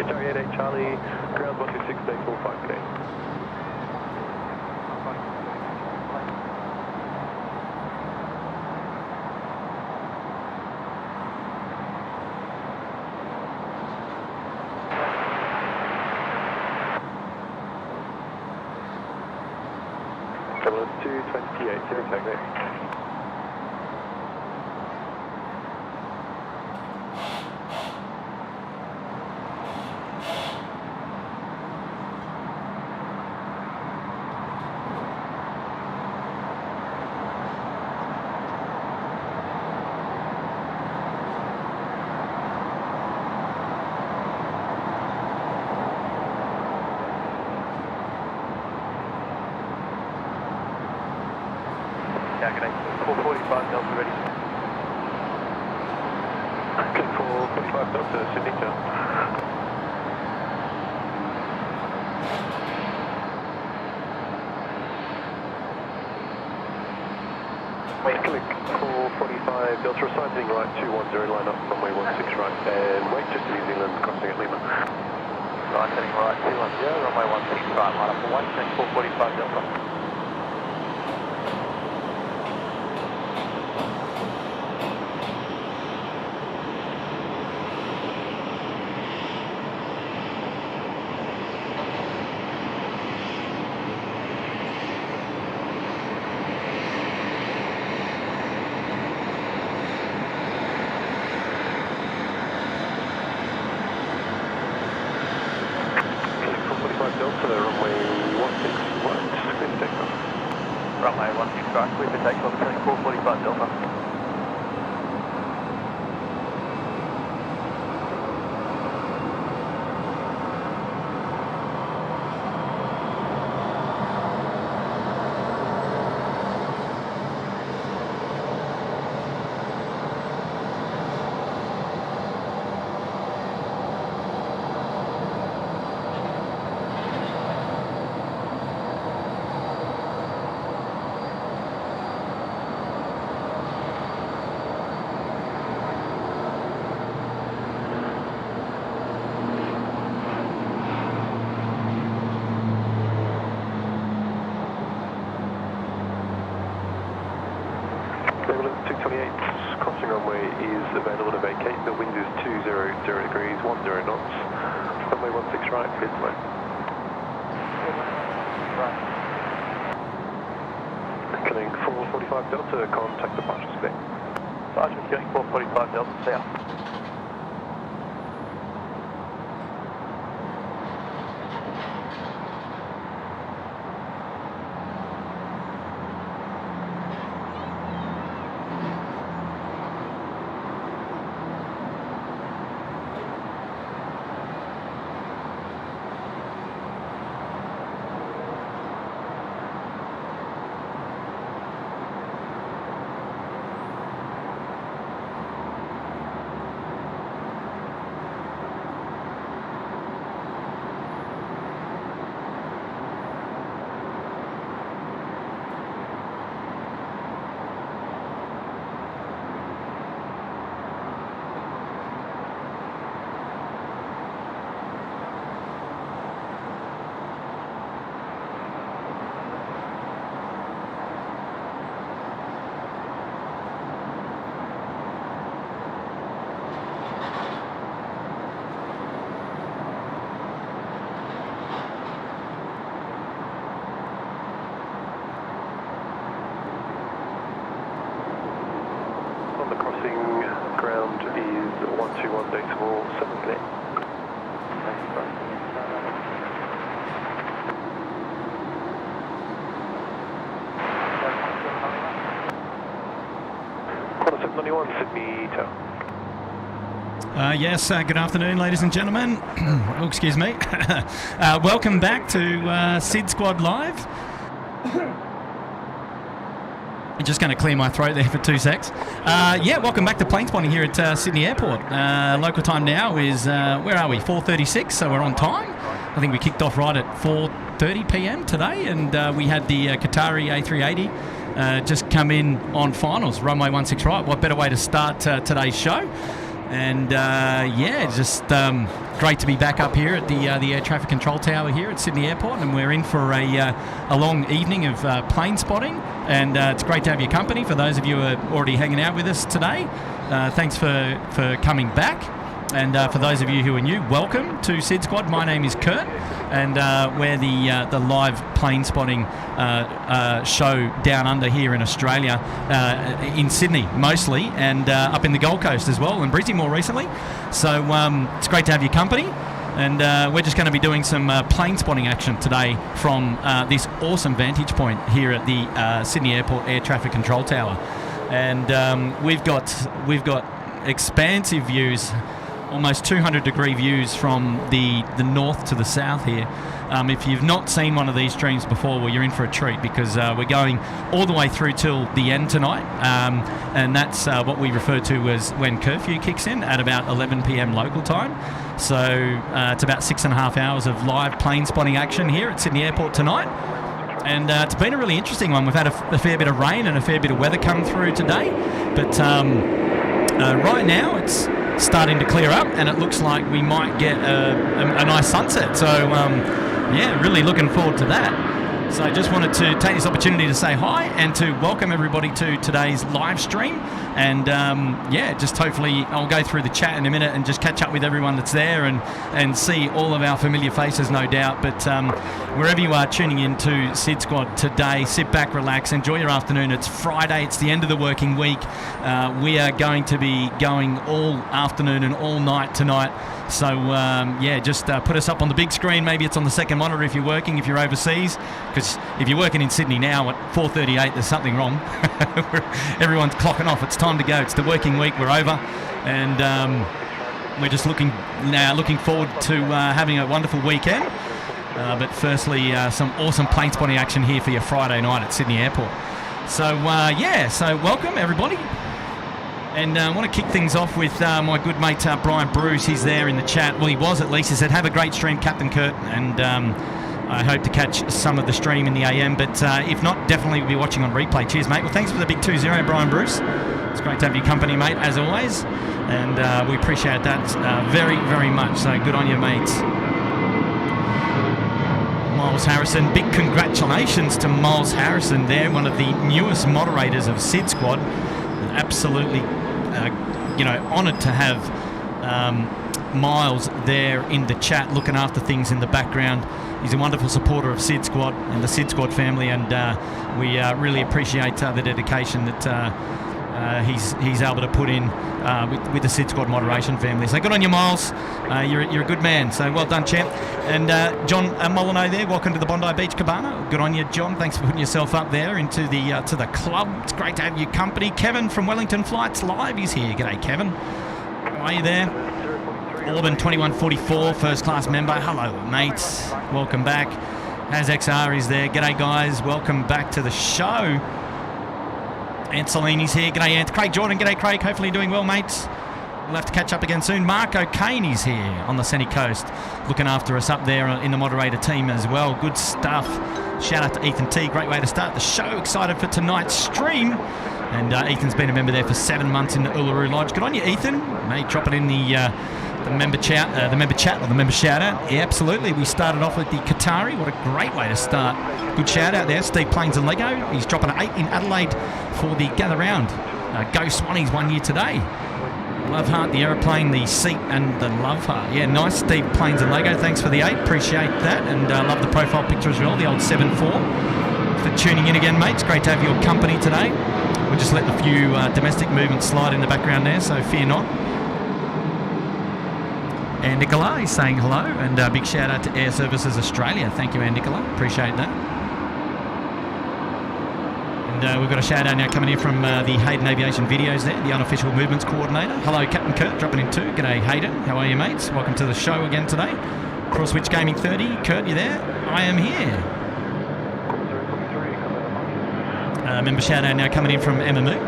Qatari 88 Charlie, ground 126, day 45 today. Travelers 228, zero taxi. Okay, 445 Delta ready. Okay, 445 Delta, Sydney to. Click 445 Delta, reciting right 210, line up runway 16 right, and wait just to New Zealand, crossing at Lima. Right, heading right 210, runway 16 right, line up for 445 Delta. Delta, runway 16 right, clear for takeoff. Runway 16 right, clear for takeoff, turning 445 Delta. Ambulance 228, crossing runway is available to vacate. The wind is 200 degrees, 10 knots. Runway 16 right, clear to land. Killing 445 Delta, contact departure spec. Departure killing 445 Delta south. On the crossing, ground is 121 decimal 7 clear. Quarter 791, Sydney Tower. Yes, good afternoon, ladies and gentlemen. Oh, excuse me. Welcome back to SydSquad Live. I'm just going to clear my throat there for 2 secs. Yeah, welcome back to plane spotting here at Sydney Airport. Local time now is, where are we, 4:36, so we're on time. I think we kicked off right at 4:30 p.m. today, and we had the Qatari A380 just come in on finals, runway 16 right. What better way to start today's show And yeah, just great to be back up here at the air traffic control tower here at Sydney Airport, and we're in for a long evening of plane spotting, and it's great to have your company. For those of you who are already hanging out with us today, thanks for coming back. And for those of you who are new, welcome to SydSquad. My name is Kurt, and we're the live plane spotting show down under here in Australia, in Sydney mostly, and up in the Gold Coast as well, and Brisbane more recently. So it's great to have your company, and we're just going to be doing some plane spotting action today from this awesome vantage point here at the Sydney Airport Air Traffic Control Tower, and we've got expansive views. Almost 200-degree views from the north to the south here. If you've not seen one of these streams before, well, you're in for a treat, because we're going all the way through till the end tonight, and that's what we refer to as when curfew kicks in at about 11 p.m. local time. So it's about 6.5 hours of live plane spotting action here at Sydney Airport tonight. And it's been a really interesting one. We've had a fair bit of rain and a fair bit of weather come through today, but right now it's starting to clear up, and it looks like we might get a nice sunset. So yeah, really looking forward to that. So I just wanted to take this opportunity to say hi and to welcome everybody to today's live stream. And yeah, just hopefully I'll go through the chat in a minute and just catch up with everyone that's there and see all of our familiar faces, no doubt. But wherever you are tuning in to SydSquad today, sit back, relax, enjoy your afternoon. It's Friday, it's the end of the working week. We are going to be going all afternoon and all night tonight. So yeah, just put us up on the big screen. Maybe it's on the second monitor if you're working, if you're overseas, because if you're working in Sydney now at 4:38, there's something wrong. Everyone's clocking off. It's time to go. It's the working week. We're over, and we're just looking forward to having a wonderful weekend. But firstly, some awesome plane spotting action here for your Friday night at Sydney Airport. So yeah, so welcome everybody. And I want to kick things off with my good mate Brian Bruce. He's there in the chat. Well, he was at least. He said, have a great stream, Captain Kurt. And I hope to catch some of the stream in the AM. But if not, definitely we'll be watching on replay. Cheers, mate. Well, thanks for the big 2-0, Brian Bruce. It's great to have your company, mate, as always. And we appreciate that very, very much. So good on you, mates. Miles Harrison, big congratulations to Miles Harrison there, one of the newest moderators of SydSquad. Absolutely honoured to have Miles there in the chat, looking after things in the background. He's a wonderful supporter of SydSquad and the SydSquad family, and we really appreciate the dedication that he's able to put in with the SydSquad moderation family. So good on you, Miles. You're a good man. So well done, champ. And John Molyneux there, welcome to the Bondi Beach Cabana. Good on you, John. Thanks for putting yourself up there into the to the club. It's great to have your company. Kevin from Wellington Flights Live is here. G'day, Kevin. How are you there? Auburn 2144, first class member. Hello, mates. Welcome back. Has XR is there. G'day, guys. Welcome back to the show. Ant Salini's here. G'day, Ant. Craig Jordan. G'day, Craig. Hopefully you're doing well, mates. We'll have to catch up again soon. Mark O'Kane is here on the sunny coast, looking after us up there in the moderator team as well. Good stuff. Shout out to Ethan T. Great way to start the show. Excited for tonight's stream. And Ethan's been a member there for 7 months in the Uluru Lodge. Good on you, Ethan. Mate, drop it in the member chat or the member shout out. Yeah, absolutely. We started off with the Qatari. What a great way to start. Good shout out there. Steve Plains and Lego. He's dropping an 8 in Adelaide for the Gather Round. Go Swannies 1 year today. Love Heart, the aeroplane, the seat, and the Love Heart. Yeah, nice, Steve Plains and Lego. Thanks for the 8. Appreciate that. And love the profile picture as well, the old 7-4. For tuning in again, mates. Great to have your company today. We'll just let a few domestic movements slide in the background there, so fear not. And Nicola is saying hello, and big shout out to Air Services Australia. Thank you, Nicola. Appreciate that. And we've got a shout out now coming in from the Hayden Aviation Videos there, the unofficial movements coordinator. Hello, Captain Kurt, dropping in too. G'day, Hayden. How are you, mates? Welcome to the show again today. Crosswitch Gaming 30. Kurt, you there? I am here. Member shout out now coming in from Emma Moo,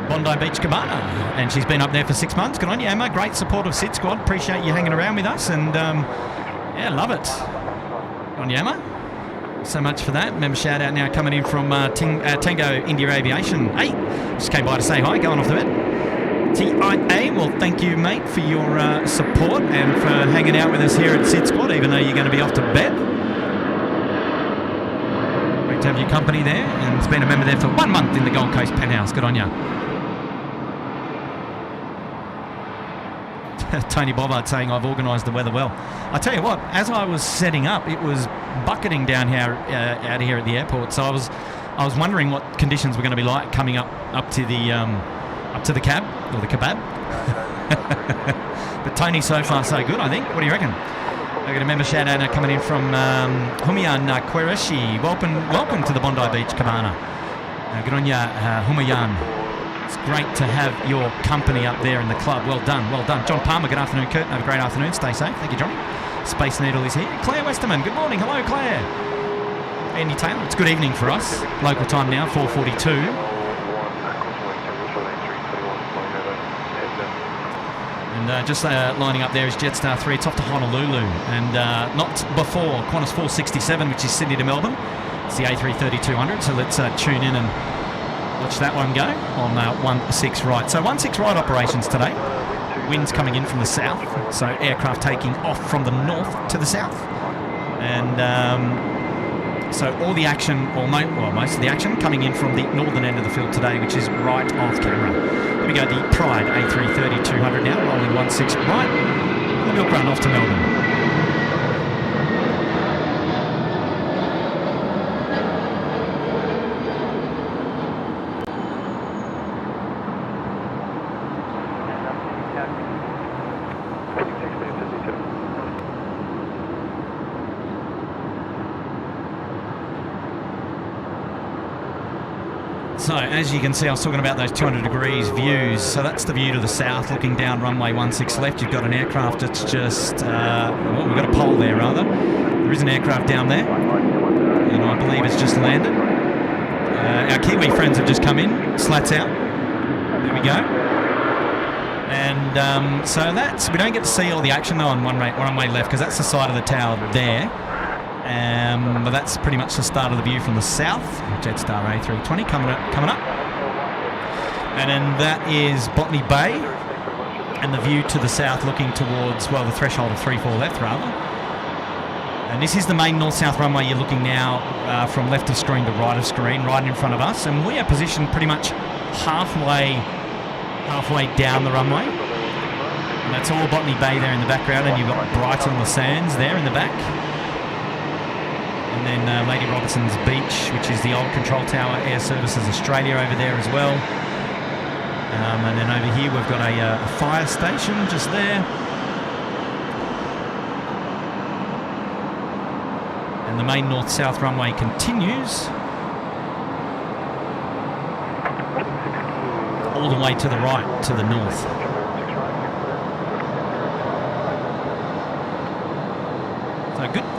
Bondi Beach Cabana, and she's been up there for 6 months. Good on you, Emma. Great support of SydSquad. Appreciate you hanging around with us, and yeah, love it. Good on you, Emma. So much for that. Member shout out now coming in from Tango India Aviation 8. Just came by to say hi, going off the bed. TIA, well, thank you, mate, for your support and for hanging out with us here at SydSquad, even though you're going to be off to bed. Great to have your company there, and it's been a member there for 1 month in the Gold Coast penthouse. Good on you. Tony Bobbard saying I've organised the weather well. I tell you what, as I was setting up, it was bucketing down here out here at the airport. So I was wondering what conditions were going to be like coming up to the cab or the kebab. But Tony, so far so good, I think. What do you reckon? I got a member shout out coming in from Humayan Qureshi. Welcome to the Bondi Beach Cabana. Good on ya, Humayan. It's great to have your company up there in the club. Well done, well done. John Palmer, good afternoon. Kurt, have a great afternoon. Stay safe. Thank you, Johnny. Space Needle is here. Claire Westerman, good morning. Hello, Claire. Andy Taylor, it's good evening for us. Local time now, 4:42. And just lining up there is Jetstar 3. It's off to Honolulu. And not before Qantas 467, which is Sydney to Melbourne. It's the A330-200. So let's tune in and watch that one go on 16 right. So 16 right operations today. Winds coming in from the south, so aircraft taking off from the north to the south. And so all the action, or most of the action, coming in from the northern end of the field today, which is right off camera. Here we go, the Pride A330-200 now, rolling 16 right. And we'll run off to Melbourne. So, as you can see, I was talking about those 200 degrees views. So that's the view to the south, looking down runway 16 left. You've got an aircraft that's just, we've got a pole there, rather. There is an aircraft down there, and I believe it's just landed. Our Kiwi friends have just come in, slats out. There we go. And so we don't get to see all the action though on runway left, because that's the side of the tower there. But that's pretty much the start of the view from the south. Jetstar A320 coming up. And then that is Botany Bay. And the view to the south looking towards, well, the threshold of 3-4 left, rather. And this is the main north-south runway. You're looking now from left of screen to right of screen, right in front of us. And we are positioned pretty much halfway down the runway. And that's all Botany Bay there in the background. And you've got Brighton Le Sands there in the back. And then Lady Robertson's Beach, which is the old control tower, Air Services Australia over there as well. And then over here we've got a fire station just there. And the main north-south runway continues all the way to the right, to the north.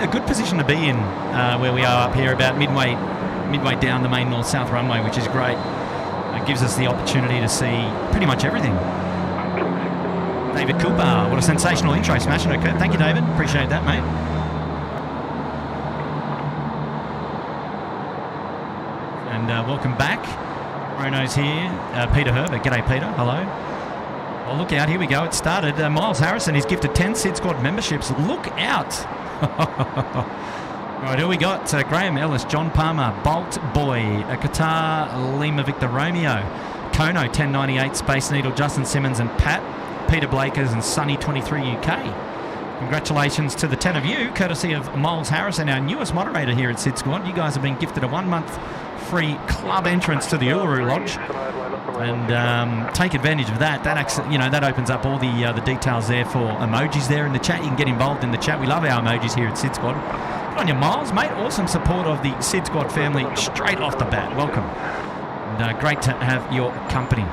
A good position to be in where we are up here, about midway down the main north-south runway, which is great. It gives us the opportunity to see pretty much everything. David Cooper, what a sensational intro, smashing it. Thank you, David. Appreciate that, mate. And welcome back. Rono's here. Peter Herbert. G'day, Peter. Hello. Well, look out. Here we go. It started. Miles Harrison is gifted 10 SydSquad memberships. Look out. Right, who we got? Graham Ellis, John Palmer, Bolt Boy, Qatar Lima Victor Romeo, Kono 1098, Space Needle, Justin Simmons and Pat, Peter Blakers and Sunny23 UK. Congratulations to the 10 of you, courtesy of Miles Harrison, our newest moderator here at SydSquad. You guys have been gifted a 1-month free club entrance to the Uluru Lodge. And take advantage of that. That actually, that opens up all the details there for emojis there in the chat. You can get involved in the chat. We love our emojis here at SydSquad. Good on you, Miles, mate. Awesome support of the SydSquad family straight off the bat. Welcome. And great to have your company.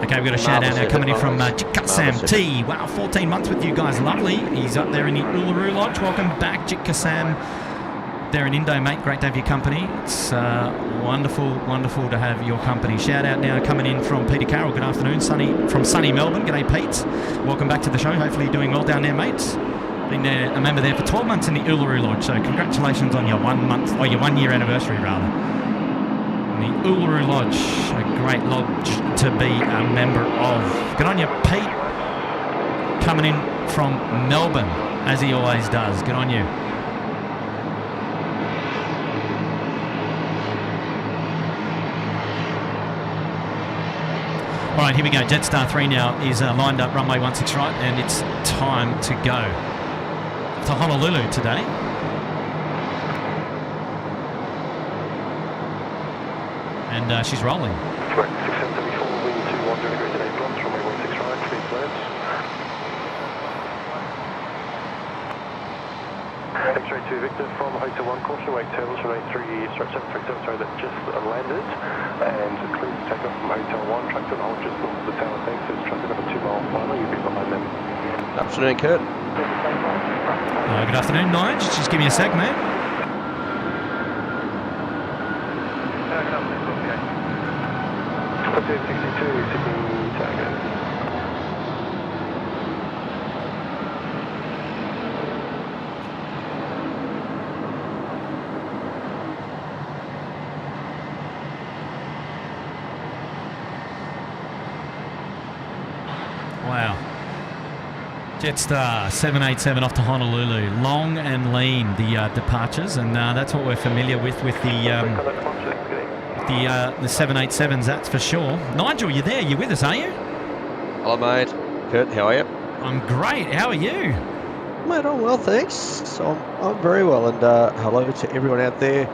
Okay, we've got a shout out now coming in from Jitka Sam T. Wow, 14 months with you guys. Lovely. He's up there in the Uluru Lodge. Welcome back, Jitka Sam. There in Indo, mate. Great to have your company. It's wonderful to have your company. Shout out now coming in from Peter Carroll. Good afternoon, from sunny Melbourne. G'day, Pete. Welcome back to the show. Hopefully you're doing well down there, mates. Been there, a member there for 12 months in the Uluru Lodge. So congratulations on your 1 month, or your 1 year anniversary rather. the Uluru Lodge, a great lodge to be a member of. Good on you, Pete. Coming in from Melbourne, as he always does. Good on you. All right, here we go. Jetstar 3 now is lined up runway 16 right, and it's time to go to Honolulu today. And she's rolling. Correct, 6774, wind 210 degrees at 8 knots, runway 16 right, speed plans. X-ray 2 Victor from Hotel 1, caution wake tails from A337, sorry, that just landed, and clear to take off from Hotel 1, track to the hold just north of the tower, thanks, there's traffic over 2 mile final, you'll be behind them. Afternoon, Kurt. Good afternoon, Nige. Just give me a sec, mate. Hotel 62, Sydney target. Wow. Jetstar 787 off to Honolulu. Long and lean, the departures, and that's what we're familiar with the 787s, that's for sure. Nigel, you're there. You're with us, are you? Hello, mate. Kurt, how are you? I'm great. How are you? Mate, I'm well, thanks. So I'm very well, and hello to everyone out there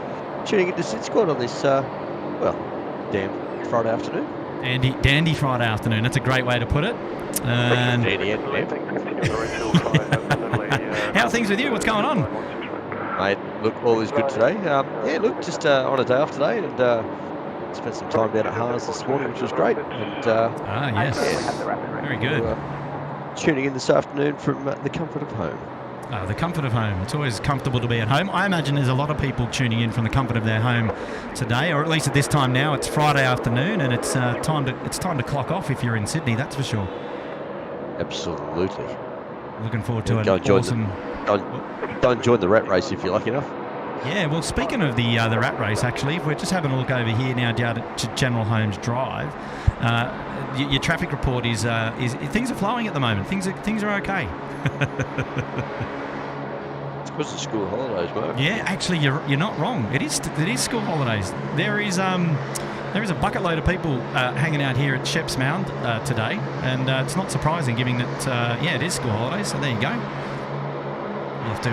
tuning into SydSquad on this, damn Friday afternoon. Dandy Friday afternoon. That's a great way to put it. And how are things with you? What's going on? Mate, look, all is good today. Look, just on a day off today, and spent some time down at Haas this morning, which was great. And yes, very good. Tuning in this afternoon from the comfort of home. The comfort of home. It's always comfortable to be at home. I imagine there's a lot of people tuning in from the comfort of their home today, or at least at this time now. It's Friday afternoon, and it's time to clock off if you're in Sydney. That's for sure. Absolutely. Looking forward to go awesome. Don't join the rat race if you're lucky enough. Yeah, well, speaking of the rat race, actually, if we're just having a look over here now down to General Holmes Drive, your traffic report is things are flowing at the moment. Things are okay. It's because of school holidays, mate. Yeah, actually, you're not wrong. It is school holidays. There is a bucket load of people hanging out here at Sheps Mound today, and it's not surprising, given that it is school holidays. So there you go. You have to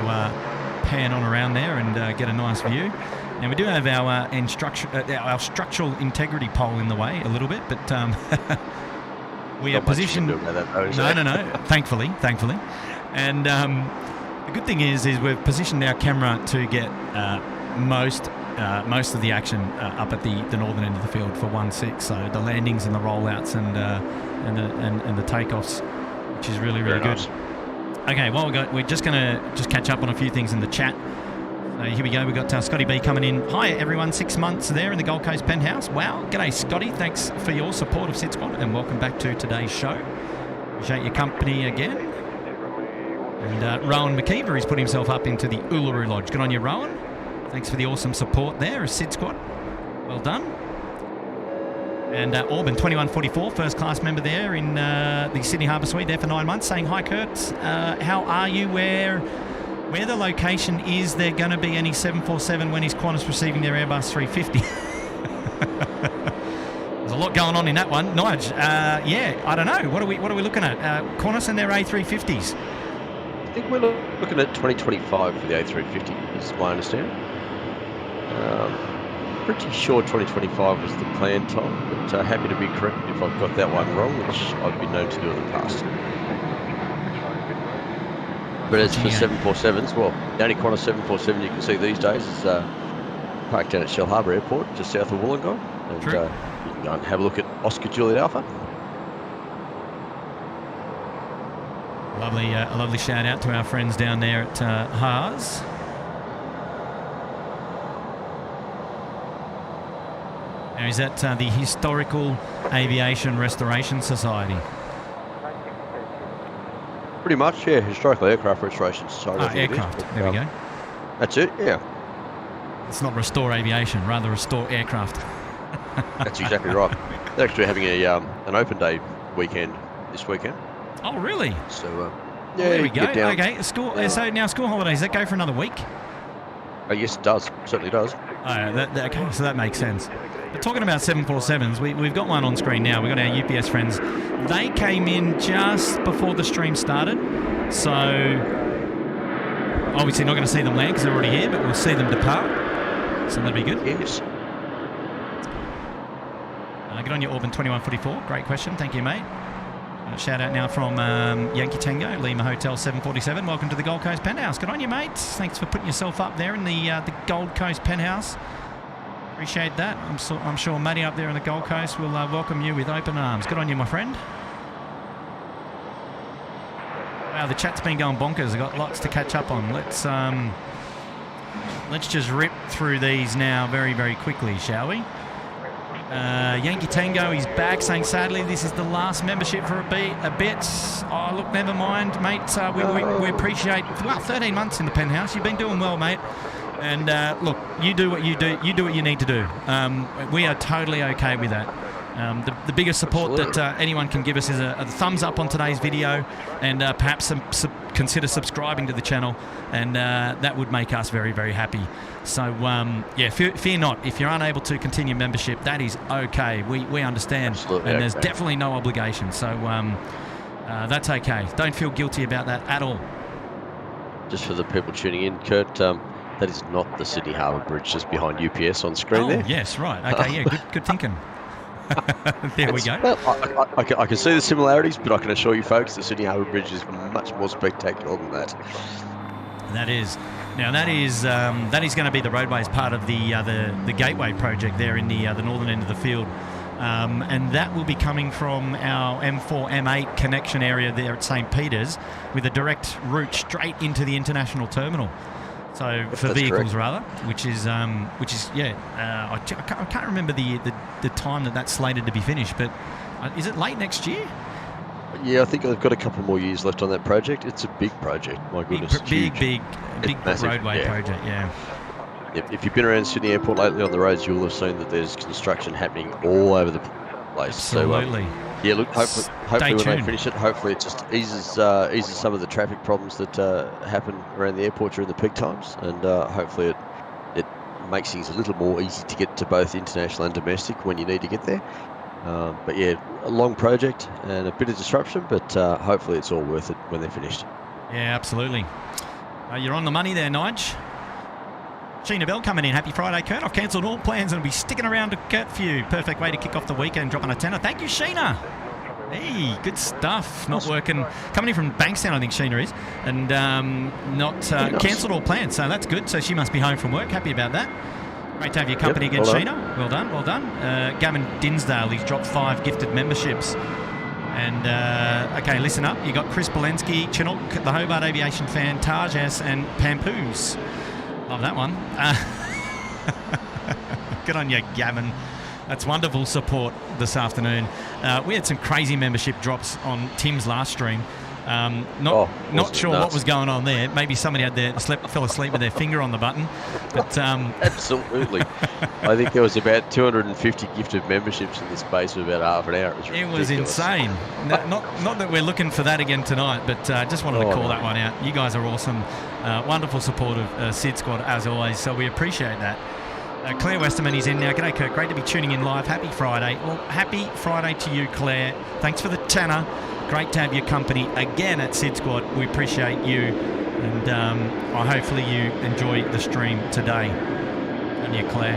pan on around there and get a nice view. Now we do have our structural integrity pole in the way a little bit, but we are positioned. No. Thankfully, and the good thing is we've positioned our camera to get most of the action up at the northern end of the field for 16. So the landings and the rollouts and the takeoffs, which is really good. Nice. Okay, well we're just gonna catch up on a few things in the chat. Here we go. We've got Scotty B coming in. Hi everyone, 6 months there in the Gold Coast penthouse. Wow, g'day Scotty. Thanks for your support of SydSquad and welcome back to today's show. Appreciate your company again. And Rowan McKeever has put himself up into the Uluru Lodge. Good on you, Rowan. Thanks for the awesome support there as SydSquad. Well done. And Auburn 2144, first class member there in the Sydney Harbour Suite there for 9 months, saying hi Kurt. How are you? Where the location is there going to be any 747 when is Qantas receiving their Airbus 350? There's a lot going on in that one. Nige, I don't know. What are we looking at? Qantas and their A350s. I think we're looking at 2025 for the A350, is my understanding. Pretty sure 2025 was the planned time, but happy to be corrected if I've got that one wrong, which I've been known to do in the past. But as for 747s, well, the only Qantas 747 you can see these days is parked down at Shell Harbour Airport, just south of Wollongong. And you can go and have a look at Oscar Juliet Alpha. A lovely shout out to our friends down there at Haas. Now, is that the Historical Aviation Restoration Society? Pretty much, yeah. Historical Aircraft Restoration Society. Aircraft. There we go. That's it, yeah. It's not restore aviation, rather restore aircraft. That's exactly right. They're actually having an open day weekend this weekend. Oh, really? So, Well, there we go. Okay, so now school holidays, does that go for another week? Yes, it does. Certainly does. Okay, so that makes sense. But talking about 747s, we've got one on screen now. We've got our UPS friends. They came in just before the stream started. So, obviously not going to see them land because they're already here, but we'll see them depart. So that'll be good. Yes. Good on you, Auburn 2144. Great question. Thank you, mate. Shout out now from Yankee Tango, Lima Hotel 747. Welcome to the Gold Coast Penthouse. Good on you, mate. Thanks for putting yourself up there in the Gold Coast Penthouse. Appreciate that. I'm sure Matty up there in the Gold Coast will welcome you with open arms. Good on you, my friend. Wow, the chat's been going bonkers. I've got lots to catch up on. Let's just rip through these now very, very quickly, shall we? Yankee Tango, he's back, saying sadly this is the last membership for a bit. Oh, look, never mind, mate. We appreciate 13 months in the penthouse. You've been doing well, mate. And look, you do what you do. You do what you need to do. We are totally okay with that. The biggest support that anyone can give us is a thumbs up on today's video, and perhaps consider subscribing to the channel, and that would make us very, very happy. So yeah, fear not. If you're unable to continue membership, that is okay. We understand. Absolutely, and there's definitely no obligation. So that's okay. Don't feel guilty about that at all. Just for the people tuning in, Kurt, that is not the Sydney Harbour Bridge just behind UPS on screen there. Oh, yes, right. Okay, yeah, good thinking. There we go. Well, I can see the similarities, but I can assure you folks the Sydney Harbour Bridge is much more spectacular than that. That is. Now that is going to be the roadways part of the Gateway project there in the northern end of the field, and that will be coming from our M4 M8 connection area there at St. Peter's, with a direct route straight into the international terminal. So for vehicles, rather, which is yeah. I can't remember the time that's slated to be finished, but is it late next year? Yeah, I think they've got a couple more years left on that project. It's a big project. My goodness, big massive, roadway project. Yeah. If you've been around Sydney Airport lately on the roads, you'll have seen that there's construction happening all over the place. Absolutely. So, yeah, look, hopefully when they finish it, hopefully it just eases some of the traffic problems that happen around the airport during the peak times, and hopefully it makes things a little more easy to get to both international and domestic when you need to get there. But yeah, a long project and a bit of disruption, but hopefully it's all worth it when they're finished. Yeah, absolutely. You're on the money there, Nige. Sheena Bell coming in. Happy Friday, Kurt. I've cancelled all plans and will be sticking around to Curfew. Perfect way to kick off the weekend, dropping a tenner. Thank you, Sheena. Hey, good stuff. Not working. Coming in from Bankstown, I think Sheena is. And not cancelled all plans, so that's good. So she must be home from work. Happy about that. Great to have your company again, Sheena. Well done, well done. Gavin Dinsdale, he's dropped 5 gifted memberships. And, okay, listen up. You got Chris Bolensky, Chinook, the Hobart Aviation fan, Taj S, and Pampoos. Love that one. Good on you, Gavin. That's wonderful support this afternoon. We had some crazy membership drops on Tim's last stream. Not sure what was going on there. Maybe somebody fell asleep with their finger on the button. But absolutely. I think there was about 250 gifted memberships in the space of about half an hour. It was insane. Not that we're looking for that again tonight, but just wanted to call that one out. You guys are awesome. Wonderful support of SydSquad as always, so we appreciate that. Claire Westerman is in now. G'day, Kurt. Great to be tuning in live. Happy Friday. Well, happy Friday to you, Claire. Thanks for the tenner. Great to have your company again at SydSquad. We appreciate you, and hopefully you enjoy the stream today. And you, Claire.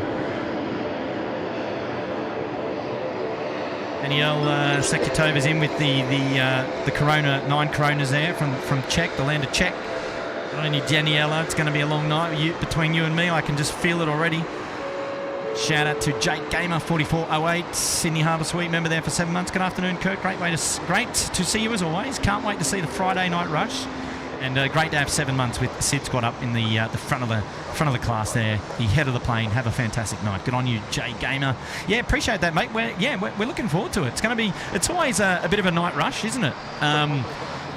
Danielle Sekitova's in with the Corona, 9 Coronas there from Czech, the land of Czech. Not only Daniela, it's going to be a long night between you and me. I can just feel it already. Shout out to Jake Gamer 4408, Sydney Harbour Suite member there for 7 months. Good afternoon, Kurt. Great to see you as always. Can't wait to see the Friday night rush, and great to have 7 months with SydSquad up in the front of the class there, the head of the plane. Have a fantastic night. Good on you, Jake Gamer. Yeah, appreciate that, mate. We're looking forward to it. It's always a bit of a night rush, isn't it?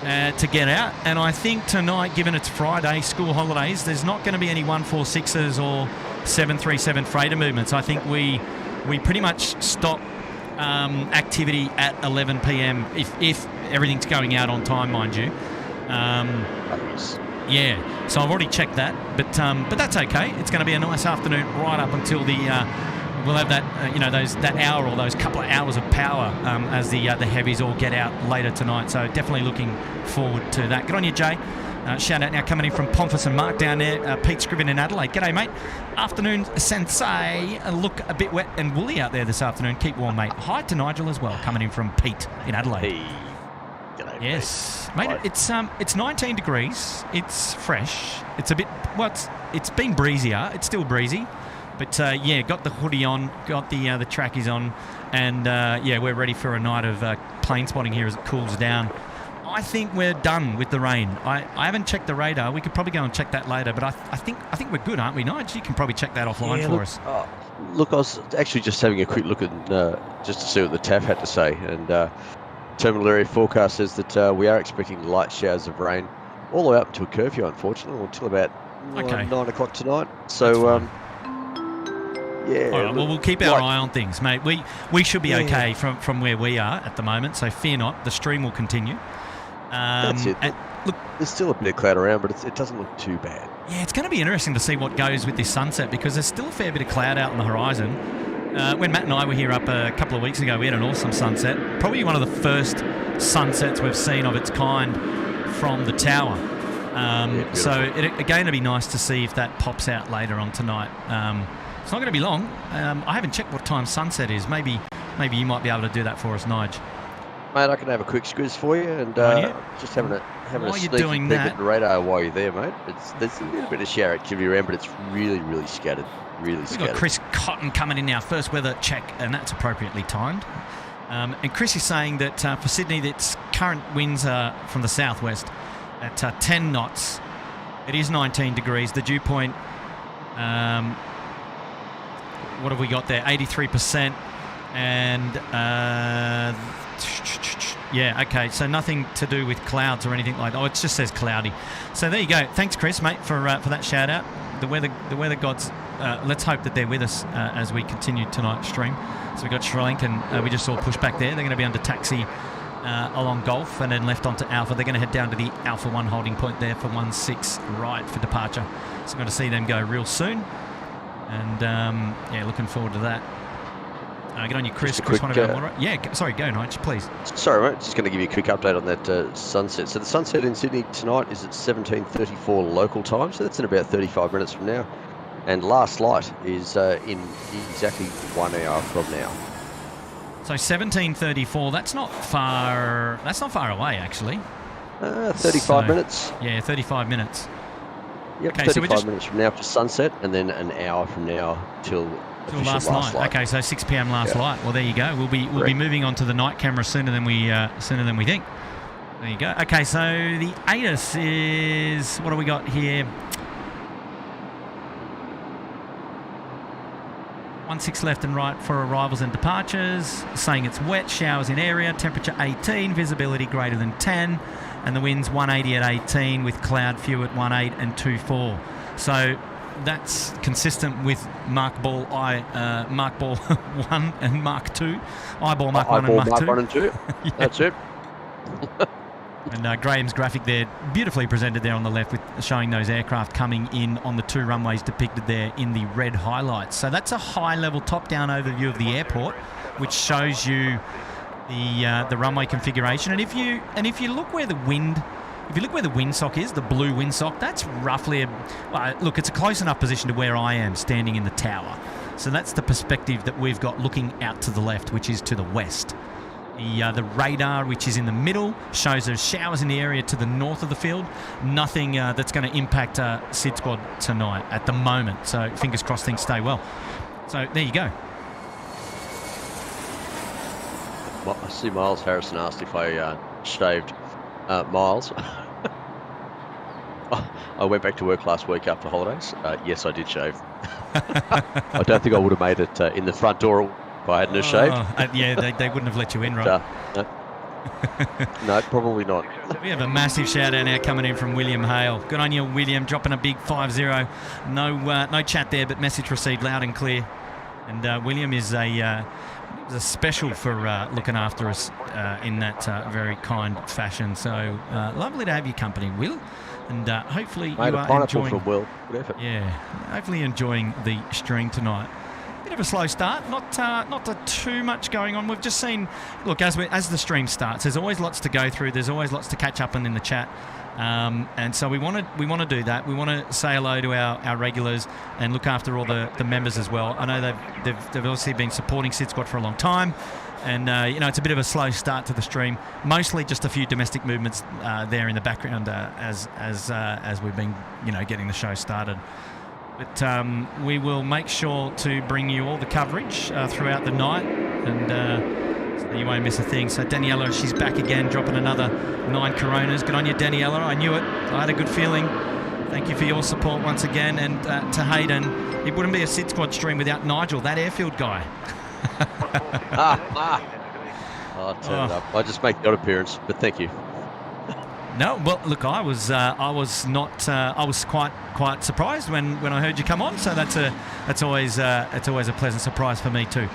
To get out, and I think tonight, given it's Friday, school holidays, there's not going to be any 146s or 737 freighter movements. I think we we pretty much stop activity at 11 p.m. if everything's going out on time, mind you. Yeah, so I've already checked that, but that's okay. It's going to be a nice afternoon right up until the we'll have that that hour or those couple of hours of power as the heavies all get out later tonight. So definitely looking forward to that. Good on you, Jay. Shout out now coming in from Pomfus and Mark down there. Pete Scriven in Adelaide. G'day, mate. Afternoon, Sensei. Look a bit wet and woolly out there this afternoon. Keep warm, mate. Hi to Nigel as well, coming in from Pete in Adelaide. Hey. G'day, yes, mate. It's 19 degrees. It's fresh. It's a bit. It's been breezier. It's still breezy, but yeah, got the hoodie on, got the trackies on, and yeah, we're ready for a night of plane spotting here as it cools down. I think we're done with the rain. I haven't checked the radar. We could probably go and check that later, but I think we're good, aren't we, Nigel? You can probably check that offline for us. Look, I was actually just having a quick look at just to see what the TAF had to say, and terminal area forecast says that we are expecting light showers of rain all the way up to a curfew, unfortunately, until about 9 o'clock tonight. So yeah. All right, well, we'll keep our eye on things, mate. We should be okay from where we are at the moment, so fear not. The stream will continue. That's it. Look, there's still a bit of cloud around, but it doesn't look too bad. Yeah, it's going to be interesting to see what goes with this sunset, because there's still a fair bit of cloud out on the horizon. When Matt and I were here up a couple of weeks ago, we had an awesome sunset. Probably one of the first sunsets we've seen of its kind from the tower. So again, it'd be nice to see if that pops out later on tonight. It's not going to be long. I haven't checked what time sunset is. Maybe you might be able to do that for us, Nige. Mate, I can have a quick squiz for you, and just having a sneaky peek at the radar while you're there, mate. There's a little bit of shower activity around, but it's really, really scattered. We've got Chris Cotton coming in now, first weather check, and that's appropriately timed. And Chris is saying that for Sydney, its current winds are from the southwest at 10 knots. It is 19 degrees. The dew point, what have we got there? 83%, and yeah, okay, so nothing to do with clouds or anything like that. Oh, it just says cloudy. So there you go. Thanks, Chris, mate, for that shout out. The weather gods, let's hope that they're with us as we continue tonight's stream. So we've got Sri Lankan, we just saw pushback there. They're going to be under taxi along Golf and then left onto Alpha. They're going to head down to the Alpha 1 holding point there for 16 right for departure. So we're going to see them go real soon. And yeah, looking forward to that. Get on you, Chris. Chris, one of our moderators. Yeah, sorry, go, Nige, please. Sorry, mate. Just going to give you a quick update on that sunset. So the sunset in Sydney tonight is at 17:34 local time. So that's in about 35 minutes from now. And last light is in exactly 1 hour from now. So 17:34. That's not far away, actually. 35 minutes. Yeah, 35 minutes. Yep, okay, 35 minutes from now for sunset, and then an hour from now till last night. Okay, so 6 p.m. last light. Well, there you go. We'll be moving on to the night camera sooner than we think. There you go. Okay, so the ATIS is, what do we got here? 16 left and right for arrivals and departures. Saying it's wet, showers in area, temperature 18, visibility greater than 10, and the winds 180 at 18 with cloud few at 18 and 24. So that's consistent with Mark Ball 1 and Mark 2. Eyeball Mark 1 and Mark 2. Mark 1 and 2. Yeah. That's it. And Graham's graphic there, beautifully presented there on the left, with showing those aircraft coming in on the 2 runways depicted there in the red highlights. So that's a high-level top-down overview of the airport, which shows you the runway configuration. And if you look where the wind. If you look where the windsock is, the blue windsock, that's roughly look, it's a close enough position to where I am standing in the tower. So that's the perspective that we've got looking out to the left, which is to the west. The radar, which is in the middle, shows there's showers in the area to the north of the field. Nothing that's going to impact SydSquad tonight at the moment. So fingers crossed things stay well. So there you go. Well, I see Miles Harrison asked if I shaved Miles. I went back to work last week after holidays. Yes, I did shave. I don't think I would have made it in the front door if I hadn't shaved. Yeah, they wouldn't have let you in, right? No, probably not. We have a massive shout out now coming in from William Hale. Good on you, William, dropping a big 5-0. No chat there, but message received loud and clear. And William is a special for looking after us in that very kind fashion. So lovely to have your company, Will. And hopefully you are enjoying. From Will. Good effort. Yeah, hopefully enjoying the stream tonight. Bit of a slow start, not too much going on. We've just seen, look, as the stream starts, there's always lots to go through. There's always lots to catch up on in the chat. And so we want to do that. We want to say hello to our regulars and look after all the members as well. I know they've obviously been supporting SydSquad for a long time, and it's a bit of a slow start to the stream. Mostly just a few domestic movements there in the background as we've been getting the show started. But we will make sure to bring you all the coverage throughout the night, and so you won't miss a thing. So Daniela, she's back again, dropping another 9 Coronas. Good on you, Daniela. I knew it. I had a good feeling. Thank you for your support once again. And to Hayden, it wouldn't be a SydSquad stream without Nigel, that airfield guy. I'll turn it up. I just make the odd appearance, but thank you. No, well, look, I was quite surprised when I heard you come on. So that's always a pleasant surprise for me too.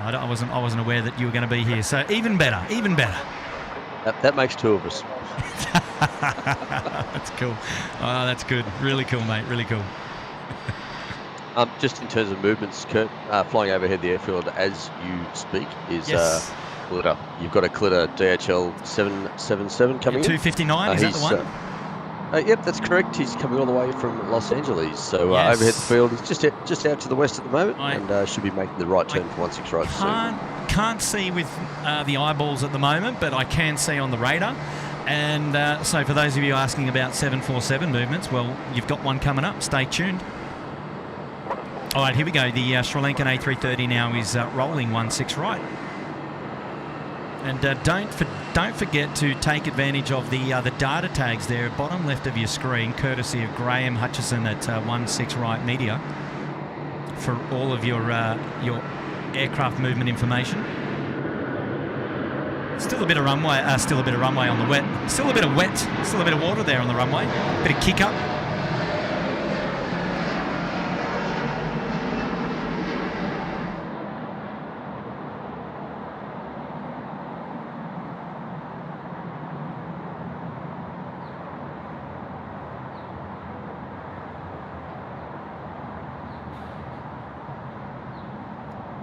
I wasn't aware that you were going to be here. So even better. That makes 2 of us. That's cool. Oh, that's good. Really cool, mate. Really cool. Just in terms of movements, Kurt, flying overhead the airfield as you speak is. Yes. You've got a Clitter DHL 777 coming in. 259, is that the one? Yep, that's correct. He's coming all the way from Los Angeles. So yes. Overhead the field is just out to the west at the moment, and should be making the right turn for 16 right soon. Can't see with the eyeballs at the moment, but I can see on the radar. And so for those of you asking about 747 movements, well, you've got one coming up. Stay tuned. All right, here we go. The Sri Lankan A330 now is rolling 16 right. And don't forget to take advantage of the data tags there, bottom left of your screen, courtesy of Graham Hutchison at 16 Right Media, for all of your aircraft movement information. Still a bit of runway on the wet. Still a bit of water there on the runway. Bit of kick up.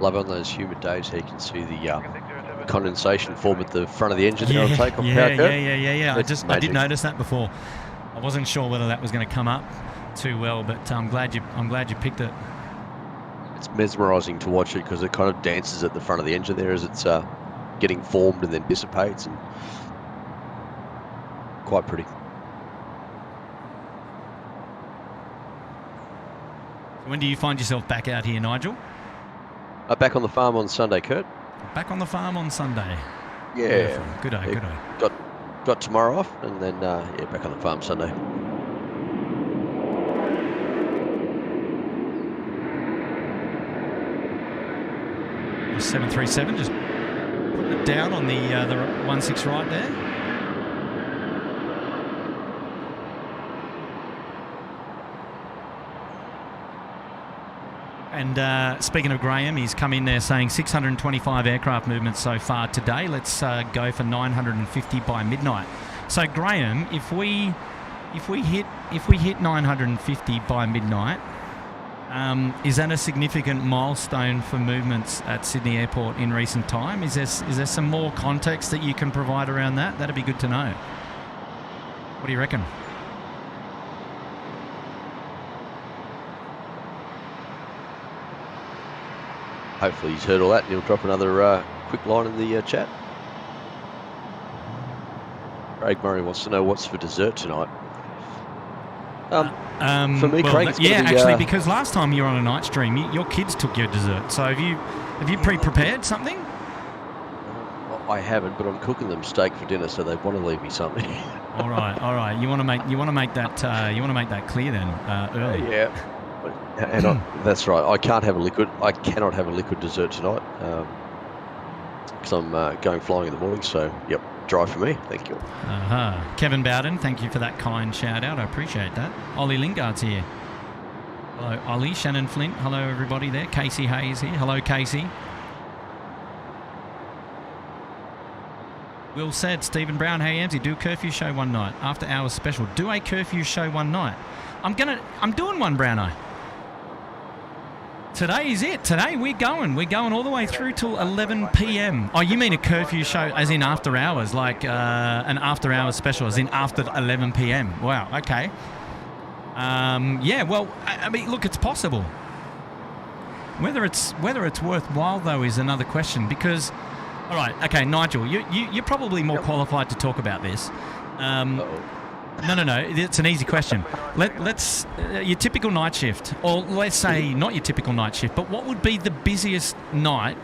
Love on those humid days how you can see the condensation form at the front of the engine on takeoff. Yeah. I did notice that before. I wasn't sure whether that was going to come up too well, but I'm glad you picked it. It's mesmerising to watch it because it kind of dances at the front of the engine there as it's getting formed and then dissipates, and quite pretty. When do you find yourself back out here, Nigel? Back on the farm on Sunday, Kurt. Back on the farm on Sunday. Yeah. Good day. Got tomorrow off, and then back on the farm Sunday. The 737 just putting it down on the 16 right there. And speaking of Graham, he's come in there saying 625 aircraft movements so far today. Let's go for 950 by midnight. So Graham, if we hit 950 by midnight, is that a significant milestone for movements at Sydney Airport in recent time? Is there some more context that you can provide around that? That'd be good to know. What do you reckon? Hopefully he's heard all that and he'll drop another quick line in the chat. Craig Murray wants to know what's for dessert tonight. For me, Craig, it's actually, because last time you were on a night stream, your kids took your dessert. So have you pre-prepared something? I haven't, but I'm cooking them steak for dinner, so they want to leave me something. all right. You want to make that clear then early. Yeah. And that's right. I cannot have a liquid dessert tonight because I'm going flying in the morning. So, yep, dry for me. Thank you. Kevin Bowden, thank you for that kind shout out. I appreciate that. Ollie Lingard's here. Hello, Ollie, Shannon Flint. Hello, everybody there. Casey Hayes here. Hello, Casey. Will said, Stephen Brown, hey, Amsy, do a curfew show one night. After hours special. Do a curfew show one night. I'm doing one, Browno. Today is it. Today we're going. We're going all the way through till 11 p.m. Oh, you mean a curfew show as in after hours, like an after hours special as in after 11 p.m. Wow, okay. Yeah, well, I mean, look, it's possible. Whether it's worthwhile, though, is another question because, all right, okay, Nigel, you're probably more qualified to talk about this. No, it's an easy question. Let's your typical night shift, or let's say not your typical night shift, but what would be the busiest night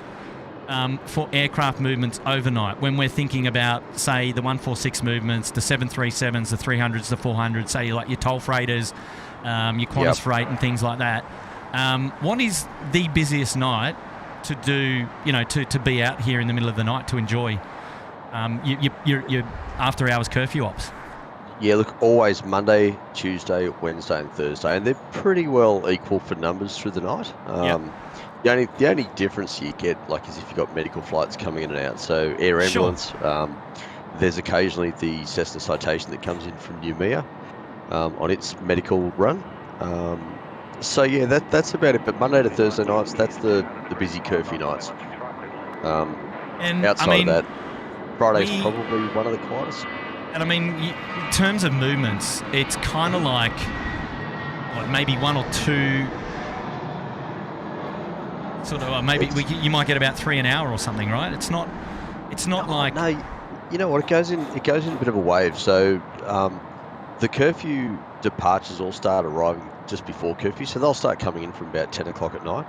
for aircraft movements overnight when we're thinking about, say, the 146 movements, the 737s, the 300s, the 400s, say like your toll freighters, your Qantas freight and things like that. What is the busiest night to do, to be out here in the middle of the night to enjoy your after hours curfew ops? Yeah, look, always Monday, Tuesday, Wednesday and Thursday, and they're pretty well equal for numbers through the night. The only difference you get, like, is if you've got medical flights coming in and out. So air ambulance, there's occasionally the Cessna Citation that comes in from Noumea on its medical run. So yeah, that's about it. But Monday to Thursday nights, that's the busy curfew nights. And outside of that, Friday's probably one of the quietest. And I mean, in terms of movements, it's kind of like maybe one or two. Sort of, maybe you might get about 3 an hour or something, right? It's not like. No, you know what? It goes in a bit of a wave. So the curfew departures all start arriving just before curfew, so they'll start coming in from about 10 o'clock at night,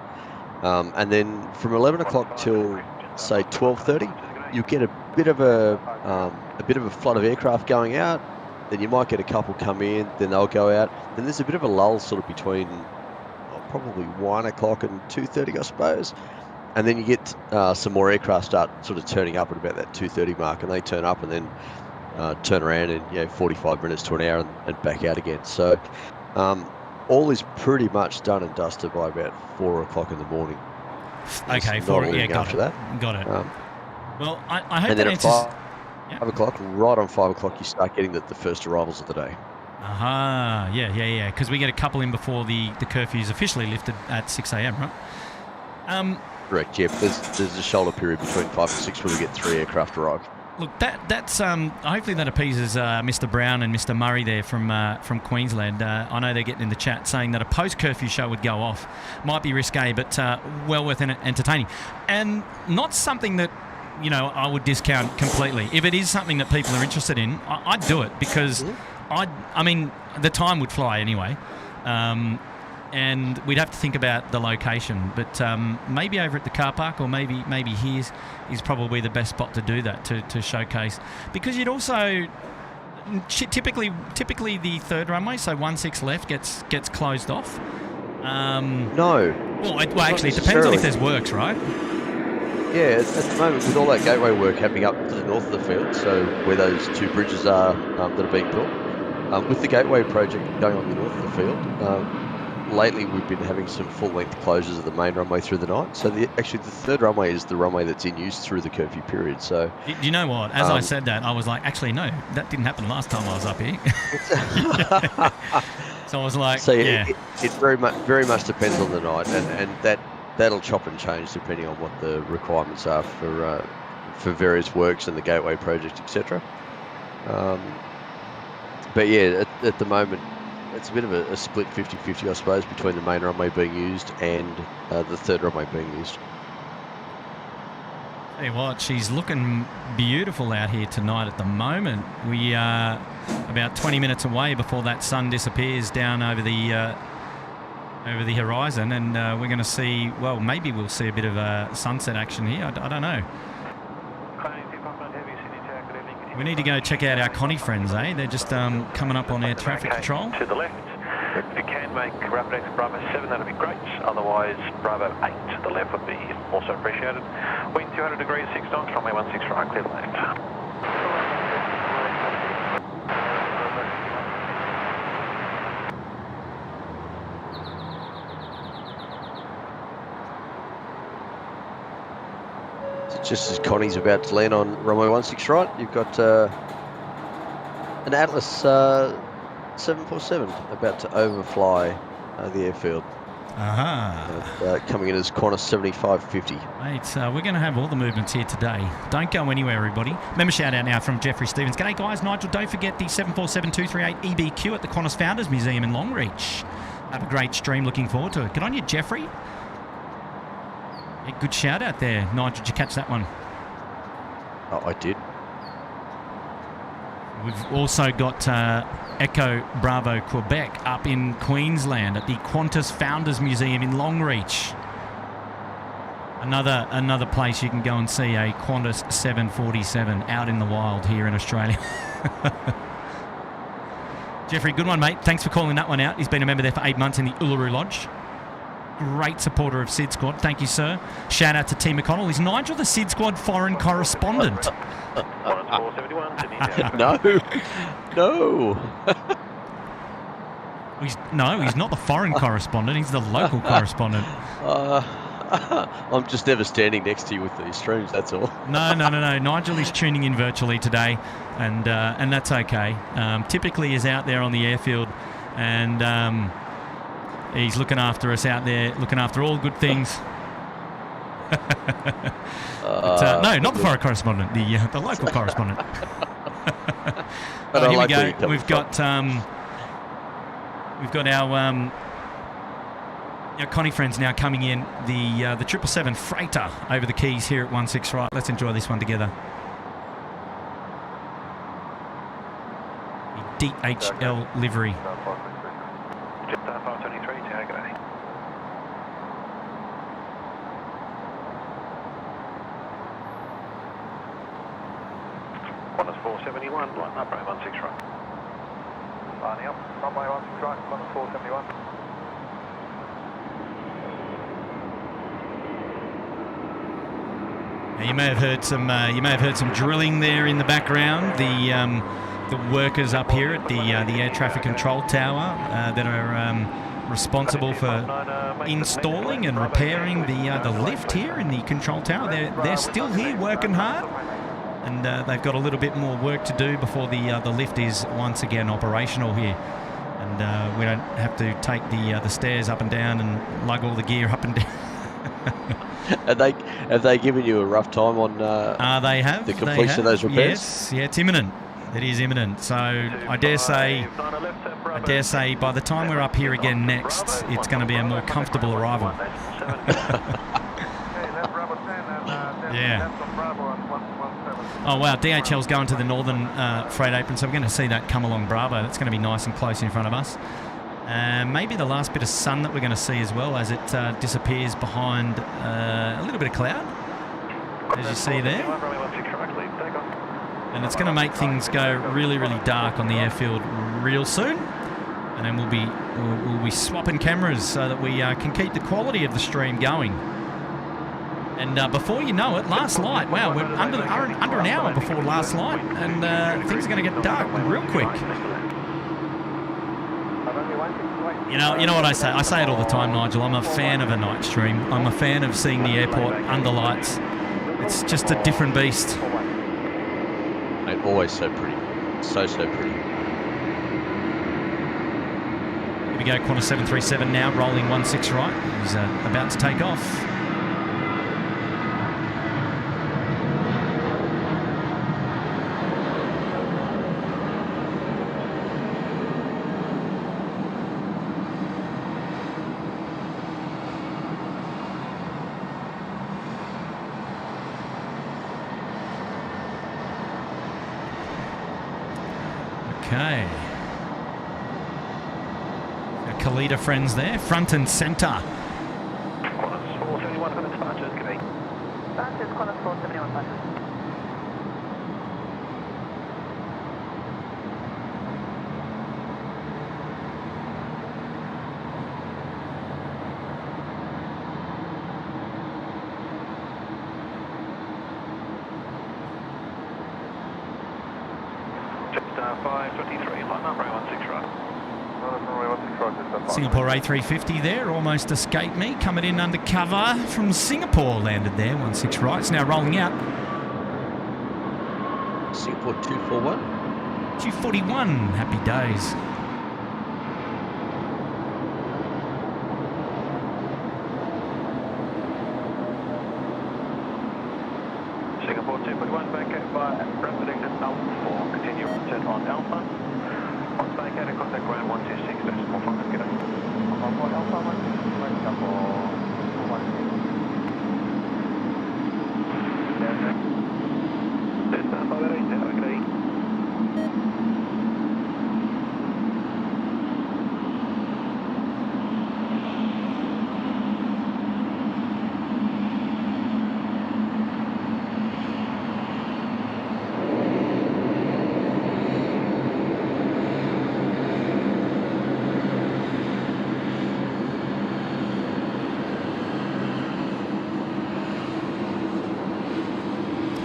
and then from 11 o'clock till say 12:30, you'll get a bit of a flood of aircraft going out. Then you might get a couple come in, then they'll go out. Then there's a bit of a lull sort of between probably 1 o'clock and 2:30, I suppose. And then you get some more aircraft start sort of turning up at about that 2:30 mark, and they turn up and then turn around in 45 minutes to an hour and back out again. So all is pretty much done and dusted by about 4 o'clock in the morning. Okay, got it. Got it. Well, I hope and that then answers. At 5 o'clock, right on 5 o'clock, you start getting the first arrivals of the day. Aha, yeah. Because we get a couple in before the curfew is officially lifted at 6 a.m., right? Correct, yeah. There's a shoulder period between 5 and 6 where we get 3 aircraft arrive. Look, that's hopefully that appeases Mr. Brown and Mr. Murray there from Queensland. I know they're getting in the chat saying that a post-curfew show would go off. Might be risque, but well worth entertaining. And not something that, I would discount completely. If it is something that people are interested in, I'd do it because I mean, the time would fly anyway. And we'd have to think about the location, but maybe over at the car park, or maybe here's is probably the best spot to do that, to showcase, because you'd also typically the third runway, so 16 left, gets closed off. No. Well, actually, it depends on if there's works, right? Yeah, at the moment, with all that gateway work happening up to the north of the field, so where those two bridges are that are being built, with the gateway project going on the north of the field, lately we've been having some full-length closures of the main runway through the night. So actually the third runway is the runway that's in use through the curfew period. So do you know what? As I said that, I was like, actually, no, that didn't happen last time I was up here. So I was like, so yeah. It very much depends on the night, and that'll chop and change depending on what the requirements are for various works and the gateway project, etc. But yeah, at the moment, it's a bit of a split 50-50, I suppose, between the main runway being used and the third runway being used. Tell you what, she's looking beautiful out here tonight at the moment. We are about 20 minutes away before that sun disappears down over the horizon, and we're going to see, well, maybe we'll see a bit of sunset action here. I don't know. We need to go check out our Connie friends, eh? They're just coming up on air traffic control. To the left. If you can make Rapid X Bravo 7, that'd be great. Otherwise, Bravo 8 to the left would be also appreciated. Wind 200 degrees, 6 knots, runway 16 right, clear left. just as Connie's about to land on runway 16 right, you've got an Atlas 747 about to overfly the airfield. Coming in as Qantas 7550. Mate, we're going to have all the movements here today. Don't go anywhere, everybody. Remember, shout out now from Jeffrey Stevens. G'day, guys. Nigel, don't forget the 747-238 EBQ at the Qantas Founders Museum in Longreach. Have a great stream. Looking forward to it. Good on you, Jeffrey. Yeah, good shout out there. Nigel, did you catch that one? Oh, I did. We've also got Echo Bravo Quebec up in Queensland at the Qantas Founders Museum in Longreach. Another place you can go and see a Qantas 747 out in the wild here in Australia. Jeffrey, good one, mate. Thanks for calling that one out. He's been a member there for 8 months in the Uluru Lodge. Great supporter of SydSquad. Thank you, sir. Shout out to T. McConnell. Is Nigel the SydSquad foreign correspondent? No. He's not the foreign correspondent. He's the local correspondent. I'm just never standing next to you with these streams, that's all. No. Nigel is tuning in virtually today, and that's okay. Typically he's out there on the airfield, and he's looking after us out there, looking after all good things. No, not the foreign correspondent, the local correspondent. Here we go. We've got our Connie friends now coming in. The 777 freighter over the keys here at 16 right. Let's enjoy this one together. The DHL livery. Qantas 471, line up, runway 16 right. Lining up, runway 16 right, Qantas 471. Now you may have heard some drilling there in the background. The workers up here at the air traffic control tower that are responsible for installing and repairing the lift here in the control tower. They're still here working hard. And they've got a little bit more work to do before the lift is once again operational here, and we don't have to take the stairs up and down and lug all the gear up and down. Have they given you a rough time on they have the completion of those repairs? Yes, yeah, it's imminent. It is imminent. So I dare say by the time we're up here again next, it's going to be a more comfortable arrival. Yeah. Oh wow, DHL's going to the northern freight apron, so we're going to see that come along Bravo. That's going to be nice and close in front of us. Maybe the last bit of sun that we're going to see as well as it disappears behind a little bit of cloud, as you see there. And it's going to make things go really, really dark on the airfield real soon. And then we'll be swapping cameras so that we can keep the quality of the stream going. And before you know it, last light. Wow, we're under an hour before last light, and things are going to get dark real quick. You know what I say? I say it all the time, Nigel. I'm a fan of a night stream. I'm a fan of seeing the airport under lights. It's just a different beast. Mate, always so pretty. So pretty. Here we go, Qantas 737 now, rolling 16 right. He's about to take off. Okay. Our Kalita friends there, front and centre. Qantas 471 for the departures, good day. That is Qantas 471 departures. Jetstar 523, line up, runway 16 right. Runway 16 right, Jetstar Singapore A350 there, almost escaped me. Coming in undercover from Singapore, landed there, 16 right. It's now rolling out. Singapore 241. 241, happy days. Singapore 241 vacated by rapid exit Alpha 4. Continue return on Alpha. Once vacated, contact ground 126. Decimal 5. Get up. Alpha 126. Singapore 126. There's Alpha 880. Okay.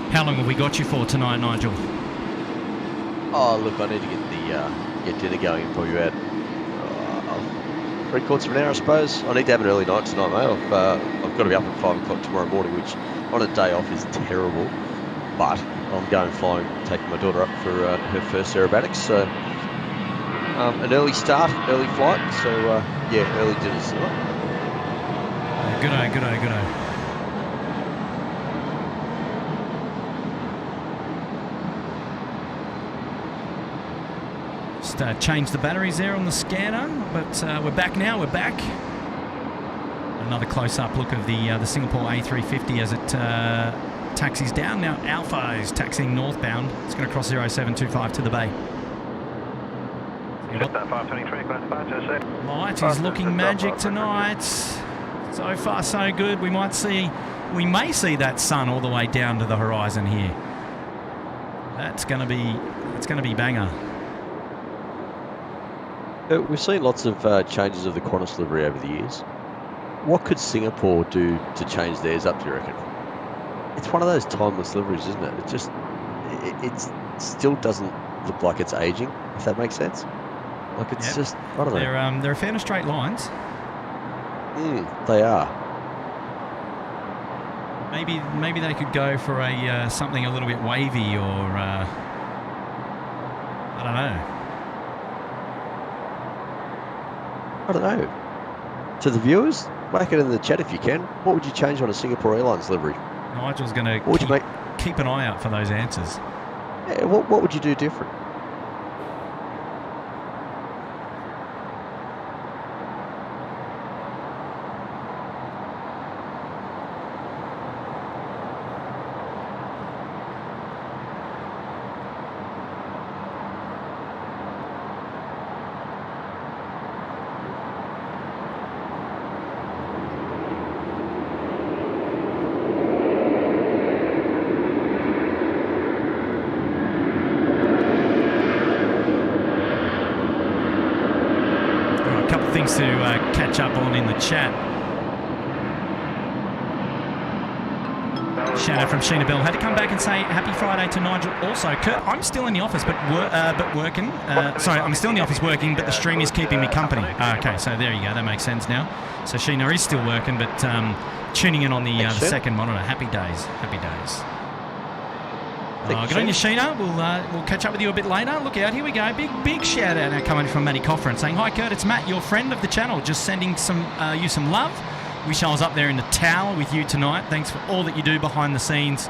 How long have we got you for tonight, Nigel? Oh, look, I need to get dinner going for you out 3/4 of an hour, I suppose. I need to have an early night tonight, mate. I've got to be up at 5 o'clock tomorrow morning, which on a day off is terrible. But I'm going flying, taking my daughter up for her first aerobatics. So an early start, early flight. So yeah, early dinner tonight. Good-o, good-o, good-o. Changed the batteries there on the scanner, but we're back now. We're back. Another close-up look of the Singapore A350 as it taxis down. Now Alpha is taxiing northbound. It's going to cross 0725 to the bay. Light is looking magic tonight. So far, so good. We may see that sun all the way down to the horizon here. It's going to be banger. We've seen lots of changes of the Qantas livery over the years. What could Singapore do to change theirs up, do you reckon? It's one of those timeless liveries, isn't it? It still doesn't look like it's aging, if that makes sense. Like it's just, I don't know. They're a fan of straight lines. They are. Maybe they could go for a something a little bit wavy, or I don't know. I don't know. To the viewers, whack it in the chat if you can. What would you change on a Singapore Airlines livery? Nigel's going to keep an eye out for those answers. Yeah, what would you do different? To catch up on in the chat. Shout out from Sheena Bell. Had to come back and say happy Friday to Nigel. Also, Kurt, I'm still in the office, but working. Sorry, I'm still in the office working, but the stream is keeping me company. Okay, so there you go. That makes sense now. So Sheena is still working, but tuning in on the second monitor. Happy days. Happy days. Good on you, Sheena. We'll catch up with you a bit later. Look out, here we go. Big shout out now coming from Matty Coffran saying, "Hi Kurt, it's Matt, your friend of the channel. Just sending you some love. Wish I was up there in the tower with you tonight. Thanks for all that you do behind the scenes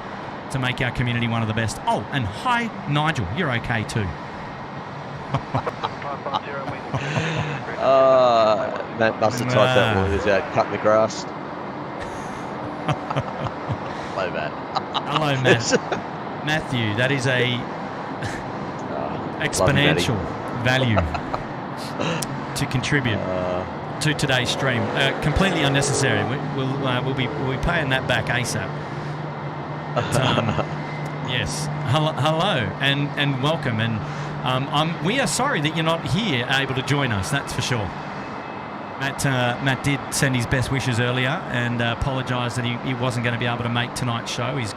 to make our community one of the best. Oh, and hi Nigel, you're okay too." Matt must have typed that while he was out cutting the grass. Hello, Matt. Hello, Matt. Matthew, that is a exponential value to contribute to today's stream. Completely unnecessary. We'll be paying that back ASAP. But, yes, hello and welcome. And we are sorry that you're not here able to join us. That's for sure. Matt did send his best wishes earlier and apologise that he wasn't going to be able to make tonight's show. He's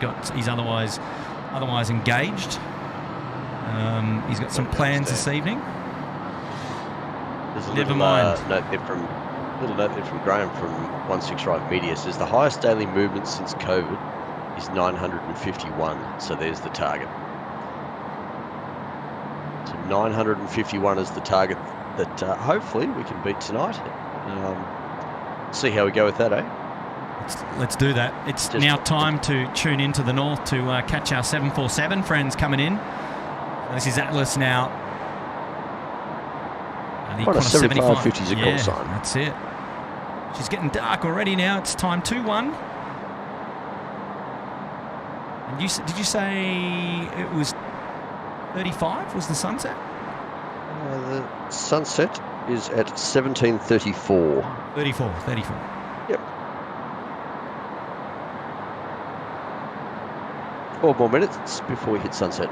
otherwise engaged. He's got some plans this evening. There's a Never little mind. note there from Graham from 16 Right Media. Says the highest daily movement since COVID is 951. So there's the target. So 951 is the target that hopefully we can beat tonight. See how we go with that, eh? Let's do that. It's just now time to tune into the north to catch our 747 friends coming in. This is Atlas now. The What a 7550 is a call sign. That's it. She's getting dark already now. It's time 2-1. And did you say it was 35 was the sunset? The sunset is at 17:34. 34. Yep. 4 more minutes before we hit sunset.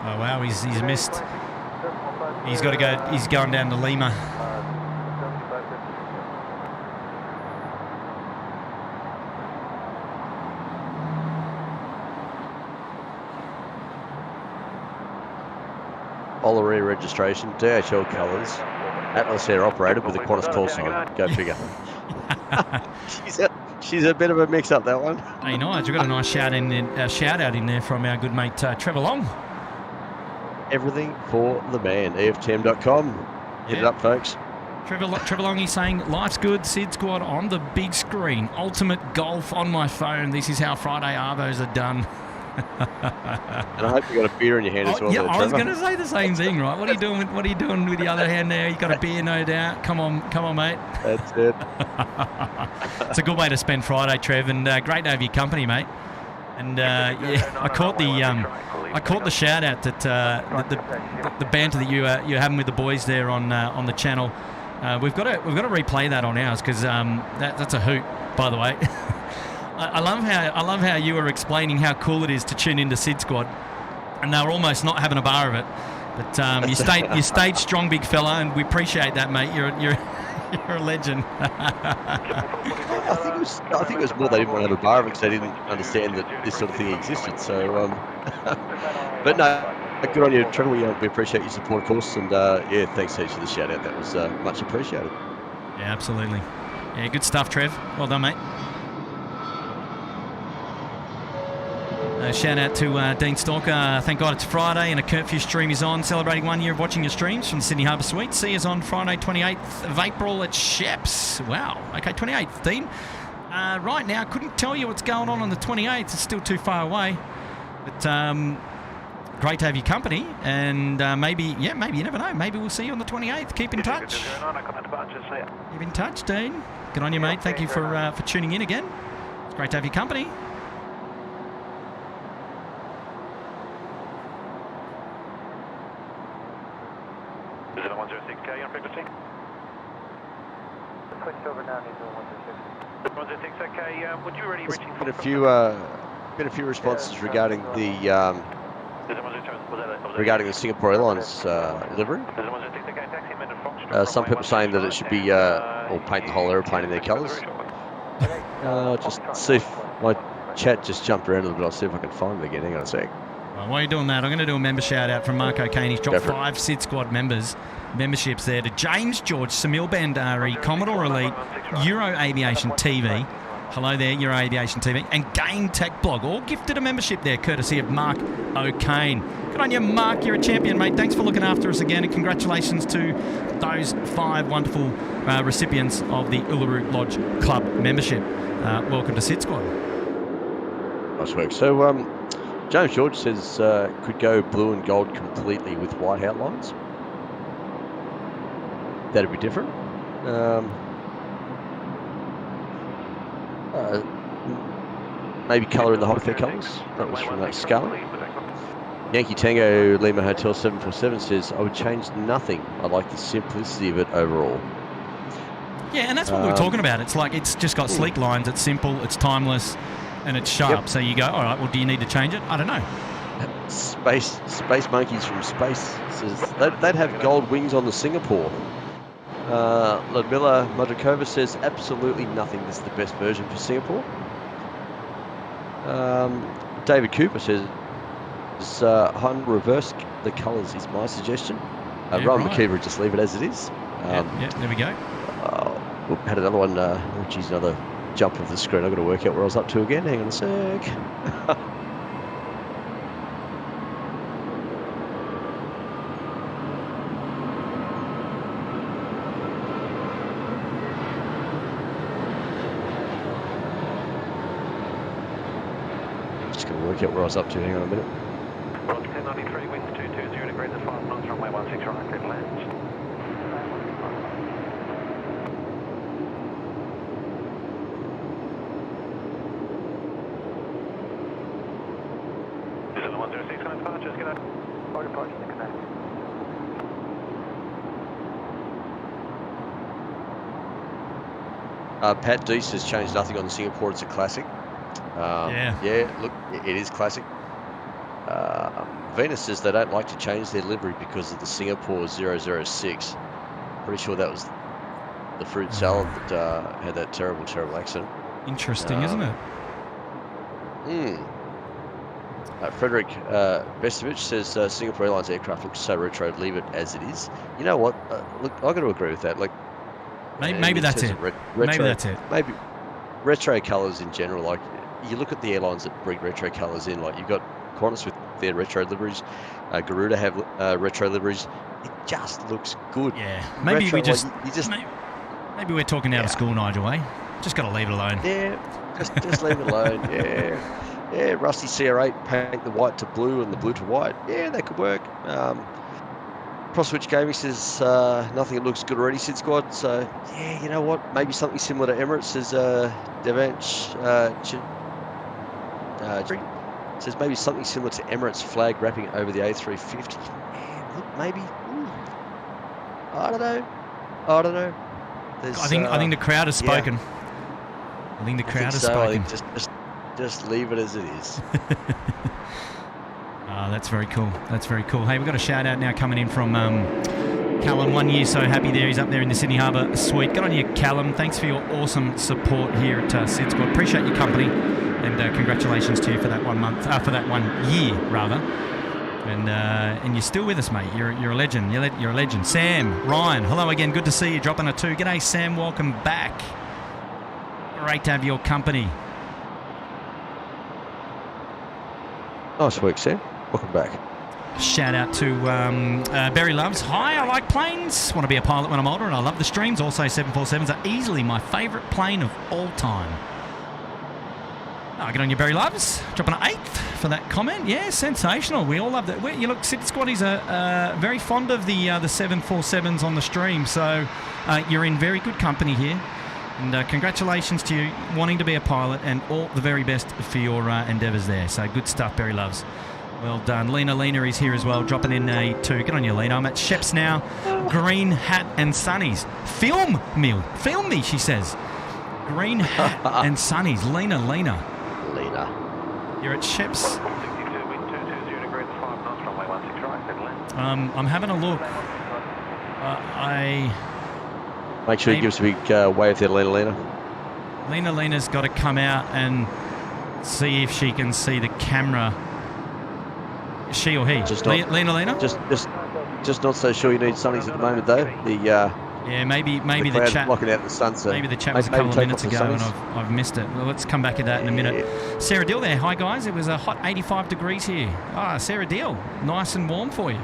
Oh wow, he's missed. He's got to go. He's going down to Lima. Ollery registration, DHL colours, Atlas Air operated with a Qantas call sign. Go figure. She's a bit of a mix-up, that one. Hey, nice. We've got a nice shout out in there from our good mate Trevor Long. Everything for the man. EFTM.com. Hit it up, folks. Trevor Long, he's saying, life's good, SydSquad on the big screen. Ultimate golf on my phone. This is how Friday Arvos are done. And I hope you got a beer in your hand as well. Yeah, there, I was going to say the same thing, right? What are you doing with the other hand there? You got a beer, no doubt. Come on, mate. That's it. It's a good way to spend Friday, Trev, and great to have your company, mate. And I caught the shout out that the banter that you're having with the boys there on the channel. We've got to replay that on ours because that's a hoot, by the way. I love how you were explaining how cool it is to tune into SydSquad, and they were almost not having a bar of it. But you stayed strong, big fella, and we appreciate that, mate. You're a legend. I think it was more they didn't want to have a bar of it because they didn't understand that this sort of thing existed. So, but no, good on you, Trevor. We appreciate your support, of course, and thanks heaps for the shout out. That was much appreciated. Yeah, absolutely. Yeah, good stuff, Trev. Well done, mate. Shout out to Dean Stalker. Thank God it's Friday and a Curfew stream is on, celebrating 1 year of watching your streams from the Sydney Harbour Suite. See us on Friday 28th of April at Sheps. Wow. Okay, 28th, Dean. Right now, couldn't tell you what's going on the 28th. It's still too far away. But great to have your company. And maybe you never know. Maybe we'll see you on the 28th. Keep in touch. Keep in touch, Dean. Good on you, mate. Thank you for tuning in again. It's great to have your company. Is it a 106K on frequency? Switched over now, needs a 106. 106, okay. Would you already reaching Been a few responses regarding the Singapore Airlines livery. Some people saying that it should be or paint the whole aeroplane in their colours. Just see if my chat just jumped around a little bit. I'll see if I can find it again. Hang on a sec. Well, while you're doing that, I'm going to do a member shout out from Mark O'Kane. He's dropped 5 SydSquad memberships there to James George, Samil Bandari, Commodore Elite, Euro Aviation TV. Hello there, Euro Aviation TV, and Game Tech Blog. All gifted a membership there, courtesy of Mark O'Kane. Good on you, Mark. You're a champion, mate. Thanks for looking after us again, and congratulations to those 5 wonderful recipients of the Uluru Lodge Club membership. Welcome to SydSquad. Nice work. So, James George says could go blue and gold completely with white outlines. That'd be different. Maybe colour in the hot fair colours. That was from that Scala. Yankee Tango Lima Hotel 747 says, I would change nothing. I like the simplicity of it overall. Yeah, and that's what we're talking about. It's like it's just got sleek lines, it's simple, it's timeless, and it's sharp. Yep. So you go, all right, well, do you need to change it? I don't know. Space Monkeys from Space says they'd have gold wings on the Singapore. Ludmilla Madrakova says absolutely nothing. This is the best version for Singapore. David Cooper says Han reverse the colours is my suggestion. Ryan McKeever, just leave it as it is. There we go. Had another one. Geez, another jump of the screen. I've got to work out where I was up to again. Hang on a sec. Just going to work out where I was up to. Hang on a minute. Roger, 1093, winds 220 degrees at 5 knots, runway 16 right, clear to land. Pat Deese has changed nothing on the Singapore. It's a classic. Yeah, look, it is classic. Venus says they don't like to change their livery because of the Singapore 006. Pretty sure that was the fruit salad that had that terrible accident. Interesting, isn't it? Frederick Bestovich says Singapore Airlines aircraft looks so retro. Leave it as it is. You know what? Look, I've got to agree with that. Like, maybe that's it. Maybe that's it. Maybe retro colours in general. Like, you look at the airlines that bring retro colours in. Like, you've got Qantas with their retro liveries. Garuda have retro liveries. It just looks good. Yeah. Maybe retro, we just, like, maybe we're talking out of school, Nigel. Just got to leave it alone. Yeah. Just leave it alone. Yeah. Yeah. Rusty CR8 paint the white to blue and the blue to white. Yeah, that could work. Crosswitch Gaming says nothing that looks good already, SydSquad. So yeah, you know what? Maybe something similar to Emirates. Says Devanch says maybe something similar to Emirates flag wrapping over the A350. Yeah, look, maybe. I don't know. I think the crowd has spoken. I think the crowd has spoken. I think just leave it as it is. That's very cool. That's very cool. Hey, we've got a shout out now coming in from Callum. 1 year, so happy there. He's up there in the Sydney Harbour Suite. Good on you, Callum. Thanks for your awesome support here at SydSquad. Appreciate your company, and congratulations to you for that 1 month, for that 1 year rather. And you're still with us, mate. You're a legend. You're a legend. Sam, Ryan, hello again. Good to see you. Dropping a 2. G'day, Sam. Welcome back. Great to have your company. Nice work, Sam. Welcome back. Shout out to Barry Loves. Hi, I like planes. Want to be a pilot when I'm older, and I love the streams. Also, 747s are easily my favourite plane of all time. Get on your Barry Loves. Dropping an 8th for that comment. Yeah, sensational. We all love that. You look, SydSquaddies are very fond of the 747s on the stream, so you're in very good company here. And congratulations to you wanting to be a pilot, and all the very best for your endeavours there. So good stuff, Barry Loves. Well done. Lena is here as well, dropping in a 2. Good on you, Lena. I'm at Shep's now. Green hat and sunnies. Film me, she says. Green hat and sunnies. Lena. You're at Shep's. I'm having a look. Make sure he gives a big wave there, Lena. Lena's got to come out and see if she can see the camera. She or he? Lena? Just not so sure you need sunnies at the moment, though. Maybe the chat blocking out the sun. So maybe the chat was a couple of minutes ago and I've missed it. Well, let's come back to that in a minute. Sarah Deal there. Hi guys. It was a hot 85 degrees here. Sarah Deal, nice and warm for you.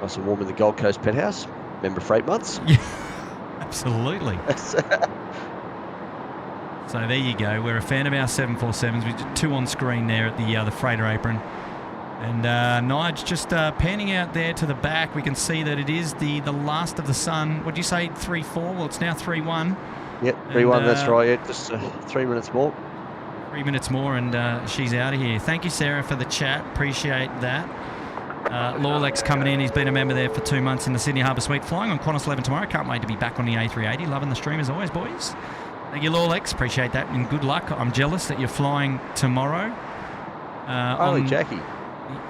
Nice and warm in the Gold Coast penthouse. Remember freight months? Yeah, absolutely. So there you go. We're a fan of our 747s. We've got 2 on screen there at the freighter apron. And Nige just panning out there to the back. We can see that it is the last of the sun. What do you say, 3-4? Well, it's now 3-1. Yep, 3-1, that's right. Yeah, just 3 minutes more. 3 minutes more and she's out of here. Thank you, Sarah, for the chat. Appreciate that. Lawlex coming in. He's been a member there for 2 months in the Sydney Harbour Suite. Flying on Qantas 11 tomorrow. Can't wait to be back on the A380. Loving the stream as always, boys. Thank you, Lawlex. Appreciate that and good luck. I'm jealous that you're flying tomorrow. On Jackie. The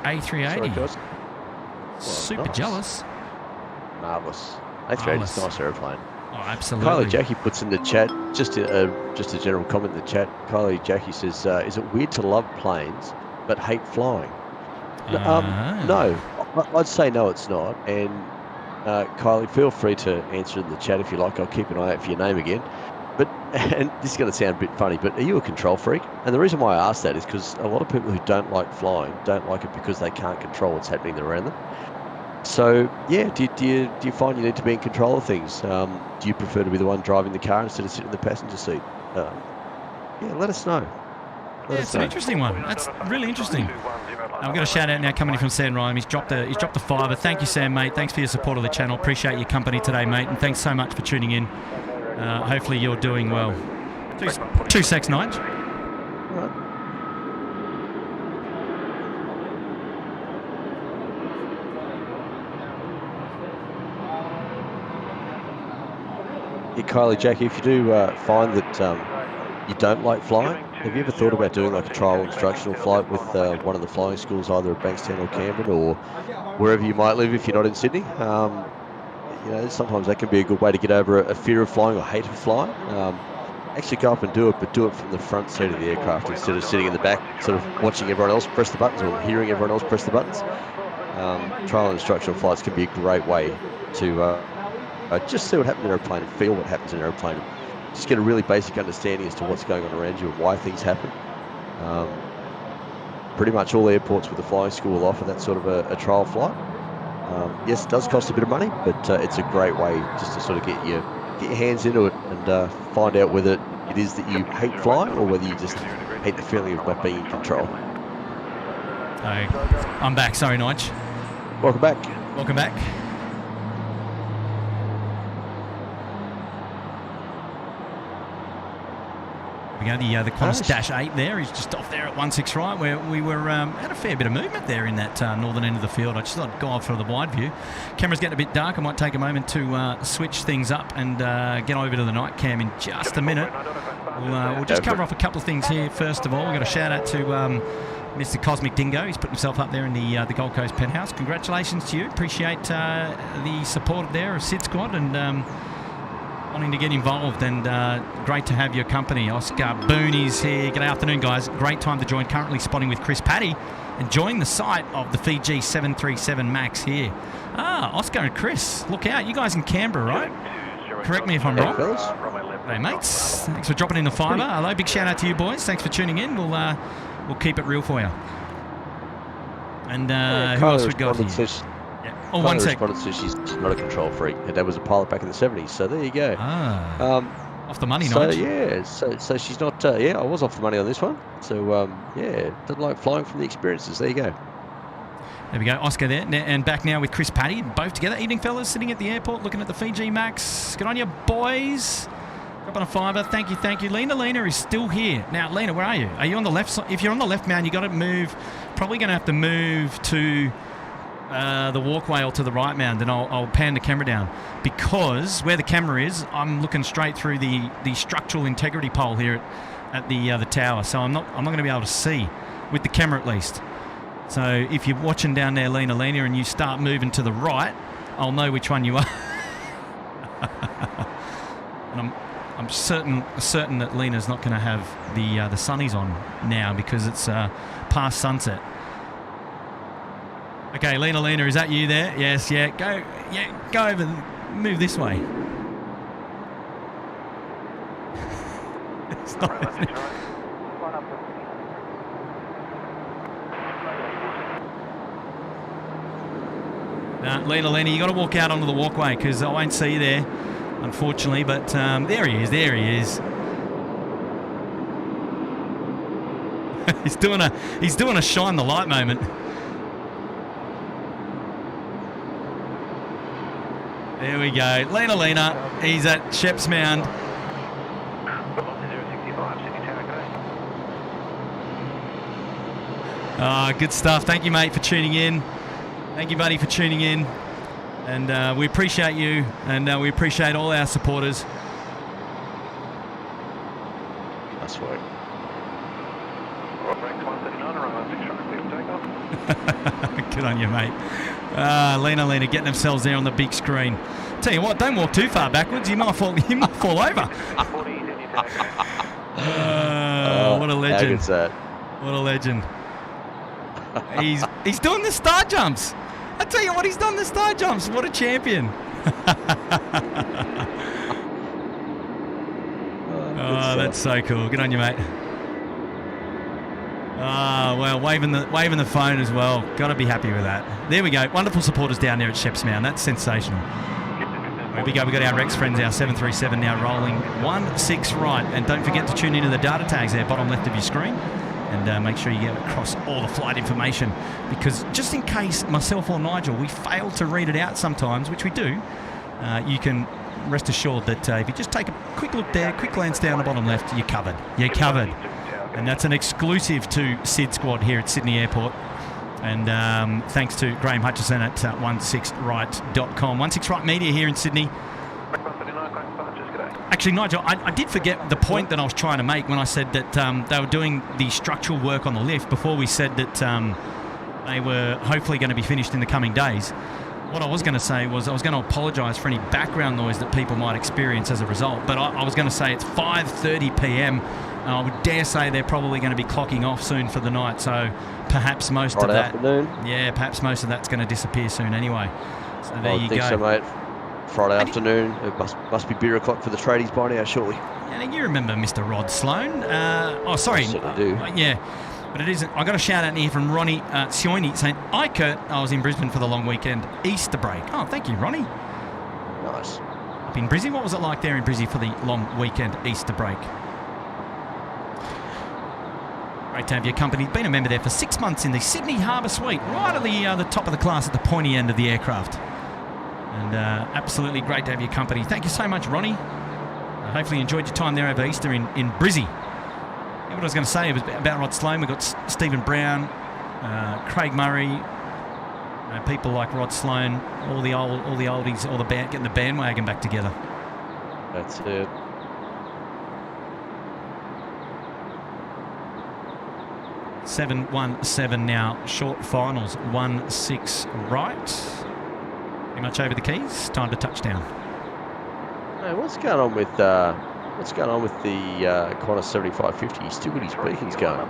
A380. Sorry, Super nice. jealous. Marvellous. A380 is a nice aeroplane. Oh, absolutely. Kylie Jackie puts in the chat, just a general comment in the chat. Kylie Jackie says, is it weird to love planes but hate flying? No, I'd say no, it's not. And Kylie, feel free to answer in the chat if you like. I'll keep an eye out for your name again. But, and this is going to sound a bit funny, but are you a control freak? And the reason why I ask that is because a lot of people who don't like flying don't like it because they can't control what's happening around them. So, yeah, do you find you need to be in control of things? Do you prefer to be the one driving the car instead of sitting in the passenger seat? Yeah, let us know. It's an interesting one. That's really interesting. I've got a shout out now coming in from Sam Ryan. He's dropped a fiver. Thank you, Sam, mate. Thanks for your support of the channel. Appreciate your company today, mate. And thanks so much for tuning in. Hopefully you're doing well. 2 secs, Nige. Yeah, Kylie, Jackie, if you do find that you don't like flying, have you ever thought about doing like a trial instructional flight with one of the flying schools, either at Bankstown or Canberra, or wherever you might live if you're not in Sydney? You know, sometimes that can be a good way to get over a fear of flying or hate of flying. Actually go up and do it, but do it from the front seat of the aircraft instead of sitting in the back, sort of watching everyone else press the buttons or hearing everyone else press the buttons. Trial instructional flights can be a great way to just see what happens in an airplane and feel what happens in an airplane. Just get a really basic understanding as to what's going on around you and why things happen. Pretty much all airports with a flying school will offer that sort of a trial flight. Yes, it does cost a bit of money, but it's a great way just to sort of get your hands into it and find out whether it is that you hate flying or whether you just hate the feeling of not being in control. I'm back. Sorry, Nige. Welcome back. Welcome back. We go the Qantas Dash 8 there. He's just off there at 16 right, where we were had a fair bit of movement there in that northern end of the field. I just thought I'd go off for the wide view. Camera's getting a bit dark. I might take a moment to switch things up and get over to the night cam in just a minute. We'll just cover off a couple of things here. First of all, we've got a shout out to Mr. Cosmic Dingo. He's put himself up there in the Gold Coast penthouse. Congratulations to you. Appreciate the support there of SydSquad and wanting to get involved, and great to have your company. Oscar Booney's here. Good afternoon, guys. Great time to join. Currently spotting with Chris Paddy, enjoying the sight of the Fiji 737 MAX here. Oscar and Chris, look out. You guys in Canberra, right? Correct me if I'm wrong. Hey, mates. Thanks for dropping in the fiver. Hello, big shout out to you, boys. Thanks for tuning in. We'll keep it real for you. And who else we got here? Oh, one sec. Says she's not a control freak. Her dad was a pilot back in the 70s, so there you go. Off the money, so Nige. Yeah, so she's not. I was off the money on this one. So yeah, doesn't like flying from the experiences. There you go. There we go, Oscar there, and back now with Chris Paddy, both together. Evening, fellas, sitting at the airport, looking at the Fiji MAX. Good on you, boys. Up on a fiver. Thank you. Lena is still here. Now, Lena, where are you? Are you on the left side? If you're on the left, man, you got to move. Probably going to have to move to the walkway or to the right, man. Then I'll pan the camera down, because where the camera is, I'm looking straight through the structural integrity pole here at the tower. So I'm not going to be able to see with the camera at least. So if you're watching down there, Lena, and you start moving to the right, I'll know which one you are. And I'm certain that Lena's not going to have the sunnies on now because it's past sunset. Okay, Lena, is that you there? Yes, yeah. Go over, move this way. It's not. Lena, you got to walk out onto the walkway because I won't see you there, unfortunately. But there he is. he's doing a shine the light moment. There we go. Lena, he's at Sheps Mound. Good stuff. Thank you, mate, for tuning in. Thank you, buddy, for tuning in. And we appreciate you, and we appreciate all our supporters. That's right. Good on you, mate. Lena getting themselves there on the big screen. Tell you what, don't walk too far backwards. You might fall over. What a legend. How good's that? What a legend. He's doing the star jumps. I tell you what, he's done the star jumps. What a champion. That's so cool. Good on you, mate. Well, waving the phone as well. Got to be happy with that. There we go. Wonderful supporters down there at Sheps Mound. That's sensational. There we go. We've got our Rex friends, our 737 now rolling 16 right. And don't forget to tune into the data tags there, bottom left of your screen. And make sure you get across all the flight information. Because just in case myself or Nigel, we fail to read it out sometimes, which we do, you can rest assured that if you just take a quick look there, quick glance down the bottom left, you're covered. You're covered. And that's an exclusive to SydSquad here at Sydney Airport. And thanks to Graham Hutchison at 16right.com. 16 Right Media here in Sydney. Actually, Nigel, I did forget the point that I was trying to make when I said that they were doing the structural work on the lift before we said that they were hopefully going to be finished in the coming days. What I was going to say was I was going to apologise for any background noise that people might experience as a result. But I was going to say it's 5:30 p.m. I would dare say they're probably going to be clocking off soon for the night. So perhaps most of that... afternoon. Yeah, perhaps most of that's going to disappear soon anyway. So there you go. I think so, mate. Friday afternoon. It must be beer o'clock for the tradies by now, surely. And you remember Mr. Rod Sloan? Sorry. I certainly do. Yeah. But it isn't. I got a shout out here from Ronnie Sioini saying, "Hi Kurt, I was in Brisbane for the long weekend Easter break." Oh, thank you, Ronnie. Nice. Up in Brizzy, what was it like there in Brizzy for the long weekend Easter break? Great to have your company. Been a member there for 6 months in the Sydney Harbour Suite, right at the top of the class at the pointy end of the aircraft. And absolutely great to have your company. Thank you so much, Ronnie. Hopefully you enjoyed your time there over Easter in Brizzy. What I was going to say was about Rod Sloan. We've got Stephen Brown, Craig Murray, people like Rod Sloan, all the oldies, all the band, getting the bandwagon back together. That's it. $717 now. Short finals 16 right. Pretty much over the keys. Time to touchdown. Hey, what's going on with the Qantas 7550? He's still got his beacons going.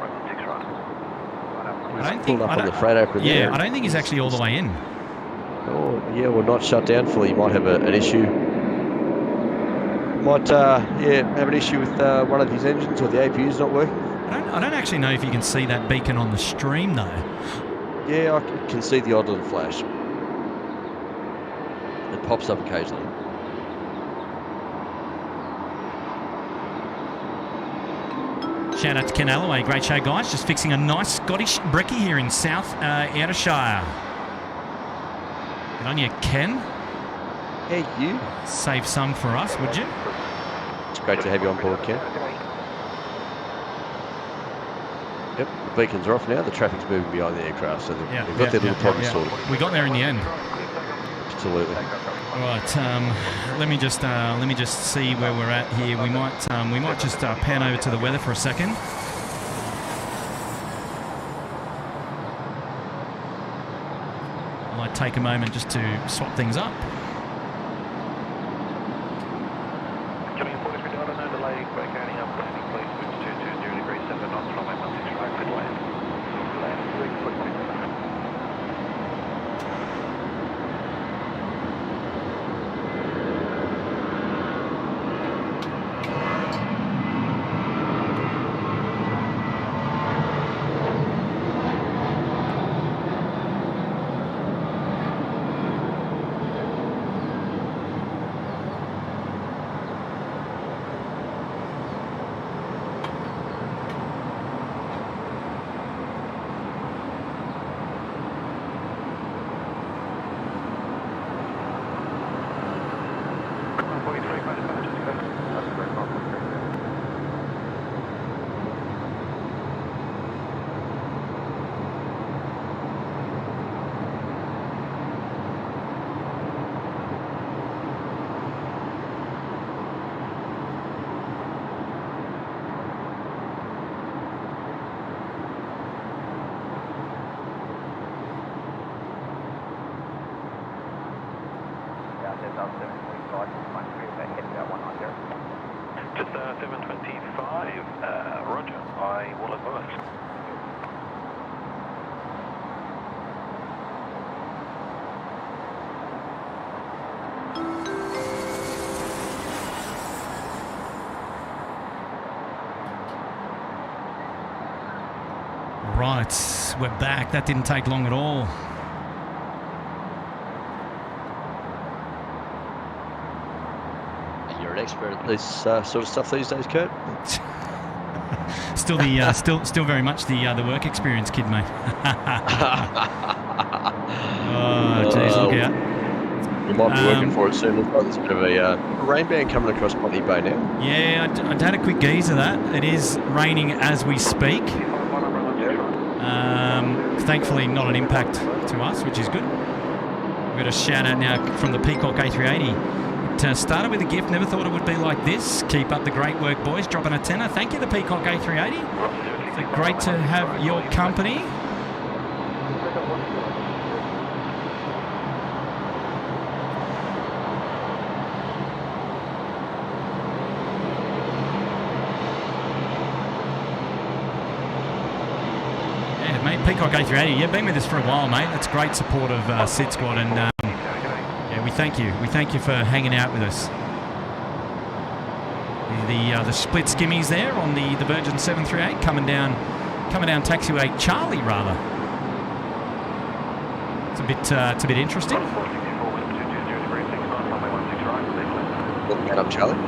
I don't think on the freight apron yeah, there. I don't think he's actually all the way in. Oh, yeah, well, not shut down fully. He might have an issue. Might, have an issue with one of his engines or the APU's not working. I don't actually know if you can see that beacon on the stream, though. Yeah, I can see the odd little flash. It pops up occasionally. Shout out to Ken Alloway. Great show, guys. Just fixing a nice Scottish brekkie here in South Ayrshire. Good on you, Ken. Hey, you. Save some for us, would you? It's great to have you on board, Ken. Yep, the beacons are off now. The traffic's moving behind the aircraft, so they've got their little problem sorted. We got there in the end. Absolutely. All right, let me just see where we're at here. We might just pan over to the weather for a second. I might take a moment just to swap things up. Just 725, roger, I will advise. Right, we're back. That didn't take long at all. You're an expert at this sort of stuff these days, Kurt. Still the still very much the work experience kid, mate. Oh, jeez, look out. You might be working for it soon. Looks like there's a bit of a rain band coming across Bondi Bay now. Yeah, I had a quick gaze of that. It is raining as we speak. Thankfully, not an impact to us, which is good. We've got a shout out now from the Peacock A380. It started with a gift. Never thought it would be like this. Keep up the great work, boys. Dropping a tenner. Thank you, the Peacock A380. It's great to have your company. Peacock A380, yeah, been with us for a while, mate. That's great support of SydSquad, and yeah, we thank you. We thank you for hanging out with us. The split skimmies there on the Virgin 738 coming down taxiway Charlie rather. It's a bit interesting. Looking up Charlie.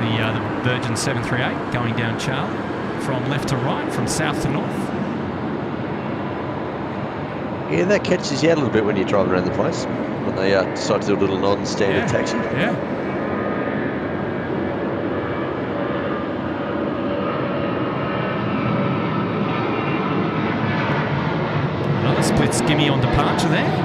The Virgin 738 going down Charlie from left to right, from south to north. Yeah, that catches you out a little bit when you're driving around the place, when they decide to do a little non-standard taxi. Yeah. Another split skimmy on departure there.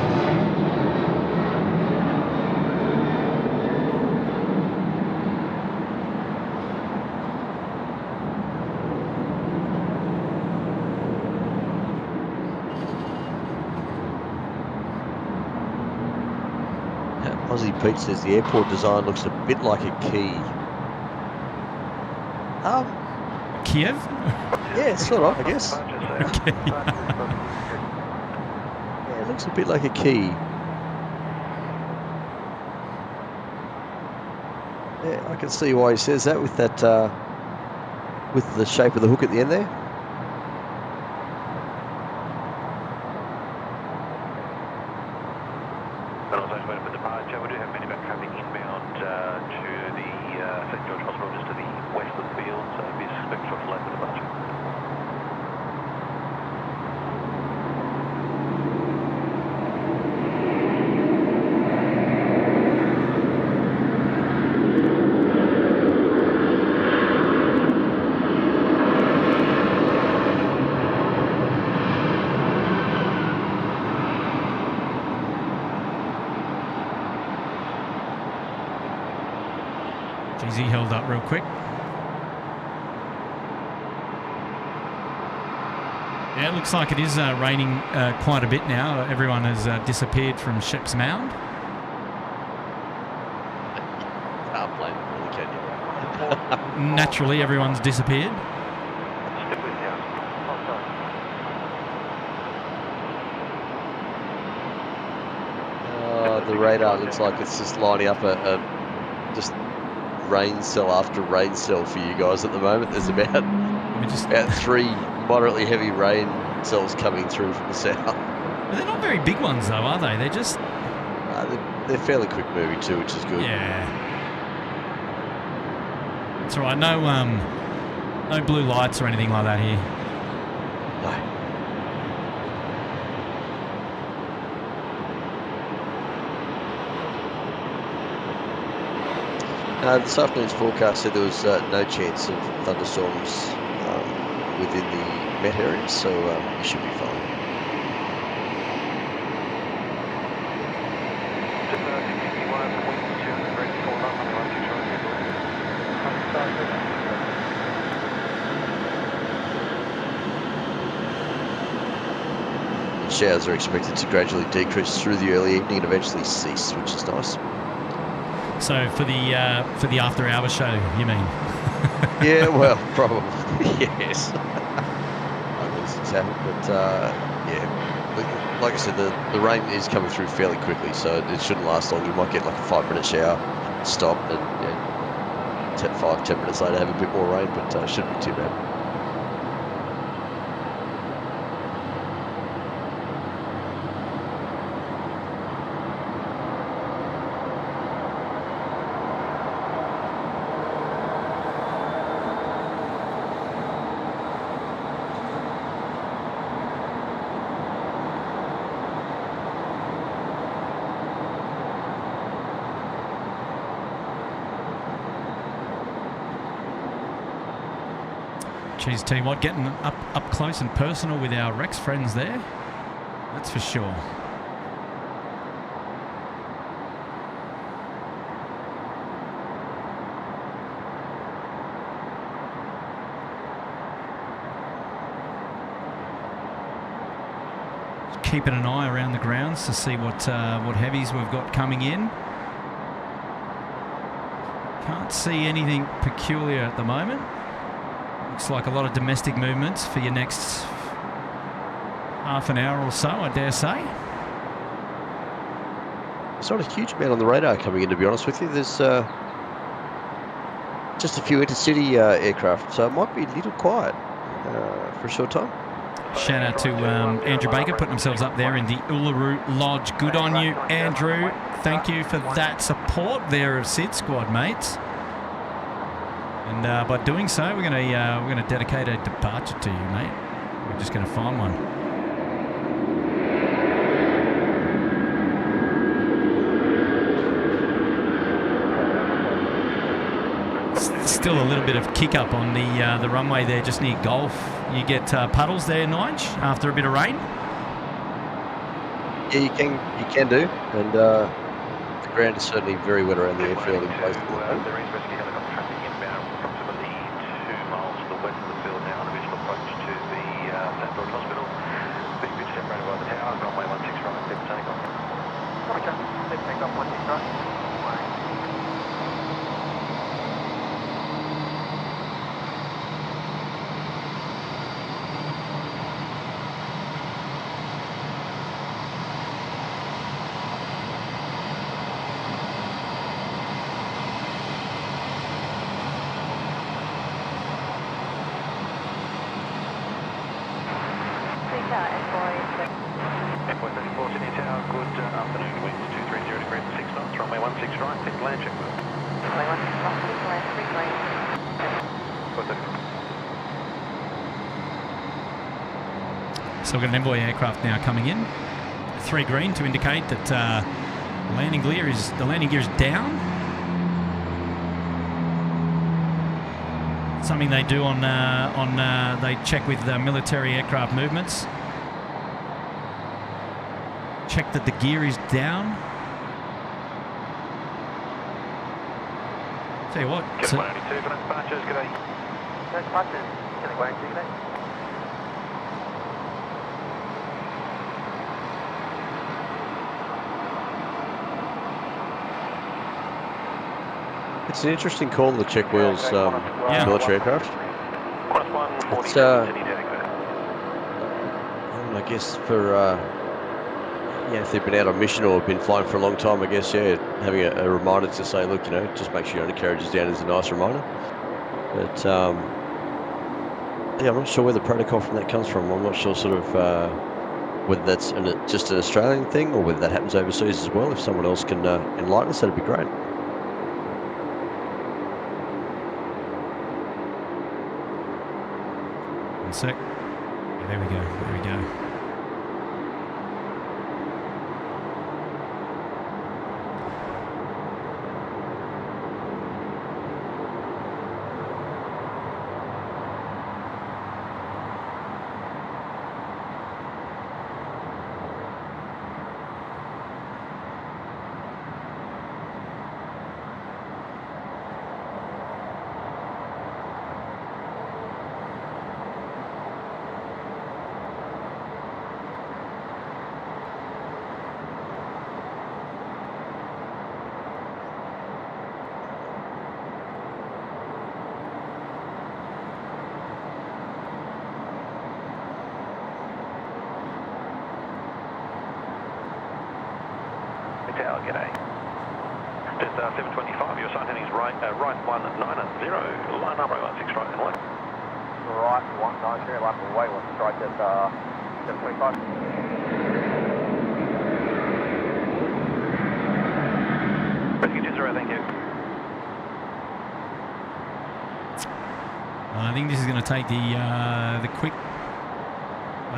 Aussie Pete says the airport design looks a bit like a key. Kiev? Yeah, sort of, I guess. Okay. Yeah, it looks a bit like a key. Yeah, I can see why he says that with that, with the shape of the hook at the end there. We do have minivan traffic inbound to the St George Hospital, just to the west of the field, so be expected for flight departure. He held up real quick. Yeah, it looks like it is raining quite a bit now. Everyone has disappeared from Shep's Mound. Can't blame them, really, can you? Naturally, everyone's disappeared. The radar looks like it's just lining up just rain cell after rain cell for you guys at the moment. There's about 3 moderately heavy rain cells coming through from the south. But they're not very big ones though, are they? They're just... they're fairly quick moving too, which is good. Yeah. It's all right. No blue lights or anything like that here. No. This afternoon's forecast said there was no chance of thunderstorms within the Met area, so you should be fine. showers are expected to gradually decrease through the early evening and eventually cease, which is nice. So for the after-hour show, you mean? Yeah, well, probably, yes. These things happen, but yeah, like I said, the rain is coming through fairly quickly, so it shouldn't last long. You might get like a 5-minute shower, stop, and 5-10 minutes later have a bit more rain, but shouldn't be too bad. Geez, tell you what, getting up close and personal with our Rex friends there, that's for sure. Just keeping an eye around the grounds to see what heavies we've got coming in. Can't see anything peculiar at the moment. Looks like a lot of domestic movements for your next half an hour or so, I dare say. There's not a huge amount on the radar coming in, to be honest with you. There's just a few intercity aircraft, so it might be a little quiet for a short time. Shout out to Andrew Baker putting themselves up there in the Uluru Lodge. Good on you, Andrew. Thank you for that support there of SydSquad, mates. And by doing so, we're gonna dedicate a departure to you, mate. We're just gonna find one. Still a little bit of kick up on the runway there, just near Golf. You get puddles there, Nige, after a bit of rain. Yeah, you can do, and the ground is certainly very wet around the airfield in places. So we've got an envoy aircraft now coming in. 3 green to indicate that the landing gear is down. Something they do they check with military aircraft movements. Check that the gear is down. Tell you what. Get 182 for departures, g'day. Departures, getting 182, g'day. It's an interesting call, the check wheels military aircraft. It's, I guess for if they've been out on mission or been flying for a long time, I guess having a reminder to say, look, just make sure your undercarriage is down is a nice reminder. But I'm not sure where the protocol from that comes from. I'm not sure sort of whether that's just an Australian thing or whether that happens overseas as well. If someone else can enlighten us, that'd be great. Sec. Yeah, there we go. There we go. Tower, g'day. Just 725, your side heading is right 190, line up right 16 right and left. Right 190, lap away, one strike at 725. Rescue 20, thank you. I think this is going to take the quick,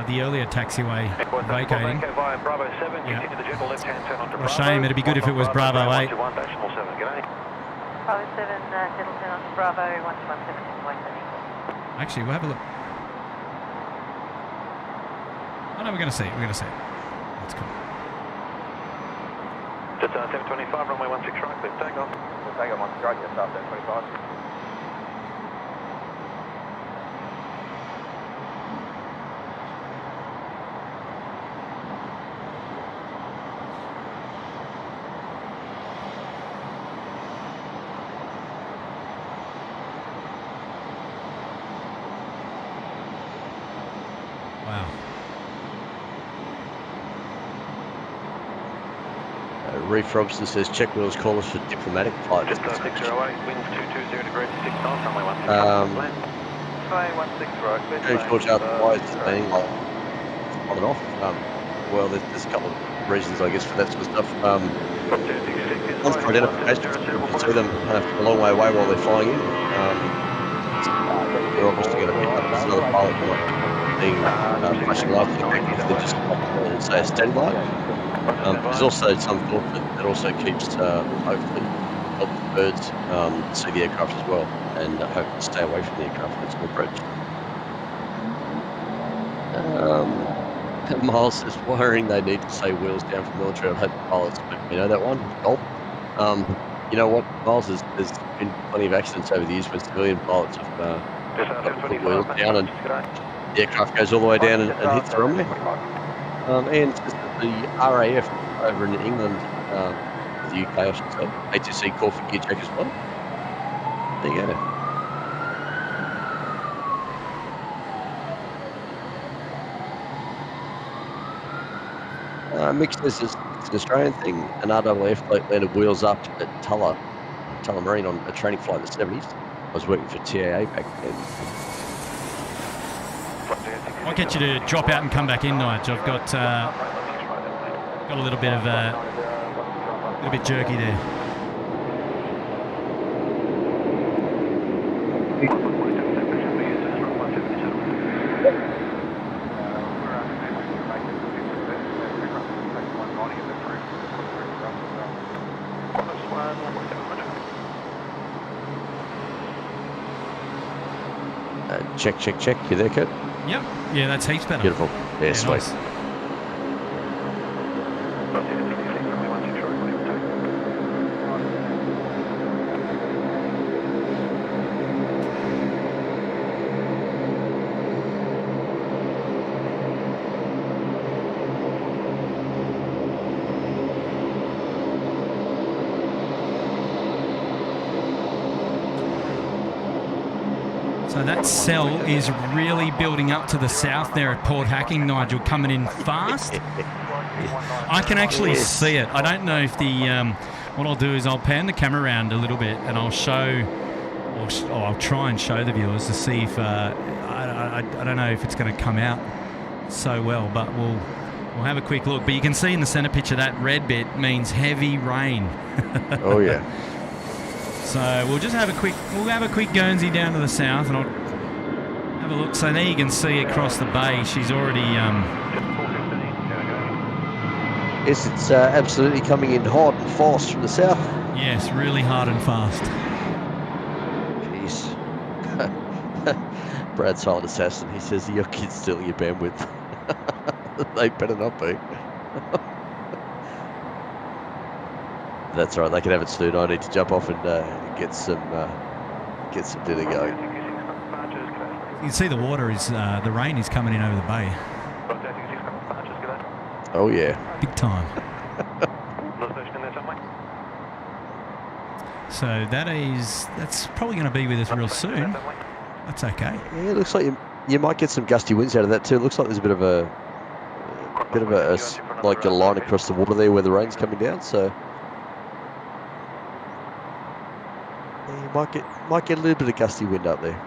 the earlier taxiway vacating. Via Bravo 7, continue the gentle left-hand turn onto Bravo. A shame, it'd be good if it was Bravo 8. Bravo 7, g'day. Bravo 7, gentle turn onto Bravo 117. Actually, we'll have a look. Oh no, we're going to see it. We're going to see it. That's cool. Just 725, runway 16 right, clear takeoff. We'll take on one strike at 725. Wow. Reef Robson says check wheels call us for diplomatic flight. Just 608, winds 220 degrees 6 knots, runway 16 right, Runway 16 right, clear to land. George out why it's being like on and off. Well, there's a couple of reasons, I guess, for that sort of stuff. One's for identification. You can see them a long way away while they're flying in. They're obviously going to pick up another pilot being flashing lights in the back if they just say a steady light. There's also some thought that also keeps hopefully help the birds see the aircraft as well, and hopefully stay away from the aircraft when it's more approached. Miles says wiring they need to say wheels down for military. I hope the pilots, you know that one. Gulp. You know what, Miles? There's been plenty of accidents over the years when civilian pilots have put wheels down and the aircraft goes all the way down and hits the runway. And the RAF over in England, the UK I should say, ATC Curfew gear check as well. There you go. Mick says it's an Australian thing. An RAF float landed wheels up at Tullamarine on a training flight in the 70s. I was working for TAA back then. I'll get you to drop out and come back in, Nige. I've got a little bit of a bit jerky there. Check. You there, Kurt? Yep. Yeah, that's heaps better. Beautiful. Yeah, sweet. Nice. So that cell is really building up to the south there at Port Hacking, Nigel, coming in fast. I can actually see it. I don't know if the... what I'll do is I'll pan the camera around a little bit and I'll show... Or I'll try and show the viewers to see if... I don't know if it's going to come out so well, but we'll have a quick look. But you can see in the centre picture that red bit means heavy rain. Oh, yeah. So we'll just have a quick Guernsey down to the south, and I'll have a look. So there you can see across the bay, she's already. Yes, it's absolutely coming in hot and fast from the south. Yes, really hard and fast. Jeez. Brad Silent Assassin. He says your kids stealing your bandwidth. They better not be. That's right. They can have it soon. I need to jump off and get some dinner going. You can see the water is the rain is coming in over the bay. Oh yeah, big time. So that's probably going to be with us real soon. That's okay. Yeah, it looks like you might get some gusty winds out of that too. It looks like there's a bit of a like a line across the water there where the rain's coming down. So Might get a little bit of gusty wind up there.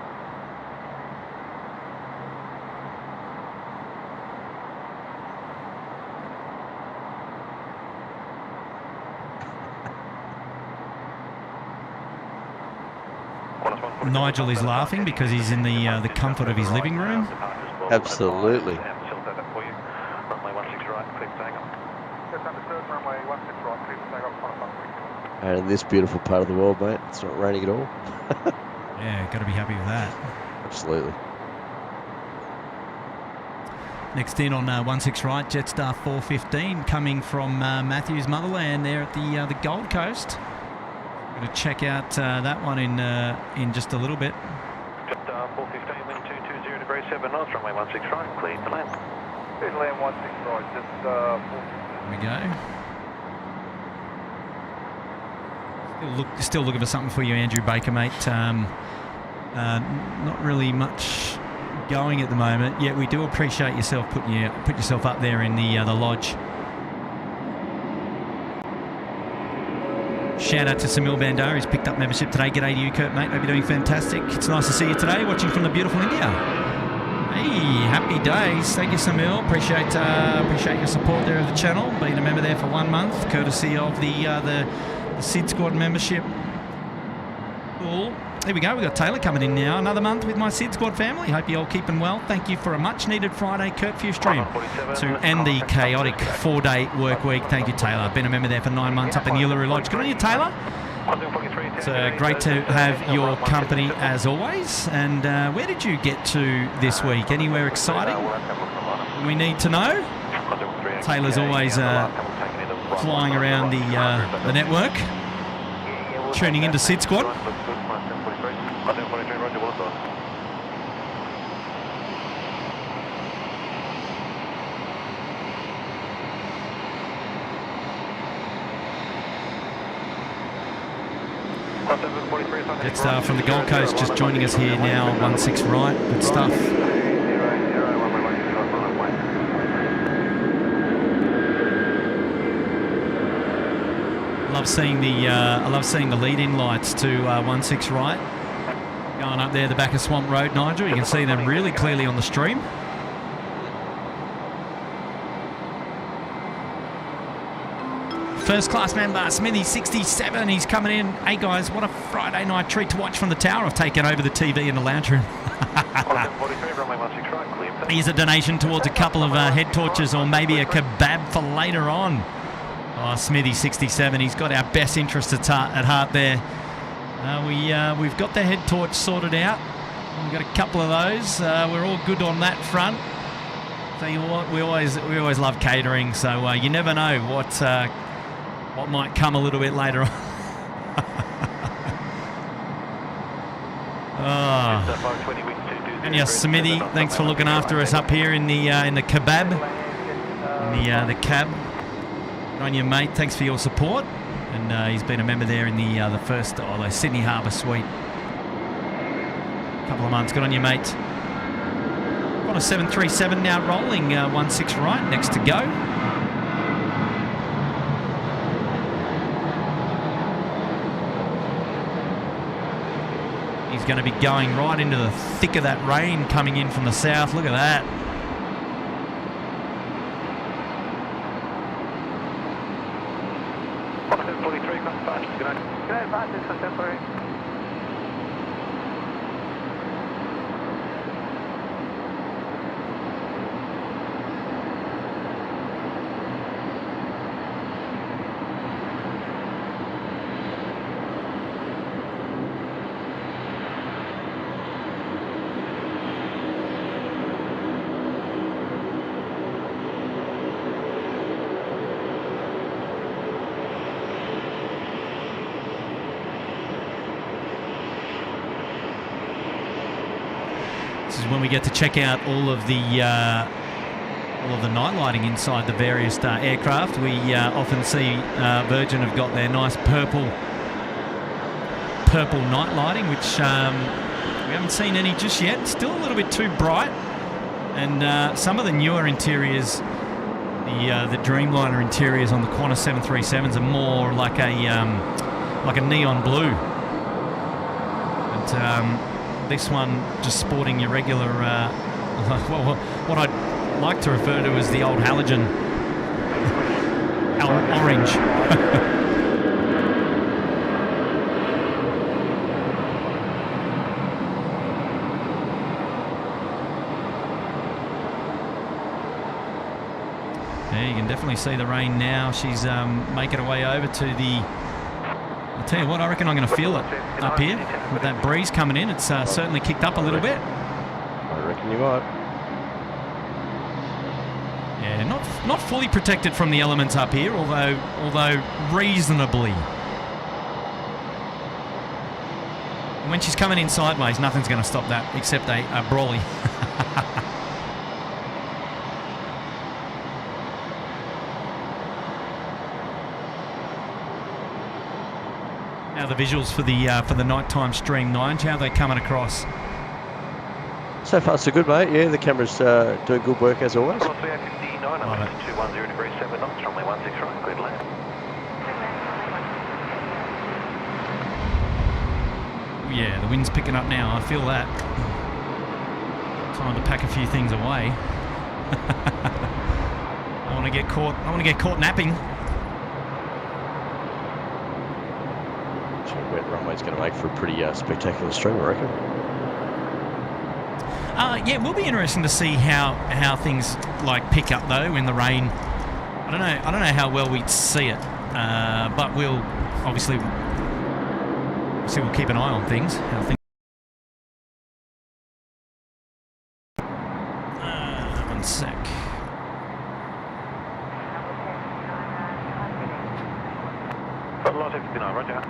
Nigel is laughing because he's in the comfort of his living room. Absolutely. And in this beautiful part of the world, mate, it's not raining at all. Yeah, got to be happy with that. Absolutely. Next in on 16 right, Jetstar 415 coming from Matthew's motherland there at the Gold Coast. Going to check out that one in just a little bit. Jetstar 415, wind 220 degrees 7 knots, runway 16 right, clear to land. Clear to land 16 right, just There we go. Still looking for something for you, Andrew Baker, mate. Not really much going at the moment, yet we do appreciate yourself put yourself up there in the lodge. Shout out to Samil Bandar, who's picked up membership today. G'day to you, Kurt, mate. Hope you're doing fantastic. It's nice to see you today, watching from the beautiful India. Hey, happy days. Thank you, Samil. Appreciate your support there of the channel. Being a member there for 1 month, courtesy of the SydSquad membership. Cool. There we go. We've got Taylor coming in now. Another month with my SydSquad family. Hope you're all keeping well. Thank you for a much-needed Friday Curfew stream to end the chaotic 4-day work week. Thank you, Taylor. Been a member there for 9 months up in Uluru Lodge. Good on you, Tayller. It's great to have your company as always. And where did you get to this week? Anywhere exciting we need to know? Taylor's always flying around the network, tuning into SydSquad. Jetstar from the Gold Coast just joining us here now, 16 right. Good stuff. I love seeing the lead-in lights to 16 right. Going up there the back of Swamp Road, Nigel. You can see them really clearly on the stream. First class member, Smithy 67, he's coming in. Hey guys, what a Friday night treat to watch from the tower. I've taken over the TV in the lounge room. Here's a donation towards a couple of head torches or maybe a kebab for later on. Oh, Smithy 67, he's got our best interests at heart there. We've got the head torch sorted out. We've got a couple of those. We're all good on that front. Tell you what, we always love catering, so you never know what might come a little bit later on. Oh. And yes, Smithy, thanks for looking after us up here in the kebab, in the cab. Good on you, mate. Thanks for your support. And he's been a member there in the first the Sydney Harbour Suite. Couple of months. Good on you, mate. On a 737 now rolling 16 right, next to go. He's going to be going right into the thick of that rain coming in from the south. Look at that. When we get to check out all of the night lighting inside the various aircraft, we often see Virgin have got their nice purple night lighting, which we haven't seen any just yet. Still a little bit too bright, and some of the newer interiors, the Dreamliner interiors on the Qantas 737s are more like a neon blue. this one just sporting your regular, what I'd like to refer to as the old halogen orange. Yeah, you can definitely see the rain now. She's making her way over to the... I'll tell you what, I reckon I'm going to feel it up here with that breeze coming in. It's certainly kicked up a little bit. I reckon you might. Yeah, not fully protected from the elements up here, although reasonably. When she's coming in sideways, nothing's going to stop that except a brawly. Now the visuals for the nighttime stream, Nige, how are they coming across? So far so good, mate. Yeah, the camera's doing good work as always. Love it. 210 degrees 7 knots, runway 16 right, clear to land. Yeah, the wind's picking up now. I feel that. Time to pack a few things away. I want to get caught napping. Wet runway's going to make for a pretty spectacular stream, I reckon. Yeah, it will be interesting to see how things like pick up though in the rain. I don't know how well we'd see it, but we'll obviously we'll keep an eye on things. How things. One sec. Lot 59, roger.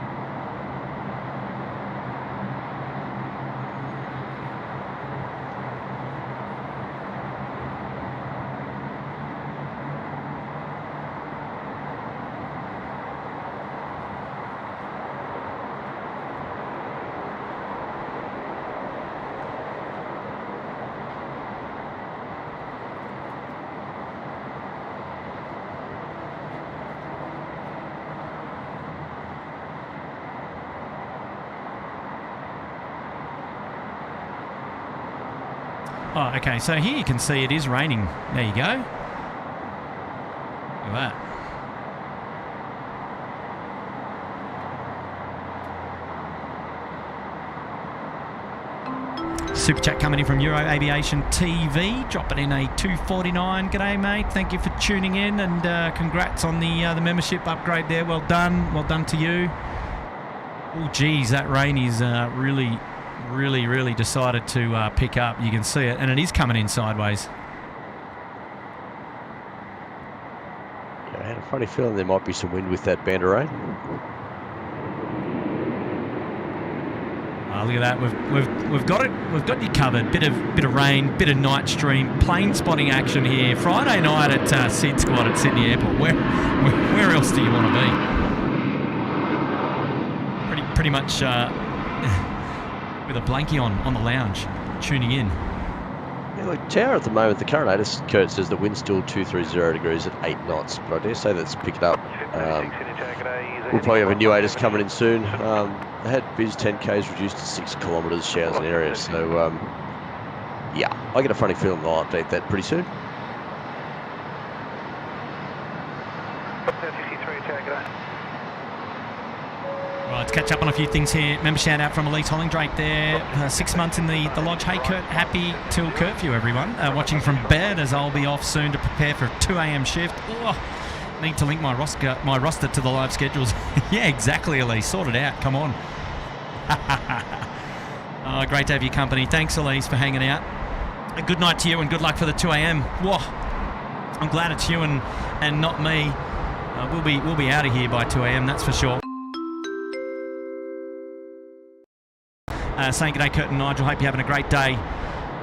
Oh, okay, so here you can see it is raining. There you go. Look at that. Super chat coming in from Euro Aviation TV, dropping in a 249. G'day, mate. Thank you for tuning in, and congrats on the membership upgrade there. Well done to you. Oh, geez, that rain is really decided to pick up. You can see it, and it is coming in sideways. Yeah, I had a funny feeling there might be some wind with that band of rain. Oh, look at that. We've got it. We've got you covered. Bit of rain, bit of night stream, plane spotting action here. Friday night at SydSquad at Sydney Airport. Where else do you want to be? Pretty much with a blankie on the lounge, tuning in. Yeah, look, Tower at the moment, the current ATC code says the wind's still 230 degrees at 8 knots, but I dare say that's picked up. We'll probably have a new ATC coming in soon. They had Biz 10Ks reduced to 6 kilometres, showers and areas, so yeah, I get a funny feeling they'll update that pretty soon. Right, let's catch up on a few things here. Member shout out from Elise Hollingdrake there. 6 months in the lodge. Hey Kurt, happy till curfew everyone. Watching from bed as I'll be off soon to prepare for a 2 a.m. shift. Oh, need to link my roster to the live schedules. Yeah, exactly, Elise. Sort it out. Come on. Oh, great to have your company. Thanks, Elise, for hanging out. A good night to you and good luck for the 2 a.m. Whoa, I'm glad it's you and not me. We'll be out of here by 2 a.m. That's for sure. Saying g'day, Kurt and Nigel. Hope you're having a great day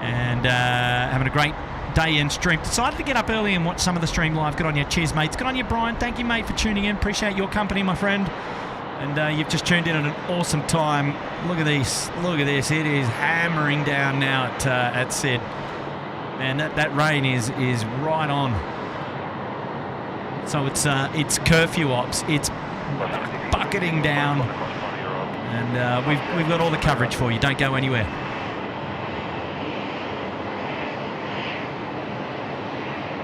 and having a great day in stream. Decided to get up early and watch some of the stream live. Good on you. Cheers, mates. Good on you, Brian. Thank you, mate, for tuning in. Appreciate your company, my friend. And you've just tuned in at an awesome time. Look at this. Look at this. It is hammering down now at Sid. Man, that rain is right on. So it's curfew ops. It's bucketing down And we've got all the coverage for you. Don't go anywhere.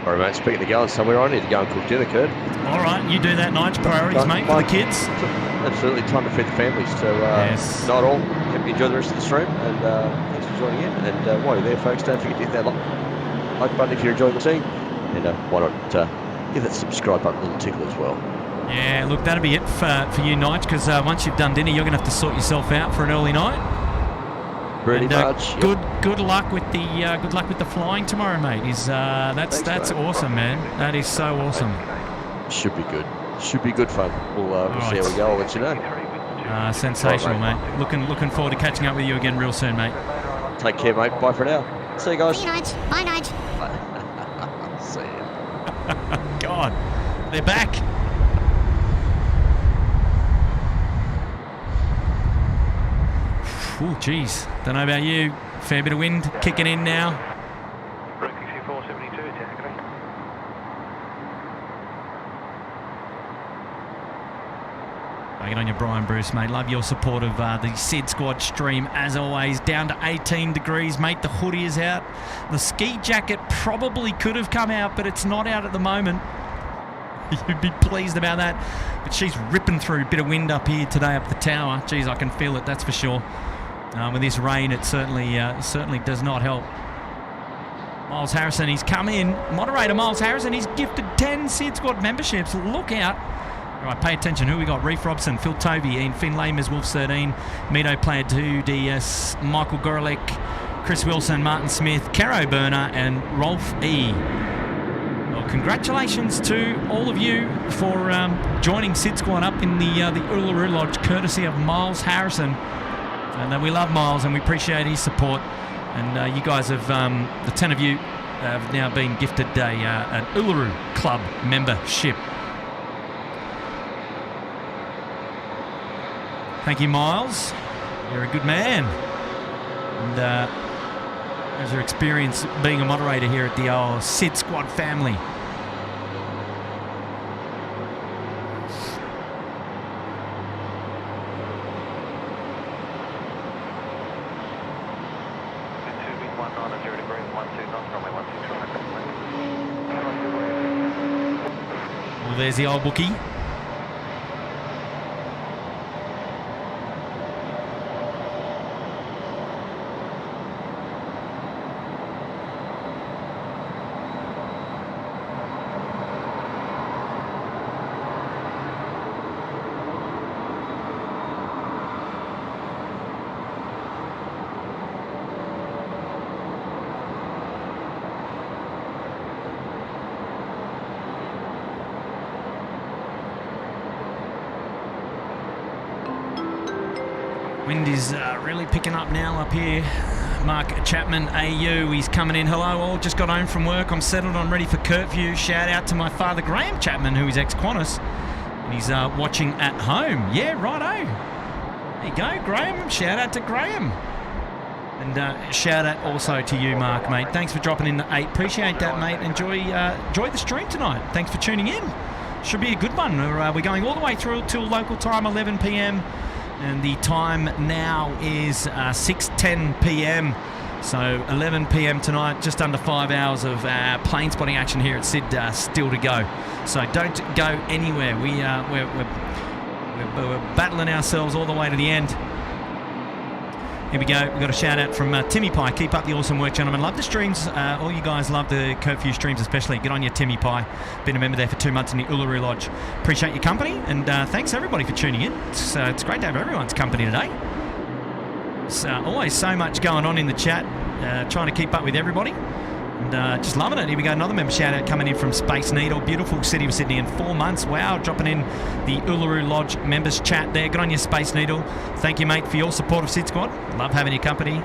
All right, mate. Speaking of going somewhere, I need to go and cook dinner, Kurt. All right, you do that. Nige, priorities, mate, for the kids. Absolutely, time to feed the families. So, yes. Night all. Hope you enjoy the rest of the stream, and thanks for joining in. And while you're there, folks, don't forget to hit that like button if you're enjoying the scene, and why not give that subscribe button a little tickle as well. Yeah, look, that'll be it for you, Nige, because once you've done dinner, you're going to have to sort yourself out for an early night. Pretty much. Good luck with the flying tomorrow, mate. That's mate. awesome, man. That is so awesome. Should be good. Should be good fun. We'll see how we go. I'll let you know. Sensational, right, mate. Looking forward to catching up with you again real soon, mate. Take care, mate. Bye for now. See you guys. See you, Nige. Bye, Nige. See ya. God, they're back. Oh, geez. Don't know about you. Fair bit of wind kicking in now. Breaking 472, technically. Get on your Brian Bruce, mate. Love your support of the SydSquad stream, as always. Down to 18 degrees, mate. The hoodie is out. The ski jacket probably could have come out, but it's not out at the moment. You'd be pleased about that. But she's ripping through a bit of wind up here today up the tower. Geez, I can feel it, that's for sure. With this rain, it certainly does not help. Miles Harrison, he's come in. Moderator Miles Harrison, he's gifted 10 SydSquad memberships. Look out. All right, pay attention. Who we got? Reef Robson, Phil Tovey, Ian Finlay, Ms. Wolf 13, Mito Player 2, DS, Michael Gorelick, Chris Wilson, Martin Smith, Caro Burner, and Rolf E. Well, congratulations to all of you for joining SydSquad up in the Uluru Lodge, courtesy of Miles Harrison. And we love Miles and we appreciate his support. And you guys have, the 10 of you have now been gifted an Uluru Club membership. Thank you, Miles. You're a good man. And how's your experience being a moderator here at the old SydSquad family? Well, there's the old bookie. Wind is really picking up now up here. Mark Chapman, AU, he's coming in. Hello all, just got home from work. I'm settled, I'm ready for curfew. Shout out to my father, Graham Chapman, who is ex-Qantas. And he's watching at home. Yeah, righto. There you go, Graham. Shout out to Graham. And shout out also to you, Mark, mate. Thanks for dropping in the 8. Appreciate that, mate. Enjoy the stream tonight. Thanks for tuning in. Should be a good one. We're going all the way through till local time, 11 p.m. And the time now is 6:10 p.m. So 11 p.m. tonight, just under 5 hours of plane spotting action here at Sid still to go. So don't go anywhere. We're battling ourselves all the way to the end. Here we go. We've got a shout out from Timmy Pie. Keep up the awesome work, gentlemen. Love the streams. All you guys love the Curfew streams especially. Get on your Timmy Pie. Been a member there for 2 months in the Uluru Lodge. Appreciate your company, and thanks everybody for tuning in. It's great to have everyone's company today. It's always so much going on in the chat. Trying to keep up with everybody. And just loving it. Here we go, another member shout out coming in from Space Needle. Beautiful city of Sydney in 4 months. Wow, dropping in the Uluru Lodge members chat there. Good on you, Space Needle. Thank you, mate, for your support of SydSquad. Love having your company.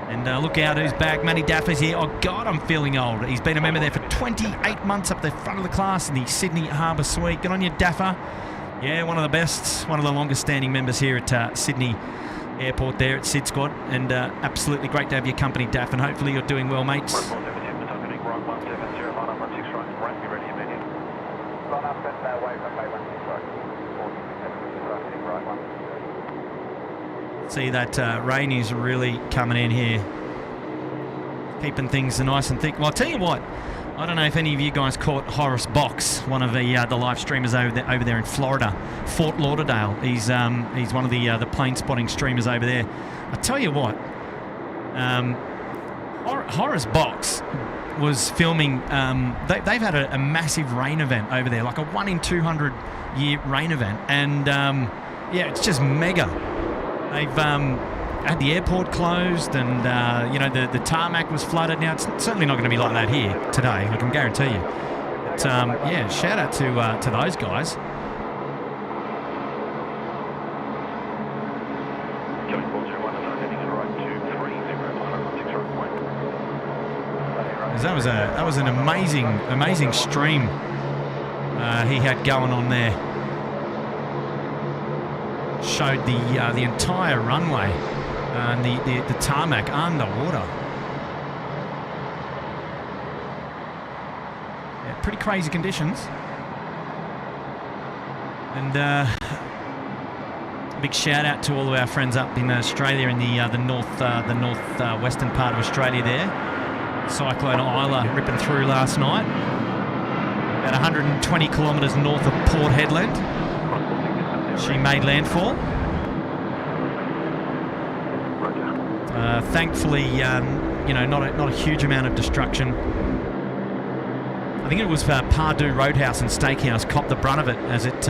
And look out who's back. Matty Daffer's here. Oh, God, I'm feeling old. He's been a member there for 28 months up the front of the class in the Sydney Harbour Suite. Good on you, Daffer. Yeah, one of the best, one of the longest standing members here at Sydney Airport there at SydSquad. And absolutely great to have your company, Daff, and hopefully you're doing well, mates. See that rain is really coming in here, keeping things nice and thick. Well, I'll tell you what, I don't know if any of you guys caught Horace Box, one of the live streamers over there in Florida, Fort Lauderdale. He's one of the plane spotting streamers over there. I tell you what, Horace Box was filming. They've had a massive rain event over there, like a 1 in 200 year rain event, and yeah, it's just mega. They've had the airport closed, and you know, the tarmac was flooded. Now it's certainly not going to be like that here today, I can guarantee you. But yeah, shout out to those guys. That was an amazing stream he had going on there. Showed the entire runway and the tarmac underwater. Yeah, pretty crazy conditions. And big shout out to all of our friends up in Australia, in the northwestern part of Australia there. Cyclone Isla ripping through last night. About 120 kilometres north of Port Hedland. She made landfall. Thankfully, you know, not a huge amount of destruction. I think it was Pardue Roadhouse and Steakhouse copped the brunt of it as it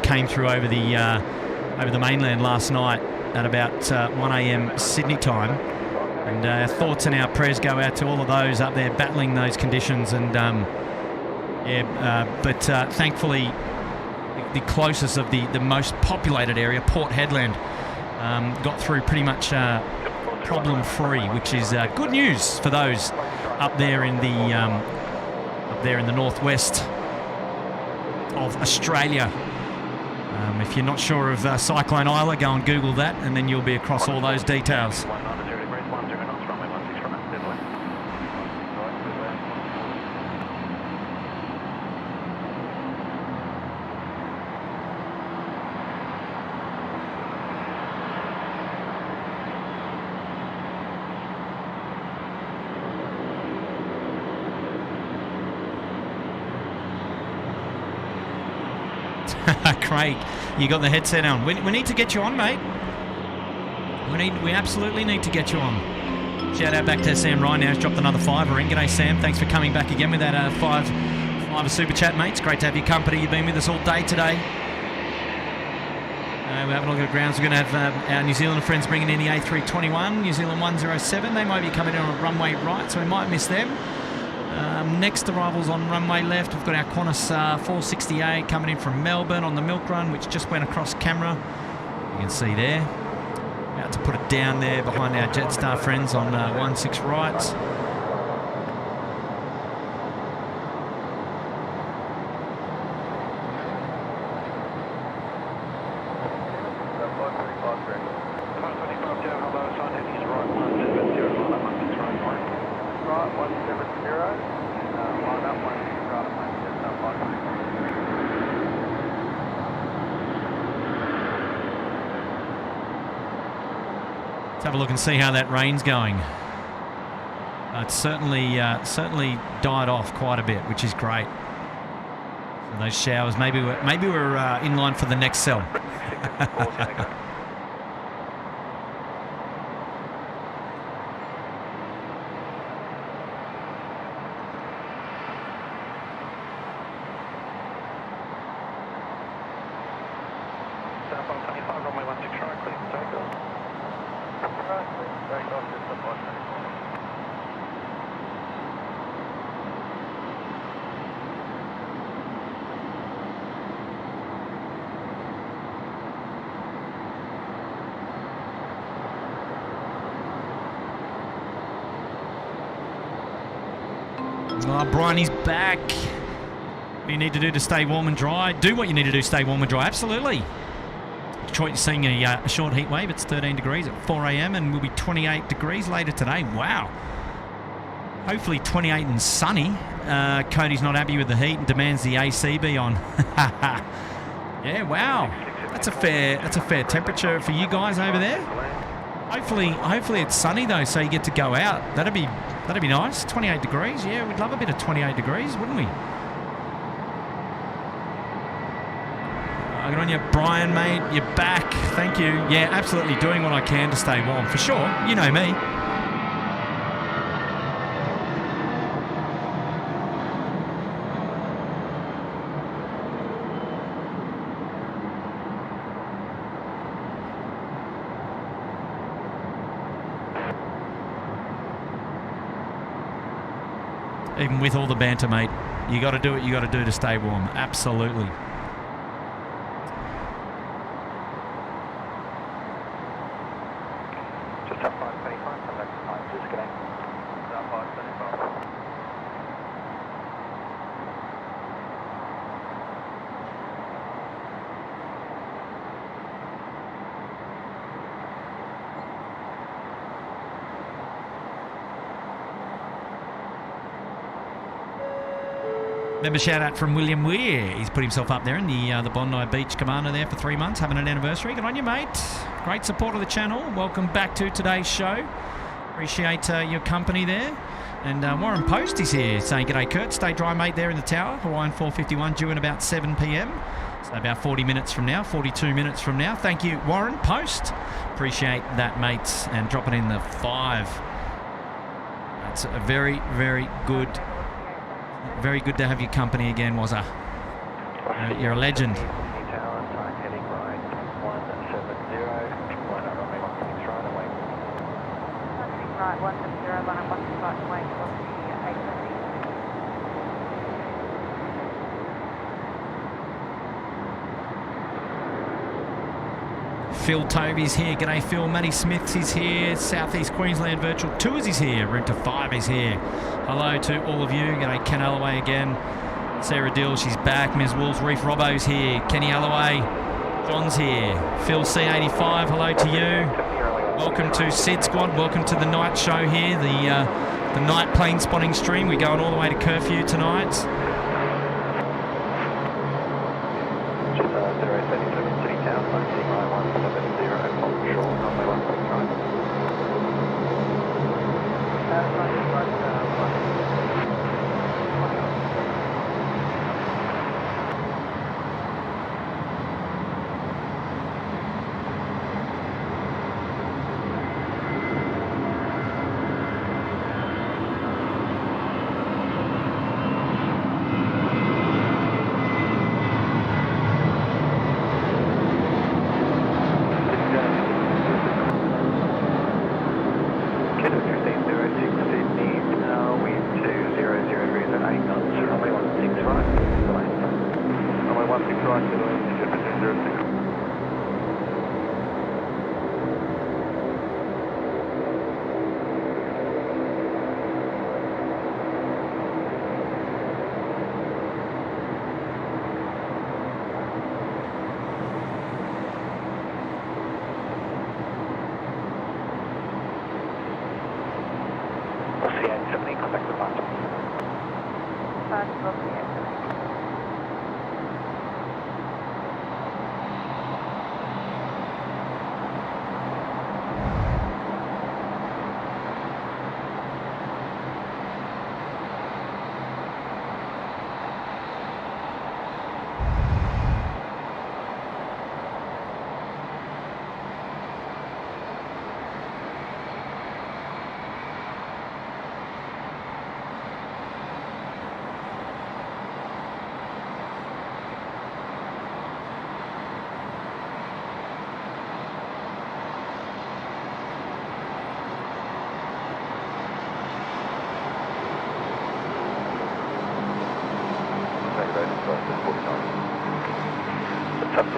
came through over the mainland last night at about 1 a.m. Sydney time. And our thoughts and our prayers go out to all of those up there battling those conditions. And but thankfully, the closest of the most populated area, Port Hedland, got through pretty much problem-free, which is good news for those up there in the northwest of Australia. If you're not sure of Cyclone Isla, go and Google that, and then you'll be across all those details. Craig, you got the headset on. We need to get you on, mate. We absolutely need to get you on. Shout out back to Sam Ryan now. He's dropped another $5 in. G'day, Sam. Thanks for coming back again with that $5 super chat, mate. It's great to have your company. You've been with us all day today. We're having a look at the grounds. We're going to have our New Zealand friends bringing in the A321, New Zealand 107. They might be coming in on a runway right, so we might miss them. Next arrivals on runway left, we've got our Qantas 468 coming in from Melbourne on the milk run, which just went across camera. You can see there. About to put it down there behind our Jetstar friends on 16 right. Let's have a look and see how that rain's going. It's certainly died off quite a bit, which is great. So those showers, maybe we're in line for the next cell. Bryony's back. What do you need to do to stay warm and dry? Do what you need to do to stay warm and dry. Absolutely. Detroit is seeing a short heat wave. It's 13 degrees at 4 a.m. and will be 28 degrees later today. Wow. Hopefully 28 and sunny. Cody's not happy with the heat and demands the AC be on. Yeah, wow. That's a fair temperature for you guys over there. Hopefully it's sunny though, so you get to go out. That'd be nice. 28 degrees. Yeah, we'd love a bit of 28 degrees, wouldn't we? Good on you, Brian, mate. You're back. Thank you. Yeah, absolutely doing what I can to stay warm, for sure. You know me. Even with all the banter, mate, you got to do what you got to do to stay warm. Absolutely. Just up 525, come back to 5, just getting. Up 525. Member shout out from William Weir. He's put himself up there in the Bondi Beach Cabana there for 3 months, having an anniversary. Good on you, mate. Great support of the channel. Welcome back to today's show. Appreciate your company there. And Warren Post is here saying, "G'day, Kurt. Stay dry, mate, there in the tower. Hawaiian 451 due in about 7 p.m. So about 40 minutes from now, 42 minutes from now. Thank you, Warren Post. Appreciate that, mates. And dropping in the 5. That's a very, very good. Very good to have your company again, Wazza. You're a legend. Heading right 170, line up runway 16 right away. Right, 170, line up 16 right away towards the A350. Phil Tovey's here. G'day, Phil. Matty Smith's is here. Southeast Queensland Virtual Tours is here. Route to 5 is here. Hello to all of you. G'day, Ken Alloway again. Sarah Dill, she's back. Ms. Wolves, Reef Robbo's here. Kenny Alloway, John's here. Phil C85, hello to you. Welcome to SydSquad. Welcome to the night show here, the night plane spotting stream. We're going all the way to Curfew tonight. Just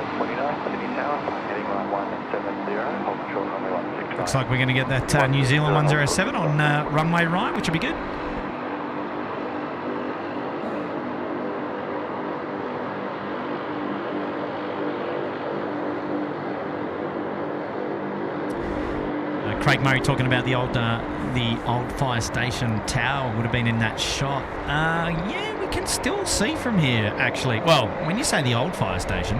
077 City Town, heading right 170, hold short, runway 16 right. Looks like we're going to get that New Zealand 107 on runway right, which will be good. Craig Murray talking about the old fire station tower would have been in that shot. Yeah, we can still see from here, actually. Well, when you say the old fire station,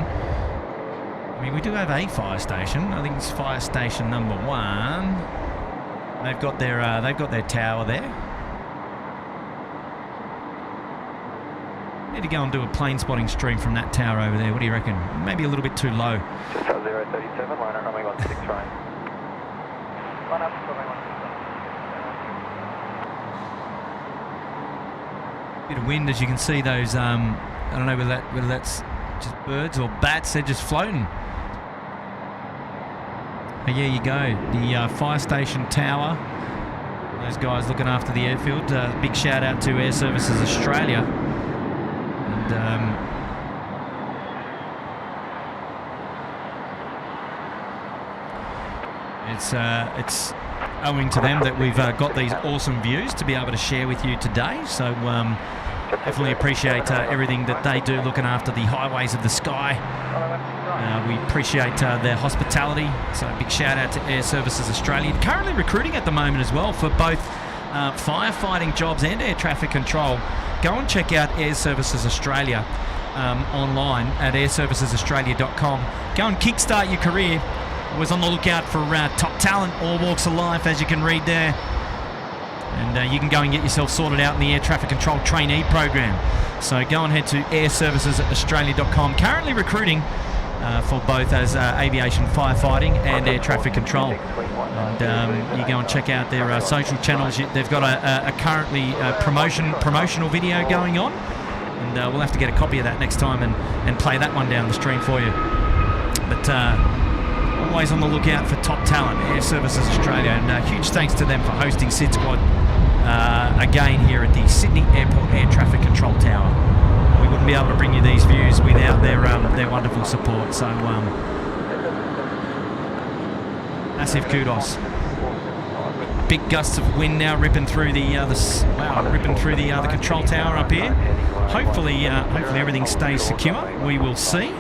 I mean, we do have a fire station. I think it's fire station number 1. They've got their tower there. Need to go and do a plane spotting stream from that tower over there. What do you reckon? Maybe a little bit too low. Just 037, line up runway 16 right. Line up runway 16. Bit of wind, as you can see. Those I don't know whether that's just birds or bats. They're just floating. But yeah, you go. The fire station tower. Those guys looking after the airfield. Big shout out to Air Services Australia. And it's owing to them that we've got these awesome views to be able to share with you today. So definitely appreciate everything that they do looking after the highways of the sky. We appreciate their hospitality. So big shout out to Air Services Australia. Currently recruiting at the moment as well for both firefighting jobs and air traffic control. Go and check out Air Services Australia online at airservicesaustralia.com. Go and kickstart your career. Always on the lookout for top talent, all walks of life, as you can read there. And you can go and get yourself sorted out in the air traffic control trainee program. So go and head to airservicesaustralia.com. Currently recruiting for both as aviation firefighting and air traffic control. And you go and check out their social channels. They've got a currently promotional video going on, and we'll have to get a copy of that next time and play that one down the stream for you. But always on the lookout for top talent, Air Services Australia, and huge thanks to them for hosting SydSquad again here at the Sydney Airport Air Traffic Control Tower. We wouldn't be able to bring you these views without their wonderful support. So massive kudos. Big gusts of wind now ripping through the control tower up here. Hopefully everything stays secure. We will see.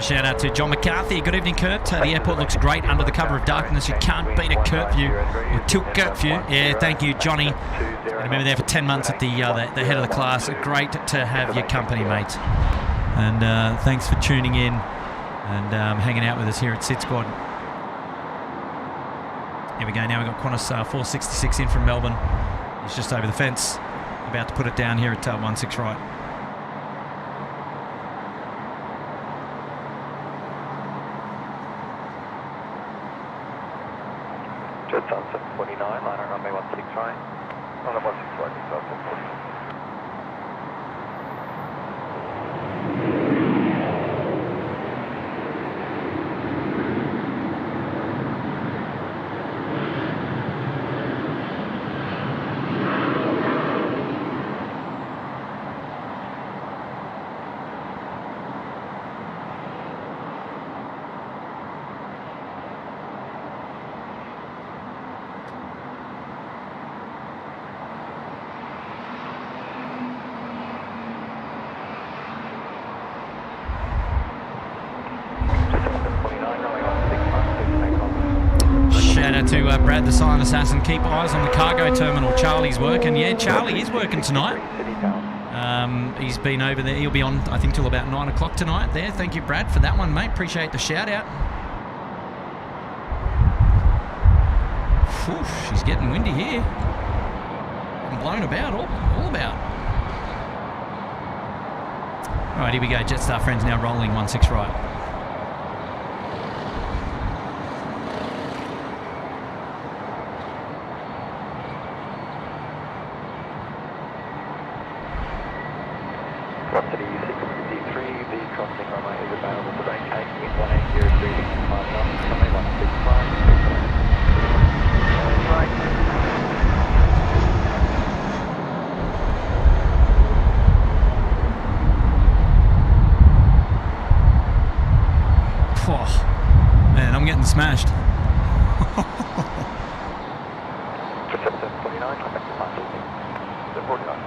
Shout out to John McCarthy. Good evening, Kurt. The airport looks great under the cover of darkness. You can't beat a Curfew or tilt Curfew. Yeah, thank you, Johnny. Remember there for 10 months at the head of the class. Great to have your company, mate. And thanks for tuning in and hanging out with us here at SydSquad. Here we go. Now we've got Qantas 466 in from Melbourne. He's just over the fence, about to put it down here at 16 right. Just on 749, line on runway 16 right. On 16 right, just on 749. To Brad the Silent Assassin, keep eyes on the cargo terminal. Charlie's working. Yeah, Charlie is working tonight. He's been over there. He'll be on, I think, till about 9 o'clock tonight there. Thank you, Brad, for that one, mate. Appreciate the shout out. Whew, she's getting windy here. Getting blown about, all about. All right, here we go. Jetstar friends now rolling 16 right. Velocity 653, the crossing runway is available for range taking at 1803.5 knots, runway 165. smashed. 749, contact departure. 749.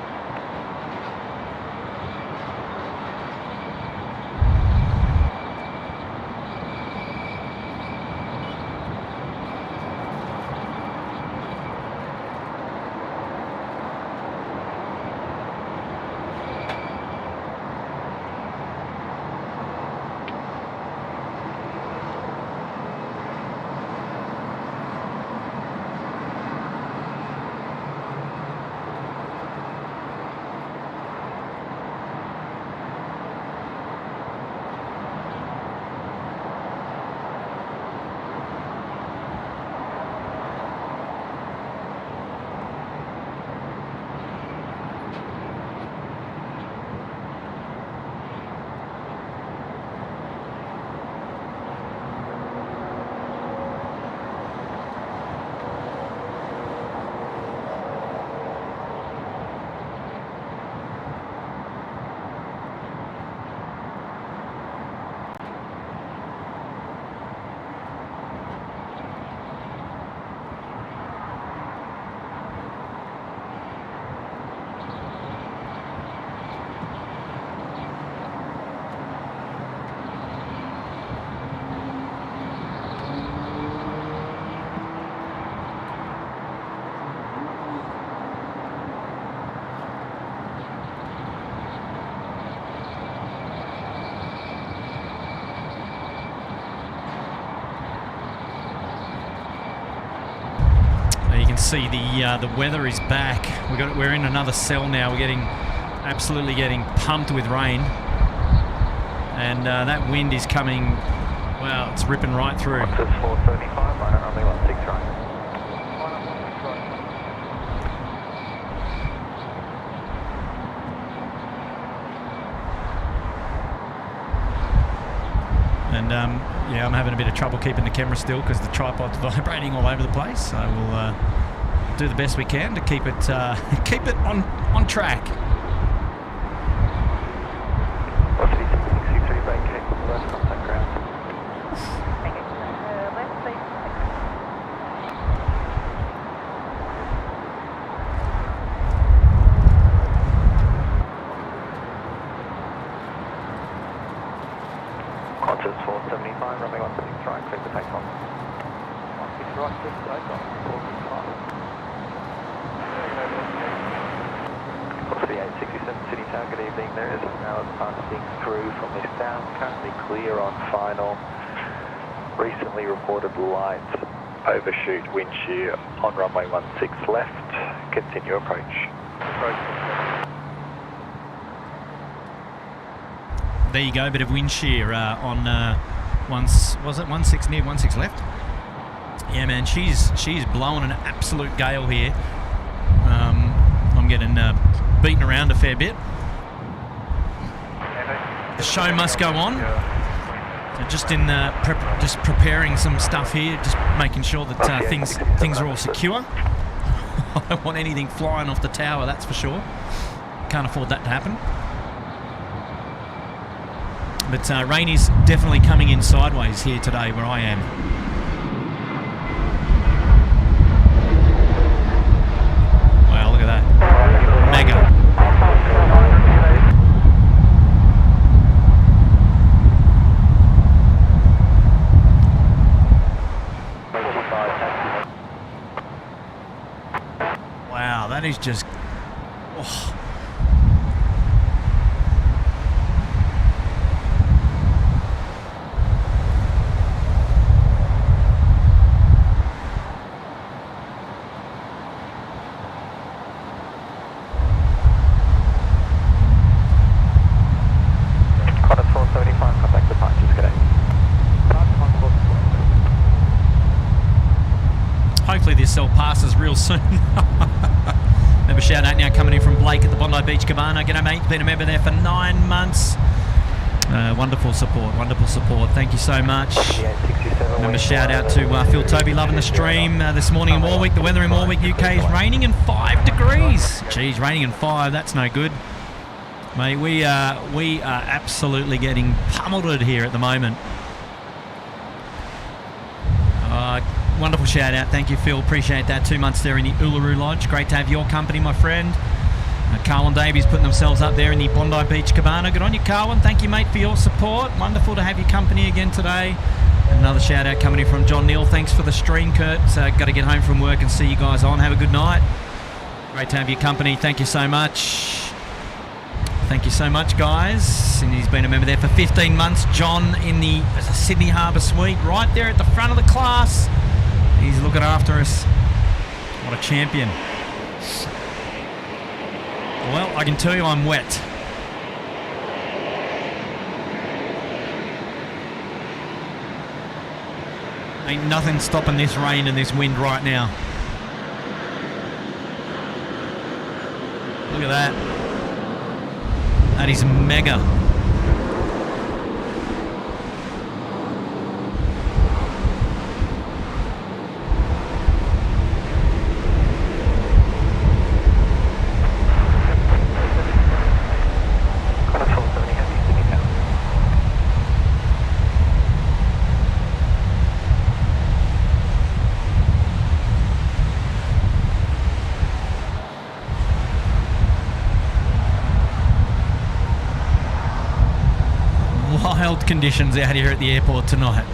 See the weather is back. We're in another cell now. We're absolutely getting pumped with rain, and that wind is coming. Well, it's ripping right through. 475, right on runway 16 right. And yeah, I'm having a bit of trouble keeping the camera still because the tripod's vibrating all over the place. So we'll do the best we can to keep it on track. Qantas 475, runway 16 right, clear for takeoff. 16 right, clear for takeoff, 475. Course the 867 City Tower, good evening. There is now passing through from the south, currently clear on final. Recently reported light overshoot wind shear on runway 16 left. Continue approach. There you go, a bit of wind shear on was it 16 near 16 left? Yeah, man, she's blowing an absolute gale here. I'm getting beaten around a fair bit. The show must go on. So just in just preparing some stuff here, just making sure that things are all secure. I don't want anything flying off the tower, that's for sure. Can't afford that to happen. But rain is definitely coming in sideways here today where I am. Wow, look at that. Mega. Wow, that is just... Oh. Hopefully this cell passes real soon. Member shout out now coming in from Blake at the Bondi Beach Cabana. G'day mate, been a member there for 9 months. Wonderful support, wonderful support. Thank you so much. Member shout out to Phil Toby, loving the stream this morning in Warwick. The weather in Warwick, UK is raining and 5 degrees. Geez, raining and 5, that's no good. Mate, we are absolutely getting pummeled here at the moment. Wonderful shout out. Thank you, Phil. Appreciate that. 2 months there in the Uluru Lodge. Great to have your company, my friend. Carl and Davies putting themselves up there in the Bondi Beach Cabana. Good on you, Carlin. Thank you, mate, for your support. Wonderful to have your company again today. Another shout out coming in from John Neal. Thanks for the stream, Kurt. Got to get home from work and see you guys on. Have a good night. Great to have your company. Thank you so much. Thank you so much, guys. And he's been a member there for 15 months. John in the Sydney Harbour Suite, right there at the front of the class. He's looking after us. What a champion. Well, I can tell you I'm wet. Ain't nothing stopping this rain and this wind right now. Look at that. That is mega. Wild conditions out here at the airport tonight.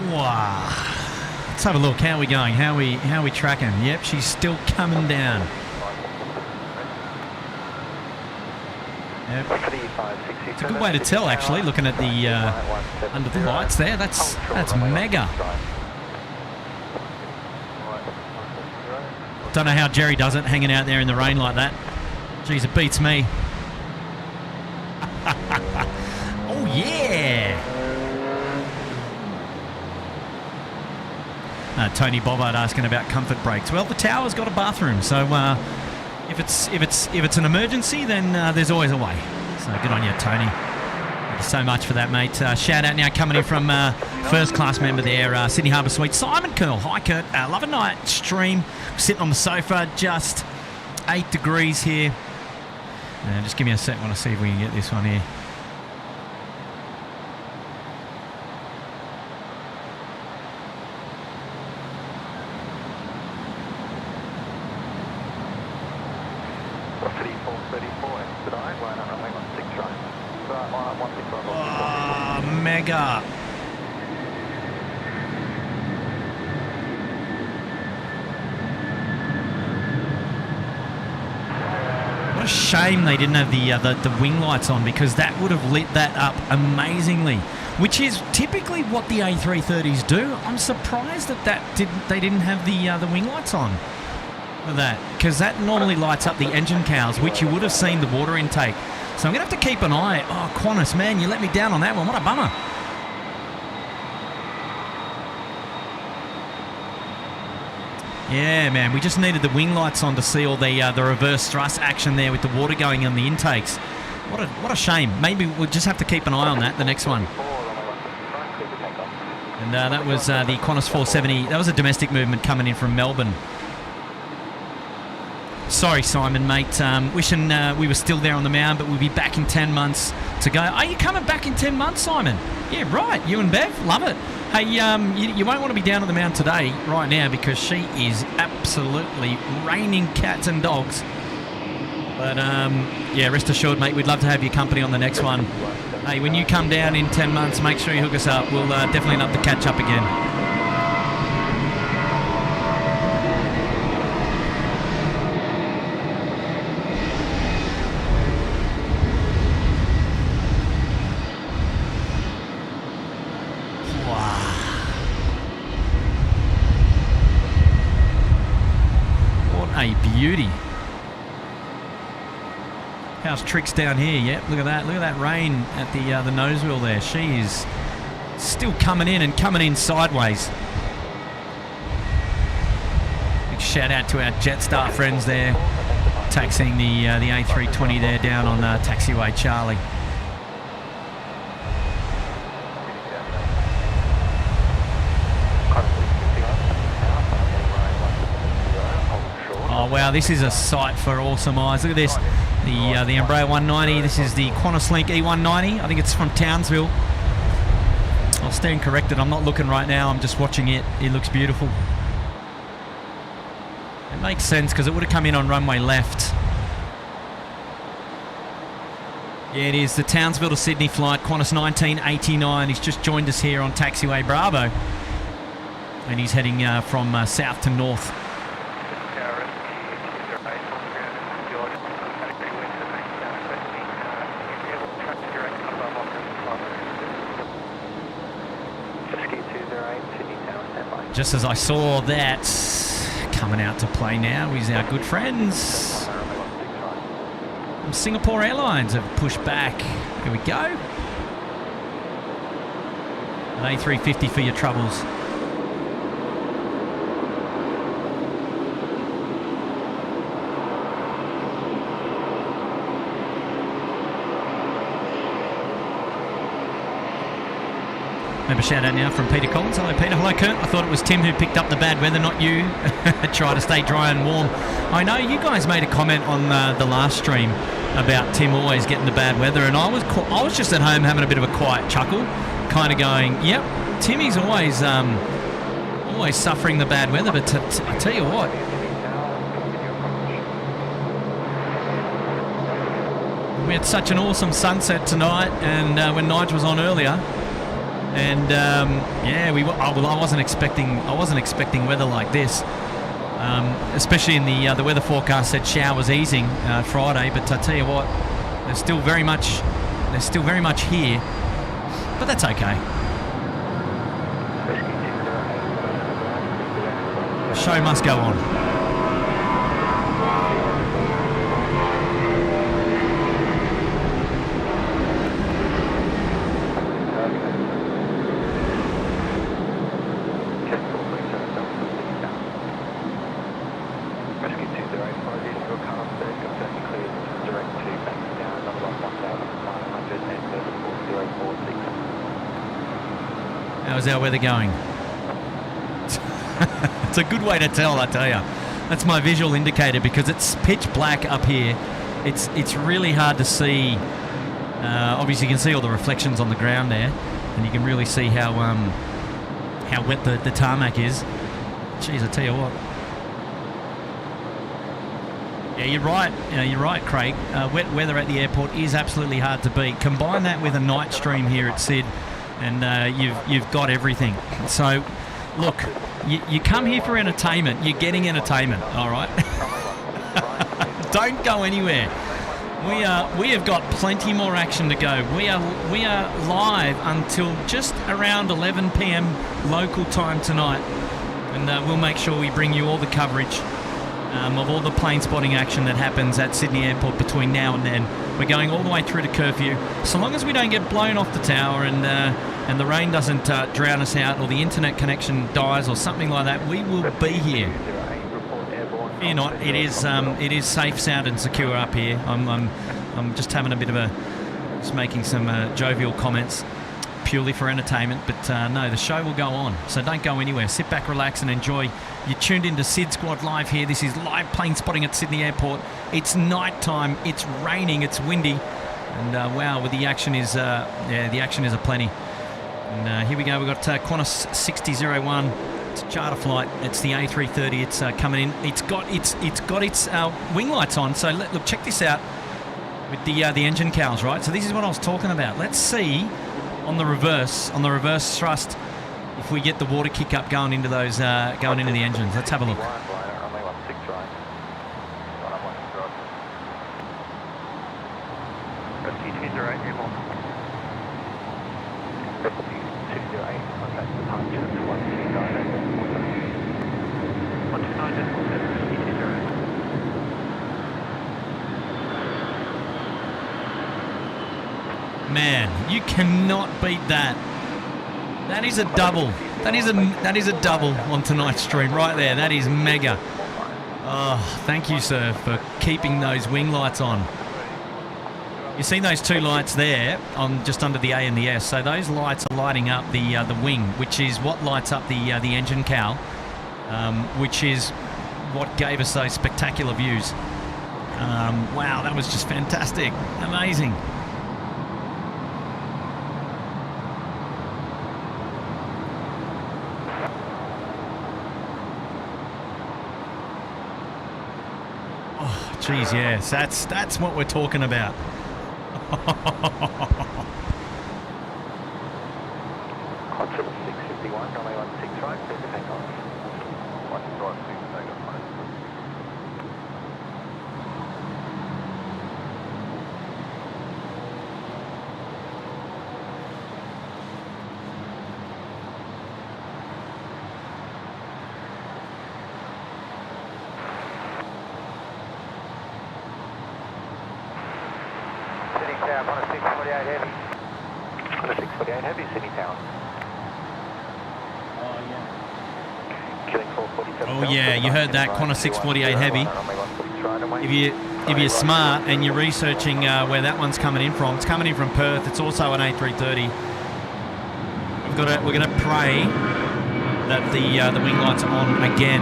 Wow. Let's have a look. How are we going? How are we tracking? Yep, she's still coming down. Yep. It's a good way to tell, actually, looking at the under the lights there. That's mega. Don't know how Jerry does it, hanging out there in the rain like that. Jeez, it beats me. Oh yeah. Tony Bobbard asking about comfort breaks. Well, the tower's got a bathroom, so if it's an emergency, then there's always a way. So good on you, Tony. Thank you so much for that, mate. Shout out now coming in from first class member there, Sydney Harbour Suite, Simon Curl. Hi, Kurt. Love a night stream. Sitting on the sofa, just 8 degrees here. Just give me a sec. I want to see if we can get this one here. Mega. What a shame they didn't have the wing lights on, because that would have lit that up amazingly, which is typically what the A330s do. I'm surprised that they didn't have the wing lights on for that, because that normally lights up the engine cowls, which you would have seen the water intake. So I'm going to have to keep an eye. Oh, Qantas, man, you let me down on that one. What a bummer. Yeah, man, we just needed the wing lights on to see all the reverse thrust action there with the water going on the intakes. What a shame. Maybe we'll just have to keep an eye on that, the next one. And that was the Qantas 470. That was a domestic movement coming in from Melbourne. Sorry, Simon, mate. Wishing we were still there on the mound, but we'll be back in 10 months to go. Are you coming back in 10 months, Simon? Yeah, right. You and Bev, love it. Hey, you won't want to be down on the mound today, right now, because she is absolutely raining cats and dogs. But, yeah, rest assured, mate, we'd love to have your company on the next one. Hey, when you come down in 10 months, make sure you hook us up. We'll definitely love to catch up again. A beauty. How's Tricks down here? Yep, look at that. Look at that rain at the nose wheel there. She is still coming in and coming in sideways. Big shout out to our Jetstar friends there, taxiing the A320 there down on taxiway Charlie. Oh wow, this is a sight for awesome eyes. Look at this, the Embraer 190. This is the Qantas Link E190. I think it's from Townsville. I'll stand corrected. I'm not looking right now. I'm just watching it. It looks beautiful. It makes sense because it would have come in on runway left. Yeah, it is the Townsville to Sydney flight, Qantas 1989. He's just joined us here on taxiway Bravo, and he's heading from south to north. Just as I saw that, coming out to play now is our good friends from Singapore Airlines have pushed back. Here we go. An A350 for your troubles. Remember, shout out now from Peter Collins. Hello, Peter. Hello, Kurt. I thought it was Tim who picked up the bad weather, not you. Try to stay dry and warm. I know you guys made a comment on the last stream about Tim always getting the bad weather, and I was just at home having a bit of a quiet chuckle, kind of going, "Yep, Timmy's always suffering the bad weather." But I tell you what. We had such an awesome sunset tonight, and when Nige was on earlier. And yeah, I wasn't expecting weather like this, especially in the weather forecast said showers easing Friday. But I tell you what, they're still very much here, but that's okay. The show must go on. How's our weather going? It's a good way to tell, I tell you. That's my visual indicator because it's pitch black up here. It's really hard to see. Obviously, you can see all the reflections on the ground there, and you can really see how wet the tarmac is. Jeez, I tell you what. Yeah, you're right. You're right, Craig. Wet weather at the airport is absolutely hard to beat. Combine that with a night stream here at Syd, and you've got everything. So, look, you come here for entertainment. You're getting entertainment, all right? Don't go anywhere. We have got plenty more action to go. We are live until just around 11 p.m. local time tonight, and we'll make sure we bring you all the coverage of all the plane spotting action that happens at Sydney Airport between now and then. We're going all the way through to curfew. So long as we don't get blown off the tower and the rain doesn't drown us out, or the internet connection dies or something like that, we will be here. Fear not, it is safe, sound and secure up here. I'm just having a bit of just making some jovial comments. purely for entertainment, but no, the show will go on. So don't go anywhere. Sit back, relax, and enjoy. You're tuned into SydSquad Live here. This is live plane spotting at Sydney Airport. It's night time. It's raining. It's windy. And wow, the action is the action is aplenty. And here we go. We've got Qantas 6001. It's a charter flight. It's the A330. It's coming in. It's got its wing lights on. So look, check this out with the engine cowls, right? So this is what I was talking about. Let's see on the reverse thrust if we get the water kick up going into those going into the engines. Let's have a look. Man, you cannot beat that. That is a double. That is a double on tonight's stream right there. That is mega. Oh, thank you, sir, for keeping those wing lights on. You see those two lights there on just under the A and the S. So those lights are lighting up the wing, which is what lights up the engine cowl, which is what gave us those spectacular views. Wow, that was just fantastic. Amazing. Geez, yes, that's what we're talking about. Control 651, runway 16 right, clear to take off. 156, take off. Oh yeah, you heard that, Qantas 648 Heavy. If you're smart and you're researching where that one's coming in from, it's coming in from Perth. It's also an A330. We're gonna pray that the wing lights are on again.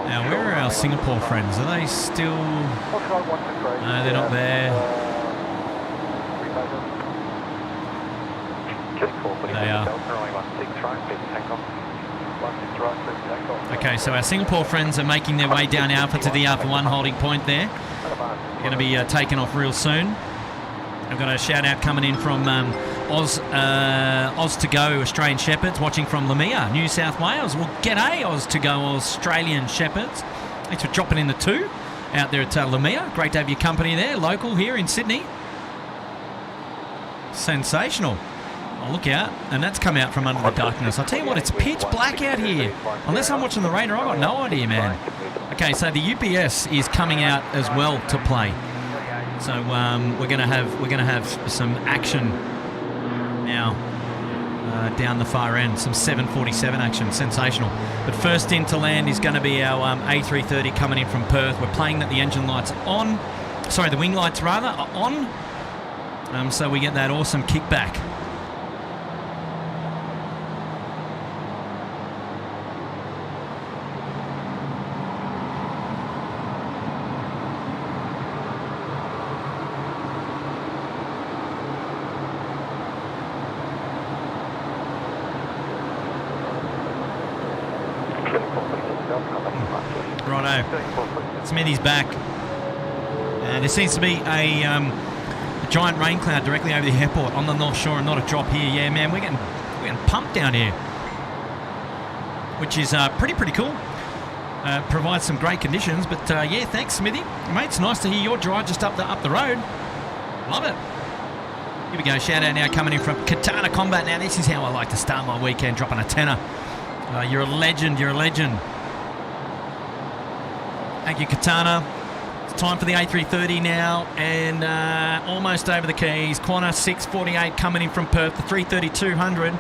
Now, where are our Singapore friends? Are they still... No, they're not there. They are. Okay, so our Singapore friends are making their way down Alpha to the Alpha 1 holding point there. Going to be taken off real soon. I've got a shout out coming in from Oz to Go Australian Shepherds watching from Lamia, New South Wales. Well, g'day Oz to Go Australian Shepherds. Thanks for dropping in the 2 out there at Lamia. Great to have your company there, local here in Sydney. Sensational. Oh, look out. And that's come out from under the darkness. I'll tell you what, it's pitch black out here. Unless I'm watching the radar, I've got no idea, man. Okay, so the UPS is coming out as well to play. So we're gonna have some action now down the far end, some 747 action, sensational. But first in to land is going to be our A330 coming in from Perth. We're playing that the engine lights on, sorry, the wing lights rather are on, so we get that awesome kickback. Righto. Smithy's back. There seems to be a giant rain cloud directly over the airport on the North Shore and not a drop here. Yeah, man, we're getting pumped down here, which is pretty cool. Provides some great conditions, but yeah, thanks, Smithy. Mate, it's nice to hear your drive just up the road. Love it. Here we go. Shout out now coming in from Katana Combat. Now, this is how I like to start my weekend, dropping a tenner. You're a legend. You're a legend. Thank you, Katana. It's time for the A330 now, and almost over the keys. Qantas 648 coming in from Perth, the 330-200.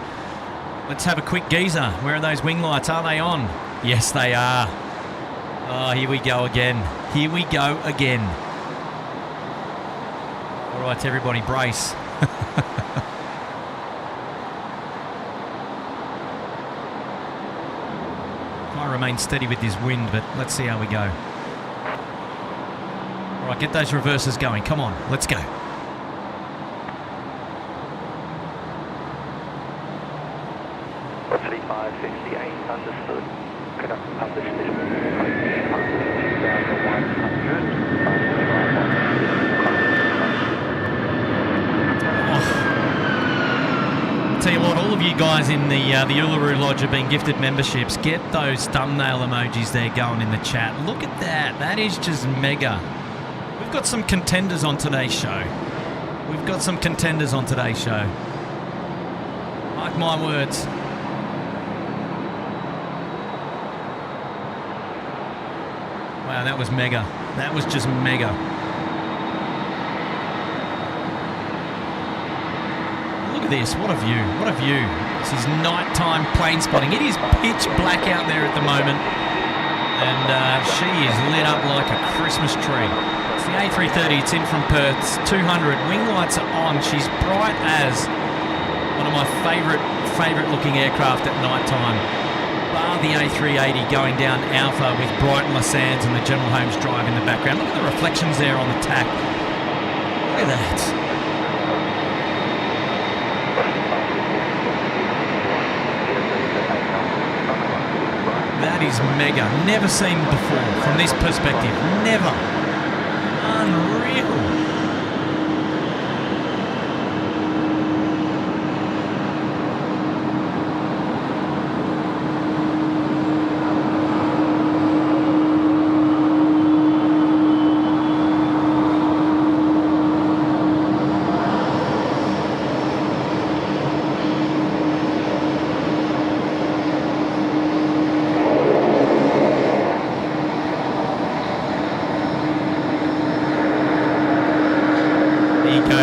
Let's have a quick geezer. Where are those wing lights? Are they on? Yes, they are. Oh, here we go again. Here we go again. All right, everybody, brace. Might remain steady with this wind, but let's see how we go. All right, get those reverses going. Come on, let's go. Velocity 558, understood. Could I publish this? 2100. Tell you what, all of you guys in the Uluru Lodge have been gifted memberships. Get those thumbnail emojis there going in the chat. Look at that. That is just mega. We've got some contenders on today's show. We've got some contenders on today's show. Mark my words. Wow, that was mega. That was just mega. Look at this. What a view. What a view. This is nighttime plane spotting. It is pitch black out there at the moment. And she is lit up like a Christmas tree. It's the A330. It's in from Perth. It's 200. Wing lights are on. She's bright as one of my favourite looking aircraft at night time. Bar the A380 going down Alpha with Brighton La Sands and the General Holmes Drive in the background. Look at the reflections there on the tack. Look at that. That is mega. Never seen before from this perspective. Never. Unreal.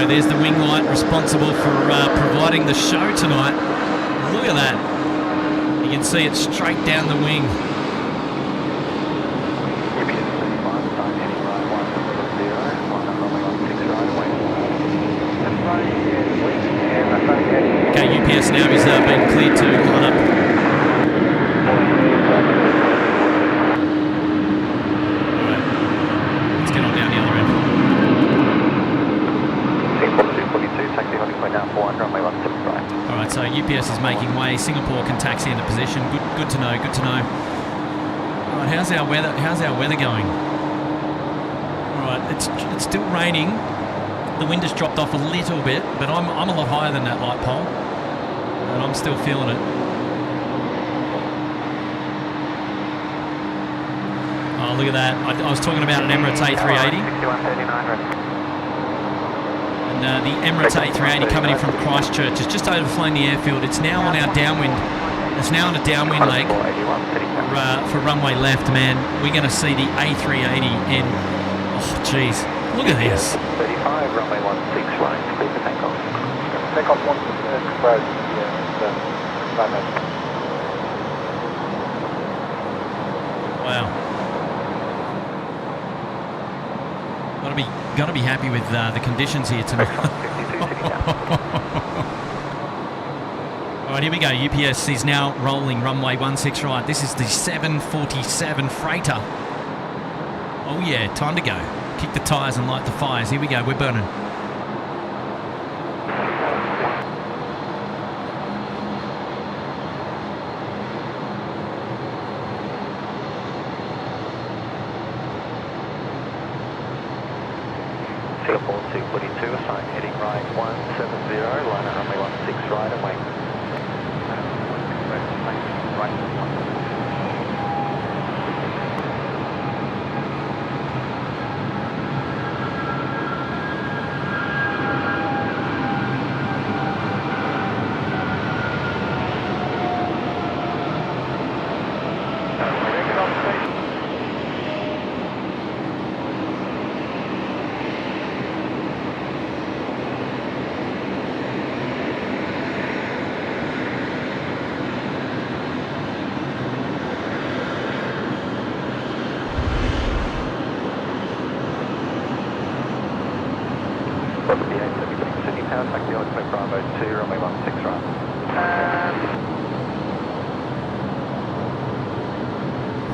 There's the wing light responsible for providing the show tonight. Look at that. You can see it straight down the wing. Okay, UPS now is being cleared to line up. Alright, so UPS is making way. Singapore can taxi into position. Good to know, good to know. Alright, how's our weather going? Alright, it's still raining. The wind has dropped off a little bit, but I'm a lot higher than that light pole. And I'm still feeling it. Oh, look at that. I was talking about an Emirates A380. And the Emirates A380 coming in from Christchurch has just overflown the airfield. It's now on our downwind. It's now on a downwind leg for runway left, man. We're going to see the A380 in. Oh, jeez. Look at this. 35, runway 16 right, clear for takeoff. Takeoff 1 spread. Wow. Got to be happy with the conditions here tonight. All right, here we go. UPS is now rolling runway 16 right. This is the 747 freighter. Oh yeah, time to go. Kick the tyres and light the fires. Here we go. We're burning. Singapore 242, assign heading right 170, line on runway 16 right and wait. Right. Tower taxi, Ultimate Bravo 2, runway 16 right.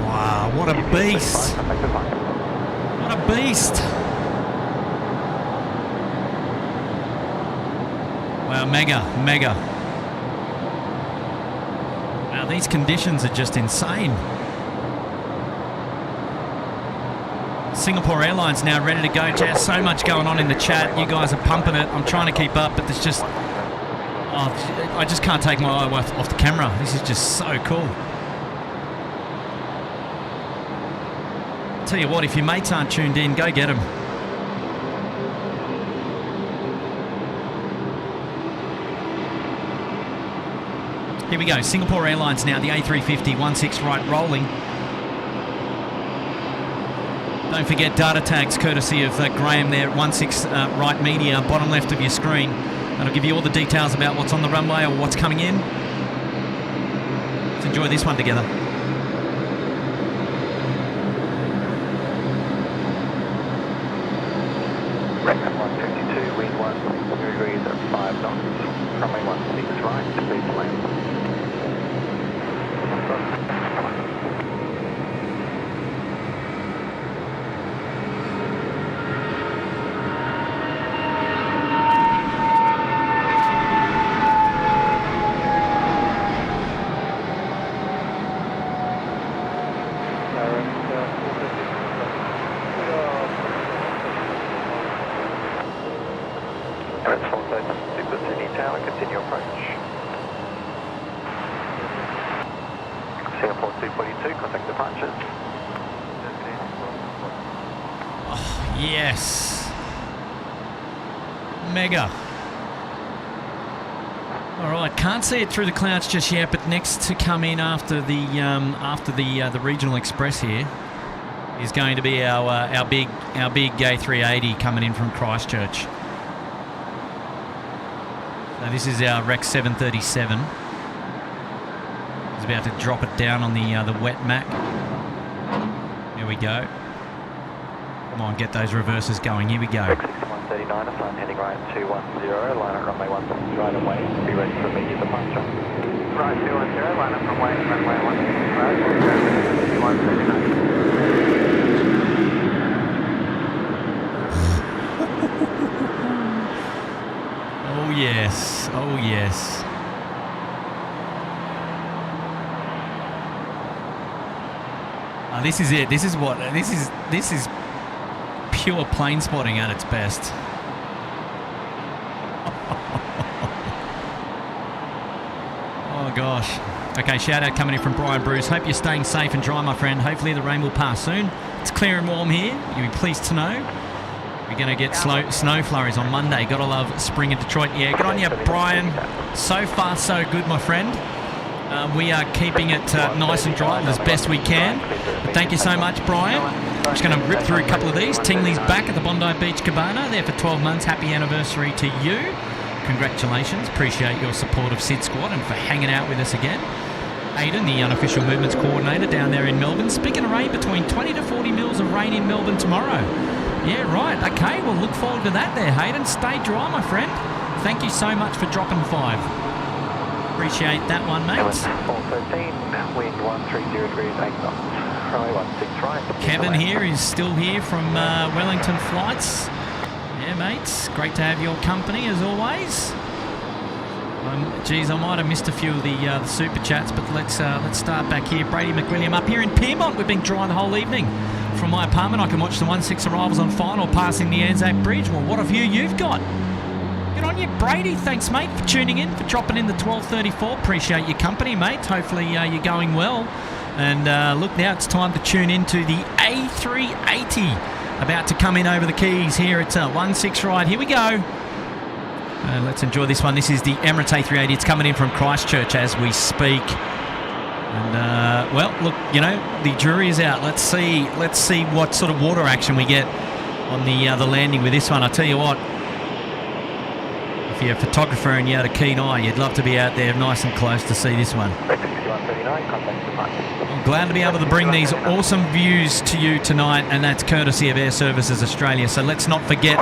Wow, what a beast. What a beast. Wow, mega. Wow, these conditions are just insane. Singapore Airlines now ready to go, Jazz. So much going on in the chat. You guys are pumping it. I'm trying to keep up, but there's just... Oh, I just can't take my eye off the camera. This is just so cool. Tell you what, if your mates aren't tuned in, go get them. Here we go. Singapore Airlines now, the A350, 16 right rolling. Don't forget data tags courtesy of Graham there at 16 right media, bottom left of your screen. That'll give you all the details about what's on the runway or what's coming in. Let's enjoy this one together. Record 152, wind 1, 0 degrees at 5 knots. Runway 16 right, please land. Singapore 242, contact departures. Oh, yes. Mega. All right, can't see it through the clouds just yet, but next to come in after the regional express here is going to be our big A380 coming in from Christchurch. So this is our Rex 737. He's about to drop it down on the wet Mac. Here we go. Come on, get those reverses going. Here we go. Rex 6139, assign heading right 210, line up runway 16 right away. Be ready for immediate departure. Right 210, line up runway 16 right, 6139. Oh yes, oh yes. This is it. This is pure plane spotting at its best. Oh gosh. Okay, shout out coming in from Brian Bruce. Hope you're staying safe and dry, my friend. Hopefully the rain will pass soon. It's clear and warm here. You'll be pleased to know. We're going to get snow flurries on Monday. Gotta love spring in Detroit. Yeah, good on you, Brian. So far, so good, my friend. We are keeping it nice and dry as best we can. But thank you so much, Brian. I'm just going to rip through a couple of these. Tingley's back at the Bondi Beach Cabana. There for 12 months. Happy anniversary to you. Congratulations. Appreciate your support of SydSquad and for hanging out with us again. Aidan, the unofficial movements coordinator down there in Melbourne. Speaking of rain, between 20 to 40 mils of rain in Melbourne tomorrow. Yeah, right. Okay, we'll look forward to that there, Hayden. Stay dry, my friend. Thank you so much for dropping 5. Appreciate that one, mate. 413, wind 130 degrees, 8 knots. Runway 16 right. Kevin here is still here from Wellington Flights. Yeah, mates. Great to have your company, as always. Geez, I might have missed a few of the super chats, but let's start back here. Brady McWilliam up here in Pyrmont. We've been dry the whole evening. From my apartment, I can watch the 16 arrivals on final passing the Anzac Bridge. Well, what a view you've got. Good on you, Brady. Thanks, mate, for tuning in, for dropping in the 1234. Appreciate your company, mate. Hopefully you're going well. And look, now it's time to tune into the A380. About to come in over the keys here at 16 right. Here we go. Let's enjoy this one. This is the Emirates A380. It's coming in from Christchurch as we speak. And, well, look, you know, the jury is out. Let's see what sort of water action we get on the landing with this one. I tell you what, if you're a photographer and you had a keen eye, you'd love to be out there nice and close to see this one. I'm glad to be able to bring these awesome views to you tonight, and that's courtesy of Air Services Australia. So let's not forget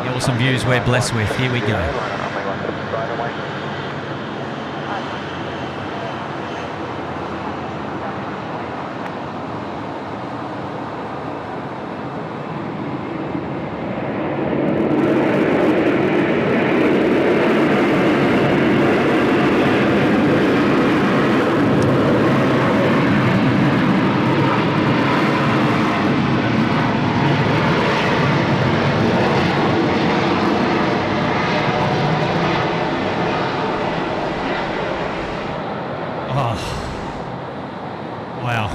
The awesome views we're blessed with. Here we go. Line up runway 17 right away. Wow.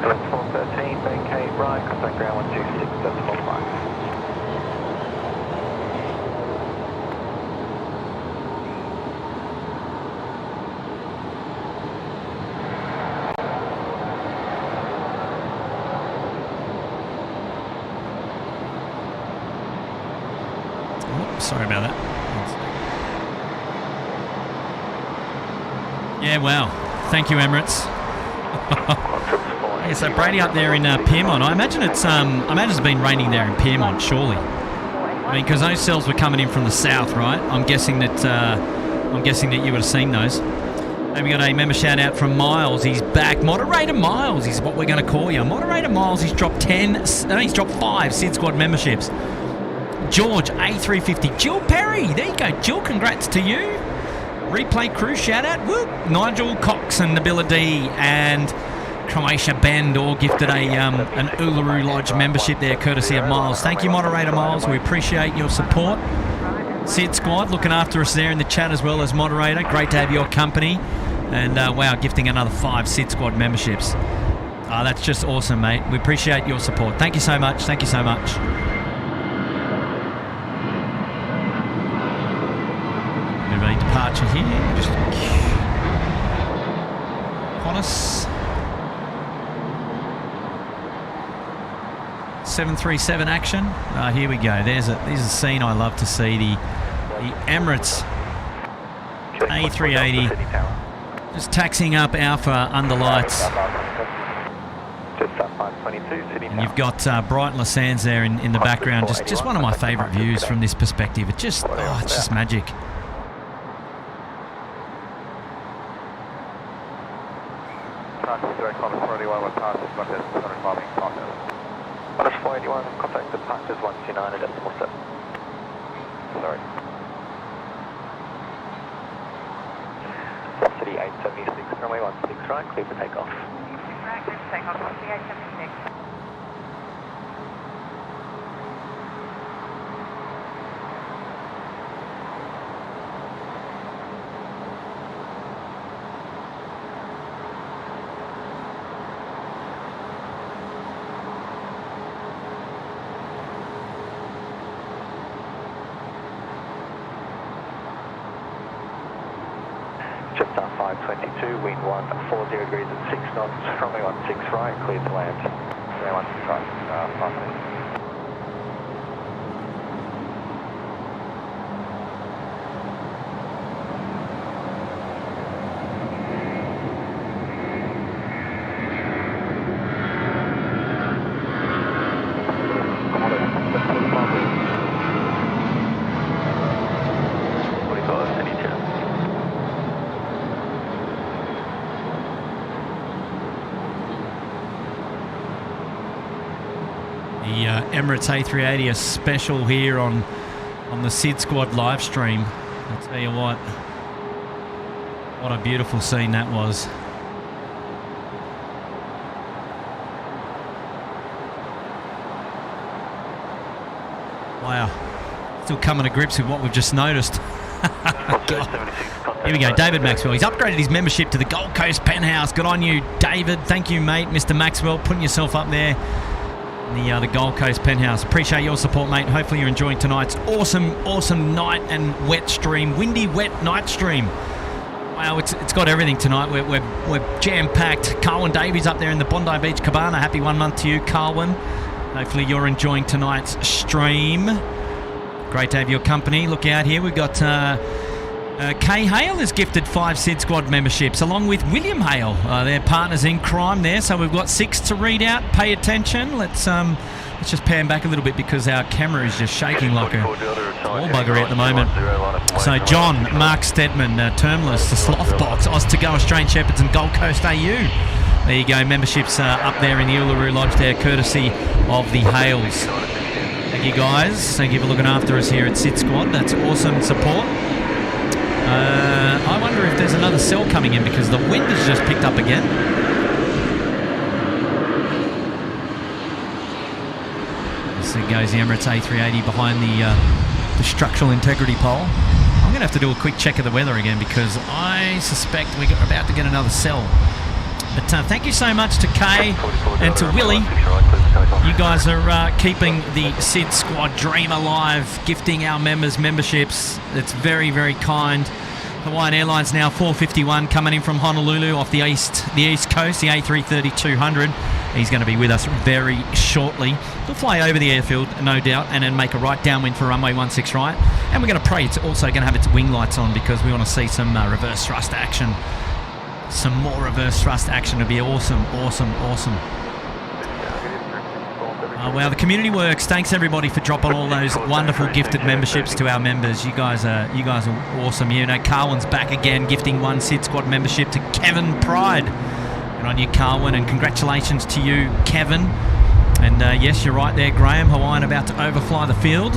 Ellipse 413, vacate right, contact ground 126.5. Sorry about that. Yeah, wow. Thank you, Emirates. Yeah, so Brady up there in Piermont. I imagine it's been raining there in Piermont, surely. I mean, because those cells were coming in from the south, right? I'm guessing that you would have seen those. And we got a member shout out from Miles. He's back. Moderator Miles is what we're going to call you. Moderator Miles. He's dropped 5 SydSquad memberships. George A350. Jill Perry. There you go, Jill. Congrats to you. Replay crew shout out. Whoop. Nigel Cox and Nabila D and Croatia Bend all gifted an Uluru Lodge membership there, courtesy of Miles. Thank you, moderator Miles. We appreciate your support. SydSquad looking after us there in the chat as well as moderator. Great to have your company. And wow, gifting another 5 SydSquad memberships. That's just awesome, mate. We appreciate your support. Thank you so much. Thank you so much. Departure here, just Qantas 737 action. Here we go. There's a scene I love to see. The Emirates A380 just taxiing up Alpha under lights. And you've got Brighton Le Sands there in the background. Just one of my favourite views from this perspective. It's just magic. Direct Qantas 481, we're past this contest, 105 being parked. Qantas 481, contact departures 129.7. Sorry. Velocity 876, runway 16 right, clear for takeoff. Right, clear for takeoff, velocity 876. Just 522, wind 140 degrees at 6 knots, runway 16 right, cleared to land. Runway 16 right, 5 minutes. Emirates A380 a special here on the SydSquad live stream. I'll tell you what a beautiful scene that was. Wow, still coming to grips with what we've just noticed. Here we go, David Maxwell. He's upgraded his membership to the Gold Coast Penthouse. Good on you, David. Thank you, mate. Mr. Maxwell, putting yourself up there. The Gold Coast Penthouse. Appreciate your support, mate. Hopefully you're enjoying tonight's awesome night and wet stream. Windy, wet night stream. Wow, it's got everything tonight. We're jam-packed. Carwin Davies up there in the Bondi Beach Cabana. Happy 1 month to you, Carwin. Hopefully you're enjoying tonight's stream. Great to have your company. Look out here. We've got Kay Hale has gifted 5 SydSquad memberships along with William Hale. They're partners in crime there, so we've got 6 to read out. Pay attention. Let's Let's just pan back a little bit because our camera is just shaking like a ball bugger at the moment. So John, Mark Stedman, Termless, the Slothbox, Oz to Go, Australian Shepherds and Gold Coast AU. There you go, memberships up there in the Uluru Lodge there, courtesy of the Hales. Thank you guys, thank you for looking after us here at SydSquad. That's awesome support. I wonder if there's another cell coming in because the wind has just picked up again. There goes the Emirates A380 behind the structural integrity pole. I'm going to have to do a quick check of the weather again because I suspect we're about to get another cell. But thank you so much to Kay and to Willie. You guys are keeping the SydSquad dream alive, gifting our members memberships. It's very, very kind. Hawaiian Airlines now 451 coming in from Honolulu off the east coast, the A330-200. He's going to be with us very shortly. We'll fly over the airfield, no doubt, and then make a right downwind for runway 16 right. And we're going to pray it's also going to have its wing lights on because we want to see some reverse thrust action. Some more reverse thrust action would be awesome, awesome, awesome. Wow, the community works. Thanks everybody for dropping all those wonderful gifted memberships to our members. You guys are awesome. You know, Carwin's back again, gifting one SydSquad membership to Kevin Pride. And on you, Carwin, and congratulations to you, Kevin. And yes, you're right there, Graham. Hawaiian about to overfly the field.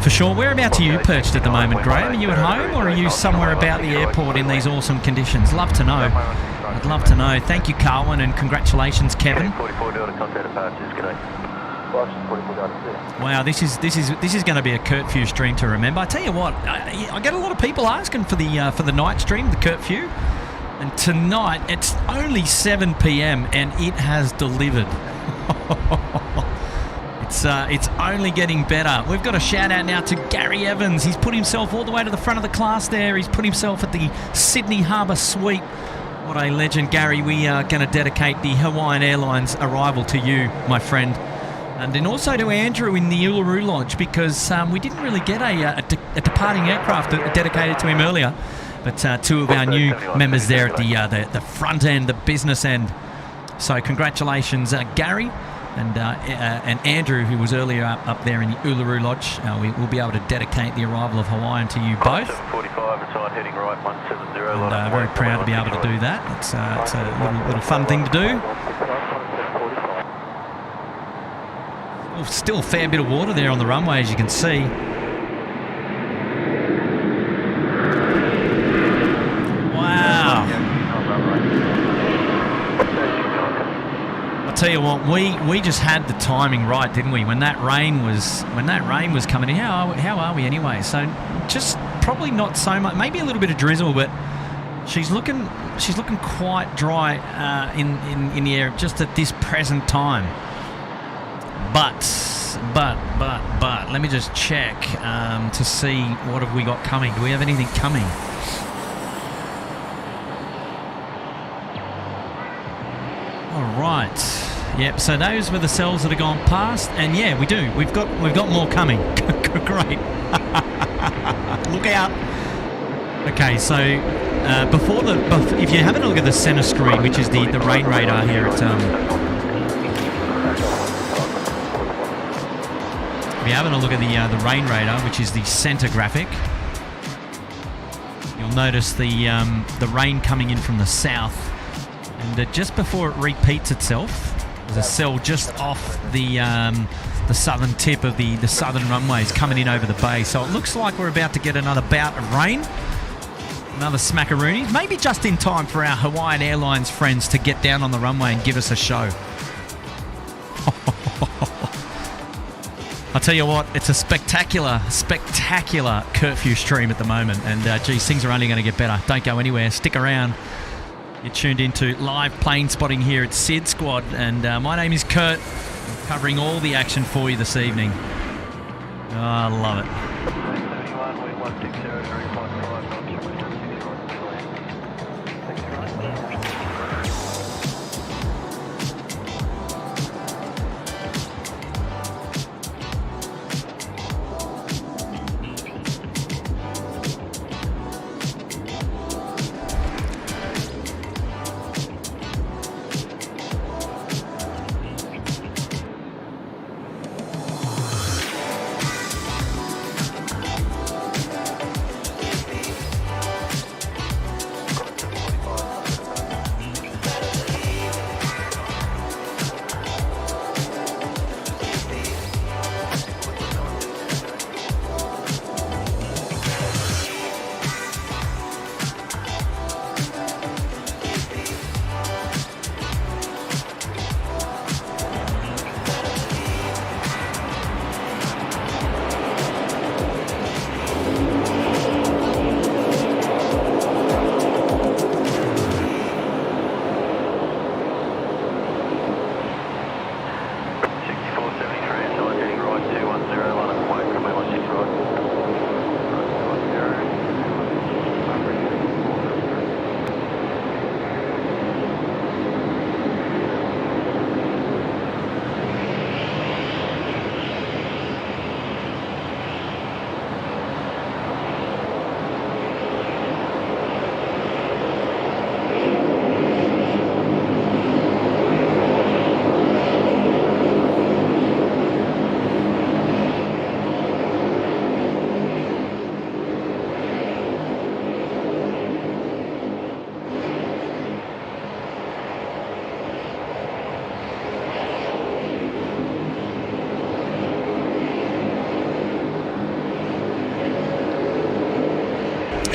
For sure. Whereabouts are you perched at the moment, Graham? Are you at home or are you somewhere about the airport in these awesome conditions? Love to know. I'd love to know. Thank you, Carwin, and congratulations, Kevin. Wow, this is going to be a Curfew stream to remember. I tell you what, I get a lot of people asking for the night stream, the Curfew, and tonight it's only 7 p.m. and it has delivered. It's only getting better. We've got a shout out now to Gary Evans. He's put himself all the way to the front of the class there. He's put himself at the Sydney Harbour Suite. What a legend, Gary. We are going to dedicate the Hawaiian Airlines arrival to you, my friend. And then also to Andrew in the Uluru Lodge because we didn't really get a departing aircraft dedicated to him earlier. But two of our new members there at the front end, the business end. So congratulations, Gary. And Andrew, who was earlier up there in the Uluru Lodge. We will be able to dedicate the arrival of Hawaiian to you both. 745 inside heading right 170. And very proud to be able to do that. It's a little fun thing to do. Oh, still a fair bit of water there on the runway, as you can see. Wow. Tell you what, we just had the timing right, didn't we? When that rain was coming in. How are we anyway? So just probably not so much, maybe a little bit of drizzle, but she's looking quite dry in the air just at this present time. But let me just check to see what have we got coming. Do we have anything coming? All right. Yep. So those were the cells that have gone past, and yeah, we do. We've got more coming. Great. Look out. Okay. So if you're having a look at the center screen, which is the rain radar here at if you're having a look at the rain radar, which is the center graphic, you'll notice the rain coming in from the south. And just before it repeats itself, there's a cell just off the southern tip of the southern runways coming in over the bay. So it looks like we're about to get another bout of rain, another smackaroony, maybe just in time for our Hawaiian Airlines friends to get down on the runway and give us a show. I'll tell you what, it's a spectacular Curfew stream at the moment. And geez, things are only going to get better. Don't go anywhere. Stick around. You're tuned into live plane spotting here at SydSquad, and my name is Kurt. I'm covering all the action for you this evening. Oh, I love it.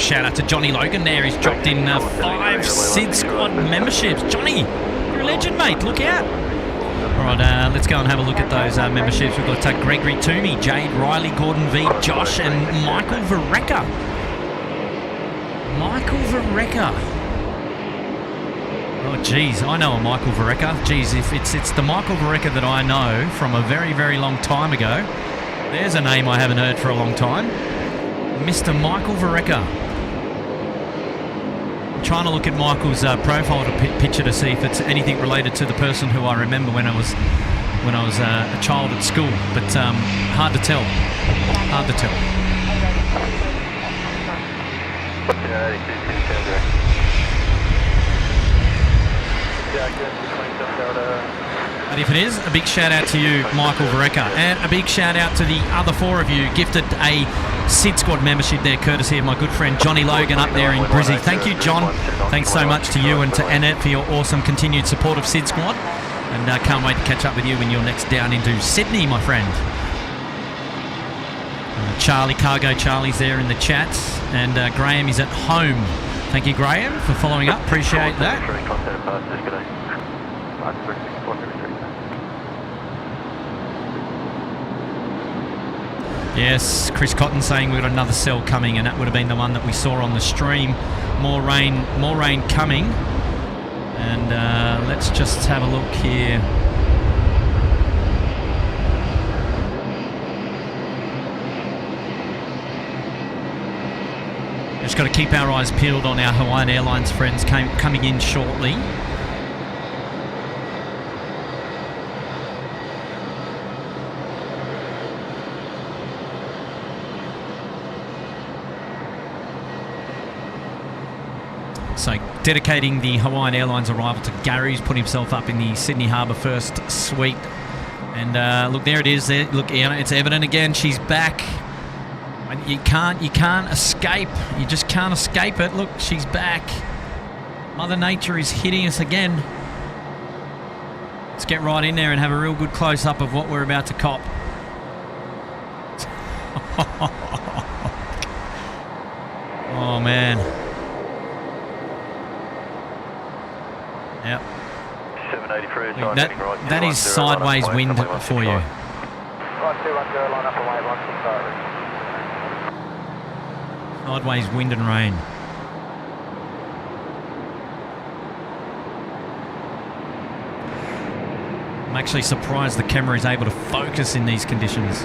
shout out to Johnny Logan there. He's dropped in 5 SydSquad memberships. Johnny, you're a legend, mate. Look out. All right, let's go and have a look at those memberships. We've got Gregory Toomey, Jade, Riley, Gordon V, Josh, and Michael Varecka. Michael Varecka. Oh, geez, I know a Michael Varecka. Geez, if it's the Michael Varecka that I know from a very, very long time ago, there's a name I haven't heard for a long time. Mr. Michael Varecka. I'm trying to look at Michael's profile picture to see if it's anything related to the person who I remember when I was a child at school, but hard to tell. Hard to tell. But if it is, a big shout out to you, Michael Varecka, and a big shout out to the other 4 of you gifted a SydSquad membership there, courtesy of my good friend Johnny Logan up there in Brizzy. Thank you, John. Thanks so much to you and to Annette for your awesome continued support of SydSquad, and can't wait to catch up with you when you're next down into Sydney, my friend. Charlie, Cargo Charlie's there in the chat, and Graham is at home. Thank you, Graham, for following up. Appreciate that. Yes, Chris Cotton saying we've got another cell coming, and that would have been the one that we saw on the stream. More rain coming. And let's just have a look here. Just got to keep our eyes peeled on our Hawaiian Airlines friends coming in shortly. So dedicating the Hawaiian Airlines arrival to Gary, who's put himself up in the Sydney Harbour First Suite. And look, there it is. There, look, Anna, it's evident again. She's back. And you can't escape. You just can't escape it. Look, she's back. Mother Nature is hitting us again. Let's get right in there and have a real good close-up of what we're about to cop. Oh, man. Yep. 783, that is sideways wind for you. Sideways wind and rain. I'm actually surprised the camera is able to focus in these conditions.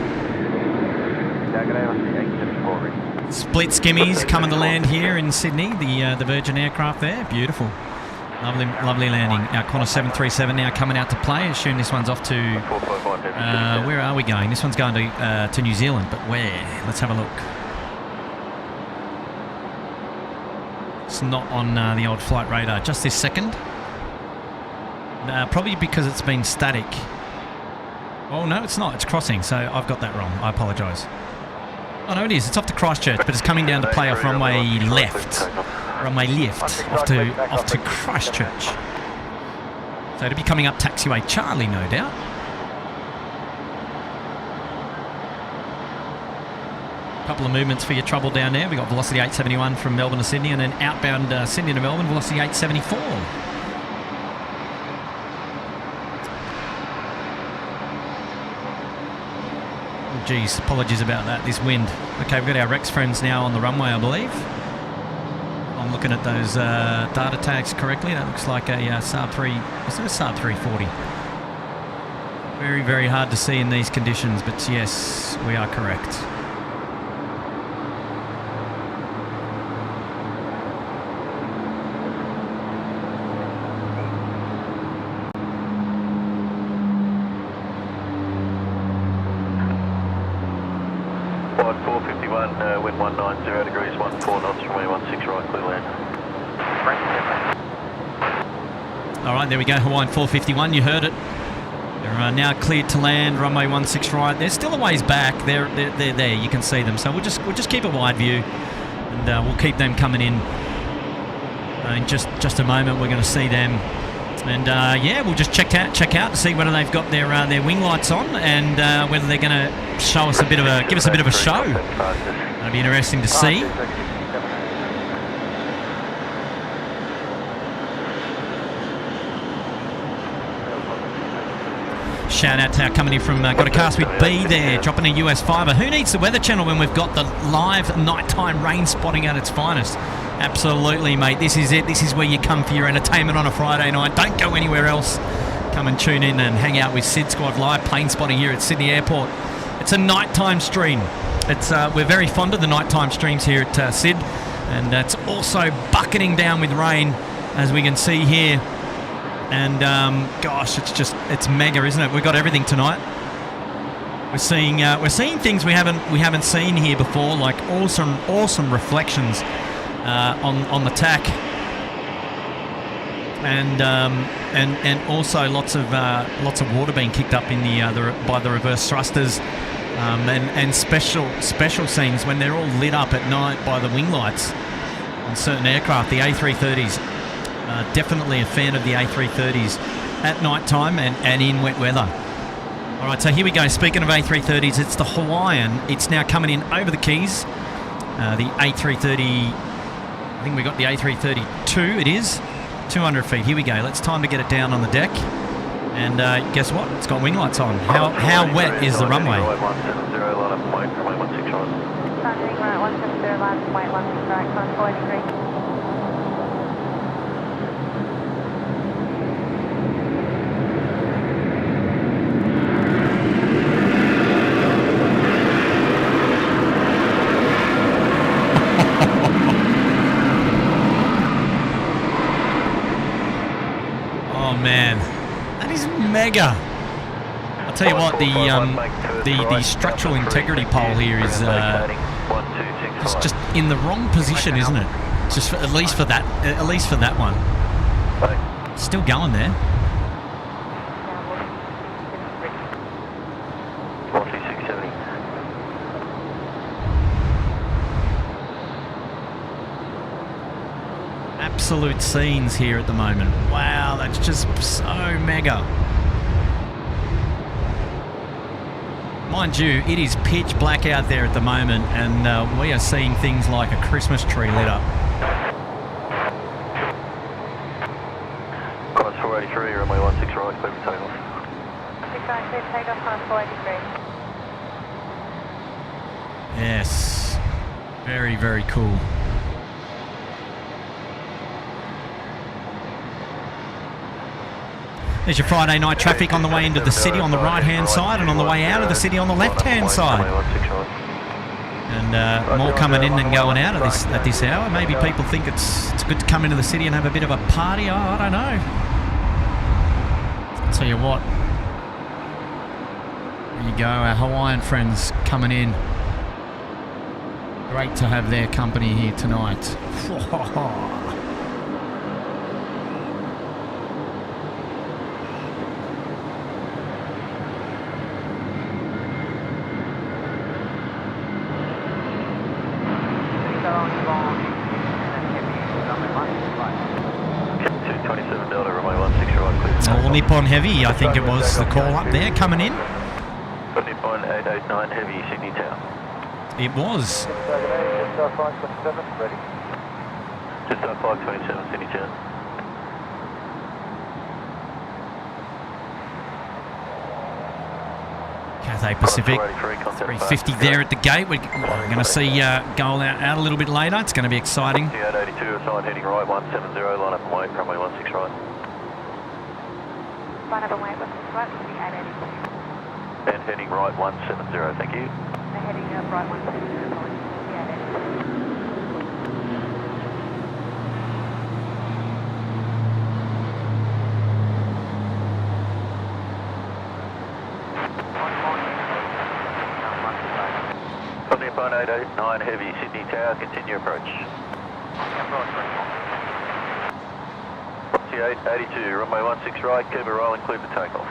Split skimmies coming to land here in Sydney, the Virgin aircraft there. Beautiful. Lovely landing. Our Qantas 737 now coming out to play. Assume this one's off to... where are we going? This one's going to New Zealand, but where? Let's have a look. It's not on the old flight radar just this second. Probably because it's been static. Oh, no, it's not. It's crossing, so I've got that wrong. I apologise. Oh, no, it is. It's off to Christchurch, but it's coming down to play off runway left. Runway left, off to Christchurch. So it'll be coming up taxiway Charlie, no doubt. Couple of movements for your trouble down there. We've got velocity 871 from Melbourne to Sydney, and then outbound Sydney to Melbourne, velocity 874. Oh, geez, apologies about that, this wind. Okay, we've got our Rex friends now on the runway, I believe. I'm looking at those data tags correctly. That looks like a Saab 3. Is it a Saab 340? Very, very hard to see in these conditions, but yes, we are correct. Wind 190 degrees, 14 knots, runway 16 right, clear land. All right, there we go, Hawaiian 451, you heard it. They're now cleared to land, runway 16 right. They're still a ways back, they're there, you can see them. So we'll just keep a wide view, and we'll keep them coming in. In just a moment, we're going to see them. And yeah, we'll just check out to see whether they've got their wing lights on, and whether they're going to show us give us a bit of a show. That'll be interesting to see. shout out to our coming in from got a cast with B there, dropping a US fiver. Who needs the Weather Channel when we've got the live nighttime rain spotting at its finest? Absolutely, mate. This is it. This is where you come for your entertainment on a Friday night. Don't go anywhere else. Come and tune in and hang out with SydSquad live plane spotting here at Sydney Airport. It's a nighttime stream. It's we're very fond of the nighttime streams here at Syd, and it's also bucketing down with rain, as we can see here. And gosh, it's mega, isn't it? We've got everything tonight. We're seeing things we haven't seen here before, like awesome reflections on the tack, and also lots of water being kicked up in by the reverse thrusters, and special scenes when they're all lit up at night by the wing lights on certain aircraft. The A330s, definitely a fan of the A330s at night time and in wet weather. All right, so here we go. Speaking of A330s, it's the Hawaiian. It's now coming in over the Keys. The A330, I think we got the A332, it is. 200 feet. Here we go. It's time to get it down on the deck. And guess what? It's got wing lights on. How wet is the runway? Heading right 170, line from weight 16 right, climb 40 degrees. Man, that is mega. I'll tell you what, the structural integrity pole here is just in the wrong position, isn't it? Just at least for that one. Still going there. Absolute scenes here at the moment. Wow, that's just so mega. Mind you, it is pitch black out there at the moment, and we are seeing things like a Christmas tree lit up. Cross 483, runway 16 right, clear for takeoff. 692, takeoff, climb 40 degrees. Yes, very, very cool. There's your Friday night traffic on the way into the city on the right-hand side, and on the way out of the city on the left-hand side. And more coming in than going out at this hour. Maybe people think it's good to come into the city and have a bit of a party. Oh, I don't know. I'll tell you what. There you go, our Hawaiian friends coming in. Great to have their company here tonight. Nippon Heavy, I think it was the call up there coming in. Nippon 889 Heavy, Sydney Tower. It was. Just off 527, ready. Just off 527, Sydney Tower. Cathay Pacific 350 there at the gate. We're going to see go out a little bit later. It's going to be exciting. 882, assigned heading right 170, line up and wait, runway 16 right. Line up and wait, what's the flight? 882. And heading right 170, thank you. They're heading right 170, line. Nippon 889 Heavy, Sydney Tower, continue approach. 882, runway 16 right, keep it rolling, clear for takeoff.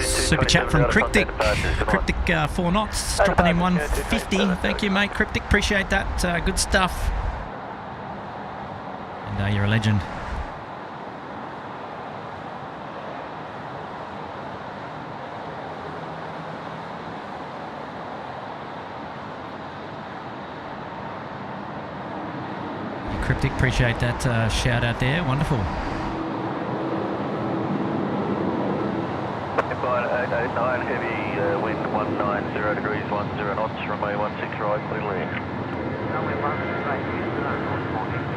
Super chat from Cryptic. Cryptic 4 knots, dropping in 150. Thank you, mate. Cryptic, appreciate that. Good stuff. And you're a legend. Cryptic. Appreciate that shout out there. Wonderful. Empire 889, heavy wind 190 degrees, 10 knots, runway 16 right, clear to land. Runway 16 right, clear to land, 140.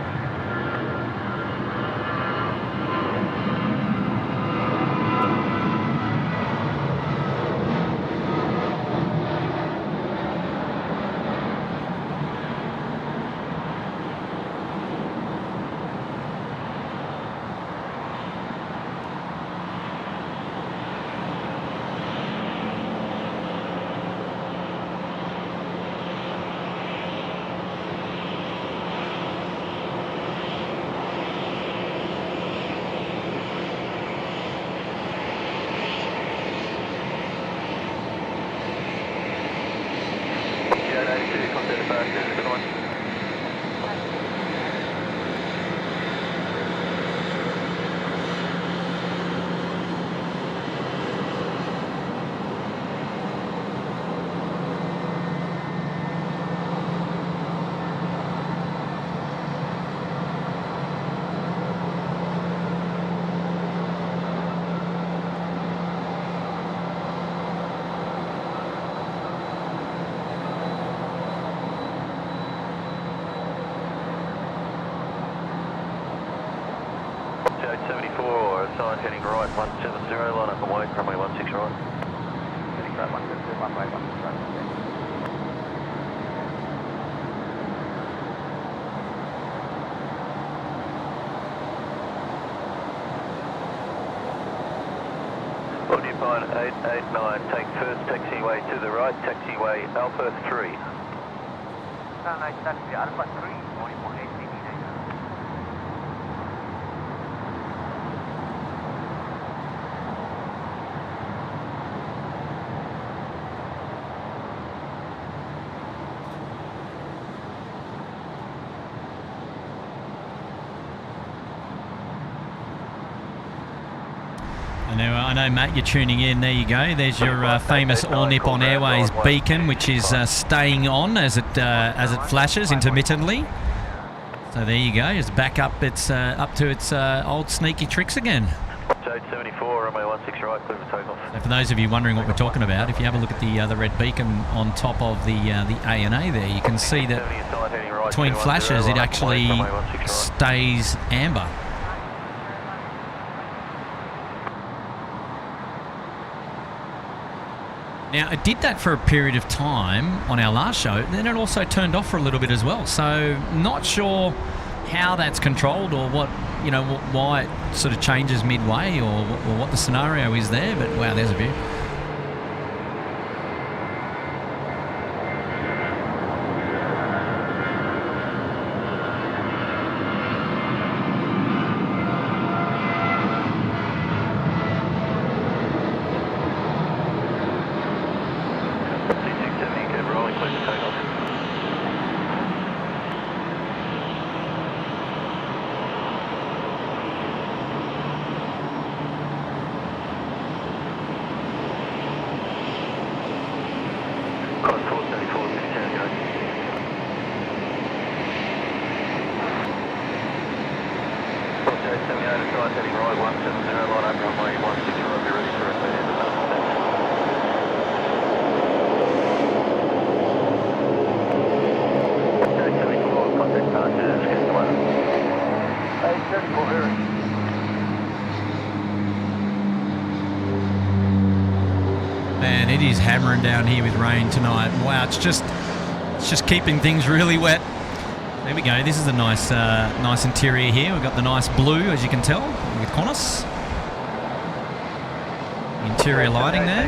Heading right 170, line up and wait, runway 16 right. Heading right 170, runway 16 right. Bondi Beach 889, take first taxiway to the right, taxiway Alpha 3. Runway taxi Alpha 3, Bondi Beach 889. I know, Matt, you're tuning in. There you go. There's your famous All Nippon Airways beacon, which is staying on as it flashes intermittently. So there you go. It's back up. It's up to its old sneaky tricks again. 874, runway 16 right, clear for takeoff. So for those of you wondering what we're talking about, if you have a look at the red beacon on top of the ANA there, you can see that between flashes it actually stays amber. Now, it did that for a period of time on our last show, then it also turned off for a little bit as well. So, not sure how that's controlled or what, you know, why it sort of changes midway or what the scenario is there. But wow, there's a view. Man, it is hammering down here with rain tonight. Wow, it's just keeping things really wet. There we go. This is a nice nice interior here. We've got the nice blue, as you can tell, with Qantas. Interior lighting there.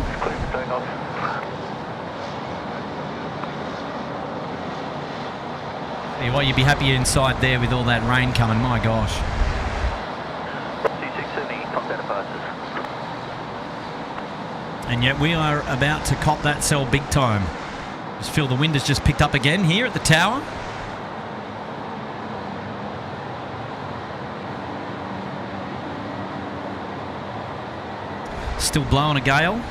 Tell you what, you'd be happier inside there with all that rain coming. My gosh. And yet we are about to cop that cell big time. Just feel the wind has just picked up again here at the tower. Still blowing a gale.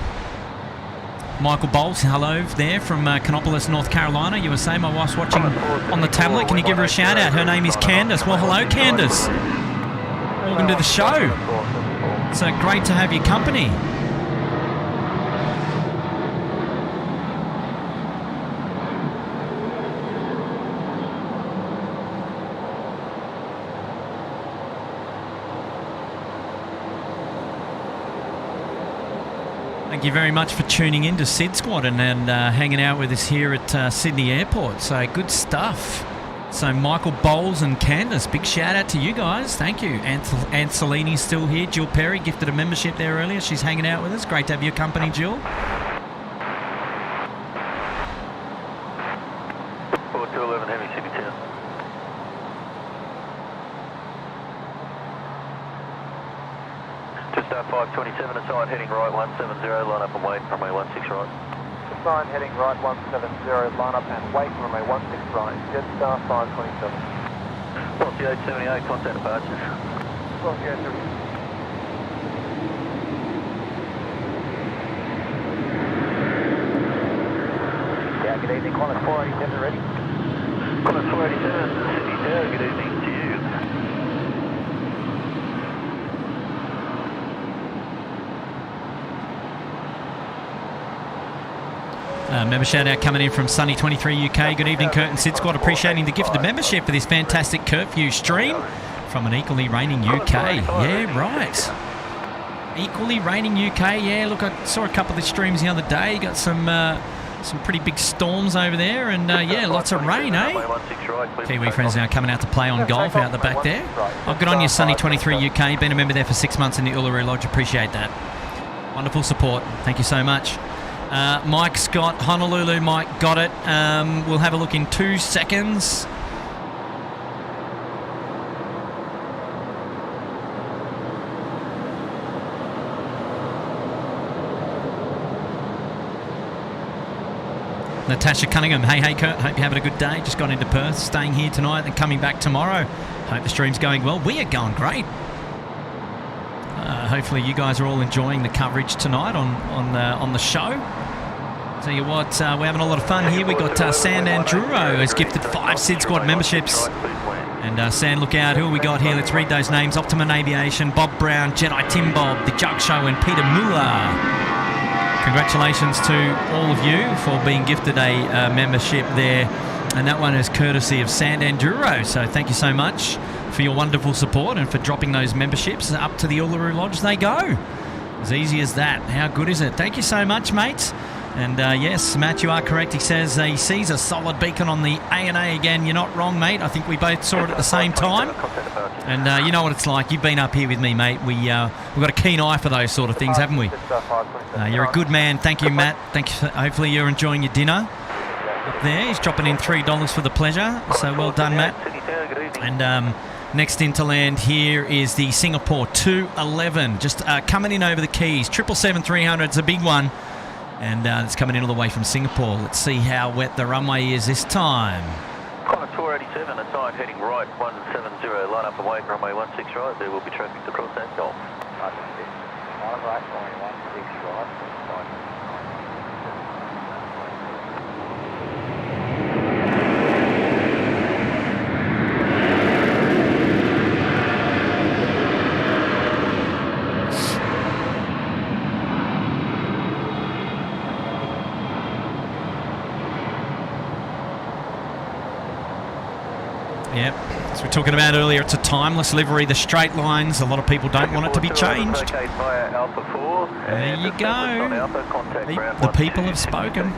Michael Bowles, hello there from Canopolis, North Carolina, USA. My wife's watching on the tablet. Can you give her a shout out? Her name is Candace. Well, hello, Candace. Welcome to the show. It's great to have your company. Thank you very much for tuning in to SydSquad and hanging out with us here at Sydney Airport. So good stuff. So Michael Bowles and Candace, big shout out to you guys. Thank you. Ancelini's still here. Jill Perry gifted a membership there earlier. She's hanging out with us. Great to have your company, Jill. 4211 Heavy 62. Just 527 aside, heading right 170, line up and wait, runway 16 right. Aside, heading right 170, line up and wait, runway 16 right, Jetstar 527. Bondi 878, contact departures. Bondi 878. Yeah, good evening, Qantas 487 ready. Qantas 487, Sydney Tower, good evening to you. Member shout out coming in from Sunny23 UK. Good evening, Kurt and SydSquad. Appreciating the gift of membership for this fantastic Curfew stream from an equally reigning UK. Yeah, right. Equally reigning UK. Yeah, look, I saw a couple of the streams the other day. Got some pretty big storms over there, and yeah, lots of rain, eh? Kiwi friends now coming out to play on golf out the back there. Oh, good on you, Sunny23 UK. Been a member there for 6 months in the Uluru Lodge. Appreciate that. Wonderful support. Thank you so much. Mike Scott, Honolulu, Mike got it. We'll have a look in 2 seconds. Natasha Cunningham, hey Kurt, hope you're having a good day. Just got into Perth, staying here tonight and coming back tomorrow. Hope the stream's going well. We are going great. Hopefully you guys are all enjoying the coverage tonight on the show. Tell you what, we're having a lot of fun here. We got San Andrew has gifted 5 SydSquad memberships. And San, look out, who have we got here? Let's read those names. Optimum Aviation, Bob Brown, Jedi Tim Bob, The Jug Show and Peter Muller. Congratulations to all of you for being gifted a membership there. And that one is courtesy of San Andrew. So thank you so much for your wonderful support and for dropping those memberships. Up to the Uluru Lodge they go. As easy as that. How good is it? Thank you so much, mates. And yes, Matt, you are correct. He says he sees a solid beacon on the A&A again. You're not wrong, mate. I think we both saw it at the same time. And you know what it's like. You've been up here with me, mate. We've got a keen eye for those sort of things, haven't we? You're a good man. Thank you, Matt. Thank you. Hopefully you're enjoying your dinner up there. He's dropping in $3 for the pleasure. So well done, Matt. And next in to land here is the Singapore 211. Just coming in over the keys. 777-300. It's a big one. And it's coming in all the way from Singapore. Let's see how wet the runway is this time. Qantas 487, aside heading right 170, line up and wait, runway 16 right. There will be traffic to cross that gulf. Line right, runway 16 right. Yep, as we were talking about earlier, it's a timeless livery, the straight lines. A lot of people don't want it to be changed. There you go. The people have spoken.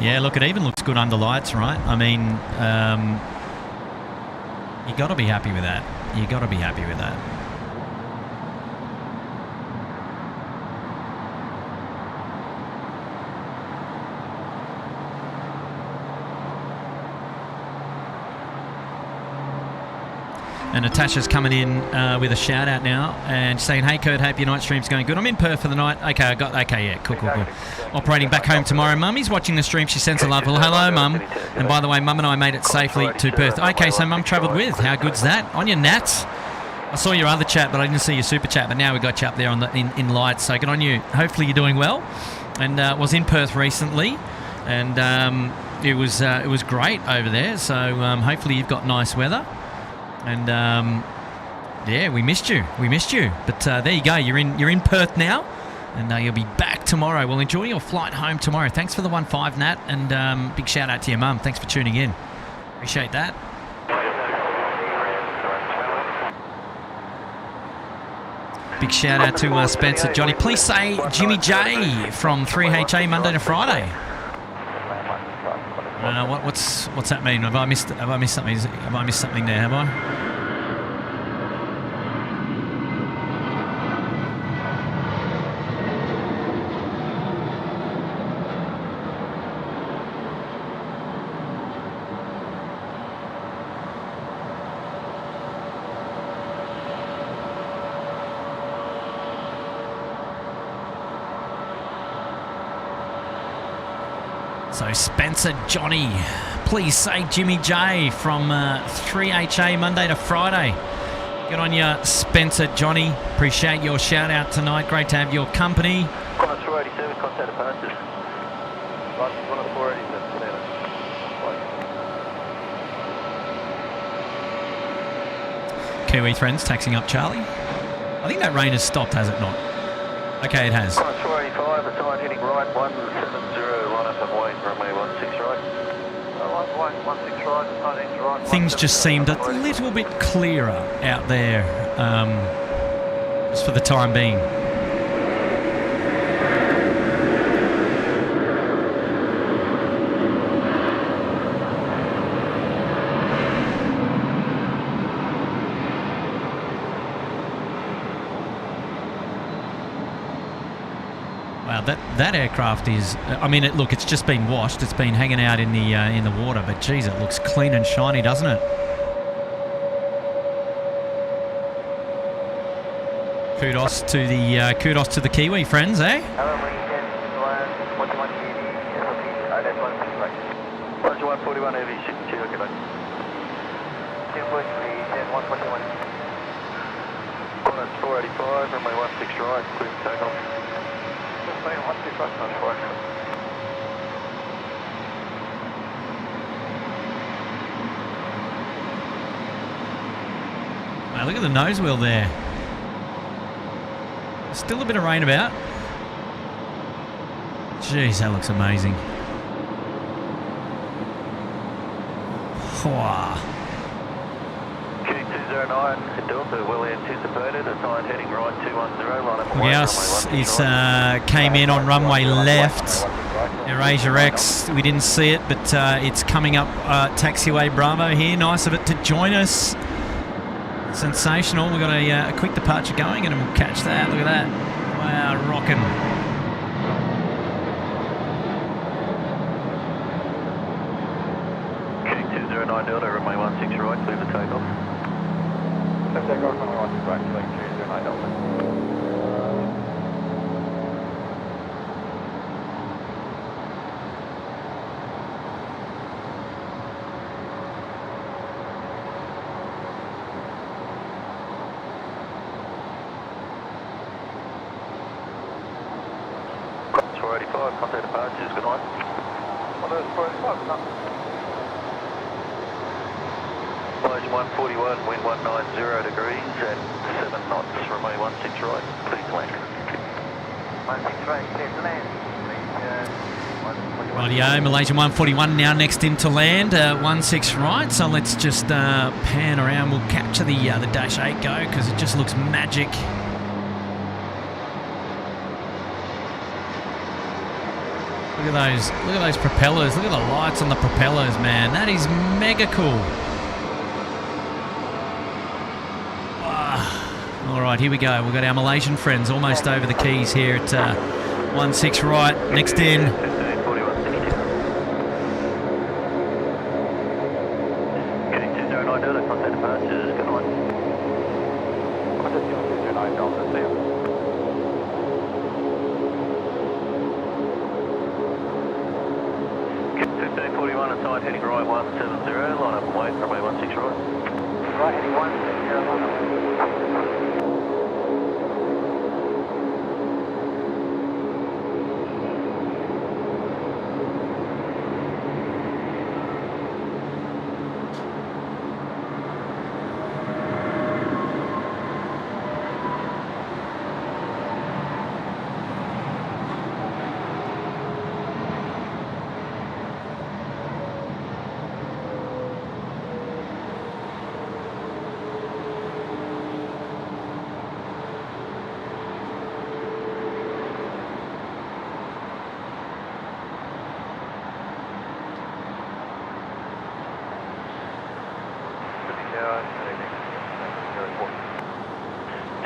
Yeah, look, it even looks good under lights, right? I mean, you got to be happy with that. You got to be happy with that. And Natasha's coming in with a shout out now and saying, hey Kurt, hope your night stream's going good. I'm in Perth for the night. Okay, yeah, cool. Operating back home tomorrow. Mummy's watching the stream. She sends a love. Well, hello, Mum. And by the way, Mum and I made it safely to Perth. Okay, so Mum travelled with. How good's that? On your Nats. I saw your other chat, but I didn't see your super chat. But now we got you up there on the in lights. So good on you. Hopefully you're doing well. And was in Perth recently, and it was great over there. So hopefully you've got nice weather. And yeah, we missed you. But there you go. You're in Perth now, and you'll be back tomorrow. Well, enjoy your flight home tomorrow. Thanks for the 1.5, Nat, and big shout out to your mum. Thanks for tuning in. Appreciate that. Big shout out to Spencer, Johnny. Please say Jimmy J from 3HA Monday to Friday. What's that mean? Have I missed something? Have I missed something there? Have I? So Spencer Johnny, please say Jimmy J from 3HA Monday to Friday. Good on you, Spencer Johnny. Appreciate your shout out tonight. Great to have your company. Qantas 487, contact departures. Qantas 487. Kiwi friends taxing up Charlie. I think that rain has stopped, has it not? Okay, it has. Qantas 485, assigned heading right 170, line up and wait, runway 16 right. 16 right, assigned right. Things just seemed a little bit clearer out there, just for the time being. Wow, that aircraft is. I mean, look, it's just been washed. It's been hanging out in the water, but geez, it looks clean and shiny, doesn't it? Kudos to the Kiwi friends, eh? Roger 141 heavy, ship okay, mate. 485, runway 16 right, clear for takeoff. 16 right, on 4. Wow, look at the nose wheel there. Still a bit of rain about. Jeez, that looks amazing. Wow. Q209, Delta, well anticipated, assigned heading right 210, line up. Yes, it came in on runway left. Eurasia X, we didn't see it, but it's coming up taxiway Bravo here. Nice of it to join us. Sensational. We've got a quick departure going and we'll catch that. Look at that. Wow, rocking. Q209 Delta, runway 16 right, clear for takeoff. Takeoff, runway 16 right, Q209 Delta. Qantas 485, contact departures, good night. Qantas 485, good night. Mileage 141, wind 190 degrees and 7 knots, runway 16 right, please land. 16 right, clear to land. Rightio, Malaysian 141 now next in to land, 16 right. So let's just pan around. We'll capture the Dash 8 go because it just looks magic. Look at those propellers. Look at the lights on the propellers, man. That is mega cool. All right, here we go. We've got our Malaysian friends almost over the keys here at 16 right, next in. Heading right 170, line up and wait, runway 16 right. Right, heading 170, line up.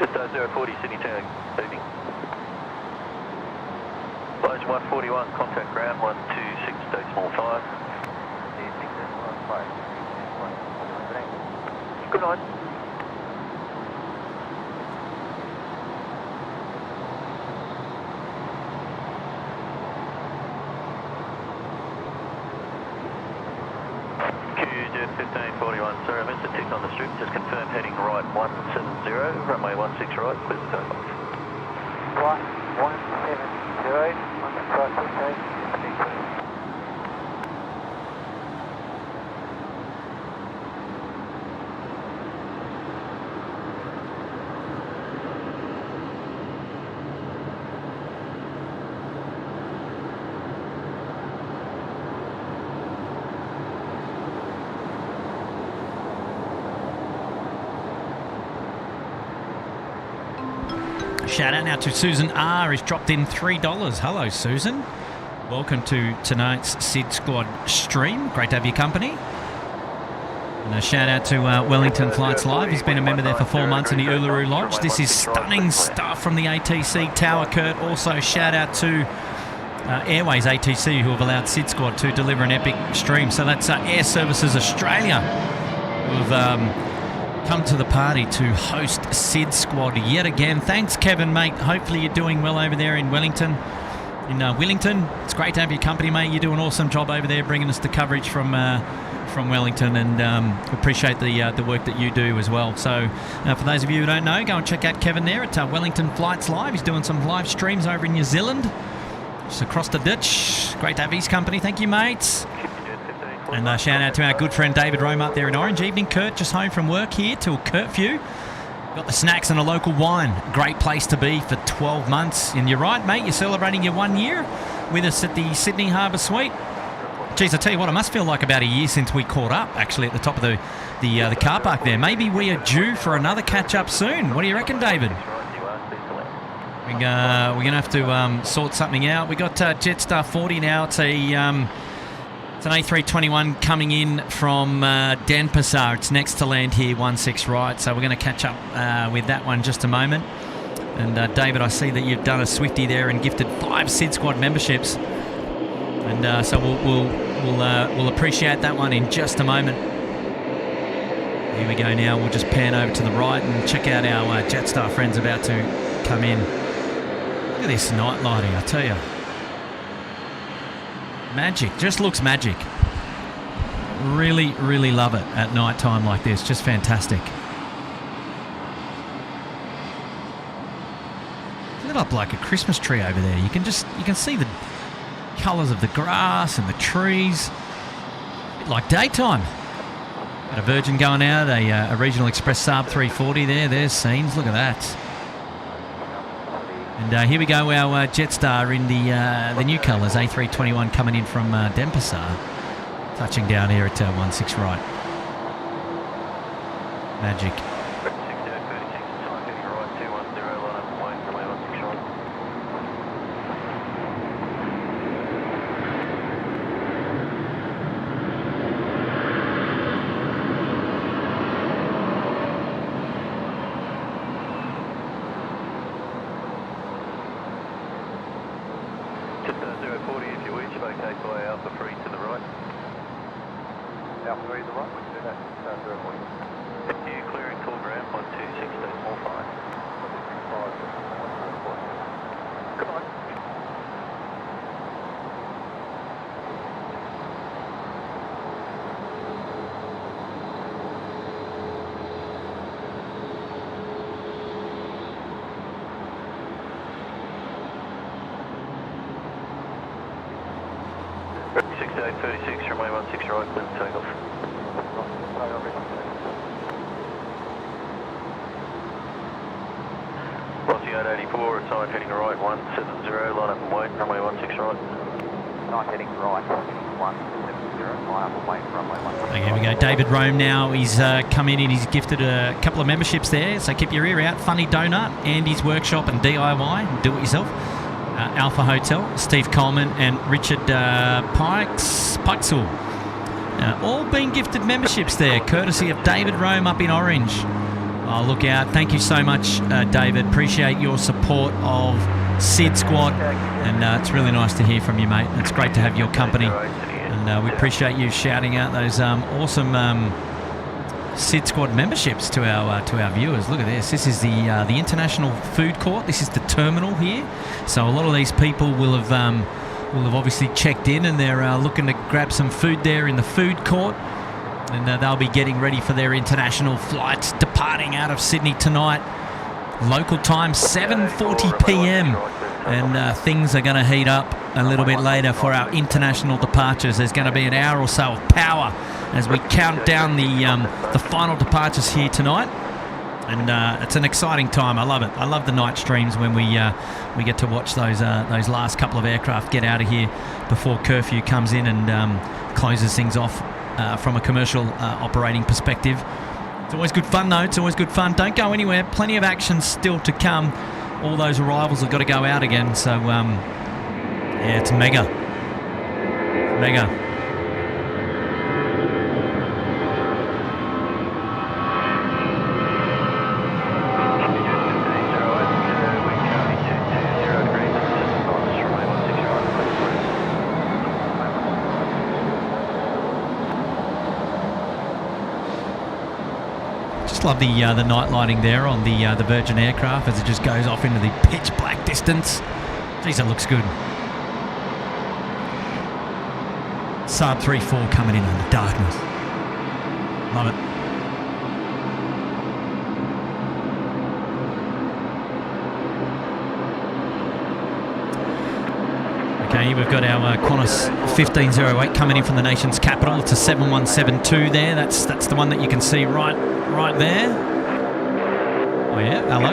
Just 040 Sydney Tower, leaving. Close 141, contact ground 126.5. Good night. QJ 1541, sorry I missed a tick on the strip, just confirm heading right 170, runway 16 right, clear the takeoff. Right, 170, on the right, okay. Shout out now to Susan R. Who's dropped in $3. Hello, Susan. Welcome to tonight's SydSquad stream. Great to have your company. And a shout out to Wellington Flights Live. He's been a member there for 4 months in the Uluru Lodge. This is stunning stuff from the ATC Tower, Kurt. Also, shout out to Airways ATC, who have allowed SydSquad to deliver an epic stream. So that's Air Services Australia, who have come to the party to host SydSquad yet again. Thanks, Kevin, mate. Hopefully you're doing well over there in Wellington. Willington, it's great to have your company, mate. You do an awesome job over there bringing us the coverage from Wellington, and appreciate the work that you do as well. So for those of you who don't know, go and check out Kevin there at Wellington Flights Live. He's doing some live streams over in New Zealand, just across the ditch. Great to have his company. Thank you, mates. And shout out to our good friend David Rome up there in Orange. Evening, Kurt. Just home from work here till Curfew. Got the snacks and a local wine. Great place to be for 12 months. And you're right, mate. You're celebrating your 1 year with us at the Sydney Harbour Suite. Geez, I tell you what, it must feel like about a year since we caught up, actually, at the top of the car park there. Maybe we are due for another catch-up soon. What do you reckon, David? We're going to have to sort something out. We got Jetstar 40 now. It's an A321 coming in from Denpasar. It's next to land here, 16 right. So we're going to catch up with that one just a moment. And David, I see that you've done a Swifty there and gifted 5 SydSquad memberships. And so we'll appreciate that one in just a moment. Here we go now. We'll just pan over to the right and check out our Jetstar friends about to come in. Look at this night lighting, I tell you. Magic, just looks magic. Really, really love it at night time like this. Just fantastic. Lit up like a Christmas tree over there. You can see the colours of the grass and the trees. A bit like daytime. Got a Virgin going out, a Regional Express Saab 340 there. There's scenes. Look at that. And here we go, our Jetstar in the new colours, A321 coming in from Denpasar, touching down here at 16 right. Magic. David Rome now, he's come in and he's gifted a couple of memberships there, so keep your ear out. Funny Donut, Andy's Workshop and DIY, do it yourself. Alpha Hotel, Steve Coleman and Richard Pikesall. All being gifted memberships there, courtesy of David Rome up in Orange Oh, look out. Thank you so much, David. Appreciate your support of SydSquad. And it's really nice to hear from you, mate. It's great to have your company. And we appreciate you shouting out those awesome SydSquad memberships to our viewers. Look at this. This is the International Food Court. This is the terminal here. So a lot of these people will have obviously checked in, and they're looking to grab some food there in the food court. And they'll be getting ready for their international flights departing out of Sydney tonight. Local time 7:40 p.m. And things are going to heat up a little bit later for our international departures. There's going to be an hour or so of power as we count down the final departures here tonight. And it's an exciting time. I love it. I love the night streams when we get to watch those last couple of aircraft get out of here before curfew comes in and closes things off from a commercial operating perspective. It's always good fun, though. It's always good fun. Don't go anywhere. Plenty of action still to come. All those arrivals have got to go out again. So, yeah, it's mega. Mega. Love the night lighting there on the Virgin aircraft as it just goes off into the pitch black distance. Jeez, that looks good. Saab 3-4 coming in the darkness. Love it. Okay, we've got our Qantas 1508 coming in from the nation's capital. It's a 7172 there. That's the one that you can see right there. Oh yeah, hello.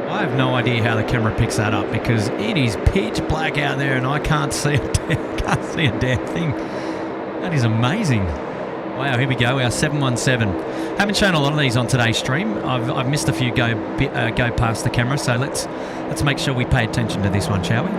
I have no idea how the camera picks that up because it is pitch black out there and I can't see a damn thing. That is amazing. Wow, here we go, our 717. Haven't shown a lot of these on today's stream. I've missed a few go past the camera, so let's make sure we pay attention to this one, shall we?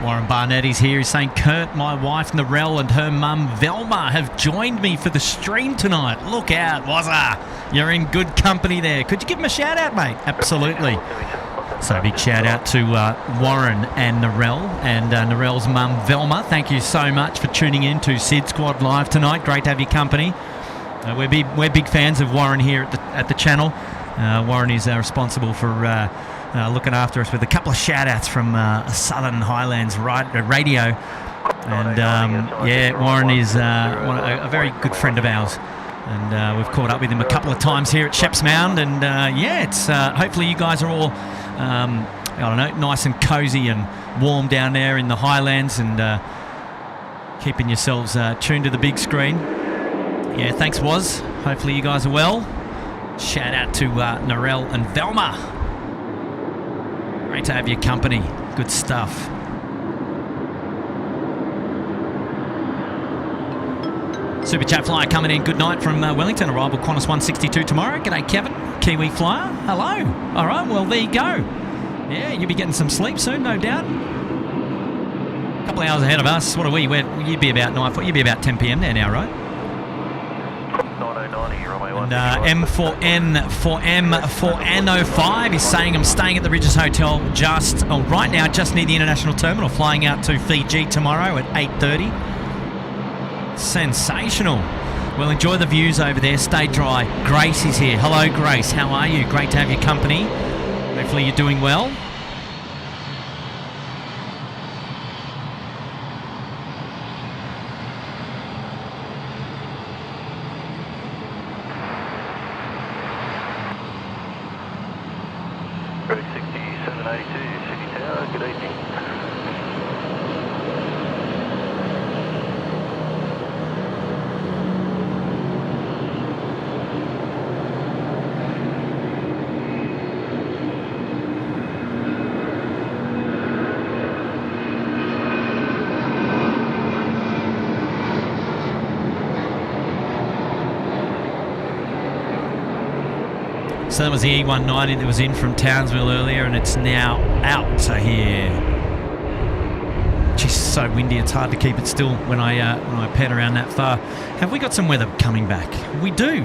Warren Barnett is here. He's saying, Kurt, my wife Narelle and her mum Velma have joined me for the stream tonight. Look out, Wazza. You're in good company there. Could you give him a shout out, mate? Absolutely. So big shout out to Warren and Narelle and Narelle's mum Velma. Thank you so much for tuning in to SydSquad Live tonight. Great to have your company. We're big fans of Warren here at the channel. Warren is responsible for looking after us with a couple of shout-outs from Southern Highlands Radio. And Warren is a very good friend of ours. And we've caught up with him a couple of times here at Sheps Mound. And it's hopefully you guys are all, nice and cozy and warm down there in the Highlands and keeping yourselves tuned to the big screen. Yeah, thanks, Woz. Hopefully you guys are well. Shout out to Narelle and Velma. Great to have your company. Good stuff. Super Chat Flyer coming in. Good night from Wellington. Arrival Qantas 162 tomorrow. G'day, Kevin. Kiwi Flyer. Hello. All right, well, there you go. Yeah, you'll be getting some sleep soon, no doubt. A couple of hours ahead of us. What are we? You'd be about 9. You'd be about 10 p.m. there now, right? 9090, runway 1. And M4N05 is saying I'm staying at the Ridges Hotel right now, just near the International Terminal, flying out to Fiji tomorrow at 8:30. Sensational. Well, enjoy the views over there. Stay dry. Grace is here. Hello, Grace. How are you? Great to have your company. Hopefully you're doing well. Route 6782, City Tower. Good evening. So that was the E190 that was in from Townsville earlier, and it's now out to here. Geez, so windy, it's hard to keep it still when I pet around that far. Have we got some weather coming back? We do.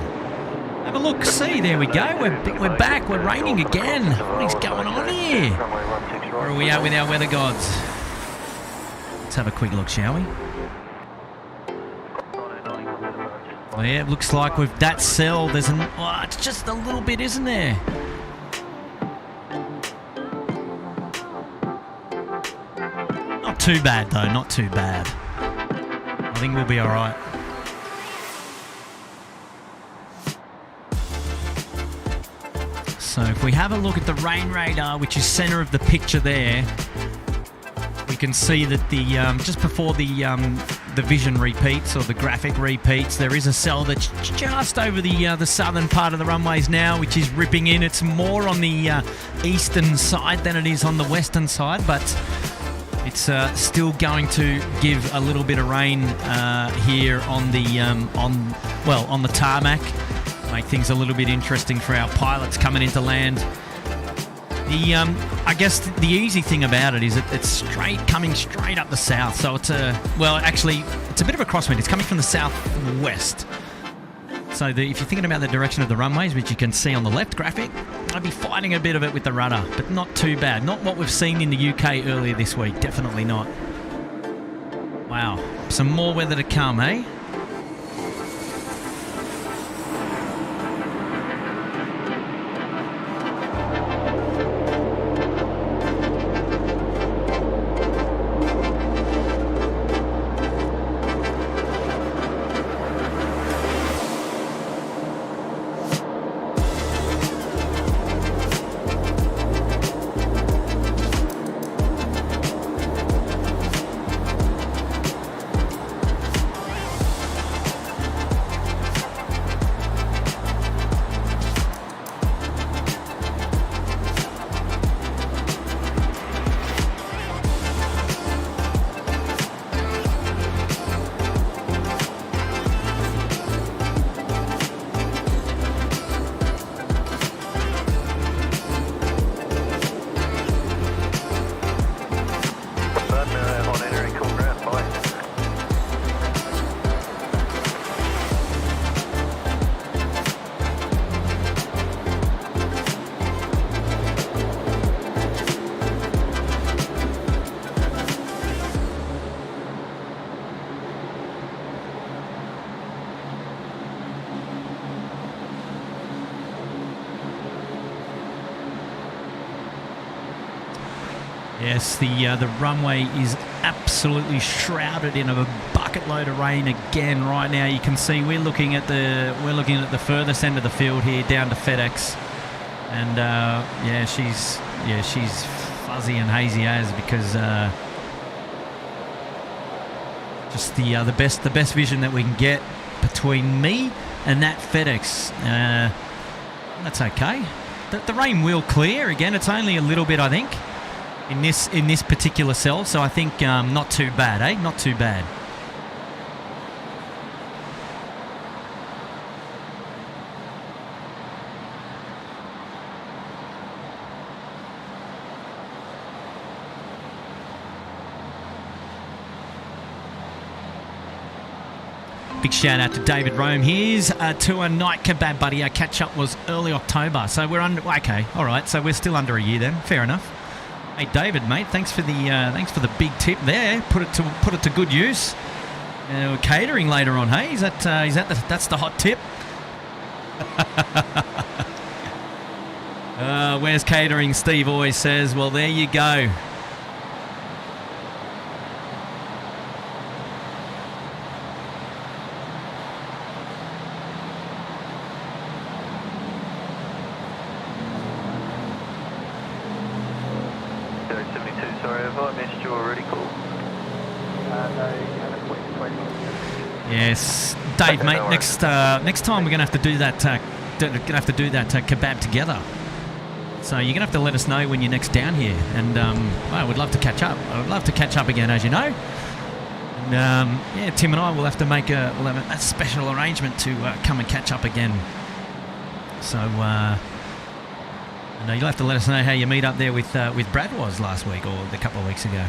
Have a look, see, there we go. We're back, we're raining again. What is going on here? Where are we at with our weather gods? Let's have a quick look, shall we? Oh, yeah, it looks like with that cell, there's it's just a little bit, isn't there? Not too bad, though, not too bad. I think we'll be all right. So if we have a look at the rain radar, which is centre of the picture there, we can see that the just before the vision repeats or the graphic repeats, there is a cell that's just over the southern part of the runways now, which is ripping in. It's more on the eastern side than it is on the western side, but it's still going to give a little bit of rain here on the on the tarmac. Make things a little bit interesting for our pilots coming into land. I guess the easy thing about it is it's coming straight up the south. So it's it's a bit of a crosswind. It's coming from the southwest. So if you're thinking about the direction of the runways, which you can see on the left graphic, I'd be fighting a bit of it with the rudder, but not too bad. Not what we've seen in the UK earlier this week. Definitely not. Wow. Some more weather to come, eh? Yes, the runway is absolutely shrouded in a bucket load of rain again right now. You can see we're looking at the furthest end of the field here down to FedEx, and she's fuzzy and hazy as because just the best vision that we can get between me and that FedEx. That's okay. The rain will clear again. It's only a little bit, I think, in this particular cell. So I think not too bad, eh? Not too bad. Big shout out to David Rome. Here's to a night kebab buddy. Our catch up was early October, so we're under. Okay, all right. So we're still under a year then. Fair enough. Hey David, mate. Thanks for the big tip there. Put it to good use. We're catering later on. Hey, that's the hot tip. Where's catering? Steve always says. Well, there you go. Yes, Dave, mate. Next time we're gonna have to do that. Kebab together. So you're gonna have to let us know when you're next down here, and I would love to catch up. I would love to catch up again, as you know. And Tim and I will have to make a special arrangement to come and catch up again. So you'll have to let us know how your meet up there with Brad was last week or a couple of weeks ago.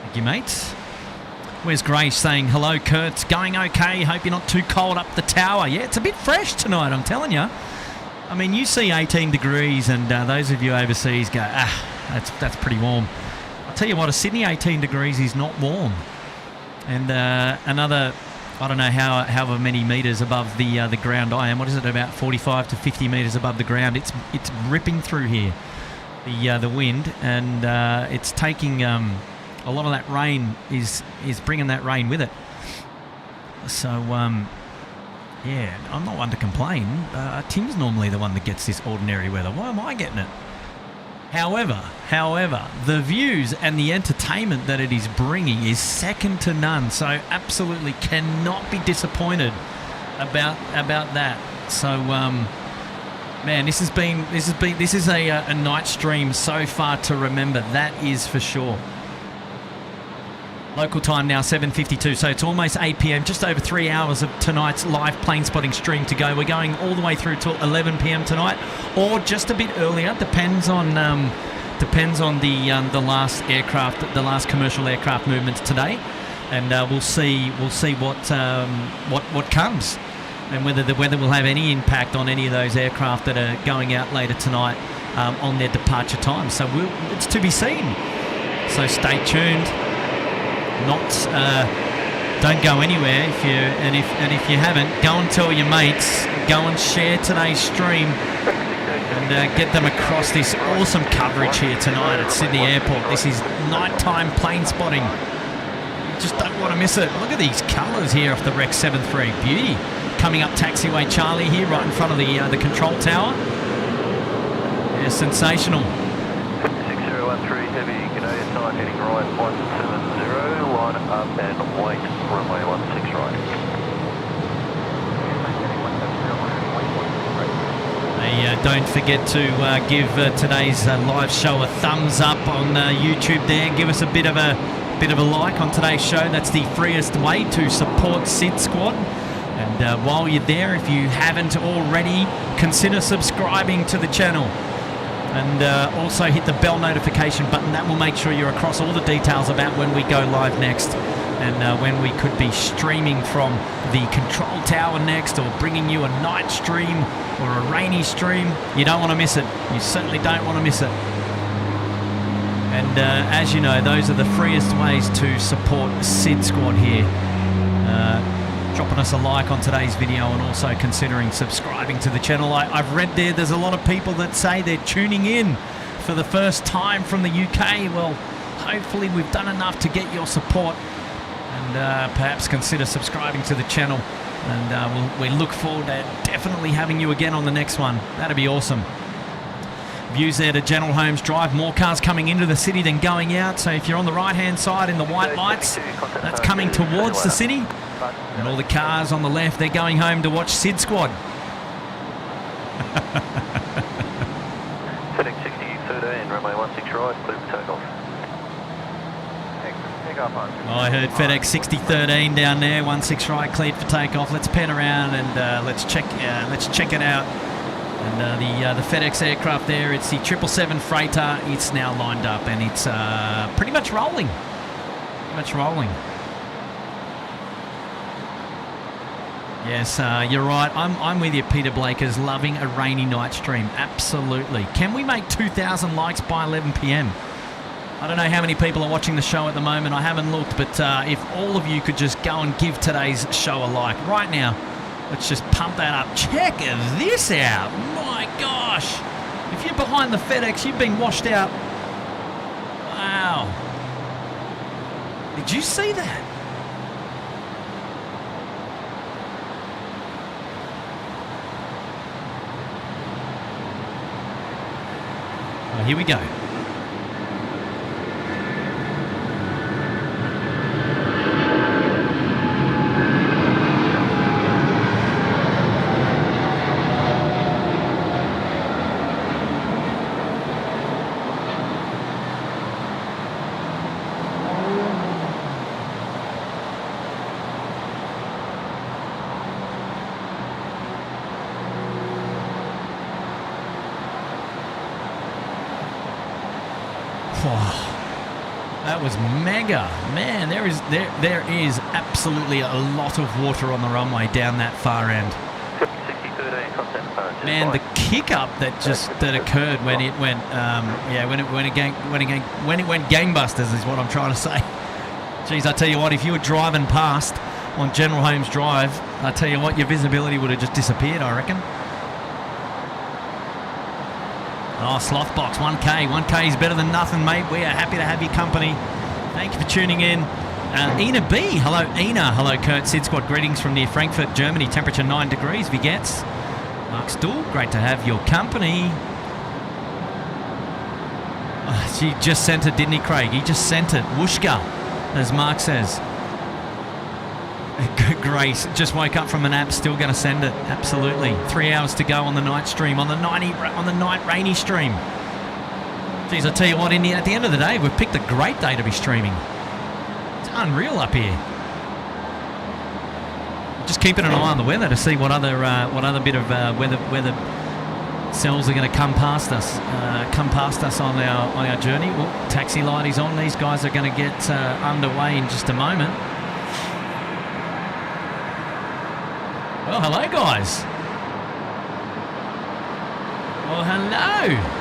Thank you, mates. Where's Grace saying, hello, Kurt's going okay. Hope you're not too cold up the tower. Yeah, it's a bit fresh tonight, I'm telling you. I mean, you see 18 degrees and those of you overseas go, that's pretty warm. I'll tell you what, a Sydney 18 degrees is not warm. And another, I don't know however many metres above the ground I am. What is it, about 45 to 50 metres above the ground? It's ripping through here, the wind, and it's taking... a lot of that rain is bringing that rain with it. So, yeah, I'm not one to complain. Tim's normally the one that gets this ordinary weather. Why am I getting it? However, the views and the entertainment that it is bringing is second to none. So, absolutely cannot be disappointed about that. So, man, this is a night stream so far to remember. That is for sure. Local time now, 7:52, so it's almost 8 p.m, just over 3 hours of tonight's live plane spotting stream to go. We're going all the way through till 11 p.m. tonight, or just a bit earlier, depends on the last aircraft, the last commercial aircraft movements today, and we'll see what comes, and whether the weather will have any impact on any of those aircraft that are going out later tonight on their departure time. So it's to be seen. So stay tuned. Don't go anywhere if you haven't, go and tell your mates, go and share today's stream and get them across this awesome coverage here tonight at Sydney Airport. This is nighttime plane spotting. You just don't want to miss it. Look at these colours here off the Rex 73. Beauty. Coming up taxiway Charlie here right in front of the control tower. Yeah, sensational. 6013 heavy Canadian side heading right 170, line up and wait, runway 16 right. Hey, don't forget to give today's live show a thumbs up on YouTube there. Give us a bit of a like on today's show. That's the freest way to support SydSquad. And while you're there, if you haven't already, consider subscribing to the channel. And also hit the bell notification button. That will make sure you're across all the details about when we go live next, and when we could be streaming from the control tower next, or bringing you a night stream or a rainy stream. You don't want to miss it. You certainly don't want to miss it. And as you know, those are the freest ways to support SydSquad here. Dropping us a like on today's video, and also considering subscribing to the channel. I've read there's a lot of people that say they're tuning in for the first time from the UK. Well, hopefully we've done enough to get your support, and perhaps consider subscribing to the channel. And we look forward to definitely having you again on the next one. That'd be awesome. Views there to General Holmes Drive. More cars coming into the city than going out. So if you're on the right-hand side in the white lights, that's coming towards the city. And all the cars on the left, they're going home to watch SydSquad. FedEx 6013, runway 16 right, clear for takeoff. Takeoff on. I heard FedEx 6013 down there, 16 right, cleared for takeoff. Let's pan around and let's check it out. And the FedEx aircraft there, it's the 777 freighter. It's now lined up and it's pretty much rolling. Yes, you're right. I'm with you, Peter Blakers. Loving a rainy night stream. Absolutely. Can we make 2,000 likes by 11 p.m? I don't know how many people are watching the show at the moment. I haven't looked, but if all of you could just go and give today's show a like right now. Let's just pump that up. Check this out. My gosh. If you're behind the FedEx, you've been washed out. Wow. Did you see that? Well, here we go. That was mega. Man, there is absolutely a lot of water on the runway down that far end. 6013, contact departure. Man, the kick up that occurred when it went when it went gangbusters is what I'm trying to say. Geez, I tell you what, if you were driving past on General Holmes Drive, I tell you what, your visibility would have just disappeared, I reckon. Oh, Sloth Box, 1K. 1K is better than nothing, mate. We are happy to have your company. Thank you for tuning in. Ina B. Hello, Ina. Hello, Kurt. SydSquad greetings from near Frankfurt, Germany. Temperature 9 degrees. Vigets. Mark Stuhl, great to have your company. Oh, she just sent it, didn't he, Craig? He just sent it. Wooshka, as Mark says. Grace just woke up from a nap, still going to send it. Absolutely. 3 hours to go on the night stream, on the night rainy stream. Geez, I tell you what, at the end of the day, we've picked a great day to be streaming. It's unreal up here. Just keeping an eye on the weather to see what other bit of weather cells are going to come past us on our journey. Oh, taxi light is on. These guys are going to get underway in just a moment. Well, hello, guys. Well, hello.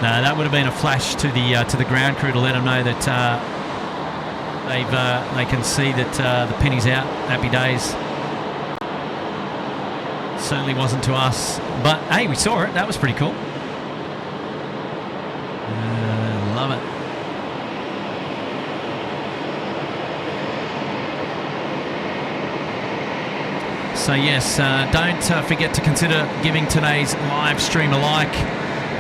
No, that would have been a flash to the ground crew to let them know that they can see that the penny's out. Happy days. Certainly wasn't to us, but hey, we saw it. That was pretty cool. Love it. So yes, don't forget to consider giving today's live stream a like,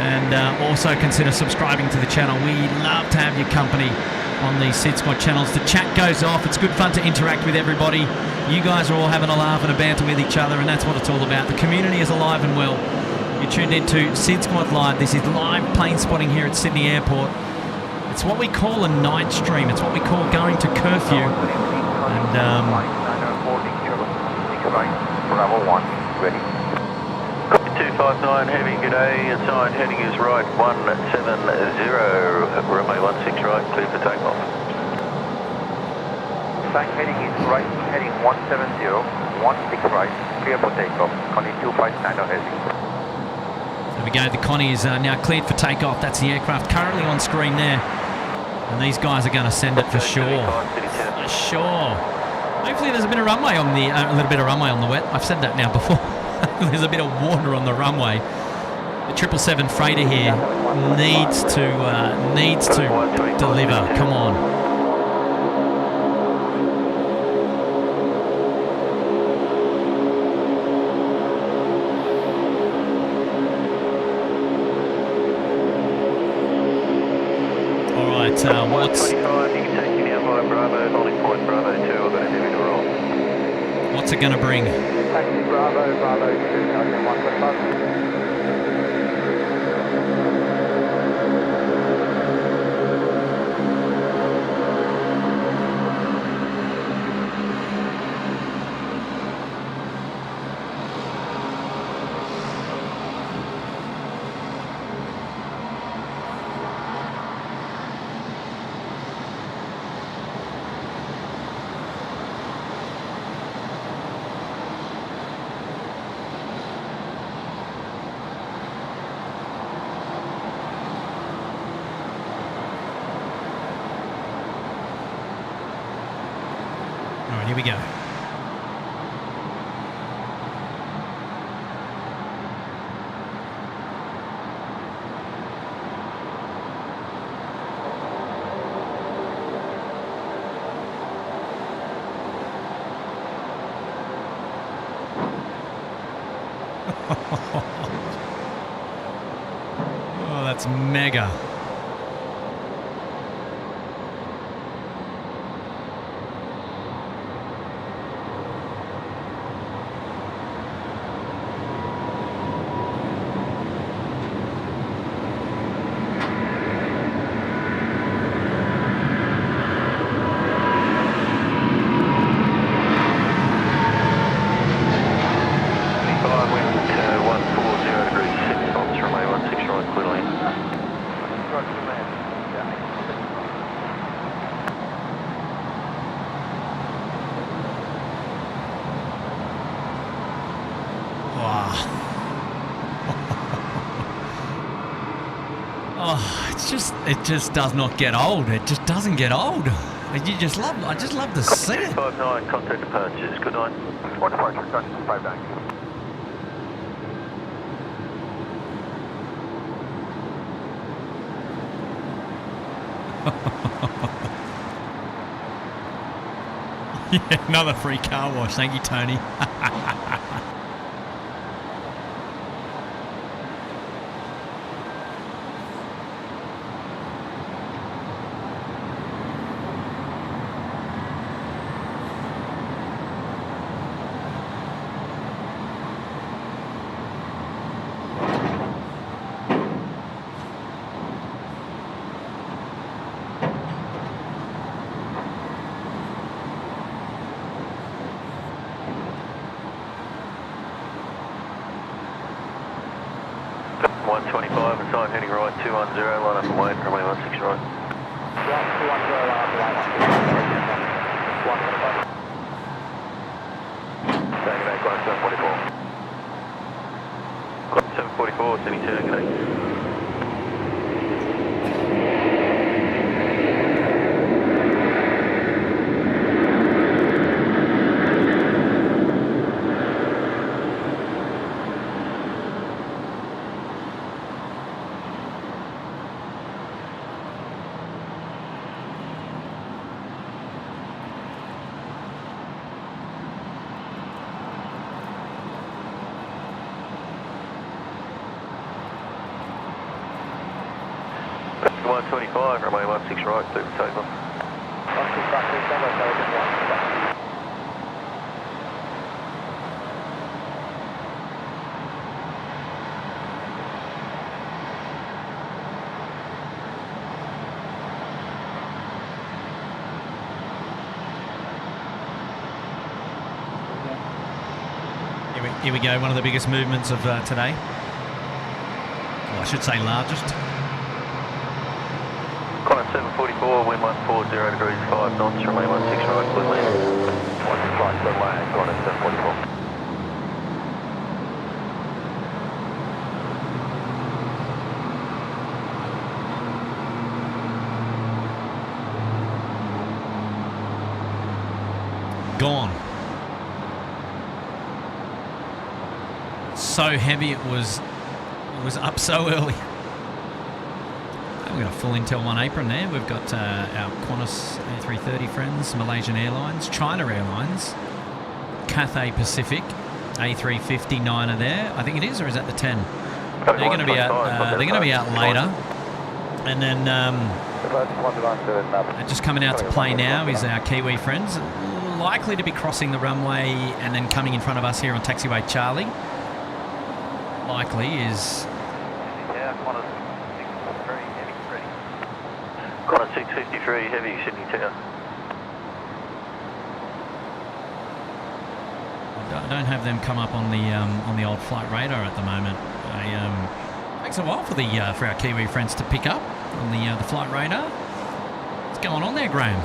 and also consider subscribing to the channel. We love to have your company on these SydSquad channels. The chat goes off. It's good fun to interact with everybody. You guys are all having a laugh and a banter with each other, and that's what it's all about. The community is alive and well. You're tuned into SydSquad Live. This is live plane spotting here at Sydney Airport. It's what we call a night stream. It's what we call going to curfew. And Bravo 1, ready. Copy 259, heavy, good day. Assigned heading is right 170, runway 16 right, clear for takeoff. Assigned heading is right, heading 170, 16 right, clear for takeoff. Connie 259 heading. There we go, the Connie is now cleared for takeoff. That's the aircraft currently on screen there. And these guys are going to send it for sure. For sure. Hopefully there's a bit of runway on the a little bit of runway on the wet. I've said that now before. There's a bit of water on the runway. The 777 freighter here needs to deliver. Come on. All right, what's? You can take me now via Bravo, holding point Bravo 2. I've got a heavy to roll. What's it going to bring? Taxi Bravo, Bravo 2, Ocean 125. All right, here we go. Oh, that's mega. Oh, it just does not get old. It just doesn't get old. I just love to see it. 59, contact departures. Good night. One departure, contact 59. Yeah, another free car wash. Thank you, Tony. Heading right 210, line up and wait, runway 16 right. Right, 210, line up and wait. 125. Taking out, climb 744. Climb 744, sending turn, good day. Runway 16 right, clear for takeoff. 16 right, clear for takeoff. Here we go, one of the biggest movements of today. Well, I should say largest. Climb 744, wind 140 degrees 5 knots, runway 16 right, clear land. 16 right, clear land, climb 744. gone. So heavy it was up so early. We've got a full Intel 1 apron there. We've got our Qantas A330 friends, Malaysian Airlines, China Airlines, Cathay Pacific, A350 9er there. I think it is, or is that the 10? They're going to be out. They're going to be out later. And then just coming out to play now is our Kiwi friends, likely to be crossing the runway and then coming in front of us here on taxiway Charlie. Likely is. Qantas 653 heavy Sydney Tower. I don't have them come up on the old flight radar at the moment. It takes a while for our Kiwi friends to pick up on the flight radar. What's going on there, Graham?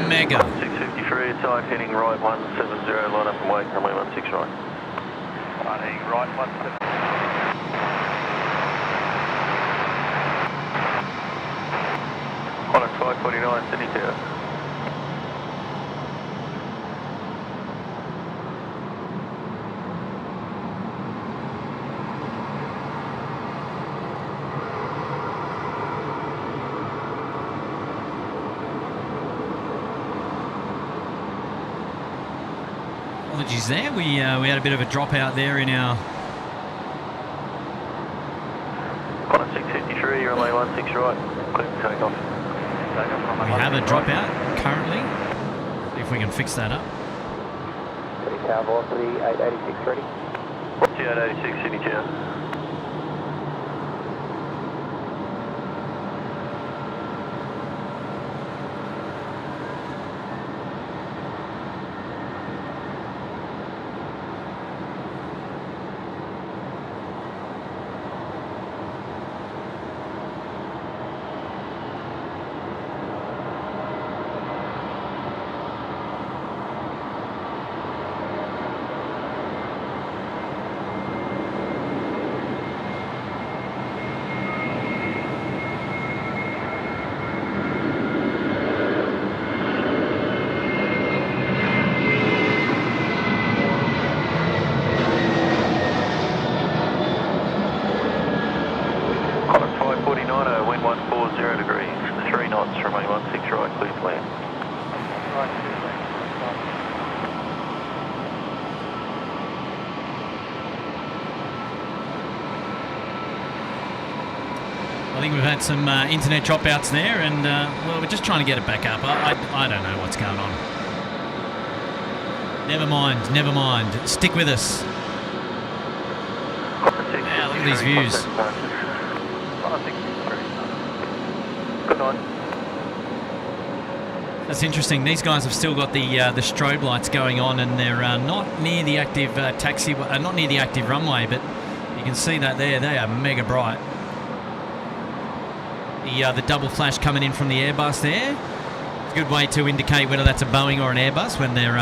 Mega. 653 inside, heading right 170, line up and wait, runway 16 right. Heading right 170. Qantas 549, Sydney Tower. Apologies there. We had a bit of a dropout there in our. Qantas 653, runway 16 right, clear for takeoff. We have a dropout currently. See if we can fix that up. Tower velocity 886 ready. 886 Sydney Tower. Wind 140 degrees, 3 knots, runway 16 right, clear to land. I think we've had some internet dropouts there, and well, we're just trying to get it back up. I don't know what's going on. Never mind, never mind. Stick with us. Yeah, look at these views. Good night. That's interesting. These guys have still got the strobe lights going on, and they're not near the active not near the active runway, but you can see that there. They are mega bright. The double flash coming in from the Airbus there. It's a good way to indicate whether that's a Boeing or an Airbus when they're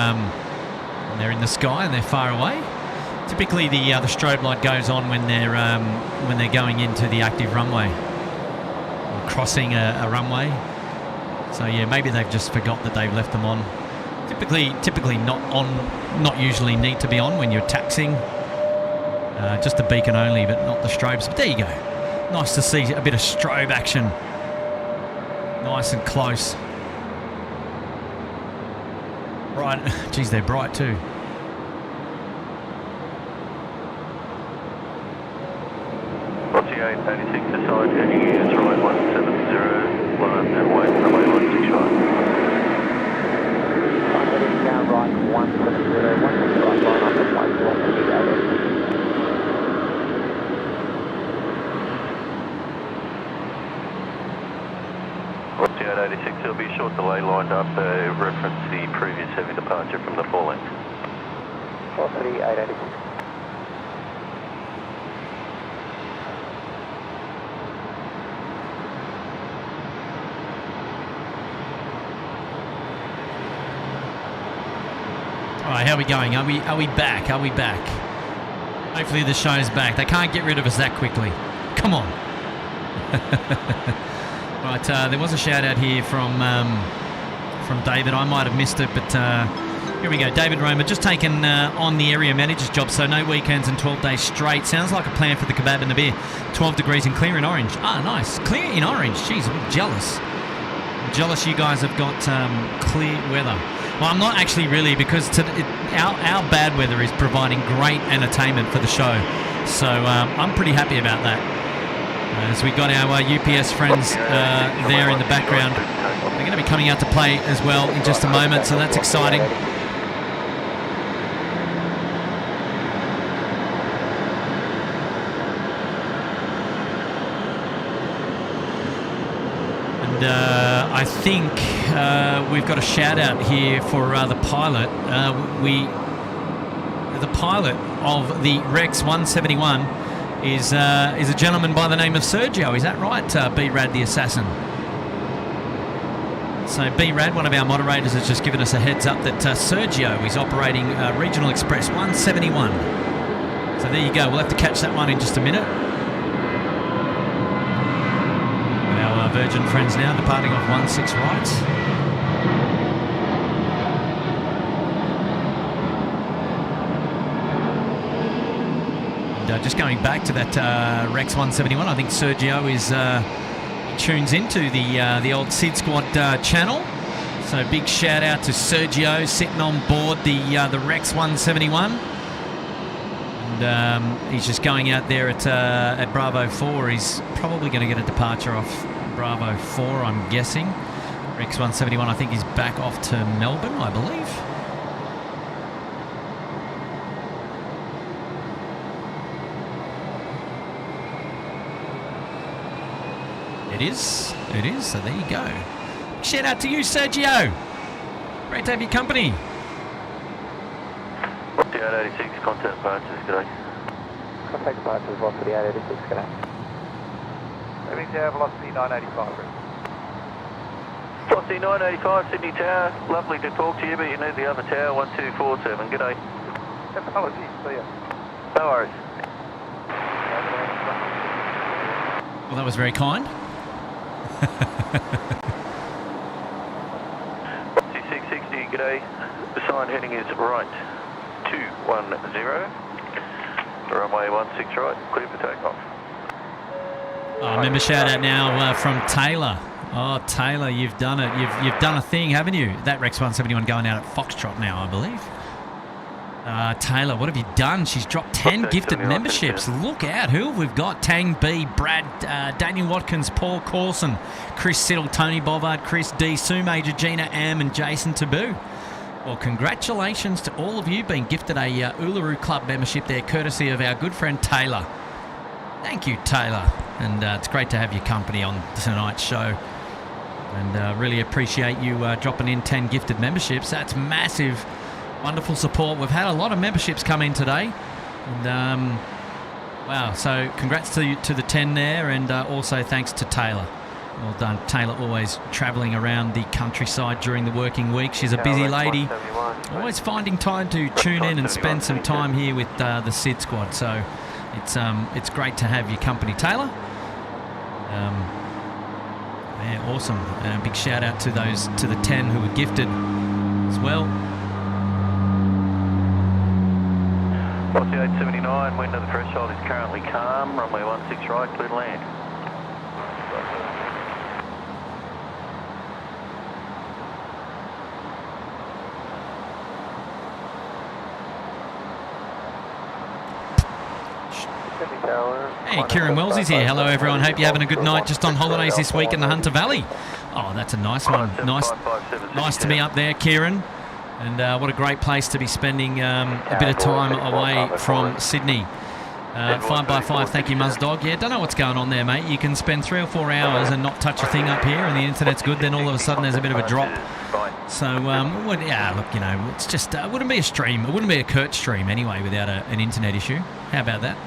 in the sky and they're far away. Typically, the strobe light goes on when they're going into the active runway, or crossing a runway. So yeah, maybe they've just forgot that they've left them on. Typically not on, not usually need to be on when you're taxiing. Just the beacon only, but not the strobes. But there you go. Nice to see a bit of strobe action. Nice and close. Right, geez, they're bright too. Roger 886 aside, heading units right 170, line and wait, runway 170, 1 right line up and way to 138. 4886, there'll be a short delay lined up, reference the previous heavy departure from the fall length. 43886. All right, how are we going? Are we back? Are we back? Hopefully the show's back. They can't get rid of us that quickly. Come on. Right, there was a shout out here from David. I might have missed it, but here we go. David Roma just taken on the area manager's job, so no weekends and 12 days straight. Sounds like a plan for the kebab and the beer. 12 degrees and clear in orange. Ah, nice. Clear in orange. Jeez, I'm jealous. I'm jealous you guys have got clear weather. Well, I'm not actually really, because our bad weather is providing great entertainment for the show. So I'm pretty happy about that. As we got our UPS friends there in the background. They're going to be coming out to play as well in just a moment, so that's exciting. And I think we've got a shout out here for the pilot. The pilot of the Rex 171 is a gentleman by the name of Sergio. Is that right, B-Rad the Assassin? So B-Rad, one of our moderators, has just given us a heads up that Sergio is operating Regional Express 171. So there you go. We'll have to catch that one in just a minute. Our Virgin friends now departing off 16 right. Just going back to that Rex 171, I think Sergio is tunes into the old SydSquad channel. So big shout out to Sergio sitting on board the Rex 171, and he's just going out there at Bravo 4. He's probably going to get a departure off Bravo 4, I'm guessing. Rex 171, I think he's back off to Melbourne, I believe. It is. So there you go. Shout out to you, Sergio. Great to have your company. 4886, contact departures, g'day. Contact departures, 13886, g'day. Moving tower, velocity 985. Velocity 985, Sydney Tower. Lovely to talk to you, but you need the other tower, 1247, g'day. Apologies, see ya. No worries. Well, that was very kind. 660, g'day. The sign heading is right 210. Runway 16 right, clear for takeoff. Oh, remember shout out now from Taylor. Oh, Taylor, you've done it. You've done a thing, haven't you? That Rex 171 going out at Foxtrot now, I believe. Taylor, what have you done? She's dropped 10 gifted memberships. Look out. Who have we got? Tang B, Brad, Daniel Watkins, Paul Corson, Chris Siddle, Tony Bovard, Chris D, Sue Major, Gina Am, and Jason Taboo. Well, congratulations to all of you being gifted a Uluru Club membership there, courtesy of our good friend Taylor. Thank you, Taylor. And it's great to have your company on tonight's show. And really appreciate you dropping in 10 gifted memberships. That's massive. Wonderful support. We've had a lot of memberships come in today, and wow, so congrats to the 10 there, and also thanks to Taylor. Well done. Taylor always travelling around the countryside during the working week. She's a busy lady, always finding time to tune in and spend some time here with the SydSquad. So it's great to have your company, Taylor. Yeah, awesome. Big shout out to the 10 who were gifted as well. 4879, wind of the threshold is currently calm. Runway 16 right, clear to land. Hey, Kieran Wells is here. Hello, everyone. Hope you're having a good night just on holidays this week in the Hunter Valley. Oh, that's a nice one. Nice to be up there, Kieran. And what a great place to be spending a bit of time away from Sydney. 5x5, thank you, Muzdog. Yeah, don't know what's going on there, mate. You can spend 3 or 4 hours and not touch a thing up here, and the internet's good. Then all of a sudden, there's a bit of a drop. So, yeah, look, you know, it's just it wouldn't be a stream. It wouldn't be a Kurt stream anyway without an internet issue. How about that?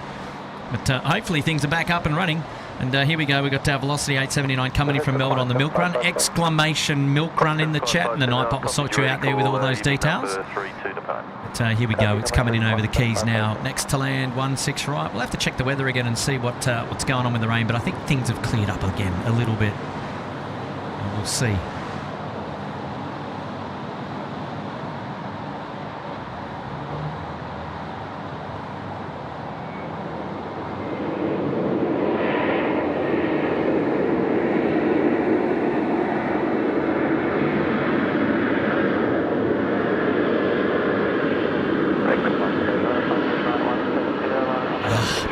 But hopefully things are back up and running. And here we go. We've got Velocity 879 coming in from Melbourne on the milk run. Exclamation milk run in the chat. And the Nightbot will sort you out there with all those details. But here we go. It's coming in over the Keys now. Next to land, 16 right. We'll have to check the weather again and see what's going on with the rain. But I think things have cleared up again a little bit. And we'll see.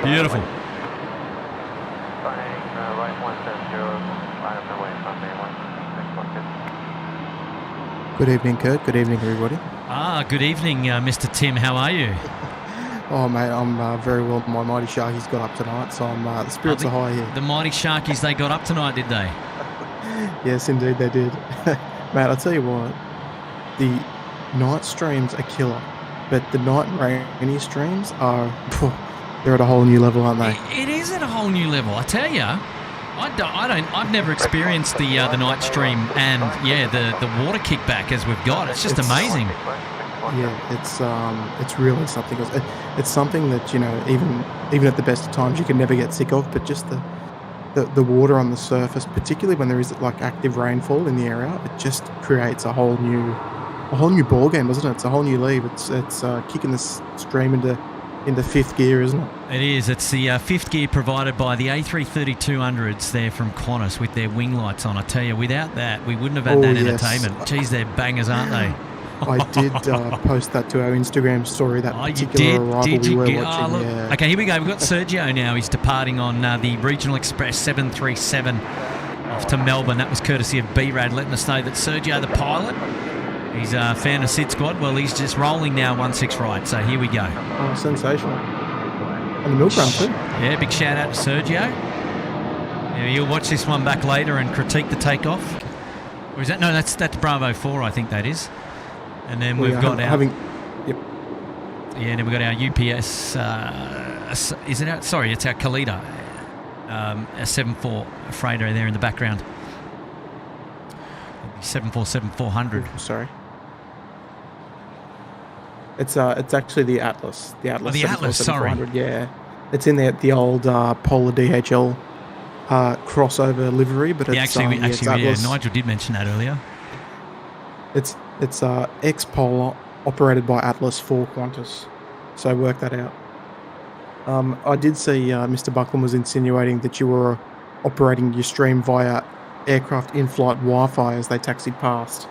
Beautiful. Good evening, Kurt. Good evening, everybody. Good evening, Mr. Tim. How are you? Oh, mate, I'm very well. My Mighty Sharkies got up tonight, so the spirits are high here. The Mighty Sharkies, they got up tonight, did they? Yes, indeed they did. Mate, I'll tell you what, the night streams are killer, but the night rainy streams are... They're at a whole new level, aren't they? It is at a whole new level. I tell you, I've never experienced the night stream and the water kickback as we've got. It's just amazing. Yeah, it's really something else. It's something that, you know, even at the best of times you can never get sick of. But just the water on the surface, particularly when there is like active rainfall in the area, it just creates a whole new ball game, doesn't it? It's a whole new league. It's kicking the stream into fifth gear, isn't it? It is. It's the fifth gear provided by the A330 200s there from Qantas with their wing lights on. I tell you, without that, we wouldn't have had that entertainment. Geez, they're bangers, aren't they? I did post that to our Instagram story, that particular arrival we were watching. Yeah. Okay, here we go. We've got Sergio now. He's departing on the Regional Express 737 off to Melbourne. That was courtesy of B-Rad letting us know that Sergio, the pilot, he's a fan of SydSquad. Well, he's just rolling now 16 right. So here we go. Oh, sensational. And the milk run too. Yeah, big shout out to Sergio. Yeah, you'll watch this one back later and critique the takeoff. Or is that? No, that's Bravo 4, I think that is. And then we've got our... Yep. Yeah, and then we've got our UPS... is it out? Sorry, it's our Kalita. A 74 freighter there in the background. 747-400. Sorry. It's actually the Atlas. The Atlas. Oh, the Atlas, sorry. Yeah. It's in the old Polar DHL crossover livery, but it's actually, Nigel did mention that earlier. It's ex-Polar, operated by Atlas for Qantas. So work that out. I did see Mr. Buckland was insinuating that you were operating your stream via aircraft in-flight Wi-Fi as they taxied past.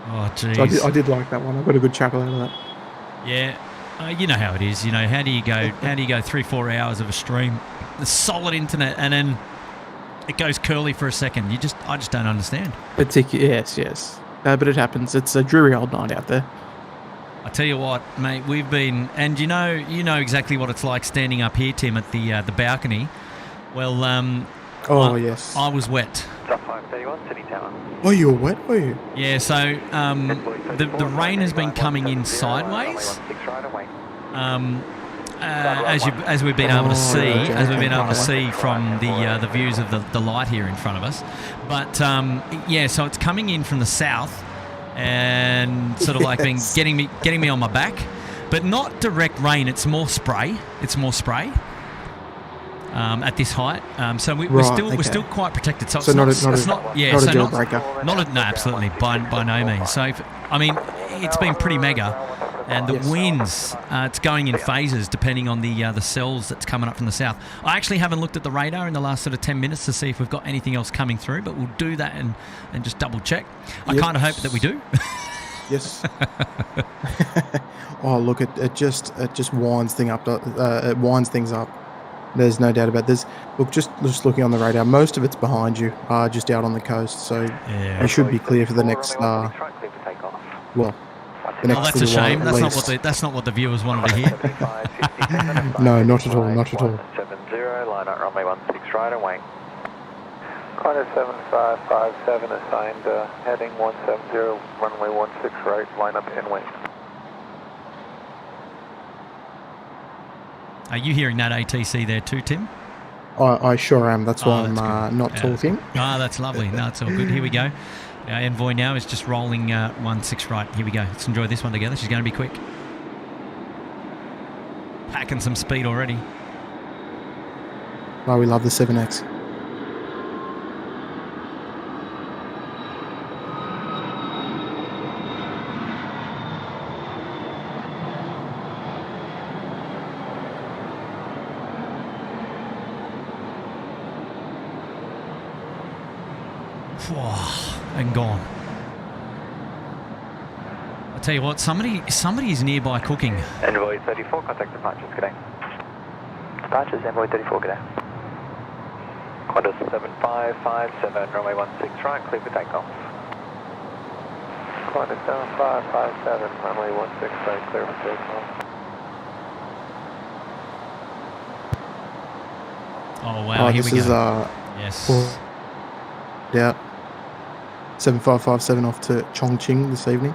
Oh, jeez. So I did like that one. I got a good chuckle out of that. Yeah, you know how it is. You know, how do you go 3-4 hours of a stream, the solid internet, and then it goes curly for a second? I just don't understand. Yes. But it happens. It's a dreary old night out there. I tell you what, mate, we've been, and you know exactly what it's like standing up here, Tim, at the balcony. Well, yes, I was wet. Oh, you were wet, were you? Yeah. So the rain has been coming in sideways. As we've been able to see, from the views of the light here in front of us. But so it's coming in from the south. And sort of like getting me on my back, but not direct rain. It's more spray. At this height. So we're still quite protected. So it's not a deal breaker. No, absolutely by no means. So it's been pretty mega. And the winds, it's going in phases depending on the cells that's coming up from the south. I actually haven't looked at the radar in the last sort of 10 minutes to see if we've got anything else coming through, but we'll do that and just double check. I kind of hope that we do. Yes. Oh, look, it just winds things up. It winds things up. There's no doubt about this. Look, just looking on the radar, most of it's behind you, just out on the coast. So you should be clear for the next. Well, the next. Oh, that's a shame. While, That's not what the viewers wanted to hear. No, not at all. Not at all. 70, line up runway 16 right and wing. Qantas 7557 assigned heading 170, runway 16 right, line up and wing. Are you hearing that ATC there too, Tim? I sure am. That's why I'm not talking. Ah, that's lovely. No, it's all good. Here we go. Our envoy now is just rolling 16 right. Here we go. Let's enjoy this one together. She's going to be quick. Packing some speed already. Oh, we love the 7X. And gone. I'll tell you what, somebody is nearby cooking. Envoy 34, contact departures, good day. Departures, Envoy 34, good day. Qantas 7557, runway 16 right, clear for takeoff. Qantas 7557, runway 16 right, clear for takeoff. Oh wow, here we go. This is yes. Yeah. 7557 off to Chongqing this evening.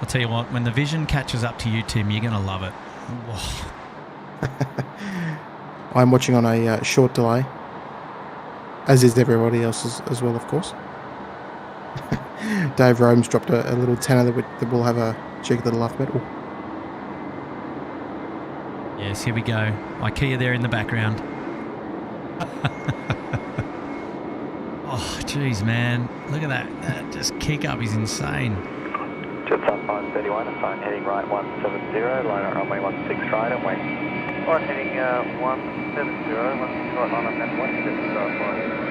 I'll tell you what, when the vision catches up to you, Tim, you're going to love it. I'm watching on a short delay, as is everybody else as well, of course. Dave Rome's dropped a little tenner that we'll have a cheeky little alphabet. Ooh. Yes, here we go. IKEA there in the background. Oh, jeez, man. Look at that. That just kick up is insane. Jetstar 531, assign heading right 170, line up runway 16 right and wait. Alright, heading 170, 16 right, line up and wait, Jetstar 5.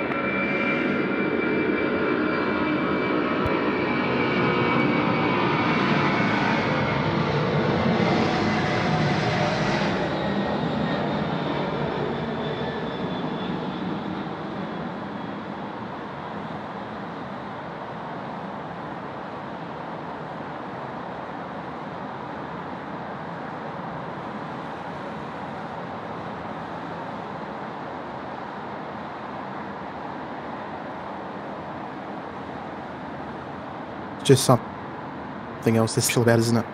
Just something else this is all about, isn't it?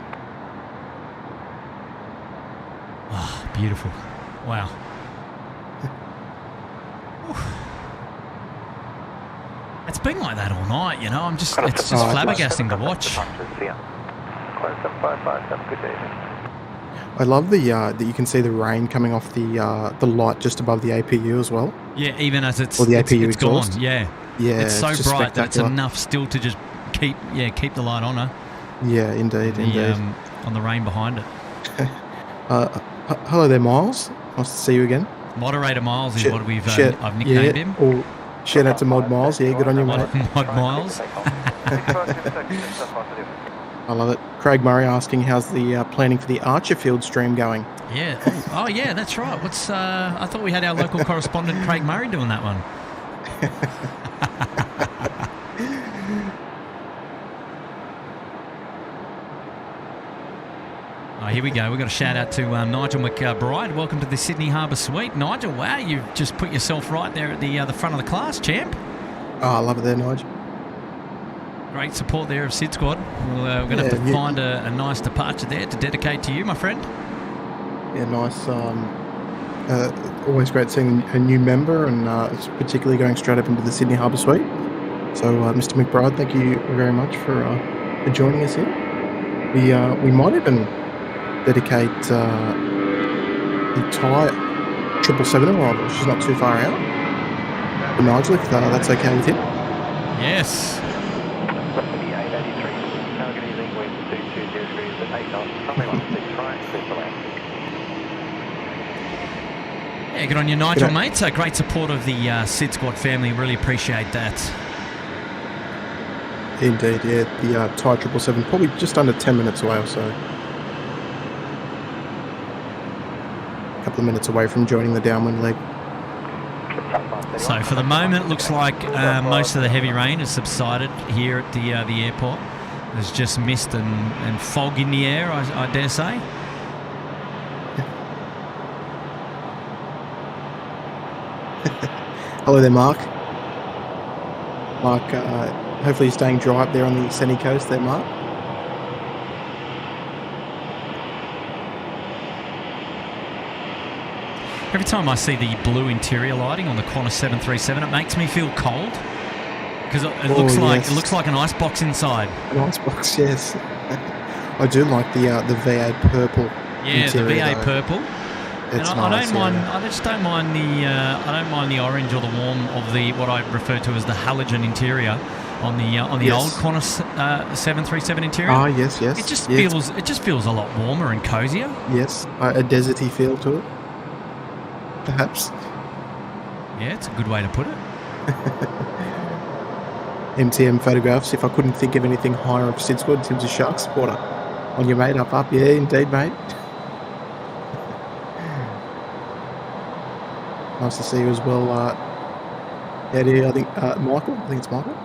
Oh, beautiful. Wow. It's been like that all night, you know. It's just flabbergasting to watch. I love that you can see the rain coming off the light just above the APU as well. Yeah, even as it's APU it's gone. exhaust. Yeah. It's so bright that it's enough still to just keep the light on her. Yeah, indeed. On the rain behind it. Hello there, Miles. Nice to see you again. Moderator Miles is what I've nicknamed him. Or shout out to Mod Miles. Yeah, good on you, mate. Mod Miles. I love it. Craig Murray asking how's the planning for the Archerfield stream going? Yeah. Oh yeah, that's right. What's I thought we had our local correspondent Craig Murray doing that one. Here we go. We've got a shout out to Nigel McBride. Welcome to the Sydney Harbour Suite. Nigel, wow, you've just put yourself right there at the front of the class, champ. Oh, I love it there, Nigel. Great support there of SydSquad. We're going to have to find a nice departure there to dedicate to you, my friend. Yeah, nice. Always great seeing a new member, and particularly going straight up into the Sydney Harbour Suite. So, Mr. McBride, thank you very much for joining us here. We might even dedicate the Thai 777 arrival, which is not too far out. For Nigel, if that's okay with him. Yes. Target easing wind 220 degrees at 8 knots, runway 16 right, clear for land. Yeah, good on you, Nigel, mate. So great support of the SydSquad family. Really appreciate that. Indeed, yeah. The Thai 777, probably just under 10 minutes away or so. couple of minutes away from joining the downwind leg. So for the moment, it looks like most of the heavy rain has subsided here at the airport. There's just mist and fog in the air, I dare say. Hello there, Mark. Mark, hopefully you're staying dry up there on the sunny coast there, Mark. Every time I see the blue interior lighting on the Qantas 737, it makes me feel cold because it looks like an icebox inside. An icebox, yes. I do like the VA purple. Yeah, interior, the VA though. purple. It's and nice, I don't mind. yeah. I just don't mind the orange or the warm of the what I refer to as the halogen interior on the Yes. old Qantas 737 interior. Ah, yes. It just feels a lot warmer and cozier. Yes, a deserty feel to it, perhaps. Yeah, it's a good way to put it. MTM photographs. If I couldn't think of anything higher of SydSquad in terms of shark spotter, on your mate, up. Yeah, indeed, mate. Nice to see you as well, Eddie. I think Michael. I think it's Michael.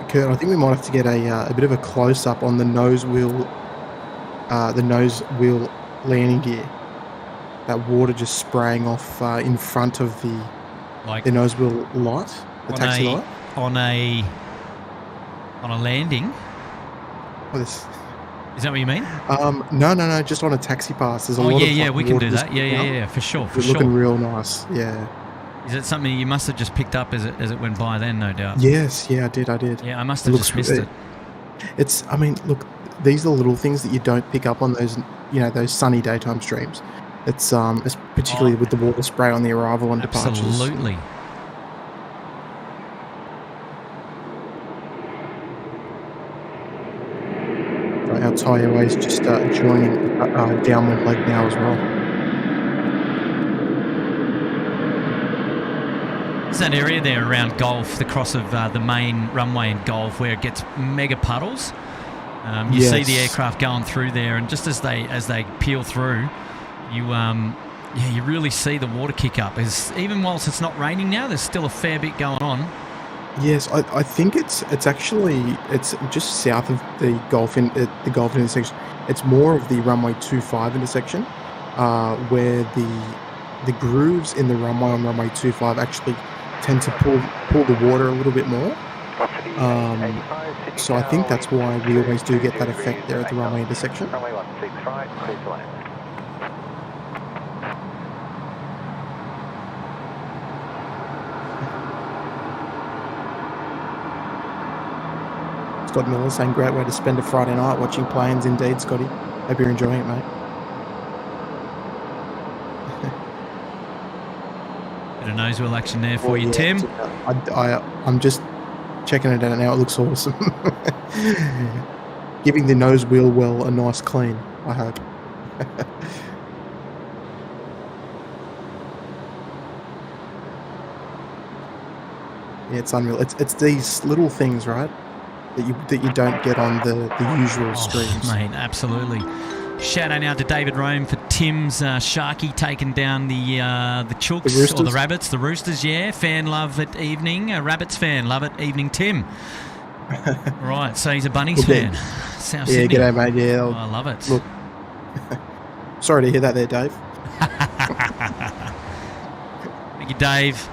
Kurt, I think we might have to get a bit of a close up on the nose wheel landing gear. That water just spraying off in front of the nose wheel light, the taxi light. On a landing. Is that what you mean? No, just on a taxi pass. There's a lot of we can do that. Yeah, for sure. Looking real nice. Yeah. Is it something you must have just picked up as it went by then, no doubt? Yes, yeah, I did. Yeah, I must have just missed it. I mean, look, these are little things that you don't pick up on those sunny daytime streams. It's particularly with the water spray on the arrival and departures. Absolutely. Our Taiyo is just joining downwind leg now as well. There's that area there around Gulf, the cross of the main runway in Gulf, where it gets mega puddles. You see the aircraft going through there, and just as they peel through, you really see the water kick up. Even whilst it's not raining now, there's still a fair bit going on. Yes, I think it's just south of the Gulf intersection. It's more of the runway 25 intersection, where the grooves in the runway on runway 25 actually tend to pull the water a little bit more. So I think that's why we always do get that effect there at the runway intersection. Runway 16 right, clear to land. Scott Miller saying, great way to spend a Friday night watching planes. Indeed, Scotty. Hope you're enjoying it, mate. Bit of nose wheel action there for you, Tim. I'm just checking it out now. It looks awesome. Giving the nose wheel well a nice clean, I hope. Yeah, it's unreal. It's these little things, right, that you don't get on the usual streams. Mate, absolutely. Shout out now to David Rome for Tim's Sharky taking down the chooks or the rabbits, the roosters. Yeah, fan love at evening. A rabbits fan love it evening. Tim. Right, so he's a Bunnies fan. South Sydney. G'day, mate. Yeah, I love it. Look, sorry to hear that there, Dave. Thank you, Dave.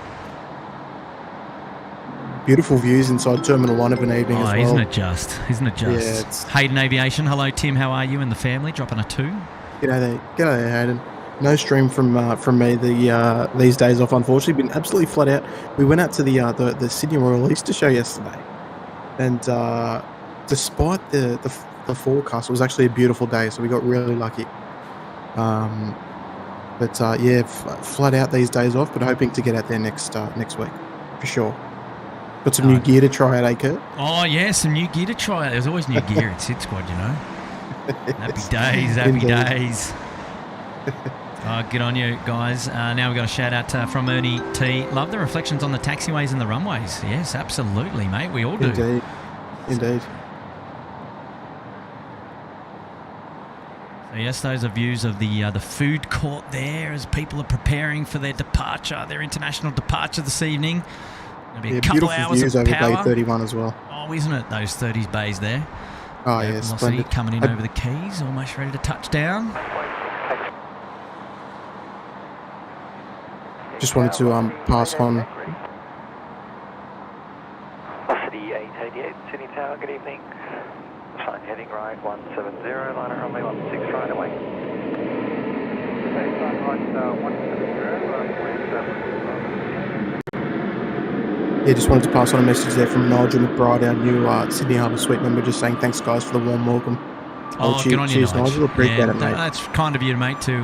Beautiful views inside Terminal 1 of an evening as well. Isn't it just? Yeah, Hayden Aviation, hello Tim, how are you and the family? Dropping a 2. G'day there, Hayden. No stream from me these days off, unfortunately. Been absolutely flat out. We went out to the Sydney Royal Easter Show yesterday, and despite the forecast, it was actually a beautiful day, so we got really lucky. Flat out these days off, but hoping to get out there next week for sure. Got some new gear to try out, eh, Kurt? Oh, yeah, some new gear to try out. There's always new gear at SydSquad, you know. Yes, Happy days. Good on you, guys. Now we've got a shout out from Ernie T. Love the reflections on the taxiways and the runways. Yes, absolutely, mate. We all do. Indeed. Indeed. So yes, those are views of the food court there as people are preparing for their departure, their international departure this evening. There'll be a couple beautiful hours views of over power. Bay 31 as well. Oh, isn't it? Those 30s bays there. Oh, yeah, Velocity splendid. coming in over the keys, almost ready to touch down. Just wanted to pass on. Velocity 888, Sydney Tower, good evening. Flight heading right 170, line at runway 16 right away. Yeah, just wanted to pass on a message there from Nigel McBride, our new Sydney Harbour Suite member, just saying thanks, guys, for the warm welcome. Oh, good on you, Nigel. Appreciate it, mate. That's kind of you, mate, to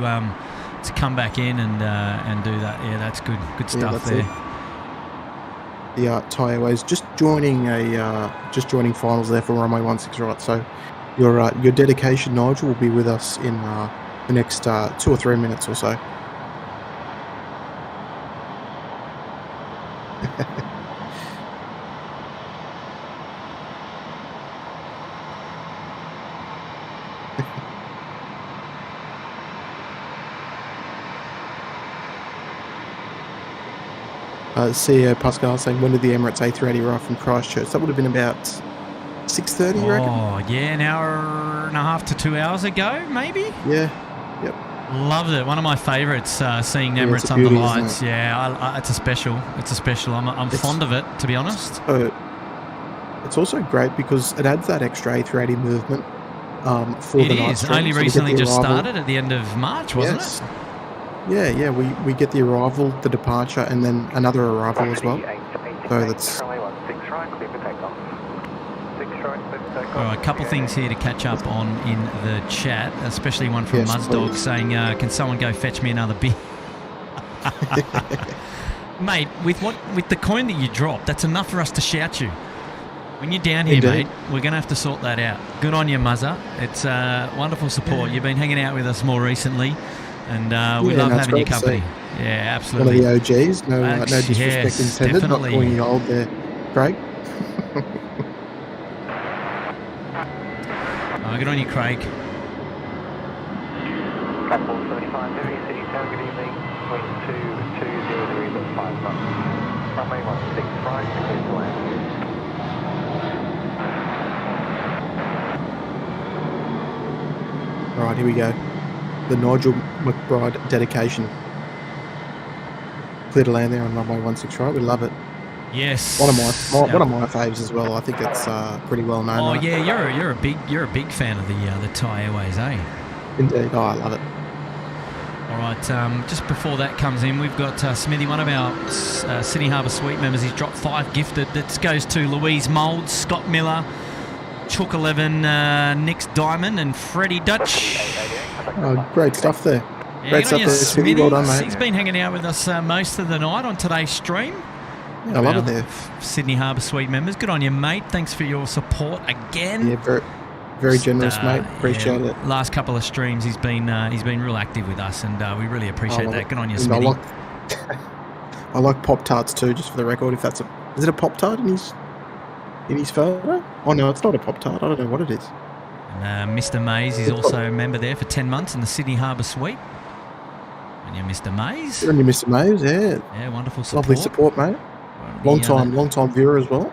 come back in and do that. Yeah, that's good. Good stuff there. The Thai Airways just joining finals there for runway 16 right. So your dedication, Nigel, will be with us in the next 2 or 3 minutes or so. CEO Pascal saying, when did the Emirates A380 arrive from Christchurch? That would have been about 6:30, you reckon? Oh, yeah, an hour and a half to 2 hours ago, maybe? Yeah, yep. Loved it. One of my favourites, seeing Emirates under lights. Yeah, it's a special. It's a special. I'm fond of it, to be honest. It's also great because it adds that extra A380 movement for the night. It is. Only recently just started at the end of March, wasn't it? Yeah, we get the arrival, the departure, and then another arrival as well. So that's... All right, a couple things here to catch up on in the chat, especially one from Muzdog saying, can someone go fetch me another beer? Mate, with the coin that you dropped, that's enough for us to shout you. When you're down here, mate, we're going to have to sort that out. Good on you, Muzza. It's wonderful support. You've been hanging out with us more recently. And we love having your company. Yeah, absolutely. One of the OGs. No disrespect intended. Definitely. Not calling you old there, Craig. Good on you, Craig. Couple 75 City Tower, good evening. Wing 2200 at 5 months. Runway 16 right, clear to land. All right, here we go. The Nigel McBride dedication. Clear to land there on runway 16 right. We love it. Yes. One of my faves as well. I think it's pretty well known. Oh right? yeah, you're a big fan of the Thai Airways, eh? Indeed. Oh, I love it. All right. Just before that comes in, we've got Smithy, one of our Sydney Harbour Suite members. He's dropped 5 gifted. That goes to Louise Moulds, Scott Miller, Chook 11, Nick's Diamond, and Freddie Dutch. Oh, great stuff there. Yeah, great stuff there, Smithy. Well done, mate. He's been hanging out with us most of the night on today's stream. Yeah, I love it there. Sydney Harbour Suite members. Good on you, mate. Thanks for your support again. Yeah, very generous, mate. Appreciate it. Last couple of streams, he's been real active with us, and we really appreciate that. Good on you, Smithy. I like Pop-Tarts too, just for the record. If that's is it a Pop-Tart in his photo? Oh no, it's not a Pop-Tart. I don't know what it is. And Mr. Mays is also a member there for 10 months in the Sydney Harbour Suite. And you're Mr. Mays. You're Mr. Mays, yeah. Yeah, wonderful support. Lovely support, mate. Long time viewer as well.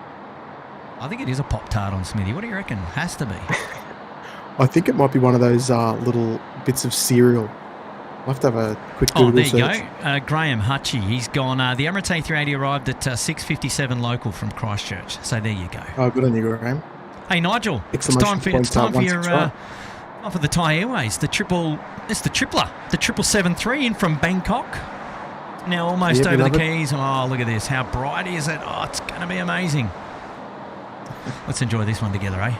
I think it is a Pop-Tart on Smithy. What do you reckon? Has to be. I think it might be one of those little bits of cereal. I'll have to have a quick Google search. There you go. Graham Hutchie. He's gone. The Emirates A380 arrived at 6:57 local from Christchurch. So there you go. Oh, good on you, Graham. Hey, Nigel. It's time for your for the Thai Airways. The tripler, the 777-3 in from Bangkok. Now almost over the keys. Oh, look at this. How bright is it? Oh, it's going to be amazing. Let's enjoy this one together, eh?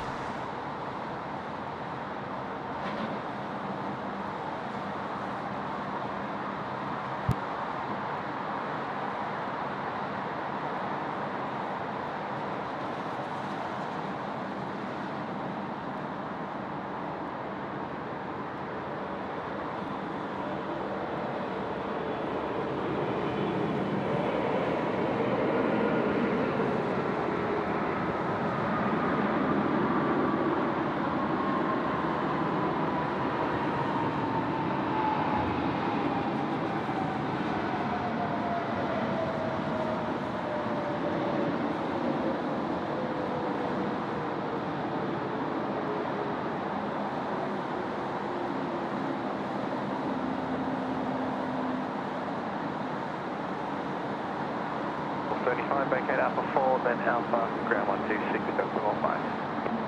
35, vacate Alpha 4, then Alpha, ground 126, decimal 5.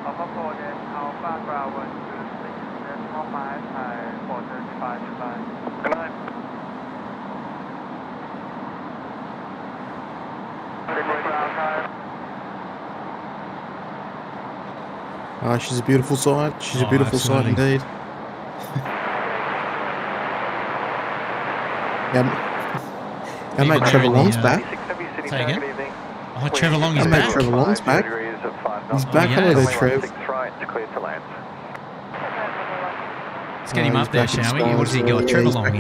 Alpha 4, then Alpha, ground 126, decimal 5, 435, goodbye. Good night. She's a beautiful sight. She's a Oh, beautiful sight absolutely. indeed. Our mate Even Trevor during the, Long's back. Say again? Oh, Trevor Long is Our mate back. Trevor Long's back. He's back. yeah. Hello there, Trev. Right, it's clear to land. Let's get him Oh, up he's there, back in shall we? What does he skies. got? Yeah, Trevor he's Long. back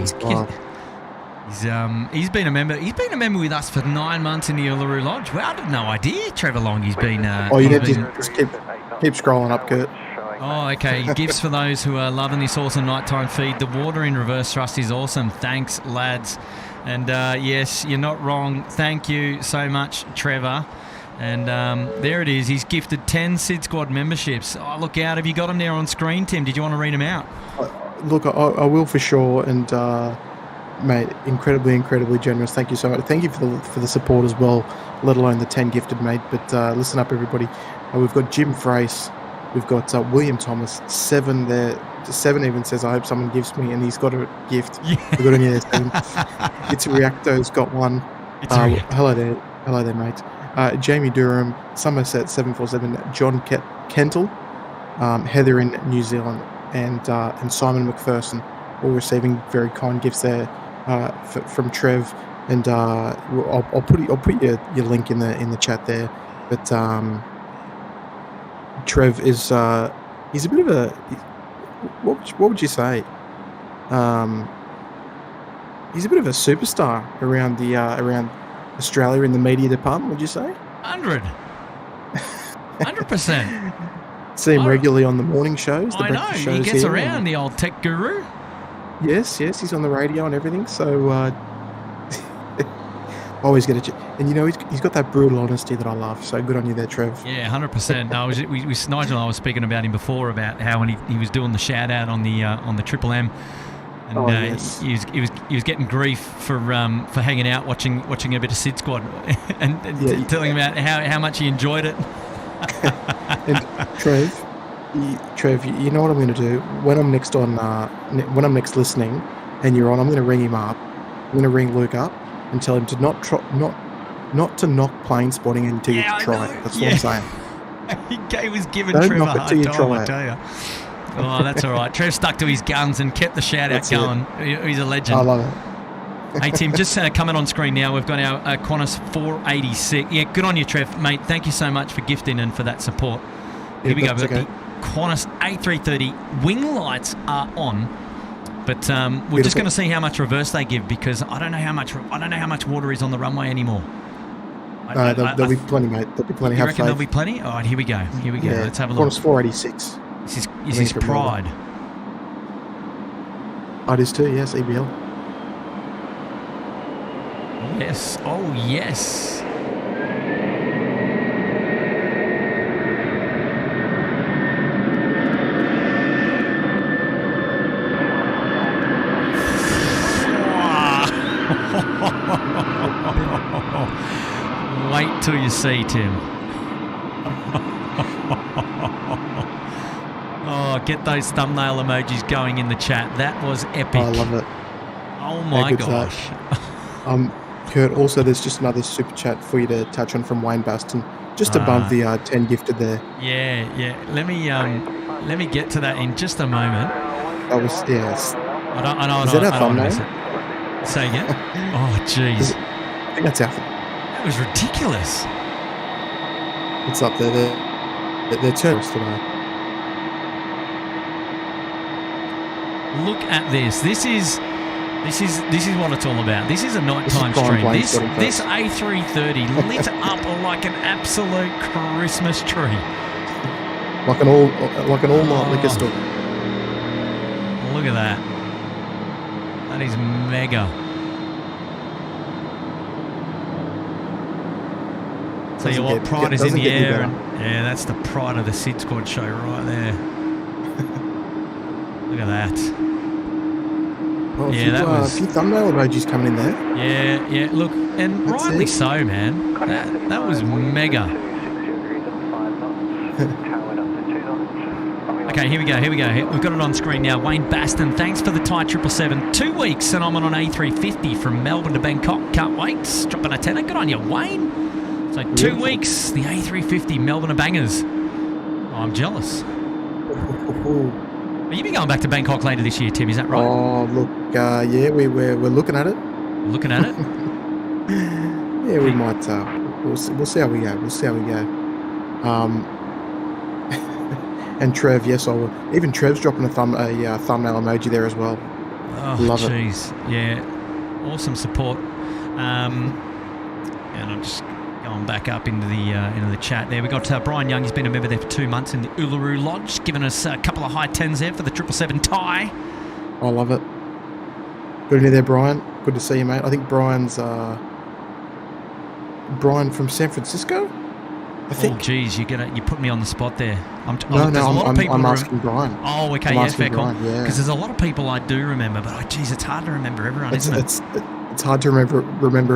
in He's been a member. He's been a member with us for 9 months in the Uluru Lodge. Well, I had no idea, Trevor Long. He's been. Oh, you he's need to been- just keep scrolling up, Kurt. Oh, okay. Gifts for those who are loving this awesome nighttime feed. The water in reverse thrust is awesome. Thanks, lads. And yes, you're not wrong. Thank you so much, Trevor. And there it is. He's gifted 10 SydSquad memberships. Oh, look out. Have you got them there on screen, Tim? Did you want to read them out? Look, I will for sure. And mate, incredibly generous. Thank you so much. Thank you for the support as well. Let alone the 10 gifted, mate. But listen up, everybody. We've got Jim Frace. We've got William Thomas. 7 there. 7 even says, I hope someone gives me, and he's got a gift. Yeah. We've got on here. It's a Reacto's got one. Hello there, mate. Jamie Durham, Somerset 747, John Kentle, Heather in New Zealand, and Simon McPherson, all receiving very kind gifts there from Trev. And I'll put your link in the chat there. But Trev is he's a bit of a what would you say? He's a bit of a superstar around the around Australia in the media department. Would you say? 100%. See him regularly on the morning shows. The I know. breakfast He shows gets here, around, and- the old tech guru. Yes, he's on the radio and everything. So always get a and he's got that brutal honesty that I love. So good on you there, Trev. Yeah, 100%. No, Nigel and I was speaking about him before about how when he was doing the shout out on the Triple M, and yes. he was getting grief for hanging out watching a bit of SydSquad and telling him about how much he enjoyed it. And Trev, you know what I'm going to do when I'm next on when I'm next listening, and you're on. I'm going to ring him up. I'm going to ring Luke up and tell him to not to knock plane spotting until you try it. That's what I'm saying. He was giving Don't Trevor a knock it hard till you time, try I it. tell you. Oh, that's all right. Trev stuck to his guns and kept the shout out That's it. going. He's a legend. I love it. Hey, Tim, just coming on screen now, we've got our Qantas 486. Yeah, good on you, Trev. Mate, thank you so much for gifting and for that support. Here we go. We've got the Qantas A330 wing lights are on, but we're just going to see how much reverse they give, because I don't know how much water is on the runway anymore. There'll be plenty, mate. There'll be plenty. You reckon there'll be plenty? All right, here we go. Yeah, Let's have a look. Qantas 486. This is Pride. Oh, it is too, yes, EBL. Yes. Oh, yes. Wait till you see, Tim. Oh, get those thumbnail emojis going in the chat. That was epic. I love it. Oh my gosh. Kurt, also there's just another super chat for you to touch on from Wayne Baston, just above the 10 gifted there. Yeah. Let me get to that in just a moment. That was Is that our thumbnail? Say again? Oh, jeez. I think that's our. That was ridiculous. It's up there. They're tourists today. Look at this. This is what it's all about. This is a nighttime stream. This A330 lit up like an absolute Christmas tree. Like an all-night liquor store. Look at that. That is mega. Tell you what, pride is in the air. Yeah, that's the pride of the SydSquad show right there. Look at that. Oh, Yeah, that was- a few thumbnail emojis coming in there. Yeah, yeah. Look, and That's rightly it. so, man. That was mega. Okay, here we go. We've got it on screen now. Wayne Baston, thanks for the Thai 777. 2 weeks and I'm on an A350 from Melbourne to Bangkok. Can't wait. Dropping a tenner. Good on you, Wayne. So 2 weeks, the A350, Melbourne to Bangers. Oh, I'm jealous. Are you be going back to Bangkok later this year, Tim? Is that right? Oh, look, yeah, we're looking at it. Looking at it? Yeah, we might. We'll see how we go. We'll see how we go. And Trev, yes, I will. Even Trev's dropping a thumbnail emoji there as well. Oh, Love it. jeez. Yeah, awesome support. And I'm just going back up into the chat there. We got Brian Young. He's been a member there for 2 months in the Uluru Lodge, giving us a couple of high tens there for the 777 Thai. I love it. Good evening there, Brian. Good to see you, mate. I think Brian's Brian from San Francisco. I think. Oh, geez, you put me on the spot there. I'm asking Brian. Oh, okay, I'm yeah, asking fair call. Brian, yeah. Because there's a lot of people I do remember, but geez, it's hard to remember everyone, isn't it? It's hard to remember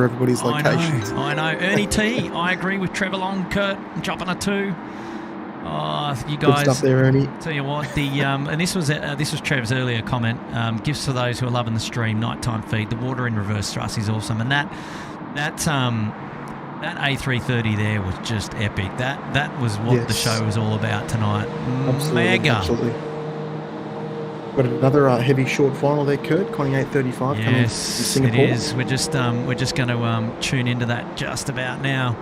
everybody's locations. I know. Ernie T, I agree with Trevor Long, Kurt, dropping a 2. Oh, you Good guys. stuff there, Ernie. Tell you what, and this was Trev's earlier comment. Gifts for those who are loving the stream. Nighttime feed. The water in reverse thrust is awesome, and that A330 there was just epic. That was what the show was all about tonight. Absolutely, Mega. Absolutely. Got another heavy short final there, Kurt. Conning 835 coming from Singapore. It is. We're just going to tune into that just about now,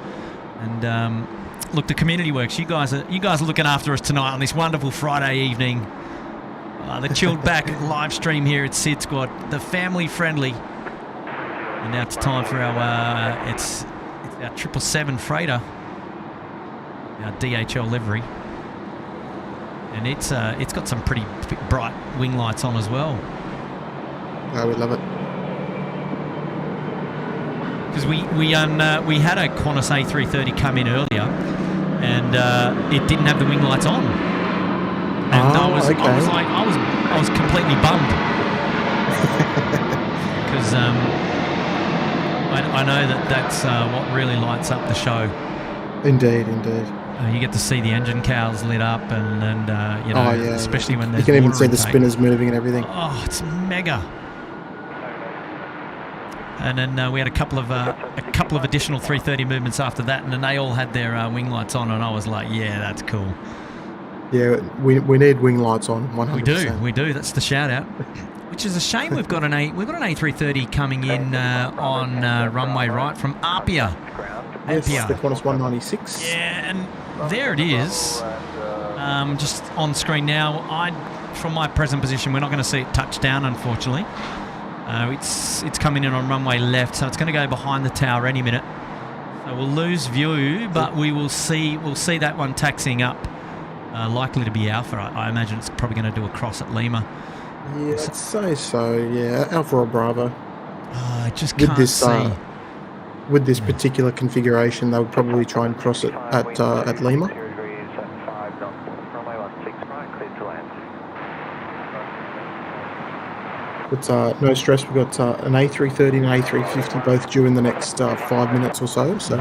and look, the community works. You guys are looking after us tonight on this wonderful Friday evening. The chilled back live stream here at SydSquad, the family friendly. And now it's time for our it's our 777 freighter, our DHL livery, and it's got some pretty bright wing lights on as well. Oh, we love it. Because we had a Qantas A330 come in earlier, and it didn't have the wing lights on, and I was completely bummed because I know that's what really lights up the show. Indeed. You get to see the engine cowls lit up, and especially when there's you can even water see the intake. spinners moving and everything. Oh, it's mega. And then we had a couple of additional 330 movements after that, and then they all had their wing lights on, and I was like, yeah, that's cool. Yeah, we need wing lights on 100%. We do. That's the shout out. Which is a shame. We've got an A330 coming in on runway right from Apia. Yes, the Qantas 196. Yeah, and there it is. Just on screen now. From my present position, we're not going to see it touch down, unfortunately. It's coming in on runway left, so it's going to go behind the tower any minute. So we'll lose view, but we'll see that one taxiing up. Likely to be Alpha. I imagine it's probably going to do a cross at Lima. Yeah, I'd say so. Yeah, Alpha or Bravo. I just can't see. With this particular configuration, they would probably try and cross it at Lima. But no stress, we've got an A330 and an A350 both due in the next 5 minutes or so, so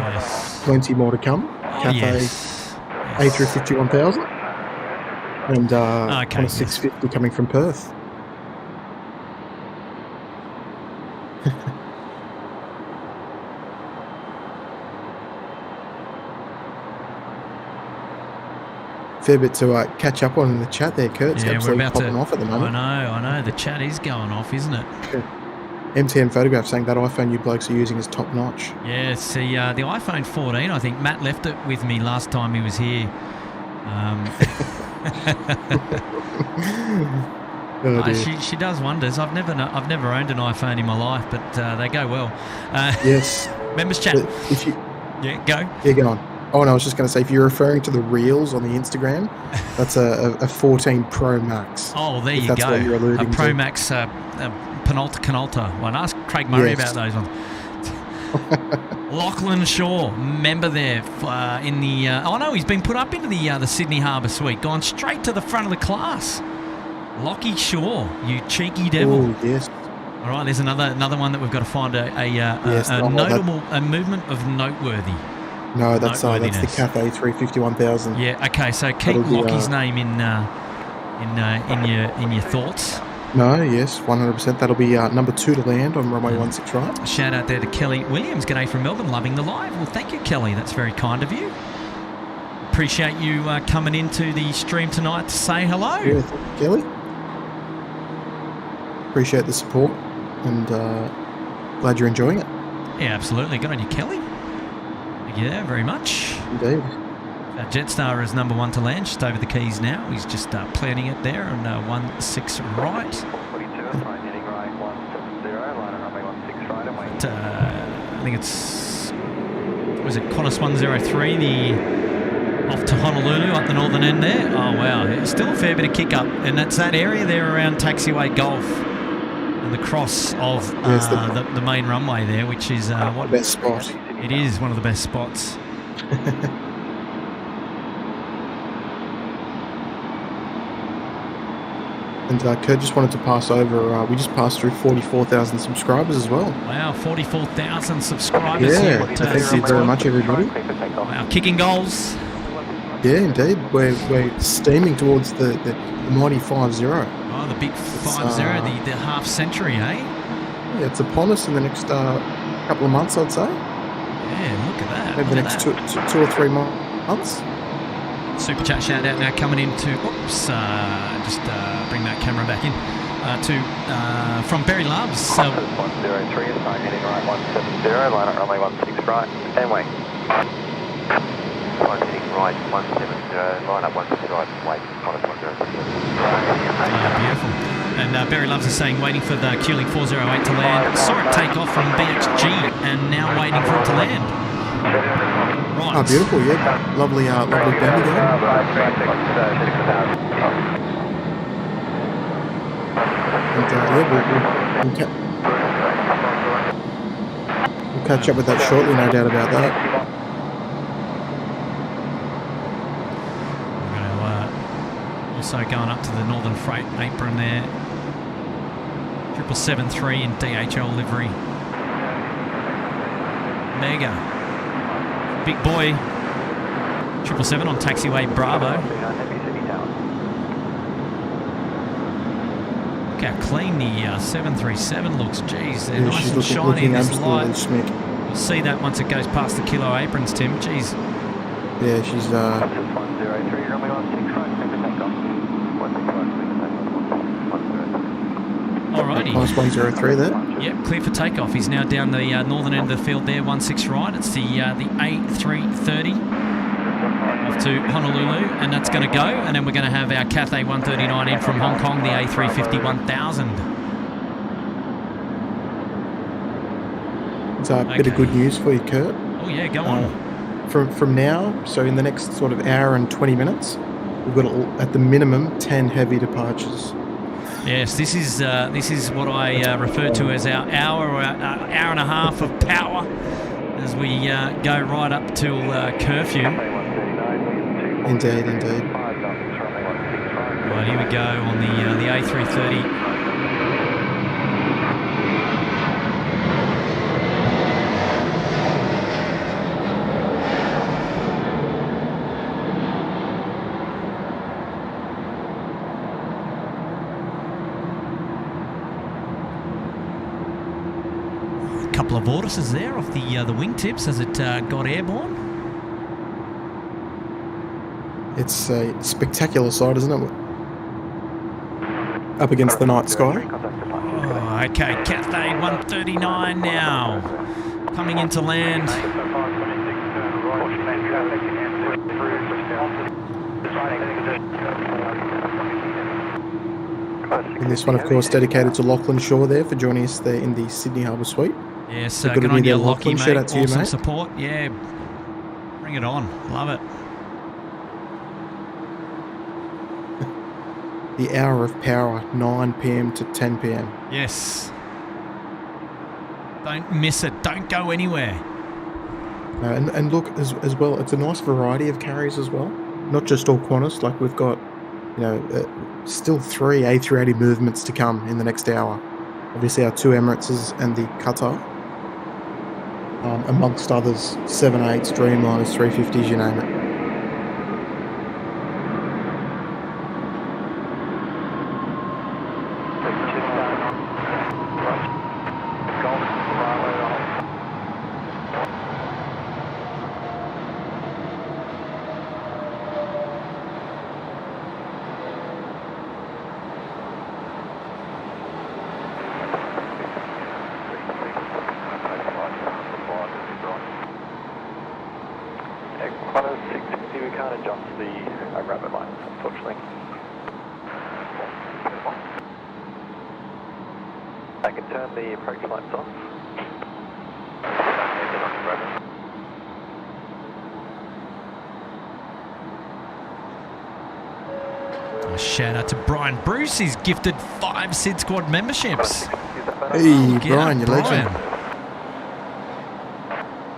plenty more to come. Cathay A350 1000 and Qantas 650 coming from Perth. Fair bit to catch up on in the chat there, Kurt. It's absolutely popping off at the moment. I know. The chat is going off, isn't it? MTM Photograph saying that iPhone you blokes are using is top notch. Yeah, it's the iPhone 14. I think Matt left it with me last time he was here. She does wonders. I've never owned an iPhone in my life, but they go well. Yes. Members chat. Go. Yeah, go on. Oh, no, I was just going to say, if you're referring to the Reels on the Instagram, that's a 14 Pro Max. Oh, there you go. What you're alluding a Pro to. Max Canalta one. Ask Craig Murray about those ones. Lachlan Shaw, member there in the... he's been put up into the Sydney Harbour Suite, gone straight to the front of the class. Lockie Shaw, you cheeky devil. Oh, yes. All right, there's another one that we've got to find a movement of noteworthy. No, that's the Cathay A350 1000. Yeah. Okay. So keep Lockie's name in your thoughts. No. Yes. 100%. That'll be number 2 to land on runway 16 right. A shout out there to Kelly Williams. G'day from Melbourne. Loving the live. Well, thank you, Kelly. That's very kind of you. Appreciate you coming into the stream tonight to say hello. Yeah, thank you, Kelly. Appreciate the support and glad you're enjoying it. Yeah, absolutely. Good on you, Kelly. Thank you very much. Indeed. Jetstar is number 1 to land, just over the keys now. He's just planning it there on 16 right. 42, heading right 170, line at runway 16 right and wait. I think it's, was it Qantas 103, the off to Honolulu up the northern end there. Oh wow, it's still a fair bit of kick up, and that's that area there around Taxiway Golf and the cross of the main runway there, which is what the best spot. It is one of the best spots. And Kurt just wanted to pass over, we just passed through 44,000 subscribers as well. Wow, 44,000 subscribers. Yeah, thank you very much, everybody. Wow, kicking goals. Yeah, indeed. We're steaming towards the mighty 5-0. Oh, the big 5-0, the half century, eh? Yeah, it's upon us in the next couple of months, I'd say. Yeah, look at that. Maybe the next 2 or 3 months. Super chat shout out now coming into, just bring that camera back in, from Barry Loves. 103 is fine, heading right 170, line at runway 16 right, and wait. Heading right 170, line up 16 right, wait, Qantas 107. Beautiful. And Barry Loves is saying waiting for the Q-Link 408 to land. Saw it take off from BXG and now waiting for it to land. Right. Oh, beautiful, yeah. Lovely bend again. And we'll catch up with that shortly, no doubt about that. We're going to also going up to the Northern Freight apron there. 773 in DHL livery. Mega. Big boy. 777 on taxiway Bravo. Look how clean the 737 looks. Jeez, they're nice and shiny in this light. You'll see that once it goes past the kilo aprons, Tim. Jeez. Yeah, she's Alrighty. Nice 103 there. Yep, clear for takeoff. He's now down the northern end of the field there, 16 right. It's the A330 off to Honolulu, and that's going to go. And then we're going to have our Cathay 139 in from Hong Kong, the A350 1000. It's a bit of good news for you, Kurt. Oh yeah, go on. From now, so in the next sort of hour and 20 minutes, we've got at the minimum 10 heavy departures. Yes, this is what I refer to as our hour or our hour and a half of power as we go right up till curfew. Indeed. Right, here we go on the A330. Couple of vortices there off the wingtips as it got airborne. It's a spectacular sight, isn't it? Up against the night sky. Oh, okay, Cathay 139 now. Coming into land. And this one, of course, dedicated to Lachlan Shaw there for joining us there in the Sydney Harbour Suite. Yes, so good on you, Lockie, mate. Shout out to you, awesome mate. Support. Yeah, bring it on. Love it. The hour of power, 9 p.m. to 10 p.m. Yes. Don't miss it. Don't go anywhere. And look, as well, it's a nice variety of carriers as well. Not just all Qantas. Like we've got, still 3 A380 movements to come in the next hour obviously our 2 Emirates and the Qatar, amongst others, 787s, Dreamliners, 350s, you name it. We can't adjust the rabbit line, unfortunately. I can turn the approach lights off. A shout out to Brian Bruce. He's gifted 5 SydSquad memberships. Hey, Brian, you're legend.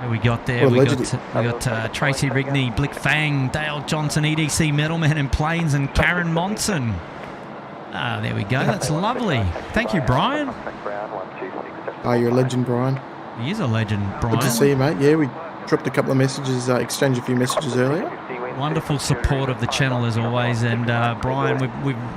We got there. We got Tracy Rigney, Blick Fang, Dale Johnson, EDC Metalman and Planes, and Karen Monson. Ah, there we go. That's lovely. Thank you, Brian. Oh, you're a legend, Brian. He is a legend, Brian. Good to see you, mate. Yeah, we dropped a couple of messages, exchanged a few messages earlier. Wonderful support of the channel as always, and Brian,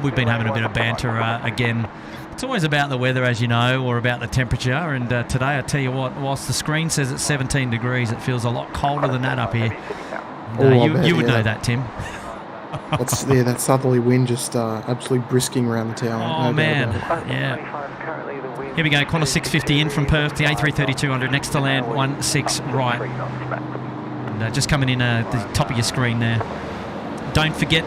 we've been having a bit of banter again. It's always about the weather, as you know, or about the temperature. And today, I tell you what, whilst the screen says it's 17 degrees, it feels a lot colder than that up here. And, you would know that, Tim. That southerly wind just absolutely brisking around the town. Oh, man. Yeah. Here we go. Qantas 650 in from Perth, the A330-200, next to land, 16 right. And just coming in at the top of your screen there. Don't forget,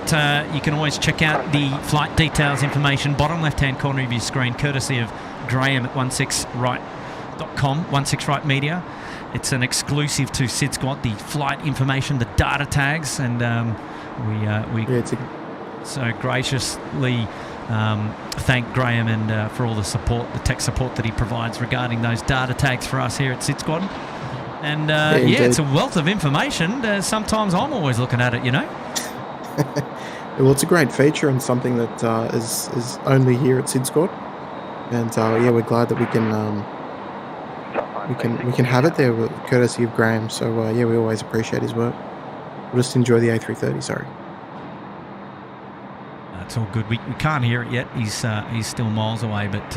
you can always check out the flight details information, bottom left-hand corner of your screen, courtesy of Graham at 16right.com, 16right Media. It's an exclusive to SydSquad, the flight information, the data tags, and we so graciously thank Graham and for all the support, the tech support that he provides regarding those data tags for us here at SydSquad. And it's a wealth of information. Sometimes I'm always looking at it, you know. Well, it's a great feature and something that is only here at SydSquad, and we're glad that we can have it there, with courtesy of Graham. So we always appreciate his work. We'll just enjoy the A330. Sorry. That's all good. We can't hear it yet. He's still miles away, but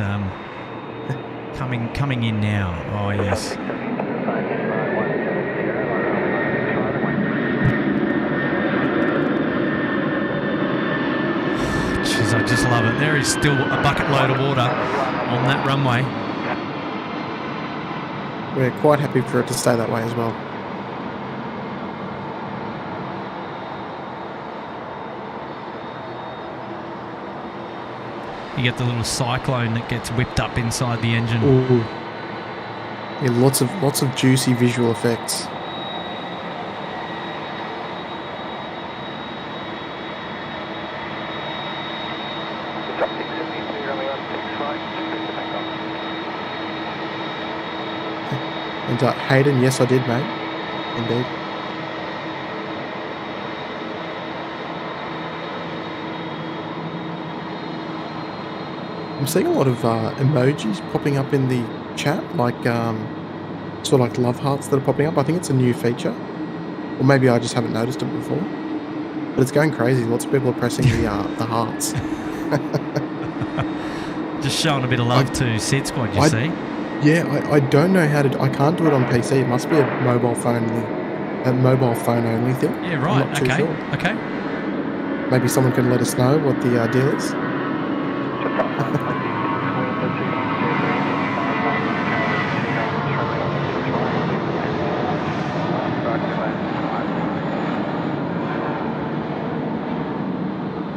coming in now. Oh yes. I just love it. There is still a bucket load of water on that runway. We're quite happy for it to stay that way as well. You get the little cyclone that gets whipped up inside the engine. Ooh. Yeah, lots of juicy visual effects. And Hayden, yes I did, mate. Indeed. I'm seeing a lot of emojis popping up in the chat, like sort of like love hearts that are popping up. I think it's a new feature. Or maybe I just haven't noticed it before. But it's going crazy. Lots of people are pressing the hearts. Just showing a bit of love to SydSquad, you see? Yeah, I don't know how to. I can't do it on PC. It must be a mobile phone only thing. Yeah, right. I'm not too sure. Okay. Maybe someone can let us know what the deal is.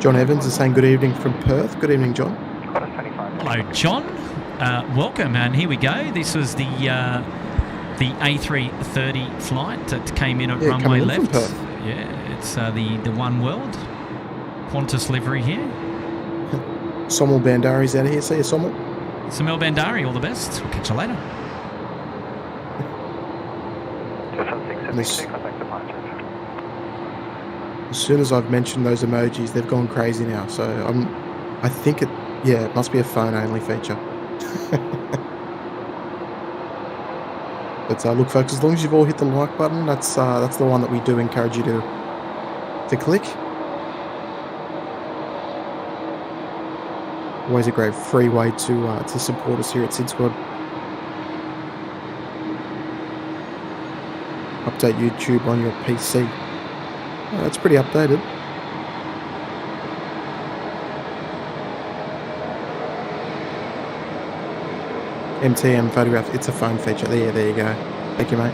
John Evans is saying good evening from Perth. Good evening, John. Hello, John. Welcome, and here we go. This was the A330 flight that came in at runway left. Yeah, it's the One World Qantas livery here. Somel Bandari's out of here. See you, Somel. Samel Bandari, all the best. We'll catch you later. As soon as I've mentioned those emojis, they've gone crazy now. So I think it must be a phone only feature. But look, folks, as long as you've all hit the like button, that's the one that we do encourage you to click. Always a great free way to support us here at SydSquad. Update YouTube on your PC. That's pretty updated. MTM photograph, it's a phone feature. There you go. Thank you, mate.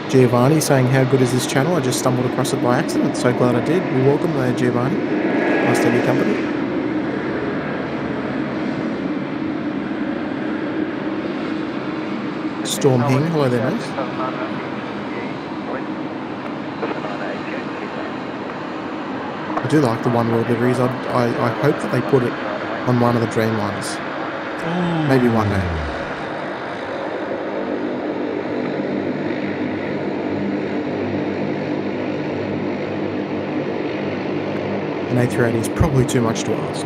Giovanni saying, how good is this channel? I just stumbled across it by accident. So glad I did. You're welcome there, Giovanni. Nice to have your company. Storm Hing, hello there, mate. I do like the One World liveries. I hope that they put it on one of the Dreamliners. Maybe one day. An A380 is probably too much to ask.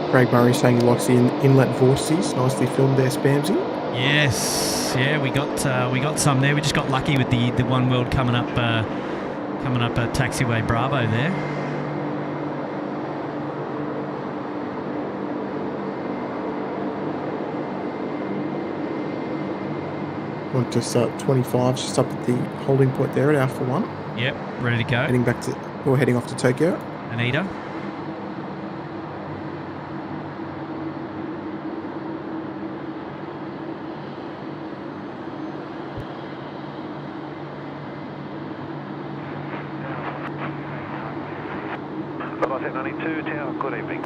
Craig Murray saying he likes the inlet vortices. Nicely filmed there, Spamsy. Yes, yeah, we got some there. We just got lucky with the One World coming up taxiway Bravo there. Want to start 25 just up at the holding point there at Alpha 1. Yep, ready to go. Heading off to Tokyo. Anita. Level 92 Tower, good evening.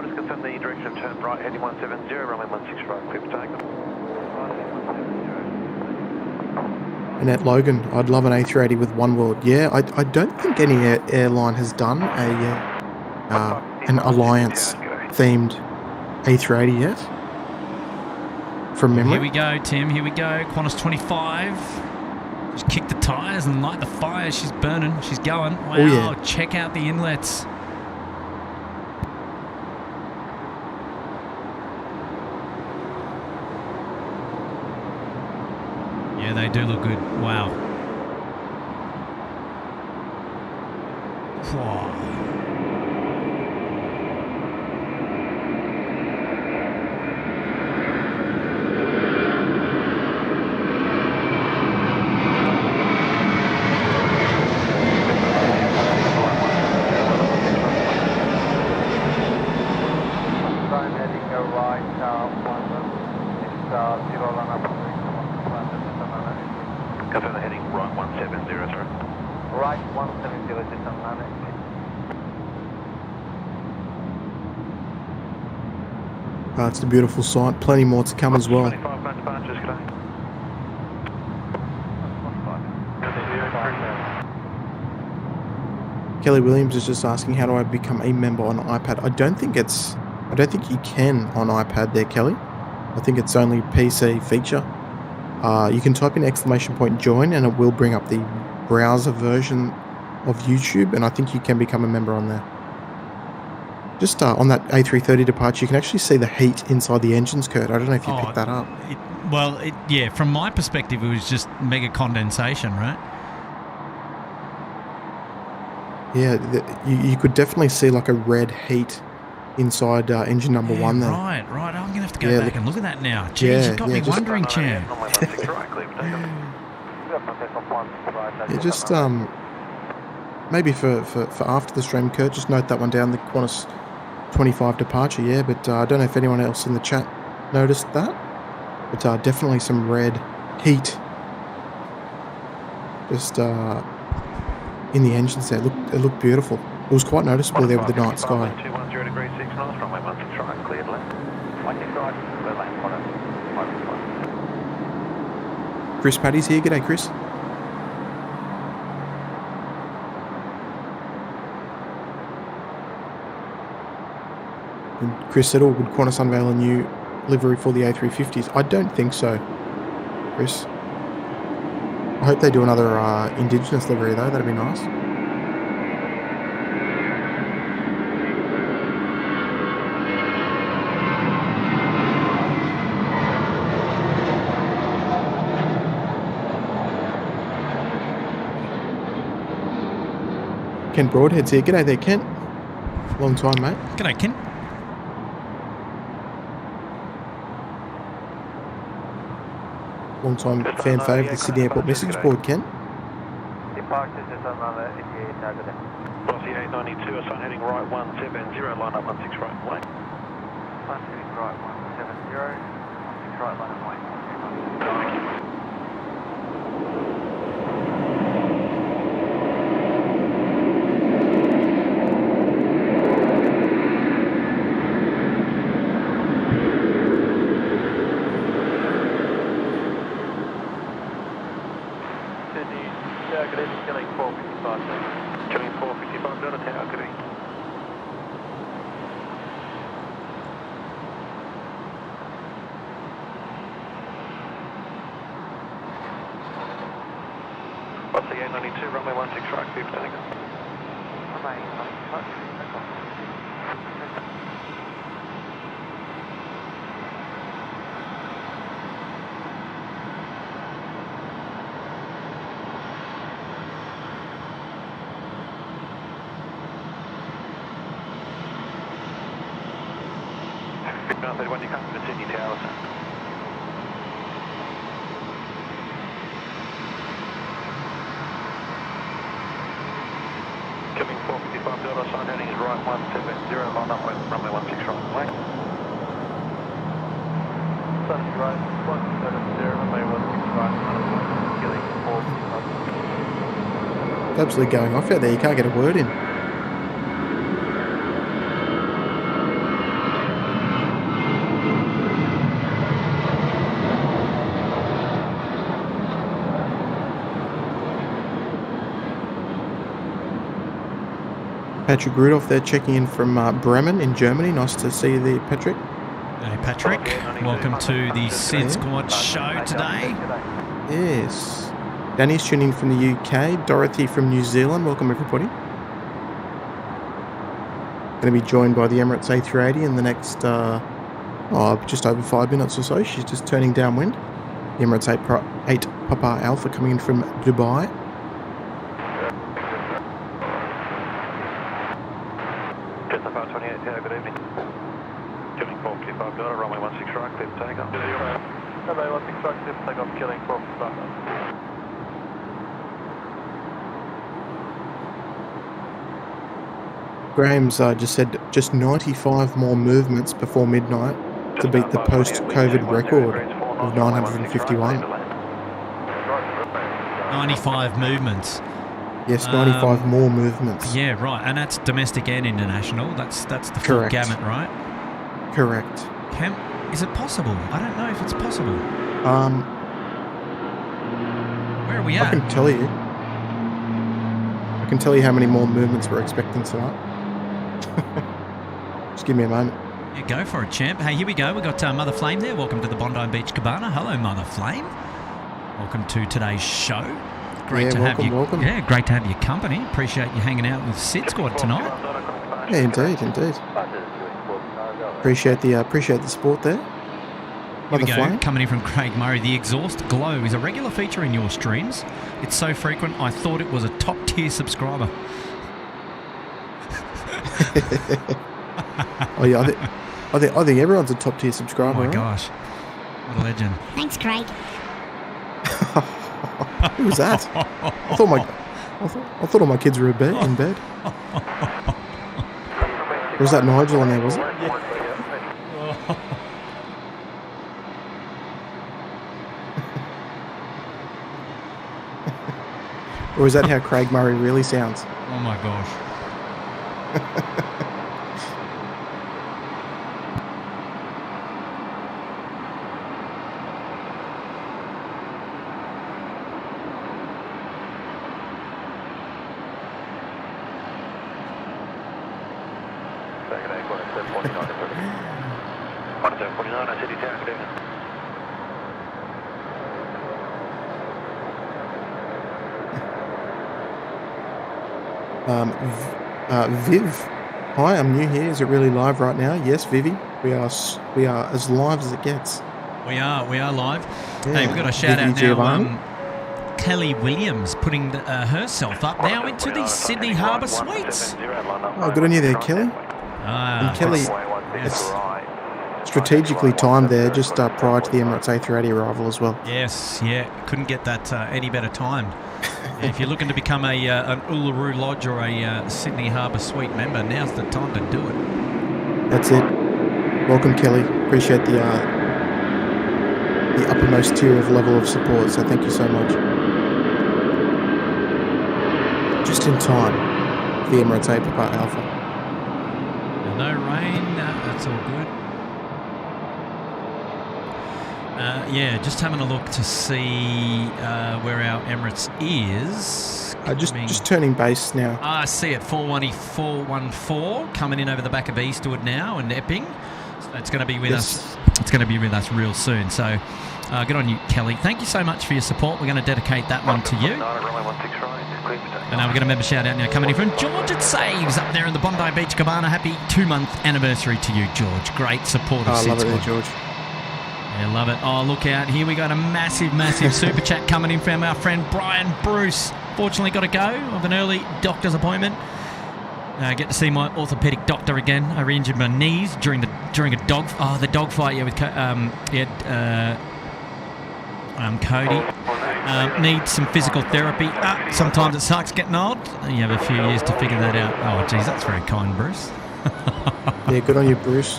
Just confirm the direction of turn right, heading 170, runway 16 right, clear for takeoff. Annette Logan, I'd love an A380 with One World. Yeah, I don't think any airline has done an Alliance-themed A380 yet. From memory. Here we go, Tim, here we go. Qantas 25. Just kick the tyres and light the fire. She's burning, she's going. Wow, oh, yeah. Check out the inlets. Yeah, they do look good. Wow. Whoa. Confirm the heading right 170, sir. Right 170, system 9. It's a beautiful sight. Plenty more to come as well. 25 known departures, good day. Kelly Williams is just asking, how do I become a member on iPad? I don't think you can on iPad there, Kelly. I think it's only PC feature. You can type in !join and it will bring up the browser version of YouTube, and I think you can become a member on there. Just on that A330 departure, you can actually see the heat inside the engines, Kurt. I don't know if you picked that up. Yeah, from my perspective, it was just mega condensation, right? Yeah, you could definitely see like a red heat inside engine number one there. Right. I'm going to have to go back and look at that now. Jeez, you got me wondering, Chan. Just maybe for after the stream, Kurt, just note that one down, the Qantas 25 departure, yeah, but I don't know if anyone else in the chat noticed that, but definitely some red heat just in the engines there. It looked beautiful. It was quite noticeable there with the night sky. 210 degrees 6 knots, runway 16 right, cleared left. 16 right, clear left, Chris Paddy's here. G'day, Chris. And Chris said, would Qantas unveil a new livery for the A350s? I don't think so, Chris. I hope they do another Indigenous livery, though. That'd be nice. Ken Broadhead's here. G'day there, Ken. Long time, mate. G'day, Ken. Long time fan favourite of the Sydney Airport message board, Ken. Departure just another 88 target. Bossy 892, assign heading right 170, line up 16 right away. Assign heading right 170, 16 right line up away. Killing 455, killing 455, Delta Tower, good evening. What's the 892, runway 16 right, clear for takeoff. Runway 16 right, takeoff. When you come to the Sydney Towers. Coming 455 Delta, sign heading is right 170, line up with runway 16 right away. Sunny right 170, runway 16 right, killing 455. It's absolutely going off out there. You can't get a word in. Patrick Rudolph there checking in from Bremen in Germany. Nice to see you there, Patrick. Hey, Patrick. Welcome to the SydSquad show today. Yes. Danny's tuning in from the UK. Dorothy from New Zealand. Welcome, everybody. Going to be joined by the Emirates A380 in the next, just over 5 minutes or so. She's just turning downwind. The Emirates 8 Papa Alpha coming in from Dubai. Good evening. Killing 455 Delta, runway 16 right, clear for takeoff. Runway 16 right, clear for takeoff, killing 455. Graham's just said just 95 more movements before midnight to beat the post-COVID record of 951. 95 movements. Yes, 95 more movements. Yeah, right. And that's domestic and international. That's the full Correct. gamut, right? Correct. Is it possible? I don't know if it's possible. Where are we at? I can tell you. I can tell you how many more movements we're expecting tonight. Just give me a moment. Yeah, go for it, champ. Hey, here we go. We've got Mother Flame there. Welcome to the Bondi Beach Cabana. Hello, Mother Flame. Welcome to today's show. Great to have you. Welcome. Yeah, great to have your company. Appreciate you hanging out with SydSquad tonight. Yeah, indeed. Appreciate the support there. Here we Mother go. Flame. Coming in from Craig Murray. The exhaust glow is a regular feature in your streams. It's so frequent, I thought it was a top-tier subscriber. Oh yeah, I think everyone's a top tier subscriber. Oh my right? gosh, what a legend! Thanks, Craig. Who was that? I thought all my kids were in bed. Or was that Nigel on there? Was it? Or is that how Craig Murray really sounds? Oh my gosh. back at 10749. 10749, I said you tower, good evening. Viv, hi, I'm new here. Is it really live right now? Yes, Vivi, we are as live as it gets. We are live. Yeah. Hey, we've got a shout out Vivi now. Kelly Williams putting herself up now into the Sydney Harbour Suites. Oh, good on you there, Kelly. And Kelly, yes. it's strategically timed there, just prior to the Emirates A380 arrival as well. Yes, yeah, couldn't get that any better timed. If you're looking to become an Uluru Lodge or a Sydney Harbour Suite member, now's the time to do it. That's it. Welcome, Kelly. Appreciate the uppermost tier of level of support, so thank you so much. Just in time for the Emirates Alpha. No rain, that's all good. Yeah, just having a look to see where our Emirates is. Just turning base now. I see it, 414 coming in over the back of Eastwood now and Epping. So it's going to be with us. It's going to be with us real soon. So good on you, Kelly. Thank you so much for your support. We're going to dedicate that one to you. And we're going to member shout out now coming in from George at Saves up there in the Bondi Beach Cabana. Happy 2-month anniversary to you, George. Great support of SydSquad. I love it there, George. Yeah, love it. Oh, look out. Here we got a massive super chat coming in from our friend Brian Bruce. Fortunately got to go. I have an early doctor's appointment. I get to see my orthopaedic doctor again. I re-injured my knees during a dog fight with Cody. Need some physical therapy. Sometimes it sucks getting old. You have a few years to figure that out. Oh, geez, that's very kind, Bruce. Yeah, good on you, Bruce.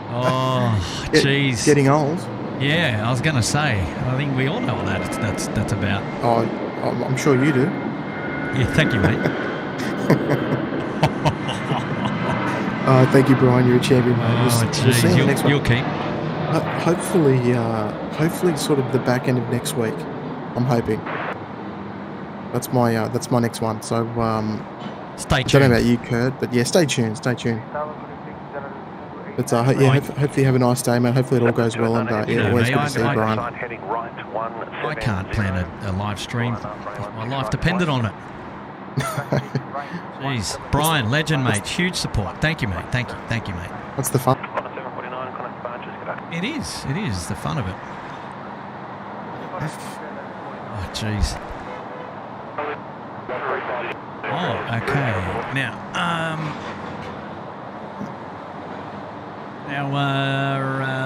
Oh, jeez. Getting old. Yeah, I was going to say. I think we all know what that's about. Oh, I'm sure you do. Yeah, thank you, mate. Thank you, Brian. You're a champion, mate. We'll see you next one. You'll keep. Hopefully, sort of the back end of next week. I'm hoping. That's my next one. So stay tuned. I don't know about you, Kurt, but yeah, stay tuned. But hopefully you have a nice day, man. Hopefully it all goes well, and always good to see you, Brian. I can't plan a live stream if my life depended on it. Jeez, Brian, legend, mate. Huge support. Thank you, mate. Thank you, mate. That's the fun. It is the fun of it. Oh, jeez. Oh, okay. Now,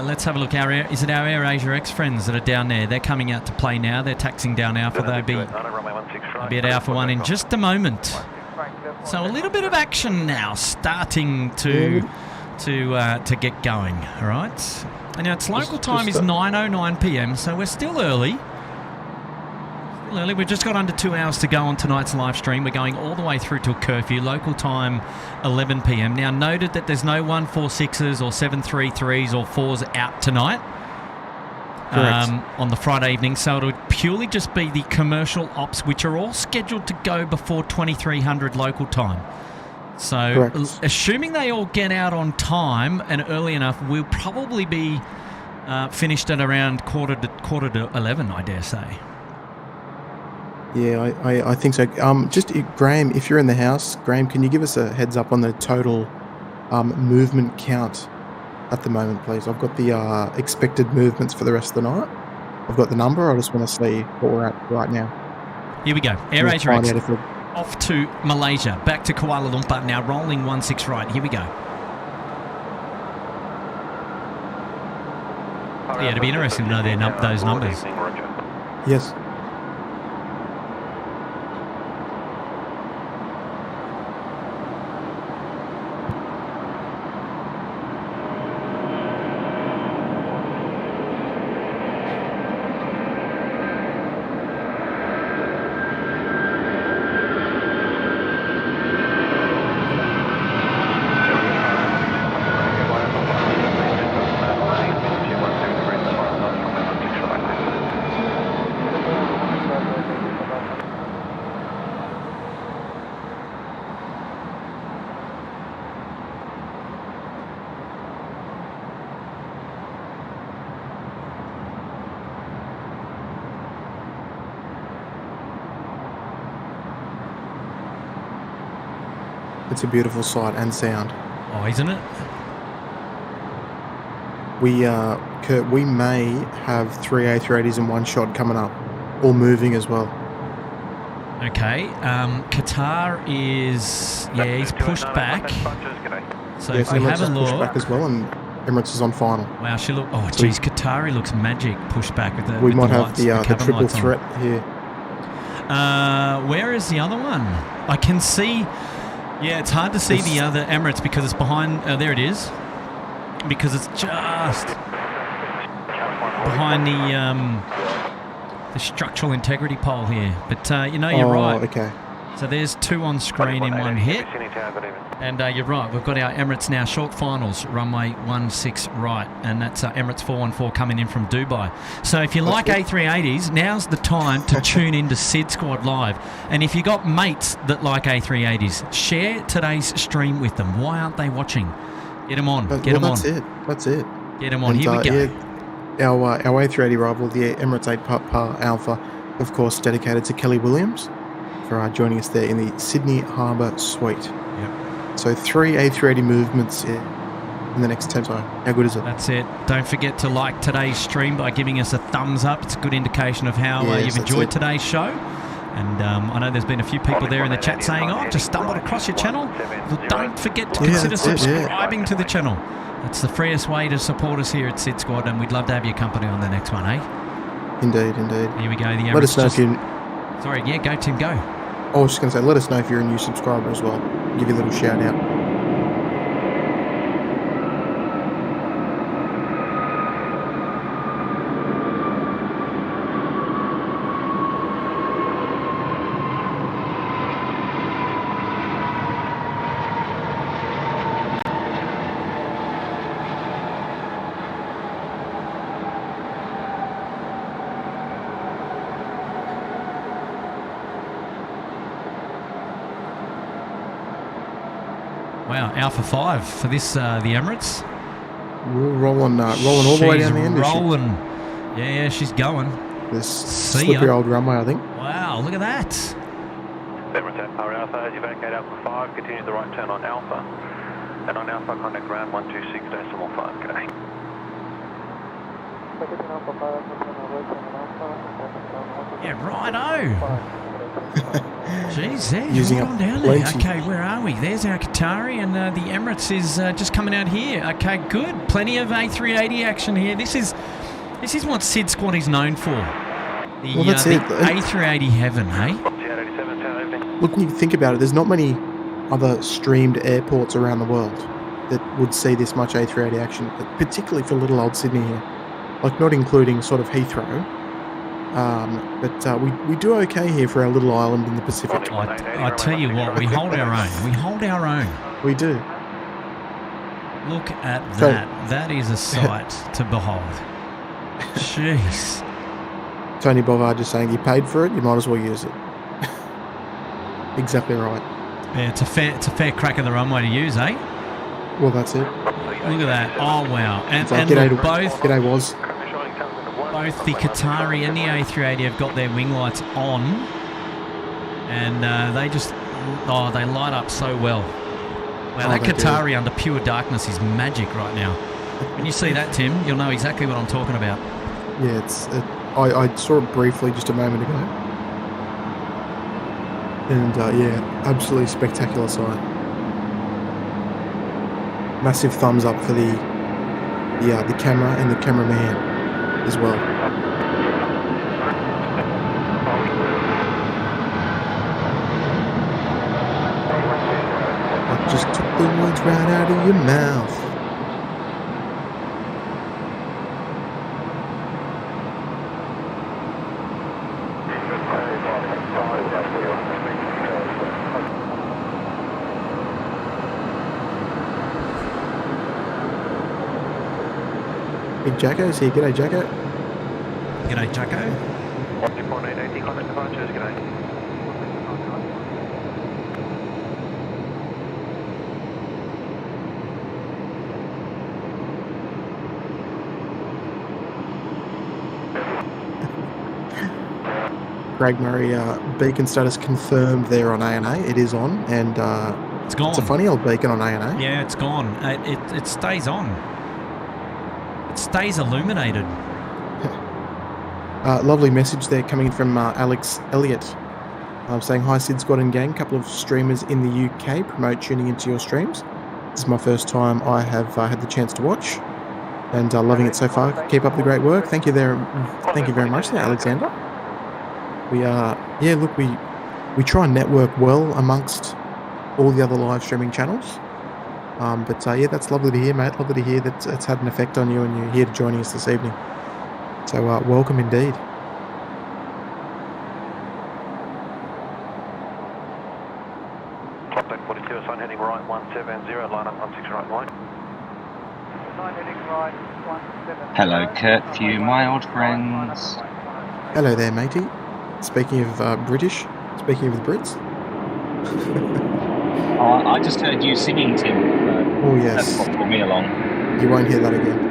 let's have a look. Is it our AirAsia X friends that are down there? They're coming out to play now. They're taxing down Alpha. They'll be at Alpha 1 in just a moment. So a little bit of action now starting to get going. All right. And now it's local time is 9:09 p.m. So we're still early. We've just got under 2 hours to go on tonight's live stream. We're going all the way through till curfew, local time 11 p.m. Now, noted that there's no 146s or 733s or 4s out tonight on the Friday evening, so it'll purely just be the commercial ops, which are all scheduled to go before 2300 local time. So, assuming they all get out on time and early enough, we'll probably be finished at around quarter to 11, I dare say. Yeah, I think so. Graham, if you're in the house, Graham, can you give us a heads up on the total movement count at the moment, please? I've got the expected movements for the rest of the night. I've got the number. I just want to see what we're at right now. Here we go. AirAsia X off to Malaysia, back to Kuala Lumpur. Now rolling 16 right. Here we go. Yeah, it'd be interesting to know those numbers. Yes. It's a beautiful sight and sound. Oh, isn't it? Kurt, we may have 3 A380s in one shot coming up, or moving as well. Okay. Qatar is he's pushed back. So if we have a look, pushed back as well, and Emirates is on final. Wow, she look. Oh, geez, Qatari looks magic. Pushed back with the. We might have lights, the triple threat here. Where is the other one? I can see. Yeah, it's hard to see the other Emirates because it's behind. There it is. Because it's just behind the structural integrity pole here. But you're right. Okay. So there's 2 on screen in one hit. And you're right, we've got our Emirates now short finals, runway 16 right, and that's Emirates 414 coming in from Dubai. So if you like A380s, now's the time to tune into SydSquad Live. And if you got mates that like A380s, share today's stream with them. Why aren't they watching? Get them on. Get them on. That's it. Get them on. Here we go. Yeah, our A380 rival, the Emirates 8 Par Alpha, of course, dedicated to Kelly Williams for joining us there in the Sydney Harbour Suite. Yep. So 3 A380 movements in the next 10 time. How good is it? That's it. Don't forget to like today's stream by giving us a thumbs up. It's a good indication of how you've enjoyed today's show. And I know there's been a few people there in the chat saying, "Oh, just stumbled across your channel." Well, don't forget to consider subscribing to the channel. That's the freest way to support us here at SydSquad, and we'd love to have your company on the next one, eh? Indeed. Here we go. The let us know if you... Sorry, yeah, go Tim, go. I was just going to say, let us know if you're a new subscriber as well. Give you a little shout out. Wow, Alpha 5 for this, the Emirates. We're rolling all the way down the end. Rolling. Yeah, she's going. This slippery old runway, I think. Wow, look at that. Emirates Empire Alpha, as you vacate Alpha 5, continue the right turn on Alpha. And on Alpha, contact ground 126.5. Good day. Yeah, righto. Jeez, there, Using hold on down there. Okay, where are we? There's our Qatari, and the Emirates is just coming out here. Okay, good. Plenty of A380 action here. This is what SydSquad is known for. The A380 heaven, hey? Look, when you think about it, there's not many other streamed airports around the world that would see this much A380 action, particularly for little old Sydney here. Like, not including sort of Heathrow. But we do okay here for our little island in the Pacific. I tell you what, we hold our own. We hold our own. We do. Look at that. That is a sight to behold. Jeez. Tony Bovard just saying, you paid for it, you might as well use it. Exactly right. Yeah, it's a fair crack of the runway to use, eh? Well, that's it. Look at that. Oh, wow. And G'day was. Both the Qatari and the A380 have got their wing lights on, and they light up so well. Wow, that Qatari under pure darkness is magic right now. When you see that, Tim, you'll know exactly what I'm talking about. Yeah, I saw it briefly just a moment ago, and yeah, absolutely spectacular sight. Massive thumbs up for the camera and the cameraman as well. I just took the words right out of your mouth. Big Jacko's here. G'day, Jacko. G'day, Jacko. 124.880, contact departures. G'day. Greg Murray, beacon status confirmed there on ANA. It is on, and It's gone. It's a funny old beacon on A&A. Yeah, it's gone. It stays on. It stays illuminated. Lovely message there coming in from Alex Elliott. Saying, hi SydSquad and gang, couple of streamers in the UK promote tuning into your streams. This is my first time I have had the chance to watch, and loving it so far. Keep up the great work. Thank you very much there, Alexander. We we try and network well amongst all the other live streaming channels. But yeah, that's lovely to hear, mate. Lovely to hear that it's had an effect on you and you're here joining us this evening. So welcome indeed. Contact 42, sign heading right 170, line up 16 right line. Sign heading right 170. Hello, Curfew, my old friends. Hello there, matey. Speaking of British, speaking of the Brits. I just heard you singing, Tim. Oh yes. That's what brought me along. You won't hear that again.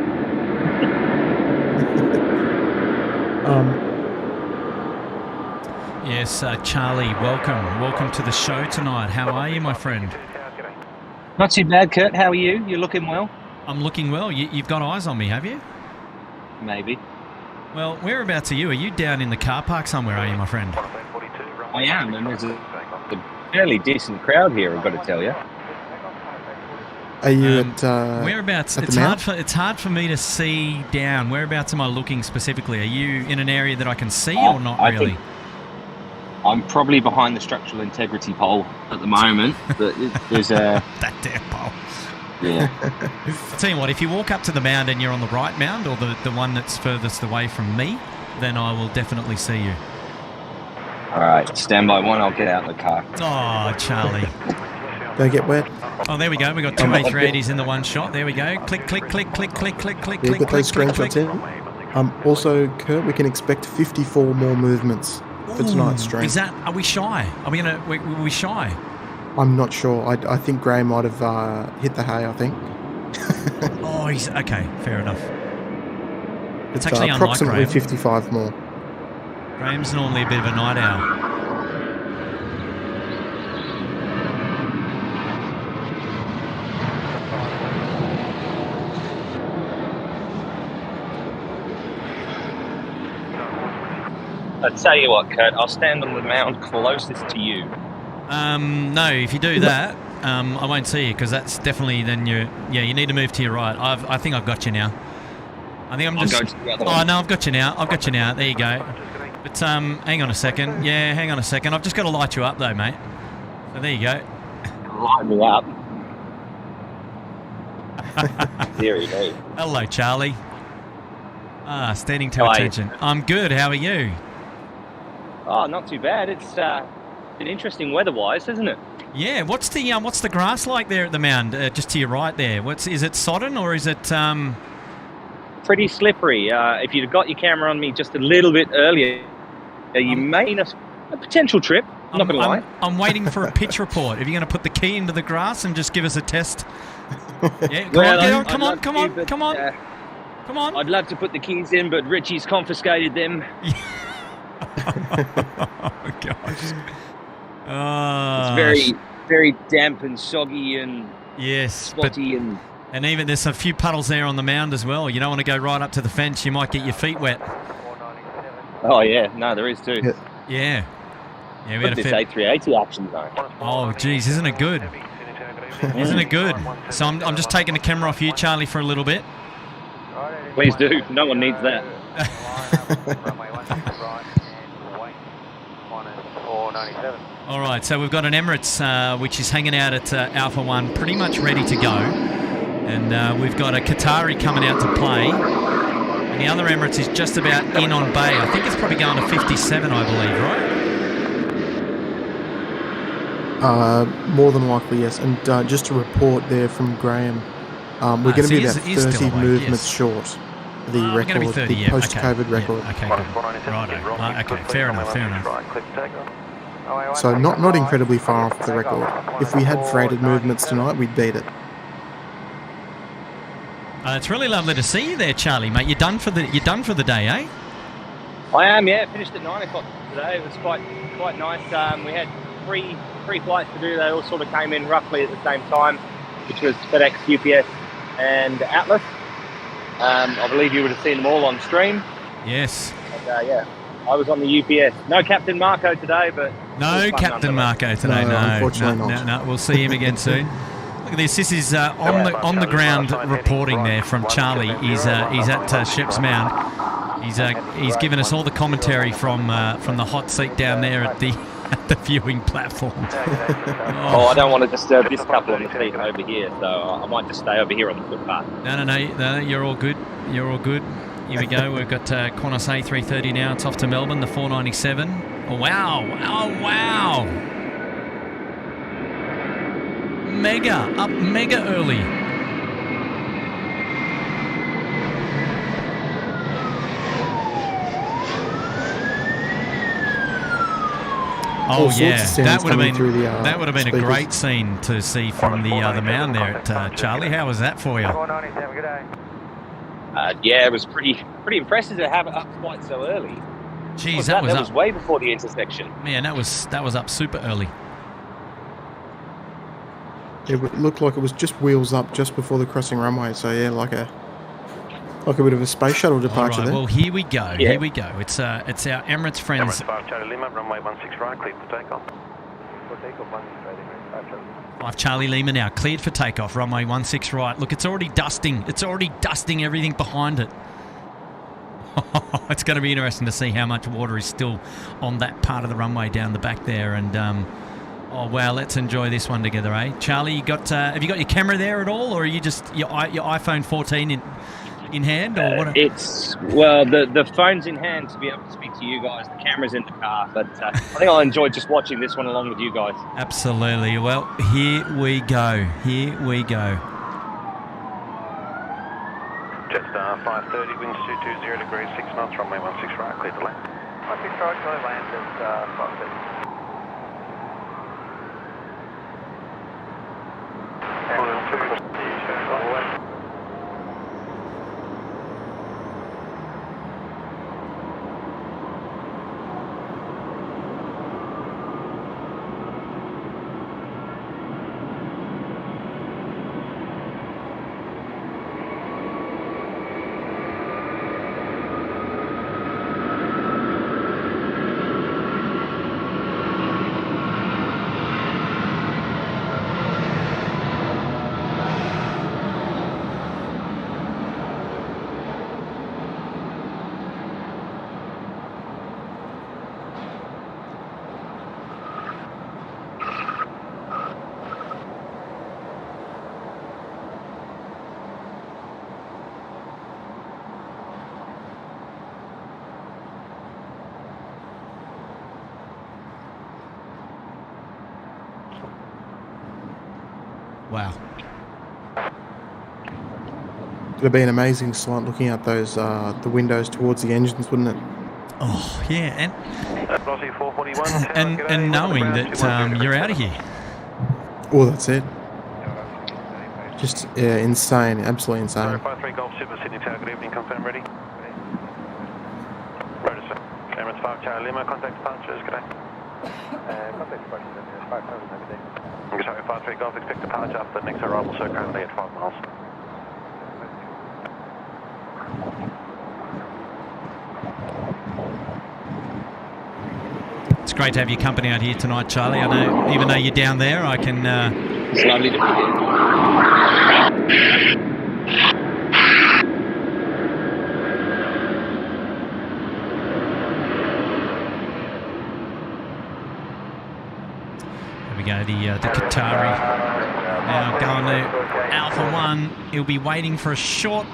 Yes, Charlie, welcome to the show tonight. How are you, my friend? Not too bad, Kurt. How are you? You're looking well? I'm looking well. You've got eyes on me, have you? Maybe. Well, whereabouts are you? Are you down in the car park somewhere, are you, my friend? I am, and there's a fairly decent crowd here, I've got to tell you. Are you whereabouts? at It's hard for me to see down. Whereabouts am I looking specifically? Are you in an area that I can see or not really? I'm probably behind the structural integrity pole at the moment, but there's a... That damn pole. Yeah. I'll tell you what, if you walk up to the mound and you're on the right mound or the one that's furthest away from me, then I will definitely see you. All right, stand by one, I'll get out of the car. Oh, Charlie. Don't get wet. Oh, there we go. We've got two A380s in the one shot. There we go. Click, click, click, click, click, click, click, Yeah, click, get those click, screenshots click. in. Also, Kurt, we can expect 54 more movements for tonight's stream. Are we shy? Are we we shy? I'm not sure. I think Gray might have hit the hay, I think. Oh, he's okay. Fair enough. It's actually approximately unlike Graham. 55 more. Graham's normally a bit of a night owl. I'll tell you what, Kurt, I'll stand on the mound closest to you. No, if you do that, I won't see you because that's definitely then you need to move to your right. I think I've got you now. I think I'm just... I'll go to the other one. Oh, no, I've got you now. There you go. But hang on a second. Yeah, hang on a second. I've just got to light you up though, mate. So there you go. Light me up. Deary me. Hello, Charlie. Standing to attention. I'm good. How are you? Oh, not too bad. It's been interesting weather-wise, hasn't it? Yeah. What's the grass like there at the mound? Just to your right there. Is it sodden or is it? Pretty slippery. If you'd got your camera on me just a little bit earlier, you may have a potential trip. I'm not going to lie. I'm waiting for a pitch report. If you're going to put the key into the grass and just give us a test. Yeah. Come on. I'd love to put the keys in, but Richie's confiscated them. Oh gosh. It's very, very damp and soggy and spotty and even there's a few puddles there on the mound as well. You don't want to go right up to the fence. You might get your feet wet. Oh yeah, no, there is too. Yeah. We had this A380 action though. Oh geez, isn't it good? Isn't it good? So I'm just taking the camera off you, Charlie, for a little bit. Please do. No one needs that. All right, so we've got an Emirates which is hanging out at Alpha 1, pretty much ready to go. And we've got a Qatari coming out to play. And the other Emirates is just about in on bay. I think it's probably going to 57, I believe, right? More than likely, yes. And just a report there from Graham. We're going to be about 30 movements short. The record, 30, the post-COVID record. Okay, good. Okay, fair enough. So not incredibly far off the record. If we had freighted movements tonight, we'd beat it. It's really lovely to see you there, Charlie, mate. You're done for the day, eh? I am, yeah. Finished at 9 o'clock today. It was quite nice. We had three flights to do. They all sort of came in roughly at the same time, which was FedEx, UPS, and Atlas. I believe you would have seen them all on stream. Yes. And, yeah, I was on the UPS. No Captain Marco today, but no Captain Marco today. No, unfortunately not. No. We'll see him again soon. Look at this. This is on the ground reporting there from Charlie. He's at Shep's Mound. He's given us all the commentary from the hot seat down there at the viewing platform. I don't want to disturb this couple on the seat over here, so I might just stay over here on the footpath. No, you're all good. You're all good. Here we go. We've got Qantas A330 now. It's off to Melbourne, the 497. Oh, wow. Oh, wow. Mega early. Oh yeah, that would have been a great scene to see from the mound there at Charlie. How was that for you? 497, good day. Yeah, it was pretty impressive to have it up quite so early. Jeez, that was was way before the intersection. Man, that was up super early. It looked like it was just wheels up just before the crossing runway. So yeah, like a bit of a space shuttle departure there. Well, here we go. Yeah. Here we go. It's our Emirates friends. Emirates 5 Charlie Lima, runway 16 right, cleared for takeoff. For takeoff, 1 straight, 5 Charlie. 5 Charlie Lima now, cleared for takeoff, runway 16 right. Look, it's already dusting. It's already dusting everything behind it. It's going to be interesting to see how much water is still on that part of the runway down the back there. And oh wow, let's enjoy this one together, eh? Charlie, have you got your camera there at all, or are you just your iPhone 14 in hand, or what? The phone's in hand to be able to speak to you guys. The camera's in the car, but I think I'll enjoy just watching this one along with you guys. Absolutely. Well, here we go. Here we go. Jetstar 530, winds 220 degrees, 6 knots, runway 16 right, clear to land. 16 right, Charlie land at 530. Wow. It'd be an amazing sight looking out those the windows towards the engines, wouldn't it? Oh yeah, and knowing that you're out of here. Oh, that's it. Just insane, absolutely insane. 53 Golf Super Sydney Tower, good evening, confirm ready. Roger, sir. Emirates 5 Charlie Lima, contact departures, good day. Contact departures, 5,000, every day. Okay, sorry, 53 Golf, expect departure after the next arrival, so currently at 5 miles. It's great to have your company out here tonight, Charlie. I know, even though you're down there, I can... It's lovely to be here. There we go, the Qatari now going to Alpha 1. He'll be waiting for a short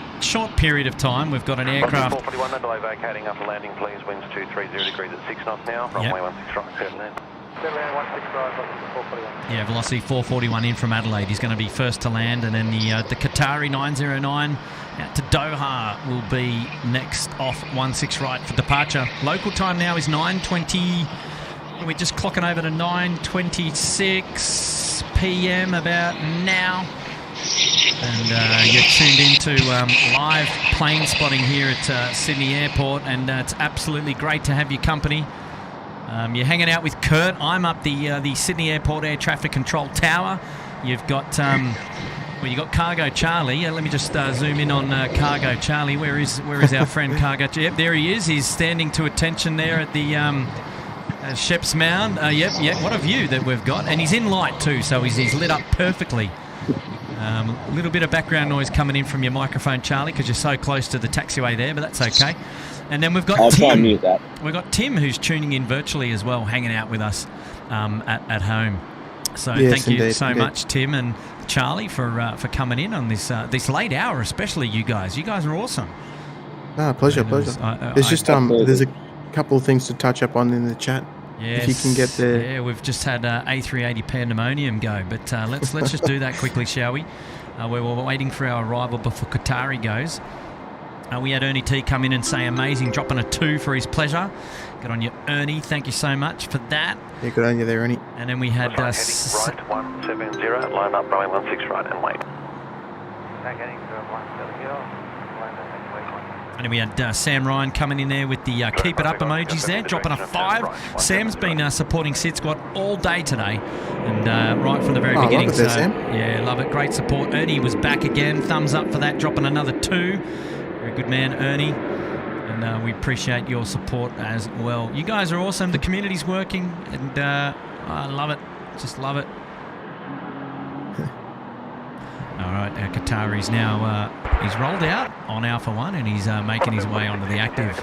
period of time. We've got an aircraft... 441, no delay, vacating upper landing, please. Winds 230 degrees at 6 knots now. Runway 16 right, clear to land. Yeah, velocity 441 in from Adelaide. He's going to be first to land, and then the Qatari 909 out to Doha will be next off 16 right for departure. Local time now is 9:20. We're just clocking over to 9:26 p.m. about now. And you're tuned into live plane spotting here at Sydney Airport, and it's absolutely great to have your company. You're hanging out with Kurt. I'm up the Sydney Airport Air Traffic Control Tower. You've got well, you got Cargo Charlie. Let me just zoom in on Cargo Charlie. Where is our friend Cargo? Yep, there he is. He's standing to attention there at the Shep's Mound. Yep. What a view that we've got, and he's in light too, so he's lit up perfectly. A little bit of background noise coming in from your microphone, Charlie, because you're so close to the taxiway there, but that's okay. And then we've got I'll Tim. try and mute that. We've got Tim, who's tuning in virtually as well, hanging out with us at home. So yes, thank you so much, Tim and Charlie, for coming in on this late hour, especially you guys. You guys are awesome. Pleasure. There's just there's a couple of things to touch up on in the chat. Yes, if you can get there. Yeah, we've just had A380 pandemonium go, but let's just do that quickly, shall we? We're waiting for our arrival before Qatari goes. We had Ernie T come in and say amazing, dropping a 2 for his pleasure. Good on you, Ernie. Thank you so much for that. Yeah, good on you there, Ernie. And then we had... heading right 170, line up runway 16 right and wait. Heading to 170, line up and wait. And then we had Sam Ryan coming in there with the keep it up emojis there, dropping a 5. Sam's been supporting SydSquad all day today, and right from the very beginning. Love it there, Sam. Yeah, love it. Great support. Ernie was back again. Thumbs up for that, dropping another 2. Very good man, Ernie. And we appreciate your support as well. You guys are awesome. The community's working, and I love it. Just love it. All right, our Qatari's now, he's rolled out on Alpha 1 and he's making his way onto the active.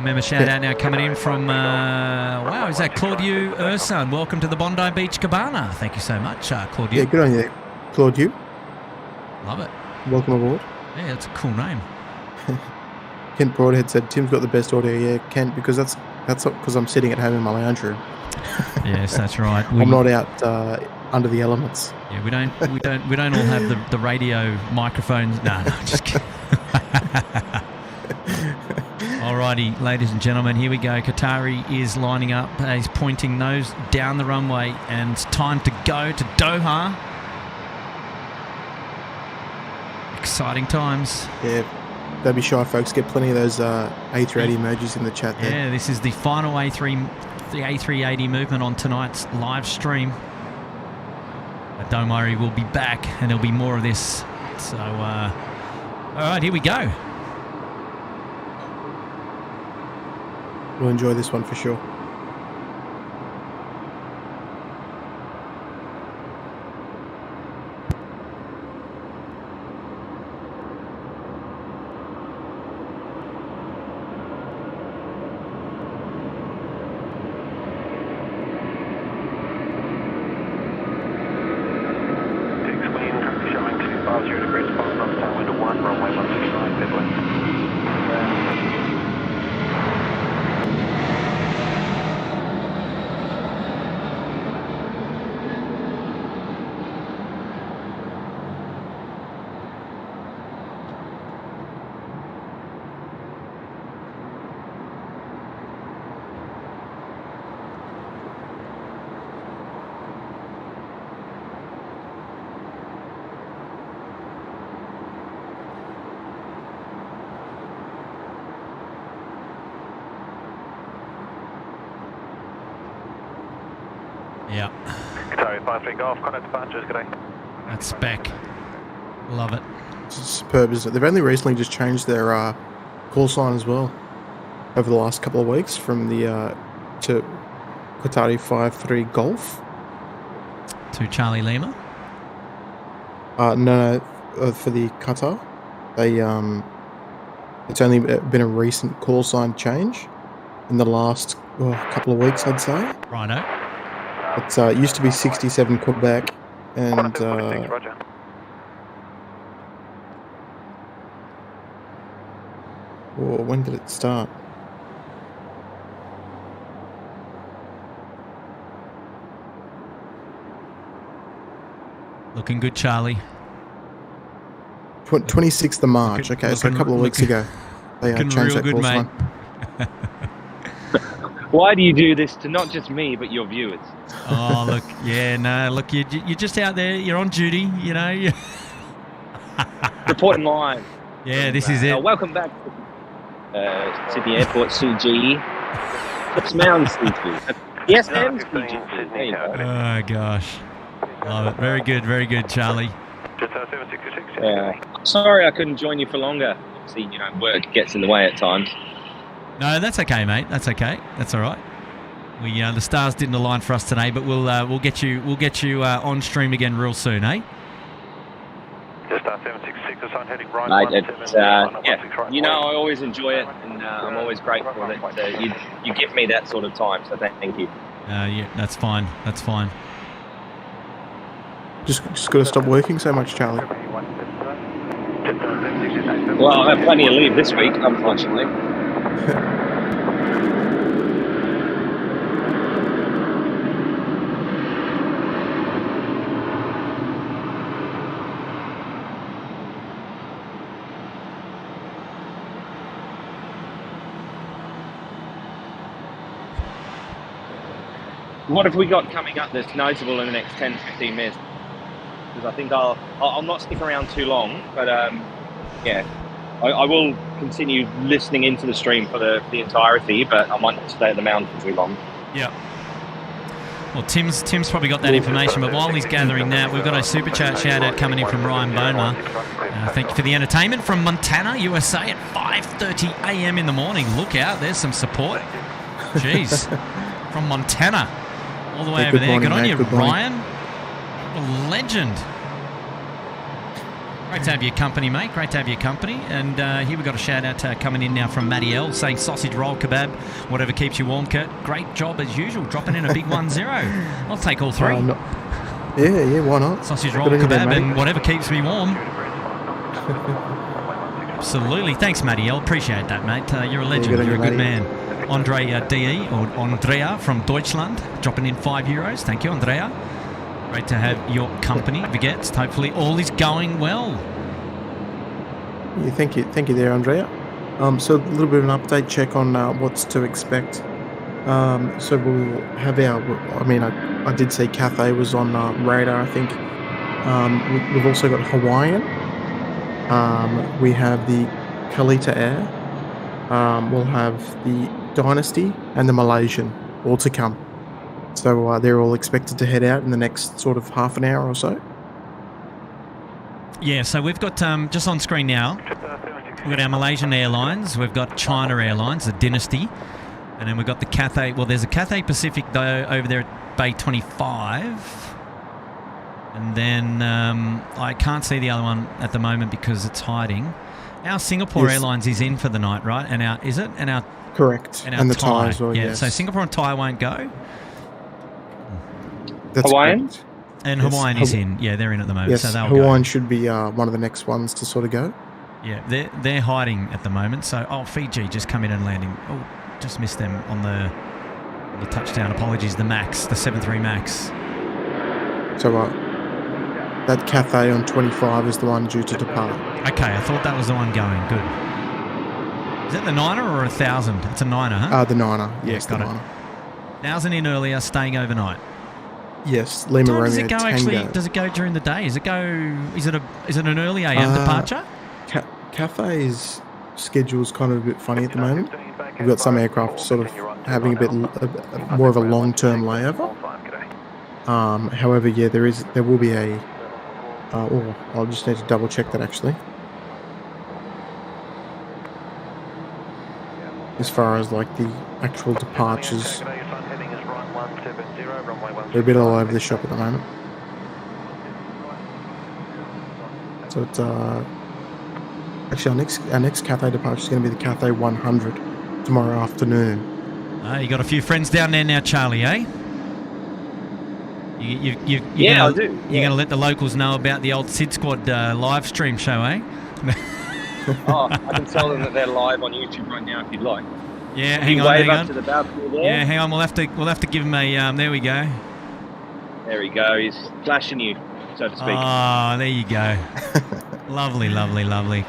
Member shout out now coming in from, wow, is that Claudiu Ursan? Welcome to the Bondi Beach Cabana. Thank you so much, Claudiu. Yeah, good on you, Claudiu. Love it. Welcome aboard. Yeah, that's a cool name. Kent Broadhead said, Tim's got the best audio. Yeah, Kent, because that's because I'm sitting at home in my lounge room. Yes, that's right. I'm not out under the elements. Yeah, we don't all have the radio microphones. No, just kidding. Alrighty, ladies and gentlemen, here we go. Qatari is lining up. He's pointing nose down the runway, and it's time to go to Doha. Exciting times. Yeah, don't be shy, folks. Get plenty of those A380 emojis in the chat there. Yeah, this is the final the A380 movement on tonight's live stream. But don't worry, we'll be back, and there'll be more of this. So, all right, here we go. We'll enjoy this one for sure. Yeah. Qatari 53 Golf, contact departures, g'day. That's spec. Love it. It's superb, isn't it? They've only recently just changed their call sign as well over the last couple of weeks from the to Qatari 53 Golf. To Charlie Lima? No, for the Qatar. They it's only been a recent call sign change in the last couple of weeks, I'd say. Righto. It used to be 67 Quebec, and when did it start? Looking good, Charlie. 26th of March. Okay, so a couple of weeks ago, they changed that call sign. Why do you do this to not just me, but your viewers? Oh, look, yeah, no, look, you're just out there, you're on duty, you know. Reporting live. Yeah, this is it. Welcome back. Sydney Airport CG. It's Mound CG. Yes, and CG. There you go. Oh gosh, love it. Very good, Charlie. Just 766. Yeah. Sorry, I couldn't join you for longer. See, work gets in the way at times. No, that's okay, mate. That's okay. That's all right. We the stars didn't align for us today, but we'll get you on stream again real soon, eh? Just 766. The sign heading right. Mate, I always enjoy it, and I'm always grateful that you give me that sort of time. So thank you. Yeah, that's fine. That's fine. Just got to stop working so much, Charlie. Well, I have plenty of leave this week, unfortunately. What have we got coming up that's notable in the next 10, 15 minutes? Because I think I'll not stick around too long, but I will continue listening into the stream for the entirety, but I might not stay at the mound for too long. Yeah. Well, Tim's probably got that information, but while he's gathering that, we've got a super chat shout out coming in from Ryan Boner. Thank you for the entertainment from Montana, USA at 5:30 a.m. in the morning. Look out, there's some support. Jeez, from Montana all the way over there. Good on you, Ryan. What a legend. Great to have your company, mate. Great to have your company. And here we've got a shout out coming in now from Matty L saying sausage roll kebab, whatever keeps you warm, Kurt. Great job as usual, dropping in a big 1-0. I'll take all three. Yeah, why not? Sausage roll kebab and whatever keeps me warm. Absolutely. Thanks, Matty L. Appreciate that, mate. You're a legend. You're a good man. Andre DE, or Andrea from Deutschland, dropping in €5. Thank you, Andrea. Great to have your company, Vigets. Hopefully all is going well. Yeah, thank you there, Andrea. So a little bit of an update check on what's to expect. So we'll have I did see Cathay was on radar, I think. We've also got Hawaiian. We have the Kalita Air. We'll have the Dynasty and the Malaysian all to come. So they're all expected to head out in the next sort of half an hour or so. Yeah, so we've got, just on screen now, we've got our Malaysian Airlines, we've got China Airlines, the Dynasty, and then we've got the Cathay, well, there's a Cathay Pacific, though, over there at Bay 25. And then I can't see the other one at the moment because it's hiding. Our Singapore Airlines is in for the night, right? And our, is it? And our correct. And the Thai as well, yeah. yes. So Singapore and Thai won't go. That's Hawaiian? correct. And Hawaiian is in. Yeah, they're in at the moment. Yes, so they'll Hawaiian go. should be one of the next ones to sort of go. Yeah, they're hiding at the moment. So, Fiji just come in and landing. Oh, just missed them on the touchdown. Apologies, the Max, the 73 Max. So that Cathay on 25 is the one due to depart. Okay, I thought that was the one going. Good. Is that the Niner or 1,000? It's a Niner, huh? The Niner. Yes, got the it. Niner. 1,000 in earlier, staying overnight. Yes, Lima Romeo Does it go Tango. actually? Does it go during the day? Is it an early AM departure? Cathay's schedule is kind of a bit funny at the moment. We've got some aircraft sort of having a bit more of a long-term layover. However, yeah, there will be a. I'll just need to double check that actually. As far as like the actual departures, they're a bit all over the shop at the moment. So it's actually our next Cathay departure is going to be the Cathay 100 tomorrow afternoon. You got a few friends down there now, Charlie, eh? I do. You're going to let the locals know about the old SydSquad live stream show, eh? I can tell them that they're live on YouTube right now if you'd like. Yeah, hang on. To the balcony there. Yeah, hang on. We'll have to give him a. There we go. There we go. He's flashing you, so to speak. Oh, there you go. Lovely.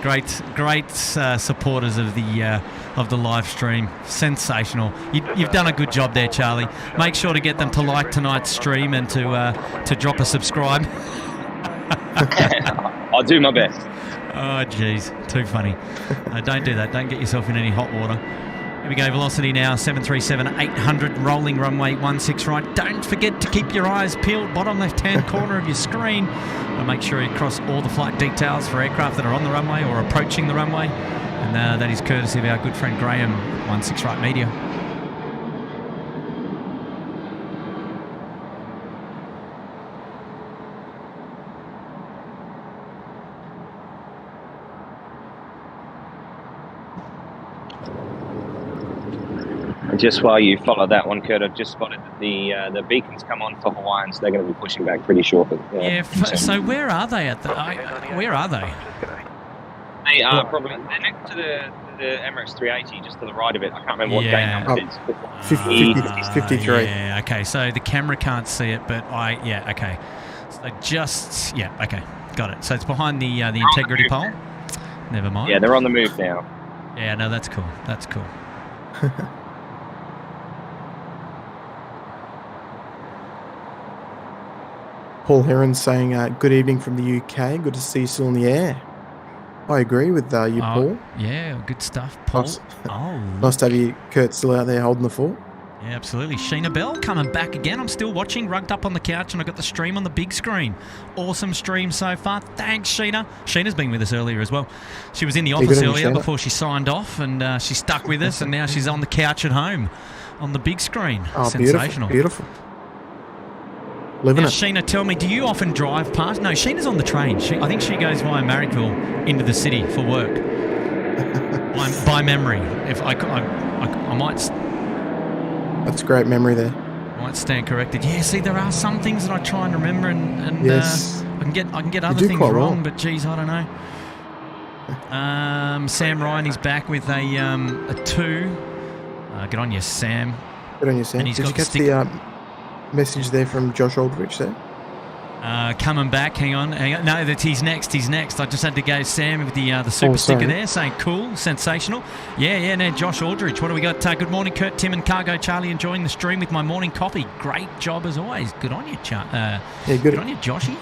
Great supporters of the live stream. Sensational. You've done a good job there, Charlie. Make sure to get them to like tonight's stream and to drop a subscribe. I'll do my best. Oh, jeez. Too funny. Don't do that. Don't get yourself in any hot water. Here we go. Velocity now, 737-800, rolling runway 16 right. Don't forget to keep your eyes peeled. Bottom left-hand corner of your screen. And make sure you cross all the flight details for aircraft that are on the runway or approaching the runway. And that is courtesy of our good friend Graham, 16 Right Media. Just while you follow that one, Kurt, I've just spotted that the beacons come on for Hawaiian, so they're going to be pushing back pretty shortly. So where are they at the? Where are they? They are probably they're next to the Emirates 380, just to the right of it. I can't remember what gate number it is. 53. Yeah. Okay. So the camera can't see it, but okay. So okay. Got it. So it's behind the integrity pole. Never mind. Yeah, they're on the move now. Yeah. No, that's cool. That's cool. Paul Heron saying, good evening from the UK. Good to see you still in the air. I agree with you, Paul. Yeah, good stuff, Paul. Nice to have you, Kurt, still out there holding the fort. Yeah, absolutely. Sheena Bell coming back again. I'm still watching, rugged up on the couch, and I've got the stream on the big screen. Awesome stream so far. Thanks, Sheena. Sheena's been with us earlier as well. She was in the office earlier before she signed off, and she stuck with us, and now she's on the couch at home on the big screen. Oh, sensational. Beautiful. Living it. Sheena, tell me, do you often drive past? No, Sheena's on the train. I think she goes via Marrickville into the city for work. by memory. If I might... That's great memory there. Might stand corrected. Yeah, see, there are some things that I try and remember, and yes. I can get other things wrong, but geez, I don't know. Sam Ryan is back with a 2. Good on you, Sam. Good on you, Sam. Did you catch the message there from Josh Aldrich there? Coming back, hang on. No, he's next. I just had to go Sam with the super sticker there saying cool, sensational. Yeah, now Josh Aldrich. What do we got? Good morning, Kurt, Tim and Cargo Charlie, enjoying the stream with my morning coffee. Great job as always. Good on you, good on you, Joshy.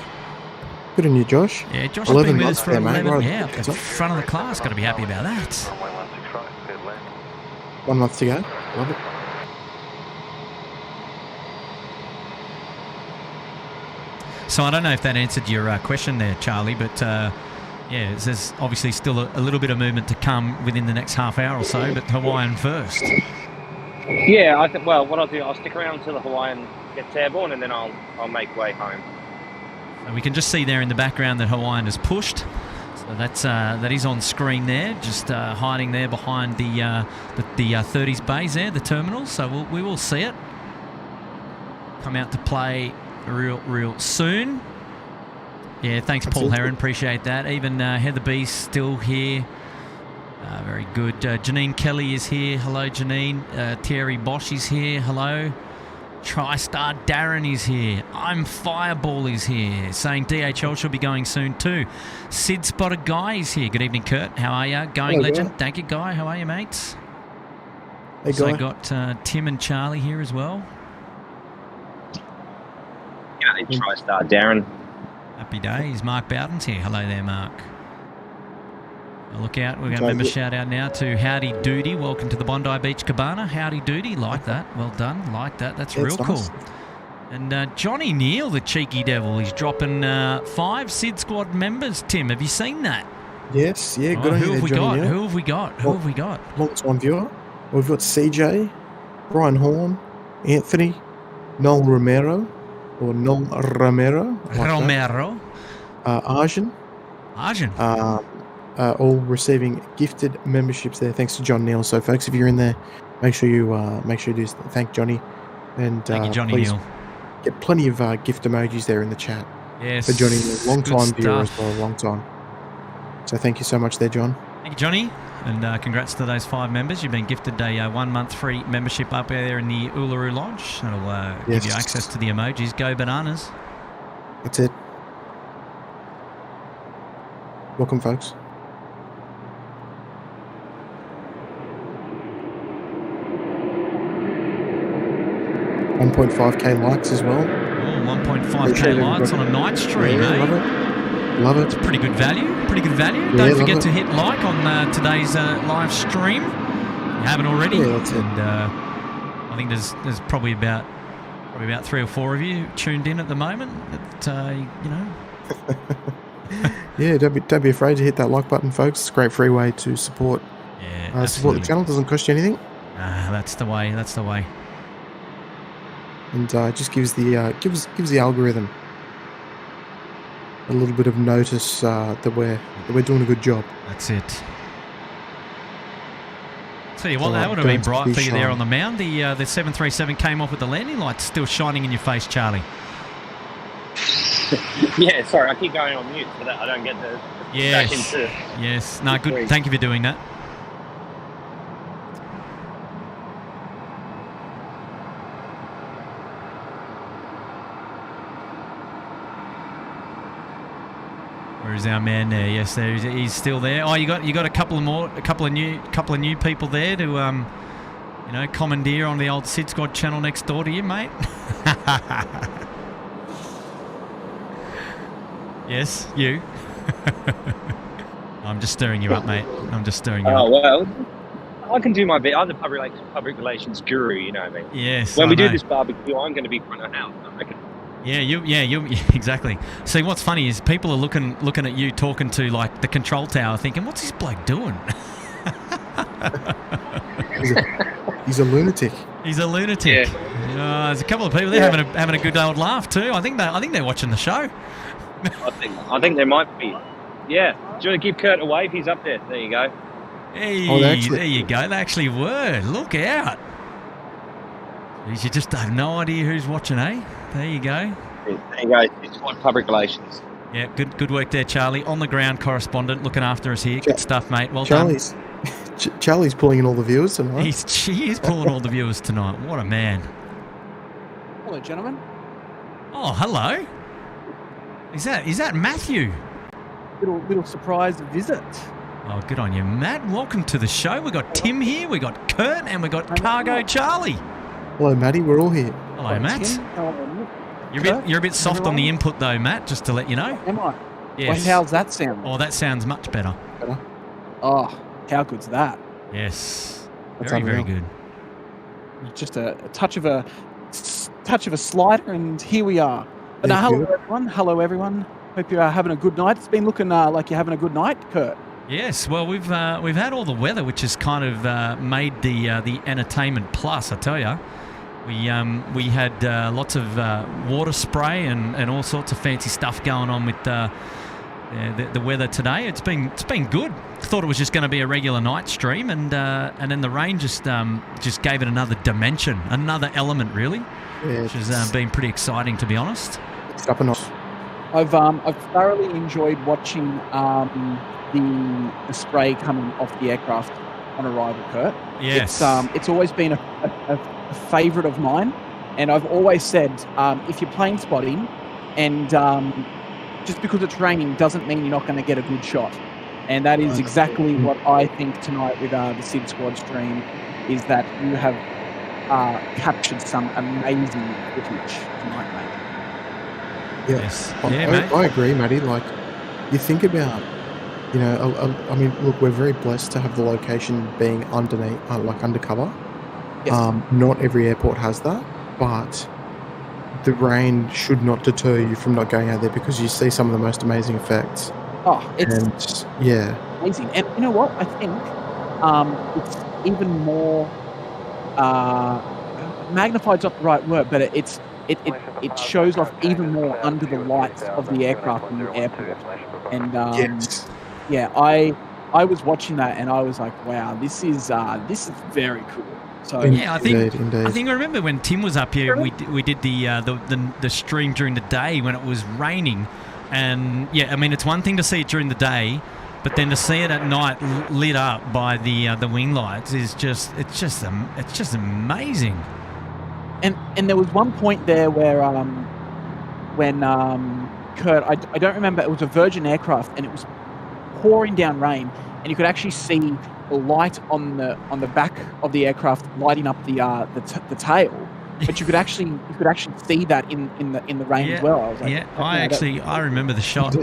Good on you, Josh. Yeah, Josh has been with us for 11. Right, yeah, front of the class. Got to be happy about that. 1 month to go. Love it. So I don't know if that answered your question there, Charlie, but there's obviously still a little bit of movement to come within the next half hour or so, but Hawaiian first. Yeah, I think. Well, what I'll do, I'll stick around until the Hawaiian gets airborne, and then I'll make way home. And we can just see there in the background that Hawaiian has pushed. So that is on screen there, just hiding there behind the 30s bays there, the terminals. So we will see it come out to play real soon. Yeah, thanks, Paul Heron. Appreciate that. Even Heather B's still here. Very good. Janine Kelly is here. Hello, Janine. Thierry Bosch is here. Hello. TriStar Darren is here. I'm Fireball is here. Saying DHL should be going soon too. SydSquad Guy is here. Good evening, Kurt. How are you? Going legend. Thank you, Guy. How are you, mates? Hey, so got Tim and Charlie here as well. TriStar Darren. Happy days. Mark Bowden's here. Hello there, Mark. Look out. We're going to remember shout out now to Howdy Doody. Welcome to the Bondi Beach Cabana. Howdy Doody. Like that. Well done. Like that. That's real cool. Nice. And Johnny Neal, the cheeky devil, he's dropping 5 SydSquad members. Tim, have you seen that? Yes. Yeah. Good on you there, Johnny Neal. Who have we got? Long-time viewer. We've got CJ, Brian Horn, Anthony, Noel Romero. Or Noel Romero. Arjun. All receiving gifted memberships there. Thanks to John Neal. So, folks, if you're in there, make sure you do thank Johnny. And thank you, Johnny Neal. Get plenty of gift emojis there in the chat. Yes. For Johnny Neal. Long-time viewer as well. Long time. So, thank you so much there, John. Thank you, Johnny. And congrats to those 5 members. You've been gifted a 1 month free membership up there in the Uluru Lodge. That'll give you access to the emojis. Go bananas. That's it. Welcome, folks. $1.5K likes as well. Oh, 1.5K likes on a night stream, Love it. Love it. It's pretty good value. Pretty good value. Yeah, Don't forget love to it. hit like on today's live stream. If you haven't already. Yeah, that's it. And I think there's probably about 3 or 4 of you tuned in at the moment. That, you know. Yeah, don't be afraid to hit that like button, folks. It's a great free way to support support the channel. Doesn't cost you anything. That's the way. That's the way. And it just gives the gives the algorithm a little bit of notice that we're doing a good job. That's it. Tell you what, So, that would have been don't bright be for you there shy. on the mound. The 737 came off with the landing lights still shining in your face, Charlie. Yeah, sorry, I keep going on mute so that I don't get the back into. Yes. No, good. Great. Thank you for doing that. Where is our man there? Yes, there he's still there. Oh, you got a couple of new people there to you know, commandeer on the old SydSquad channel next door to you, mate. Yes, you. I'm just stirring you up, mate. I'm just stirring you up. Oh, well, I can do my bit. I'm the public relations guru, you know what I mean? Yes. When I we do know. this barbecue, I'm going to be front of house, I reckon. Yeah, you exactly. See, what's funny is people are looking at you talking to like the control tower, thinking, "What's this bloke doing?" He's a lunatic. He's a lunatic. Yeah. There's a couple of people there having a good old laugh too. I think they're watching the show. I think there might be. Yeah. Do you want to give Kurt a wave? He's up there. There you go. Hey, Oh, they actually- there you go. They actually were. Look out. You just have no idea who's watching, eh? There you go. There you go. It's what public relations. Yeah, good work there, Charlie. On the ground correspondent, looking after us here. Good stuff, mate. Well done. Charlie's pulling in all the viewers tonight. He is pulling all the viewers tonight. What a man. Hello, gentlemen. Oh, hello. Is that Matthew? Little surprise visit. Oh, good on you, Matt. Welcome to the show. We got Tim here, we got Kurt, and we got Cargo Charlie. Hello, Matty. We're all here. Hello, Matt. Tim. Hello, You're a bit soft on the input though, Matt. Just to let you know. Am I? Yes. Well, how's that sound? Oh, that sounds much better. Oh, how good's that? Yes. That's Very unreal. good. Just a touch of a slider, and here we are. But Yeah, hello, good. everyone. Hello, everyone. Hope you are having a good night. It's been looking like you're having a good night, Kurt. Yes. Well, we've had all the weather, which has kind of made the entertainment plus. I tell you, we had lots of water spray and all sorts of fancy stuff going on with the weather today. It's been good. Thought it was just going to be a regular night stream, and then the rain just gave it another dimension, another element, really, Yeah, which has been pretty exciting, to be honest. it's up and off. I've thoroughly enjoyed watching the spray coming off the aircraft on arrival, Kurt. Yes. It's always been a favourite of mine, and I've always said if you're plane spotting and just because it's raining doesn't mean you're not going to get a good shot, and that is exactly what I think tonight with the SydSquad stream is that you have captured some amazing footage tonight, mate. Yeah. Yes. I, Yeah, I- mate. I agree, Matty. Like, you think about, you know, I mean, look, we're very blessed to have the location being underneath, like undercover. Yes. Not every airport has that, but the rain should not deter you from not going out there because you see some of the most amazing effects. Oh, it's And yeah, amazing. And you know what? I think it's even more magnified's not the right word, but it shows off even more under the lights of the aircraft in the airport. And yes, yeah, I was watching that and I was like, wow, this is very cool. So Yeah, I think indeed. I remember when Tim was up here, we did the stream during the day when it was raining, and yeah, I mean it's one thing to see it during the day, but then to see it at night lit up by the wing lights is just amazing. And there was one point there where when Kurt, I don't remember, it was a Virgin aircraft and it was pouring down rain, and you could actually see the light on the back of the aircraft lighting up the tail, but you could actually see that in the rain as well. I was like, I remember the shot.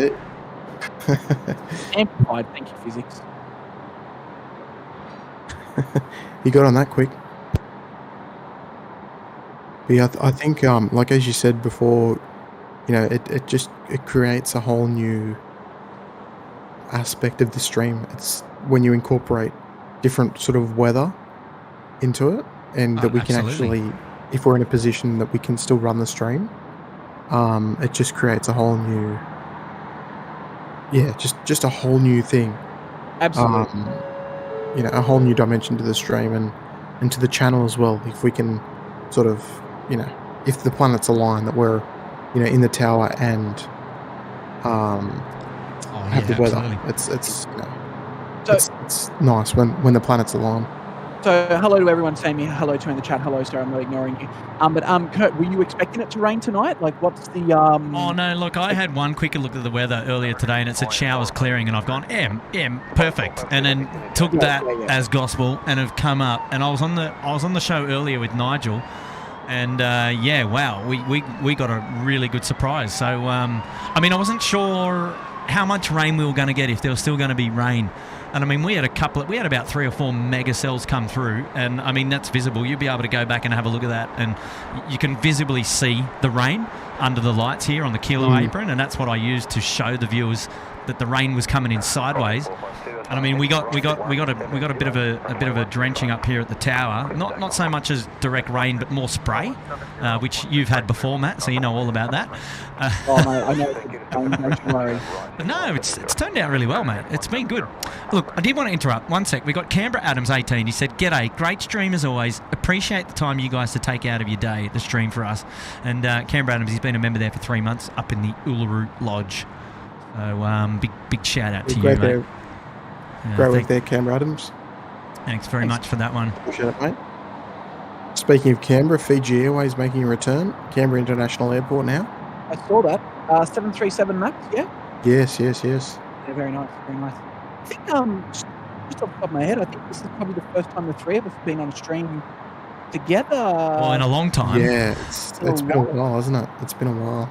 Amplified, thank you, physics. You got on that quick. But yeah, I think, like as you said before, it creates a whole new aspect of the stream. It's when you incorporate different sort of weather into it, and that we can actually, if we're in a position that we can still run the stream, it just creates a whole new, just a whole new thing. Absolutely. A whole new dimension to the stream and to the channel as well. If we can sort of, if the planets align, that we're, in the tower and have the weather. Absolutely. It's nice when the planets align. So hello to everyone saying me hello to in the chat. Hello, sir. I'm not ignoring you. But Kurt, were you expecting it to rain tonight? Like, what's the Oh no! Look, I had one quicker look at the weather earlier today, and it said showers clearing, and I've gone perfect, and then took that as gospel, and have come up. And I was on the show earlier with Nigel, and wow, we got a really good surprise. So I mean, I wasn't sure how much rain we were going to get, if there was still going to be rain. And I mean, we had about 3 or 4 mega cells come through, and I mean, that's visible. You'll be able to go back and have a look at that, and you can visibly see the rain under the lights here on the kilo apron, and that's what I used to show the viewers that the rain was coming in sideways. And I mean, we got a bit of a drenching up here at the tower. Not so much as direct rain, but more spray, which you've had before, Matt. So you know all about that. I know. Don't worry. But no, it's turned out really well, mate. It's been good. Look, I did want to interrupt. One sec. We got Canberra Adams 18. He said, "G'day, great stream as always. Appreciate the time you guys to take out of your day to stream for us." And Canberra Adams, he's been a member there for 3 months up in the Uluru Lodge. So big shout out to you, mate. Great work there, Canberra Adams. Thanks very much for that one. Appreciate it, mate. Speaking of Canberra, Fiji Airways making a return. Canberra International Airport now. I saw that. 737 Max, yeah? Yes. Yeah, very nice, very nice. I think, just off the top of my head, I think this is probably the first time the three of us have been on a stream together. Well, in a long time. Yeah, it's been a while, hasn't it? It's been a while.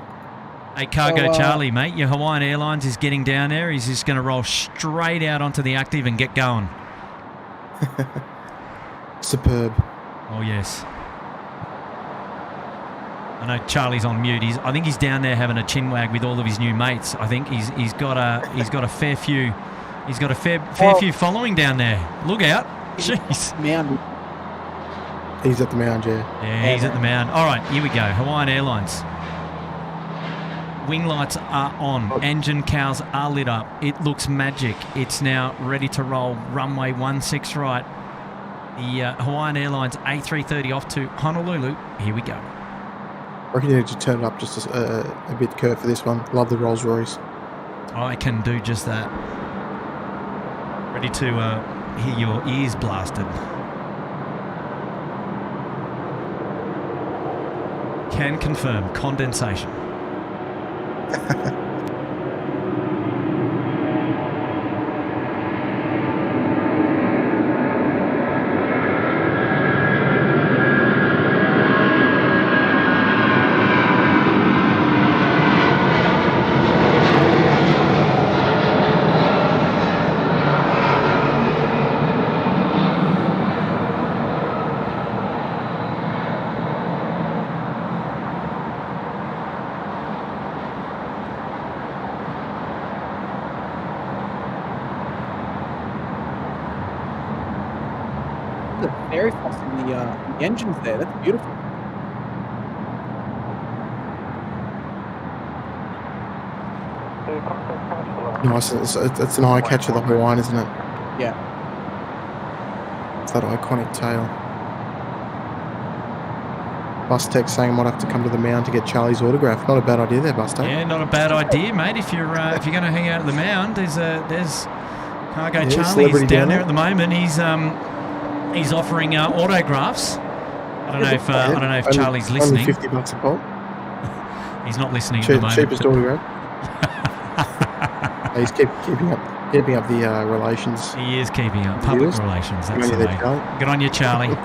Hey, Cargo Charlie, mate, your Hawaiian Airlines is getting down there. He's just going to roll straight out onto the active and get going. Superb. Oh, yes. I know Charlie's on mute. I think he's down there having a chinwag with all of his new mates. I think he's got a fair few. He's got a fair few following down there. Look out! Jeez. Mound. He's at the mound, yeah. Yeah, he's at the mound. All right, here we go. Hawaiian Airlines. Wing lights are on. Engine cowls are lit up. It looks magic. It's now ready to roll. Runway 16 right. The Hawaiian Airlines A330 off to Honolulu. Here we go. I reckon you need to turn it up just a bit, Kurt, for this one. Love the Rolls Royce. I can do just that. Ready to hear your ears blasted. Can confirm condensation. Very fast in the engines there. That's beautiful. Nice. It's an eye catch of the Hawaiian, isn't it? Yeah. It's that iconic tail. Bus Tech saying I might have to come to the mound to get Charlie's autograph. Not a bad idea there, Bus Tech. Yeah, not a bad idea, mate. If you're going to hang out at the mound, there's Cargo Charlie. He's down there at the moment. He's offering autographs. I don't know if Charlie's listening. Only $50 a pop. He's not listening at the moment. Cheapest autograph. He's keeping up the relations. He is keeping up public relations. That's the way. Good on you, Charlie.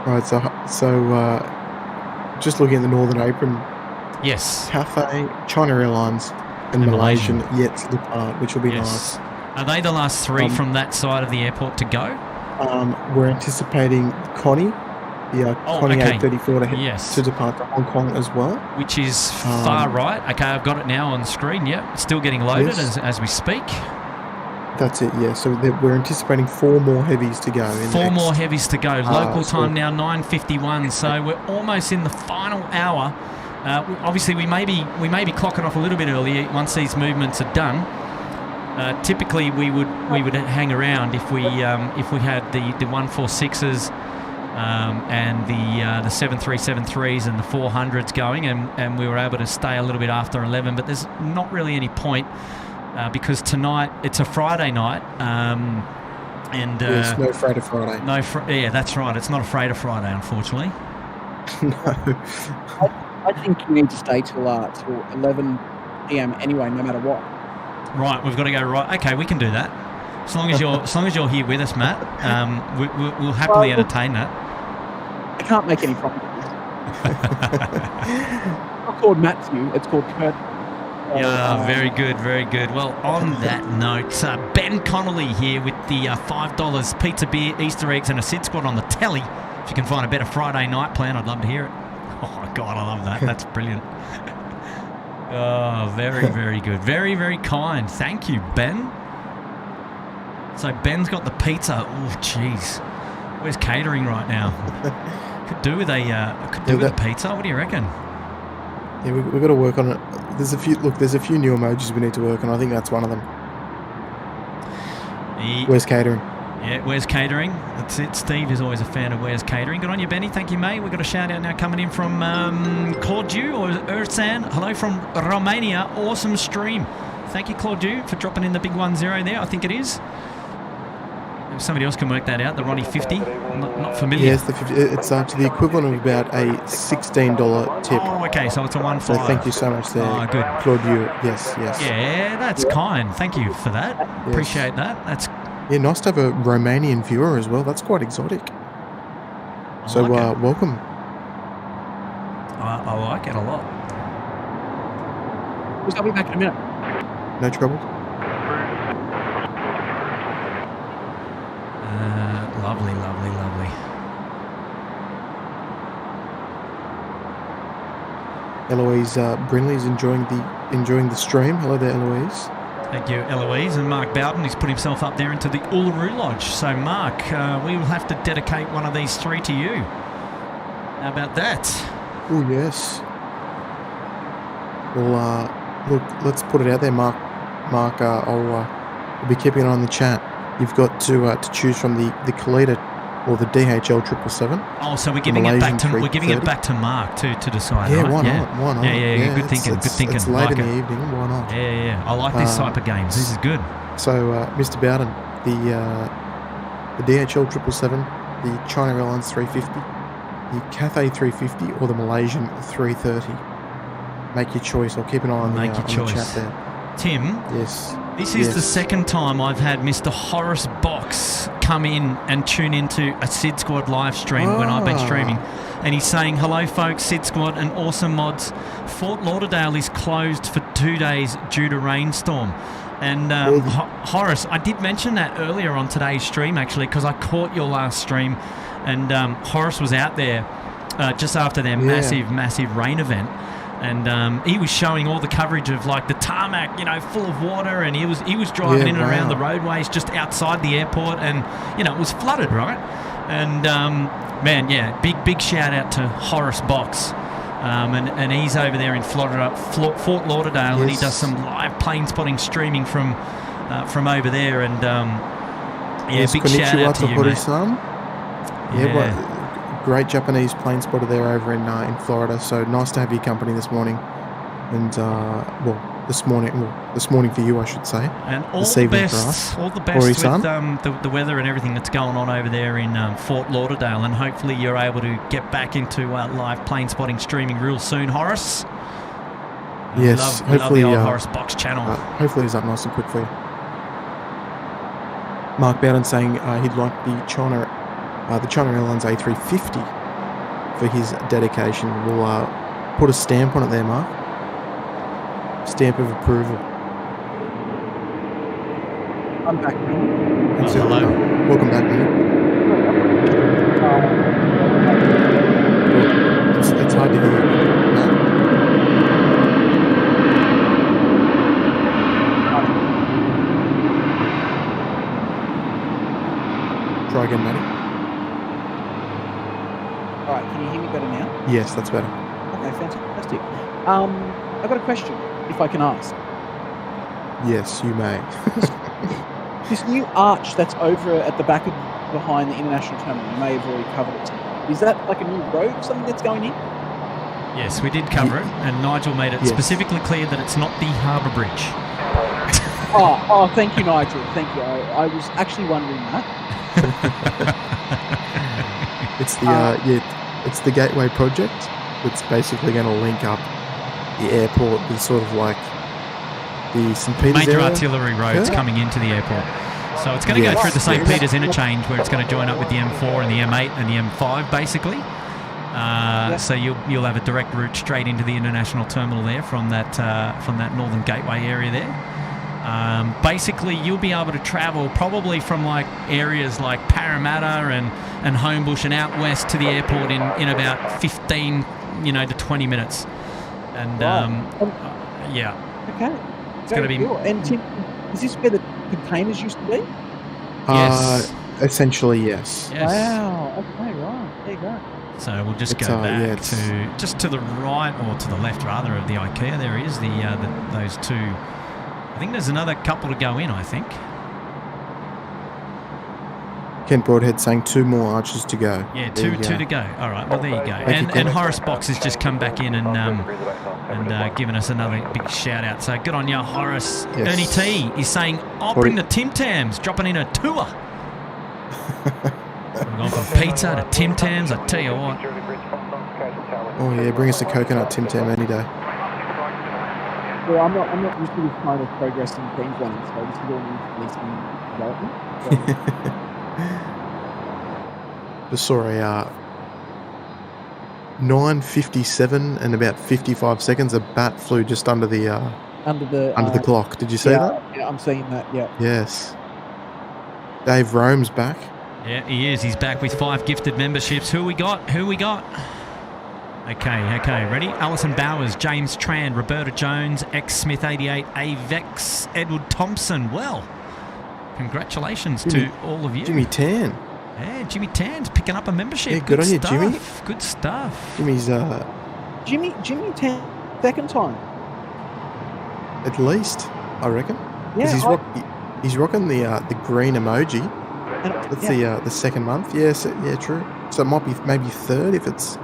Right, so just looking at the Northern Apron, Yes. Cathay, China Airlines, and Malaysian yet to depart, which will be nice. Are they the last three from that side of the airport to go? We're anticipating Connie, the Connie A340 to depart to Hong Kong as well. Which is far right. Okay, I've got it now on the screen. Yep, still getting loaded as we speak. That's it, yeah. So we're anticipating 4 more heavies to go. Four more heavies to go. Local time now 9:51. So we're almost in the final hour. Obviously, we may be clocking off a little bit earlier once these movements are done. Typically, we would hang around if we had the 146s and the 737-3s and the 400s going, and we were able to stay a little bit after 11. But there's not really any point. Because tonight it's a Friday night, and yes, no Friday. Yeah, that's right. It's not a Friday, unfortunately. No, I think you need to stay till 11 p.m. anyway, no matter what. Right, we've got to go right. Okay, we can do that. As long as you're here with us, Matt, we'll happily entertain that. I can't make any promises. It's not called Matthew. It's called Kurt. Yeah, very good, very good. Well, on that note, Ben Connolly here with the $5 pizza, beer, Easter eggs, and a SydSquad on the telly. If you can find a better Friday night plan, I'd love to hear it. Oh, God, I love that. That's brilliant. Oh, very, very good. Very, very kind. Thank you, Ben. So Ben's got the pizza. Oh, jeez. Where's catering right now? Could do with a pizza. What do you reckon? Yeah, we've got to work on it. There's a few new emojis we need to work on. I think that's one of them. Where's catering? Yeah, where's catering? That's it. Steve is always a fan of where's catering. Good on you, Benny. Thank you, mate. We've got a shout out now coming in from Claudiu or Ursan. Hello from Romania. Awesome stream. Thank you, Claudiu, for dropping in the big 10 there. I think it is. If somebody else can work that out, the Ronnie 50. Not familiar. Yes, it's to the equivalent of about a $16 tip. Oh, okay, so it's a 1.5. So thank you so much there. Oh, good. Claudiu, yes. Yeah, that's kind. Thank you for that. Yes. Appreciate that. That's nice to have a Romanian viewer as well. That's quite exotic. So welcome. I like it a lot. I'll be back in a minute. No trouble. Lovely. Eloise Brinley's enjoying the stream. Hello there, Eloise. Thank you, Eloise. And Mark Bowden, he's put himself up there into the Uluru Lodge. So, Mark, we will have to dedicate one of these 3 to you. How about that? Oh, yes. Well, look, let's put it out there, Mark. I'll be keeping an eye on the chat. You've got to choose from the Kalita or the DHL 777. Oh, so we're giving it back to Mark to decide. Yeah, right? Why not? Yeah. Good thinking. It's late in the evening. Why not? Yeah. I like this type of games. This is good. So, Mr. Bowden, the DHL 777, the China Airlines 350, the Cathay 350, or the Malaysian 330. Make your choice. I'll keep an eye on the chat there. Tim. Yes. This is the second time I've had Mr. Horace Box come in and tune into a SydSquad live stream when I've been streaming. And he's saying, hello, folks, SydSquad and awesome mods. Fort Lauderdale is closed for 2 days due to rainstorm. And Horace, I did mention that earlier on today's stream, actually, because I caught your last stream. And Horace was out there just after their massive rain event. And he was showing all the coverage of like the tarmac, full of water, and he was driving in and around the roadways just outside the airport, and it was flooded, right? And big shout out to Horace Box, and he's over there in Florida, Fort Lauderdale, and he does some live plane spotting streaming from over there, and big shout out to you, mate. Great Japanese plane spotter there over in Florida. So nice to have your company this morning, and this morning for you, I should say. And all the best with the weather and everything that's going on over there in Fort Lauderdale, and hopefully you're able to get back into live plane spotting streaming real soon, Horace. Yes, hopefully love the old Horace Box channel. Hopefully it's up nice and quick for you. Mark Bowden saying he'd like the China Airlines A350 for his dedication. We'll put a stamp on it there, Mark. Stamp of approval. I'm back. That's it. hello. Welcome back, mate. It's hard to hear. No? Try again, Matty. All right, can you hear me better now? Yes, that's better. Okay, fantastic. I've got a question, if I can ask. Yes, you may. This new arch that's over at the back of behind the international terminal, you may have already covered it. Is that like a new road or something that's going in? Yes, we did cover it, and Nigel made it specifically clear that it's not the harbour bridge. Oh, thank you, Nigel. Thank you. I was actually wondering that. It's the it's the Gateway project. It's basically going to link up the airport with sort of like the St. Peter's Major area. artillery roads coming into the airport. So it's going to go through the St. Peter's interchange, where it's going to join up with the M4 and the M8 and the M5, basically. So you'll have a direct route straight into the international terminal there from that Northern Gateway area there. Basically, you'll be able to travel probably from like areas like Parramatta and Homebush and out west to the airport in about 15 to 20 minutes. And yeah. Okay. It's going to be. Cool. And Tim, is this where the containers used to be? Yes. Essentially, yes. Wow. Okay. Right. There you go. So we'll just go back to just to the right, or to the left rather, of the IKEA. There is those two. I think there's another couple to go in, I think. Kent Broadhead saying 2 more arches to go. Yeah, two to go. All right, well, there you go. And Horace Box has just come back in and given us another big shout out. So good on you, Horace. Yes. Ernie T is saying, I'll bring the Tim Tams, dropping in a tour. We're going from pizza to Tim Tams, I tell you what. Oh yeah, bring us a coconut Tim Tam any day. Well, I'm not used to this kind of progress in Queensland, so this is all new to me, some development. Just saw a 9:57 and about 55 seconds. A bat flew just under the clock. Did you see that? Yeah, I'm seeing that. Yeah. Yes. Dave Rome's back. Yeah, he is. He's back with 5 gifted memberships. Who we got? Okay, ready? Alison Bowers, James Tran, Roberta Jones, X Smith 88, Avex, Edward Thompson. Well, congratulations to all of you. Jimmy Tan. Yeah, Jimmy Tan's picking up a membership. Yeah, good on you, Jimmy. Good stuff. Jimmy's Jimmy Tan, second time. At least, I reckon. Yeah, he's rocking the green emoji. And, That's the second month. Yes, yeah, true. So it might be maybe third if it's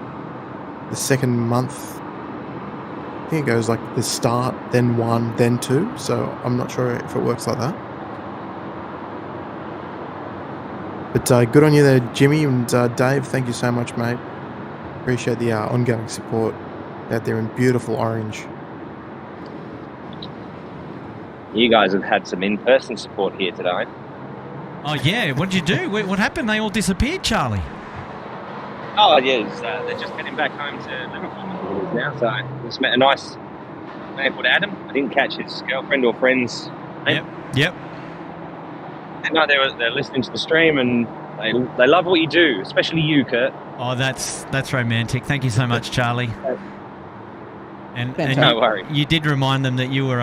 the second month. I think it goes like the start, then 1, then 2. So I'm not sure if it works like that. But good on you there, Jimmy, and Dave. Thank you so much, mate. Appreciate the ongoing support out there in beautiful orange. You guys have had some in-person support here today. Oh yeah, what did you do? What happened? They all disappeared, Charlie. Oh yes, they're just heading back home to Liverpool now. So I just met a nice man called Adam. I didn't catch his girlfriend or friend's name. Yep. And no, they're listening to the stream and they love what you do, especially you, Kurt. Oh, that's romantic. Thank you so much, Charlie. And no worries. You did remind them that you were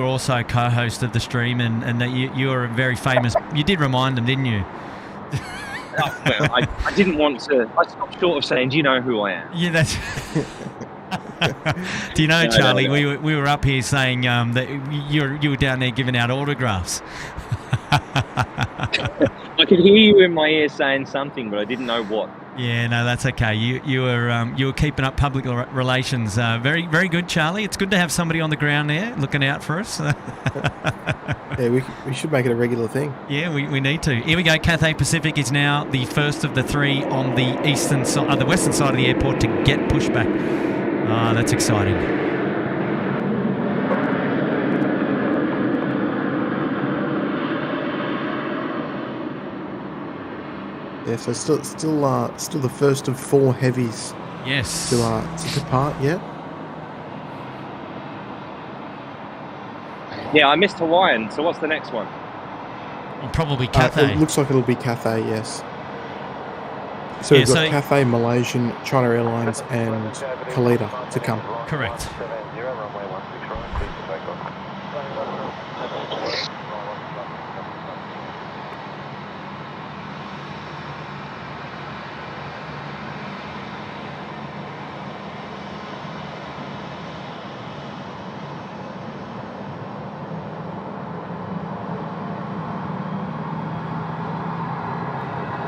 also a co-host of the stream and that you were a very famous. You did remind them, didn't you? Well, I didn't want to. I stopped short of saying, "Do you know who I am?" Yeah, that's. Do you know, Charlie? No. We were up here saying that you were down there giving out autographs. I could hear you in my ear saying something, but I didn't know what. Yeah, no, that's okay. You were keeping up public relations. Very, very good, Charlie. It's good to have somebody on the ground there looking out for us. Yeah, we should make it a regular thing. Yeah, we need to. Here we go. Cathay Pacific is now the first of the 3 on the the western side of the airport to get pushback. Ah, that's exciting. Yeah, so still the first of 4 heavies Yes. to depart. Yeah. Yeah, I missed Hawaiian. So what's the next one? Probably Cathay. It looks like it'll be Cathay. Yes. So we've got Cathay, Malaysian, China Airlines, and Kalita to come. Correct.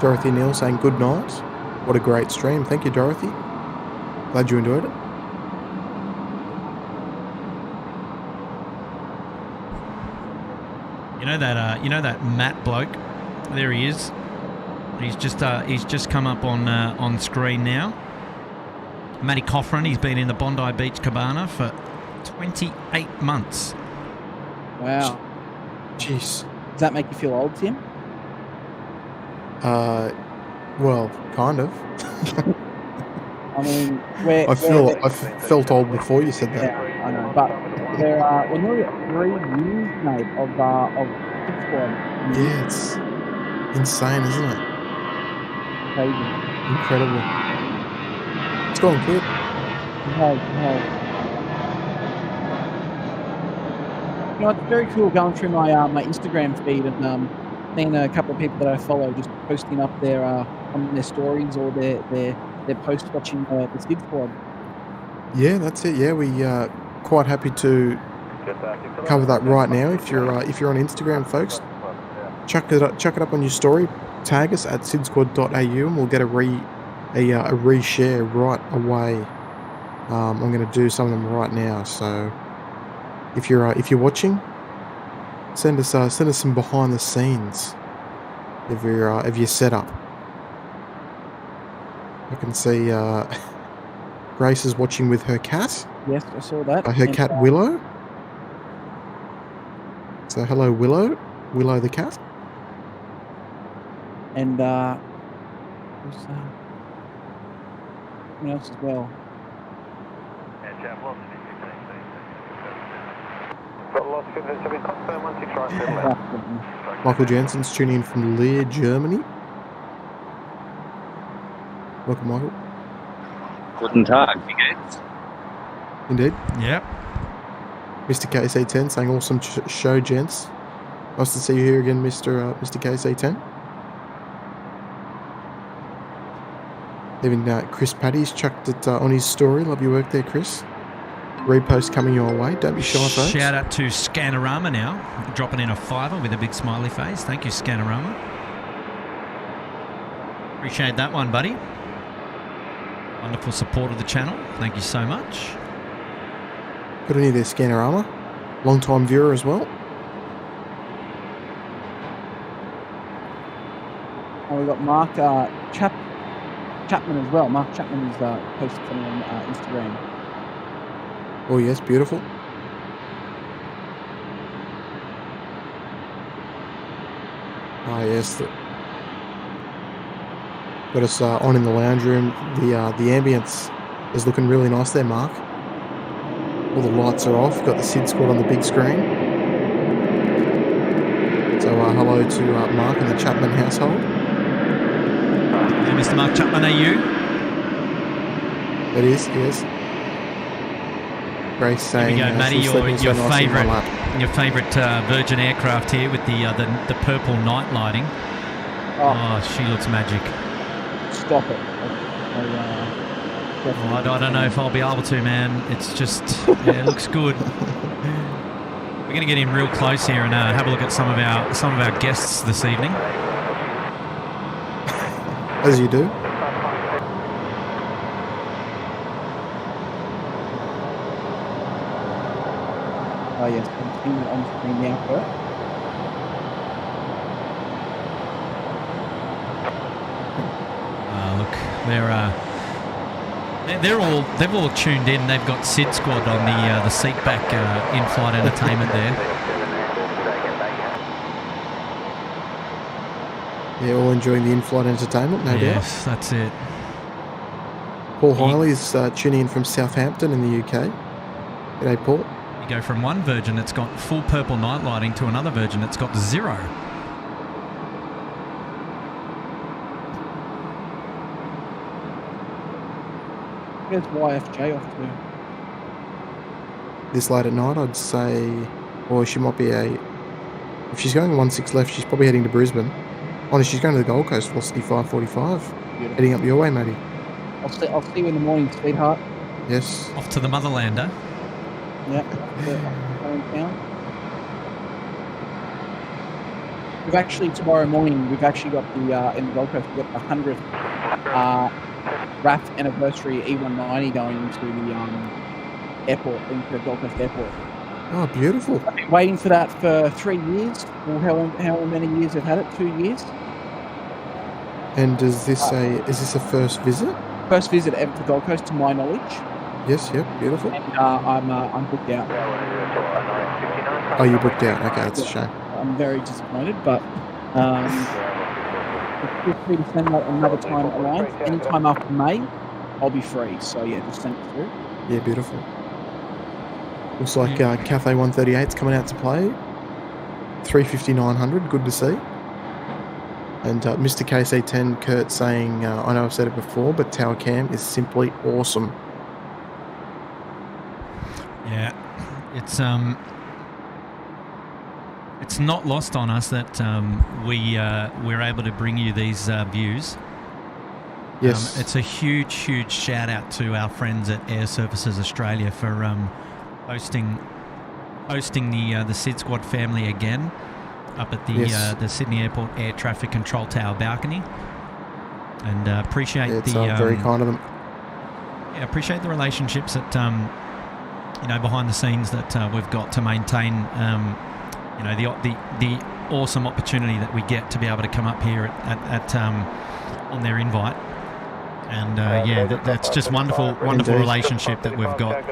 Dorothy Neal saying good night. What a great stream. Thank you, Dorothy. Glad you enjoyed it. You know that Matt bloke. There he is. He's just come up on screen now. Matty Coffrin. He's been in the Bondi Beach Cabana for 28 months. Wow. Jeez. Does that make you feel old, Tim? Well, kind of. I mean, I felt old before you said that. Yeah, I know. But we're nearly at 3 years, mate, of SydSquad. Yeah, it's insane, isn't it? Crazy. Incredible. It's going quick. It has. You know, it's very cool going through my Instagram feed and seeing a couple of people that I follow just posting up their on their stories or their posts watching the SydSquad. Yeah, that's it. Yeah, we quite happy to cover that right now. If you're on Instagram, folks, chuck it up on your story. Tag us at SydSquad.au, and we'll get a reshare right away. I'm going to do some of them right now. So if you're watching, send us some behind the scenes of your setup. I can see Grace is watching with her cat. Yes, I saw that. Her cat Willow. So hello, Willow the cat. And who's someone else as well. Michael Jensen's tuning in from Leer, Germany. Welcome, Michael. Guten Tag, wie geht's? Indeed. Yep. Mr. KC10 saying awesome show, gents. Nice to see you here again, Mr. KC10. Even Chris Paddy's chucked it on his story. Love your work there, Chris. Repost coming your way. Don't be shy, folks. Shout out to Scanorama now, dropping in a $5 with a big smiley face. Thank you, Scanorama. Appreciate that one, buddy. Wonderful support of the channel. Thank you so much. Good on you there, Scanorama. Long-time viewer as well. And we've got Mark Chapman as well. Mark Chapman is posted something on Instagram. Oh yes, beautiful. Ah yes, got us on in the lounge room. The ambience is looking really nice there, Mark. All the lights are off. Got the SydSquad on the big screen. So hello to Mark and the Chapman household. Yeah, Mr. Mark Chapman, are you? It is, yes. Grace saying, there we go, Matty, your favourite Virgin aircraft here with the purple night lighting. Oh, she looks magic. Stop it. I don't know if I'll be able to, man. It's just, yeah, it looks good. We're going to get in real close here and have a look at some of our guests this evening. As you do. Oh yes, I'm seeing it on screen now, Kurt. Look, they've all tuned in. They've got SydSquad on the seatback in-flight entertainment there. Yeah, all enjoying the in-flight entertainment, no doubt. Yes, that's it. Paul Hiley's tuning in from Southampton in the UK. G'day, Paul. You go from one Virgin that's got full purple night lighting to another Virgin that's got 0. Where's YFJ off to? This late at night, I'd say, or she might be if she's going 1-6 left, she's probably heading to Brisbane. Oh, no, she's going to the Gold Coast, velocity 545. Beautiful. Heading up your way, matey. I'll see you in the morning, sweetheart. Yes. Off to the motherlander. Yeah. Town. We've actually, tomorrow morning, we've actually got the, in the Gold Coast, we've got the 100th RAF anniversary E190 going into the airport, into the Gold Coast airport. Oh, beautiful. I've been waiting for that for 3 years, or how many years I've had it? 2 years. And is this a first visit? First visit ever to Gold Coast, to my knowledge. Yes, yep, beautiful. And I'm booked out. Oh, you booked out. Okay, that's a shame. I'm very disappointed, but feel free to send another time around. Anytime after May, I'll be free. So yeah, just send it through. Yeah, beautiful. Looks like Cafe 138's coming out to play. 350-900, good to see. And Mr. KC10 Kurt saying, I know I've said it before, but Tower Cam is simply awesome. Yeah, it's not lost on us that we're able to bring you these views. Yes. It's a huge shout out to our friends at Air Services Australia for hosting the SydSquad family again up at the Sydney Airport Air Traffic Control Tower balcony, and appreciate very kind of them. Yeah, appreciate the relationships that behind the scenes that we've got to maintain the awesome opportunity that we get to be able to come up here at on their invite, and that's just wonderful relationship that we've got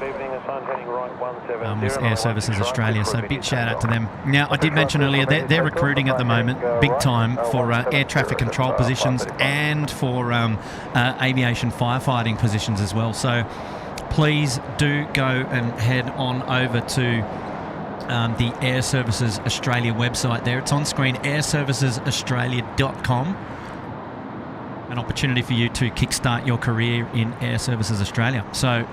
with Air Services Australia. So big shout out to them. Now, I did mention earlier they're recruiting at the moment big time for air traffic control positions and for aviation firefighting positions as well. So please do go and head on over to the Air Services Australia website there. It's on screen, airservicesaustralia.com. An opportunity for you to kickstart your career in Air Services Australia. So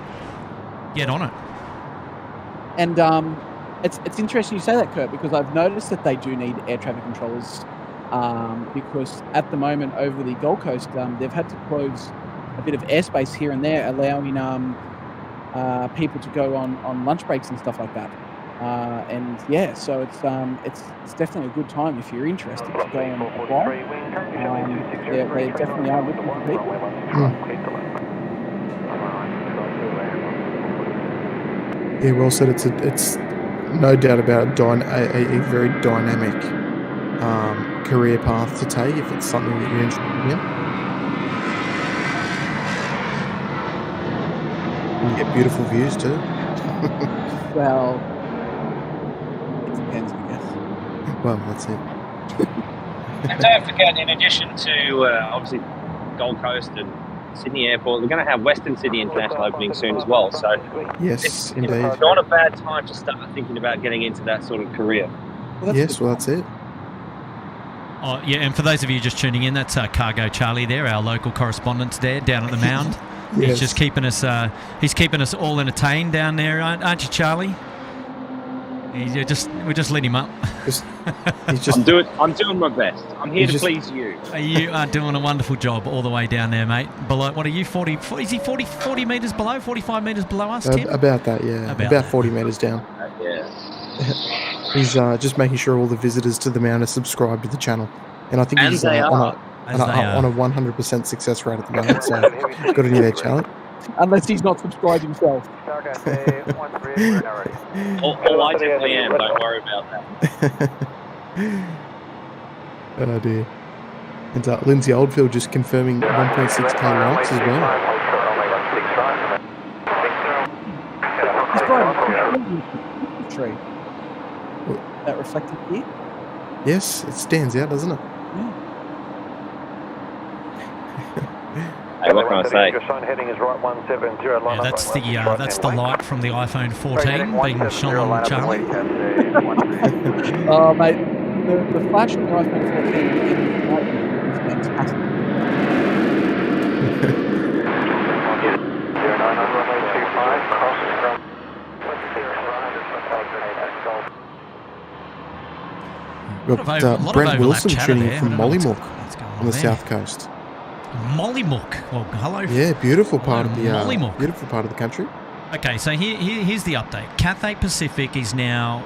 get on it. And it's interesting you say that, Kurt, because I've noticed that they do need air traffic controllers because at the moment over the Gold Coast, they've had to close a bit of airspace here and there, allowing people to go on lunch breaks and stuff like that. And yeah, so it's definitely a good time if you're interested to go and apply. They definitely are looking for people. Yeah, well said. It's no doubt about a very dynamic career path to take if it's something that you're interested in. You get beautiful views too. Well, it depends, I guess. Well, that's it. And don't forget, in addition to obviously Gold Coast and Sydney Airport, we're going to have Western Sydney International opening soon as well. So yes, indeed. It's not a bad time to start thinking about getting into that sort of career. That's it. Oh yeah, and for those of you just tuning in, that's Cargo Charlie there, our local correspondent there down at the Mound. Yes. He's just keeping us. He's keeping us all entertained down there, aren't you, Charlie? We're just letting him up. I'm doing my best. I'm here to please you. You are doing a wonderful job all the way down there, mate. Below, what are you? 40 metres below? 45 metres below us, Tim? About that, yeah. About 40 metres down. Yeah. He's just making sure all the visitors to the Mount are subscribed to the channel, and I think he's on a 100% success rate at the moment. So good on you there, Charlie. Unless he's not subscribed himself. Oh, I definitely am. Don't worry about that. Oh dear. And Lindsay Oldfield just confirming 1.6k likes as well. He's driving tree. That reflected here? Yes, it stands out, doesn't it? Yeah. Hey, what can I say? Your sign heading is right 170. Yeah, that's the light from the iPhone 14 being shone on Charlie. Oh, mate, the flash on the iPhone 14 is fantastic. 0925, cross from We've got Brent Wilson tuning in from Mollymook on the south coast. Mollymook. Well, hello. Yeah, beautiful part of the Mollymook. beautiful part of the country. Okay, so here's the update. Cathay Pacific is now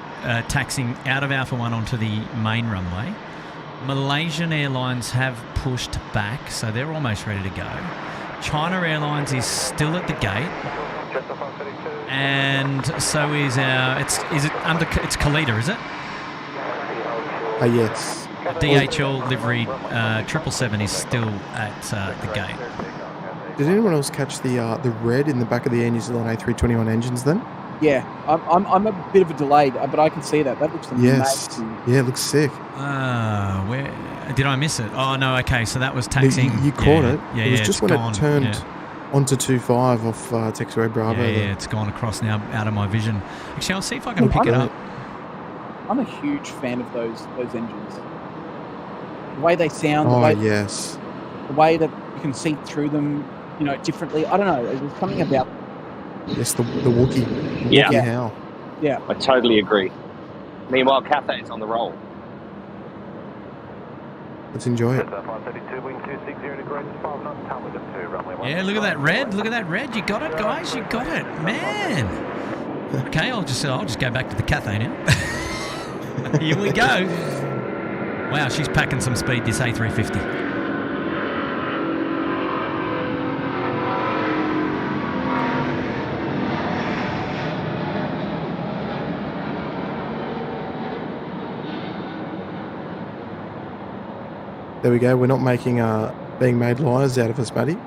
taxiing out of Alpha 1 onto the main runway. Malaysian Airlines have pushed back, so they're almost ready to go. China Airlines is still at the gate, and so is our. It's Kalita, is it? Yes. DHL livery 777 is still at the gate. Did anyone else catch the red in the back of the Air New Zealand A321 engines then? Yeah, I'm a bit of a delayed, but I can see that. That looks amazing. Yes. Yeah, it looks sick. Where did I miss it? Oh no, okay, so that was taxiing. You caught it. Yeah, it was just when gone. it turned onto 25 off Taxiway Bravo. Yeah, it's gone across now out of my vision. Actually, I'll see if I can pick it up. I'm a huge fan of those engines. The way they sound, the way that you can see through them, differently. I don't know. There's something about. Yes, the Wookiee. Yeah. Wookiee howl. Yeah. I totally agree. Meanwhile, Cathay is on the roll. Let's enjoy it. Yeah, look at that red. Look at that red. You got it, guys. You got it, man. Okay, I'll just go back to the Cathay now. Here we go. Wow, she's packing some speed, this A350. There we go. We're not making being made liars out of us, buddy.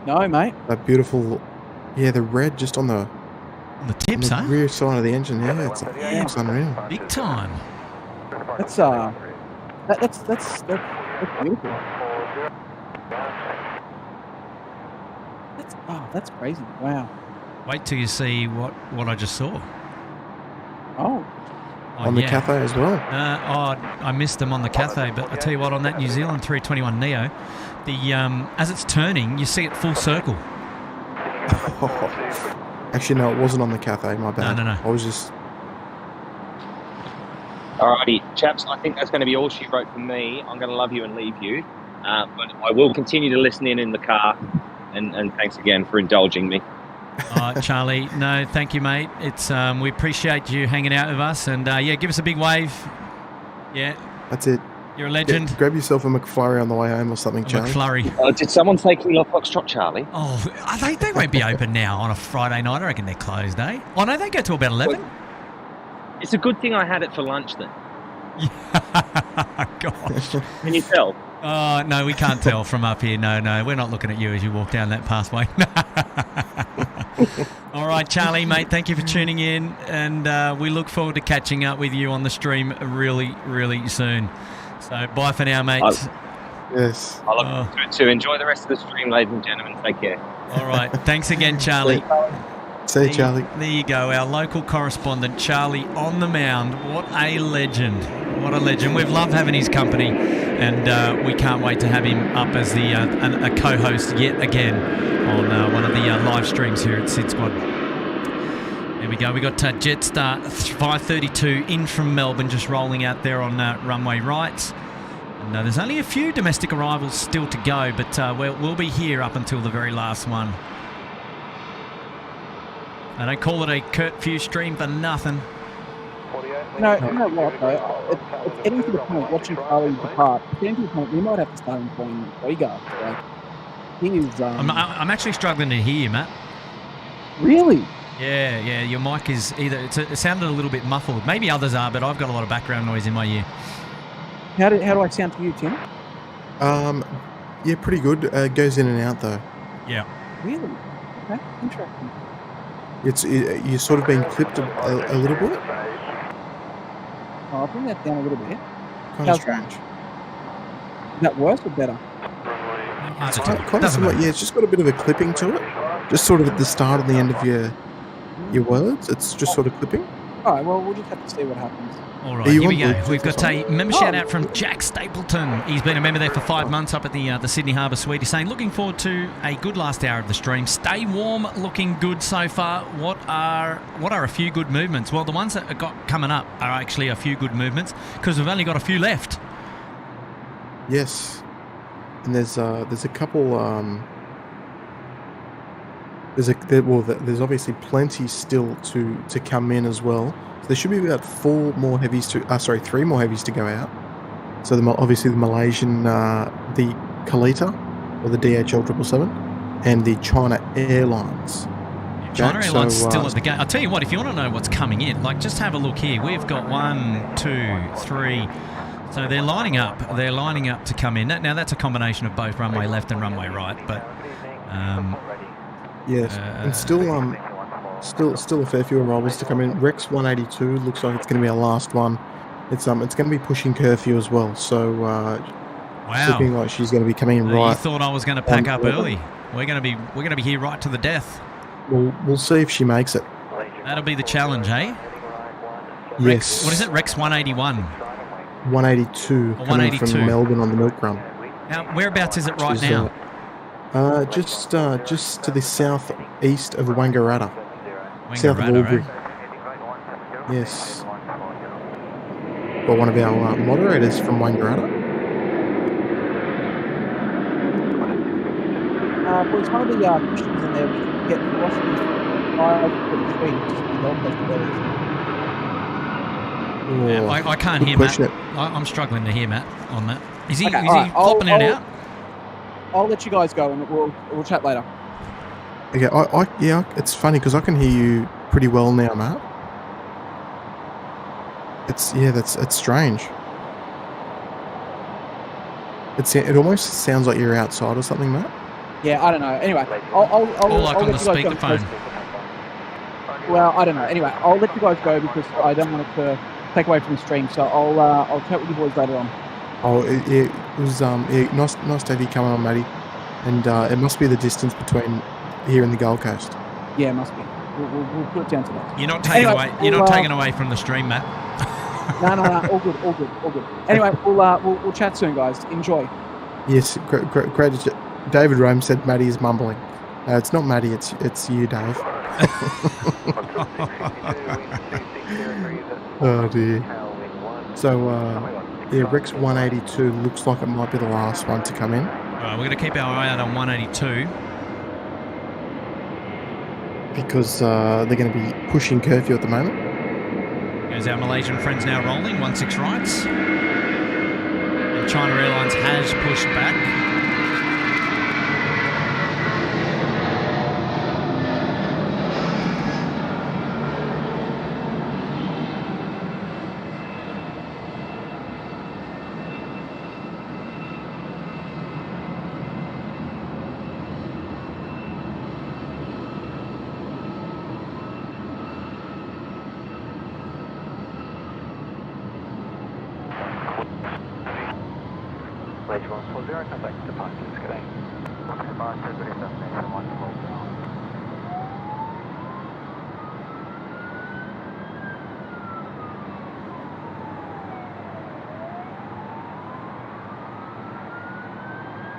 No, mate. That beautiful, the red just on the tips, on the rear side of the engine. Yeah, it's unreal. Big time. That's beautiful. That's crazy. Wow. Wait till you see what I just saw. Oh. On the Cathay as well. I missed them on the Cathay, but I tell you what, on that New Zealand 321 Neo, the as it's turning, you see it full circle. Actually, no, it wasn't on the Cathay. My bad. No. I was just. Alrighty, chaps, I think that's going to be all she wrote for me. I'm going to love you and leave you, but I will continue to listen in the car, and thanks again for indulging me. Charlie, no, thank you, mate. It's we appreciate you hanging out with us, and give us a big wave. Yeah, that's it. You're a legend. Grab yourself a McFlurry on the way home or something, Charlie. McFlurry. Did someone say Kilo Foxtrot, Charlie? Oh, they won't be open now on a Friday night. I reckon they're closed, eh? Oh no, they go to about 11. It's a good thing I had it for lunch then. Gosh. Can you tell? Oh, no, we can't tell from up here. No, we're not looking at you as you walk down that pathway. All right, Charlie, mate, thank you for tuning in, and we look forward to catching up with you on the stream really, really soon. So bye for now, mate. Yes. I look forward to it too. Enjoy the rest of the stream, ladies and gentlemen. Take care. All right. Thanks again, Charlie. See you, Charlie. There you go, our local correspondent, Charlie, on the mound. What a legend. What a legend. We've loved having his company, and we can't wait to have him up as a co-host yet again on one of the live streams here at SydSquad. There we go. We got Jetstar 532 in from Melbourne, just rolling out there on runway right. And there's only a few domestic arrivals still to go, but we'll be here up until the very last one. I don't call it a Curfew stream for nothing. No, you know what, though? It's getting to the point, watching Charlie depart, it's getting to the point we might have to start employing bodyguards. Like, he is... I'm actually struggling to hear you, Matt. Really? Yeah, your mic is either... It sounded a little bit muffled. Maybe others are, but I've got a lot of background noise in my ear. How do I sound to you, Tim? Yeah, pretty good. It goes in and out, though. Yeah. Really? Okay, interesting. You're sort of being clipped a little bit. Oh, I'll bring that down a little bit. Kind of strange. Is that worse or better? It's kind of similar. Yeah, it's just got a bit of a clipping to it. Just sort of at the start and the end of your words. It's just sort of clipping. All right, well, we'll just have to see what happens. All right, here we go. We've got a member shout out from Jack Stapleton. He's been a member there for 5 months up at the Sydney Harbour Suite. He's saying, looking forward to a good last hour of the stream. Stay warm, looking good so far. What are a few good movements? Well, the ones that have got coming up are actually a few good movements because we've only got a few left. Yes, and there's a couple. There's obviously plenty still to come in as well. So there should be about 3 more heavies to go out. So obviously the Malaysian, the Kalita, or the DHL 777, and the China Airlines. China Airlines still at the gate. I'll tell you what, if you want to know what's coming in, like just have a look here. We've got 1, 2, 3. So they're lining up. They're lining up to come in. Now that's a combination of both runway left and runway right, but. Yes, and still a fair few arrivals to come in. Rex 182 looks like it's going to be our last one. It's going to be pushing curfew as well. So looking like she's going to be coming in right. You thought I was going to pack up early? We're going to be here right to the death. We'll see if she makes it. That'll be the challenge, eh? Yes. What is it? Rex 181. 182 coming from Melbourne on the milk run. Now, whereabouts is it right now? Just to the southeast of Wangaratta. South of Albury. Yes. Got one of our moderators from Wangaratta. Well, it's one of the questions in there we can get velocities 5.3 just the Gold Coast ability. I can't hear Matt. I'm struggling to hear Matt on that. Is he popping it out? I'll let you guys go and we'll chat later. Okay, yeah, it's funny because I can hear you pretty well now, Matt. It's strange. It almost sounds like you're outside or something, Matt. Yeah, I don't know. Anyway, I'll like on the speakerphone. Well, I don't know. Anyway, I'll let you guys go because I don't want it to take away from the stream. So I'll chat with you boys later on. Oh, it was nice to have you coming on, Matty. And it must be the distance between here and the Gold Coast. Yeah, it must be. We'll put it down to that. You're not taking away. You're not taking away from the stream, Matt. No. All good. Anyway, we'll chat soon, guys. Enjoy. Yes, great. David Rome said Matty is mumbling. It's not Matty. It's you, Dave. Oh dear. So yeah, Rex 182 looks like it might be the last one to come in. All right, we're going to keep our eye out on 182. Because they're going to be pushing curfew at the moment. There's our Malaysian friends now rolling, 16 rights. And China Airlines has pushed back.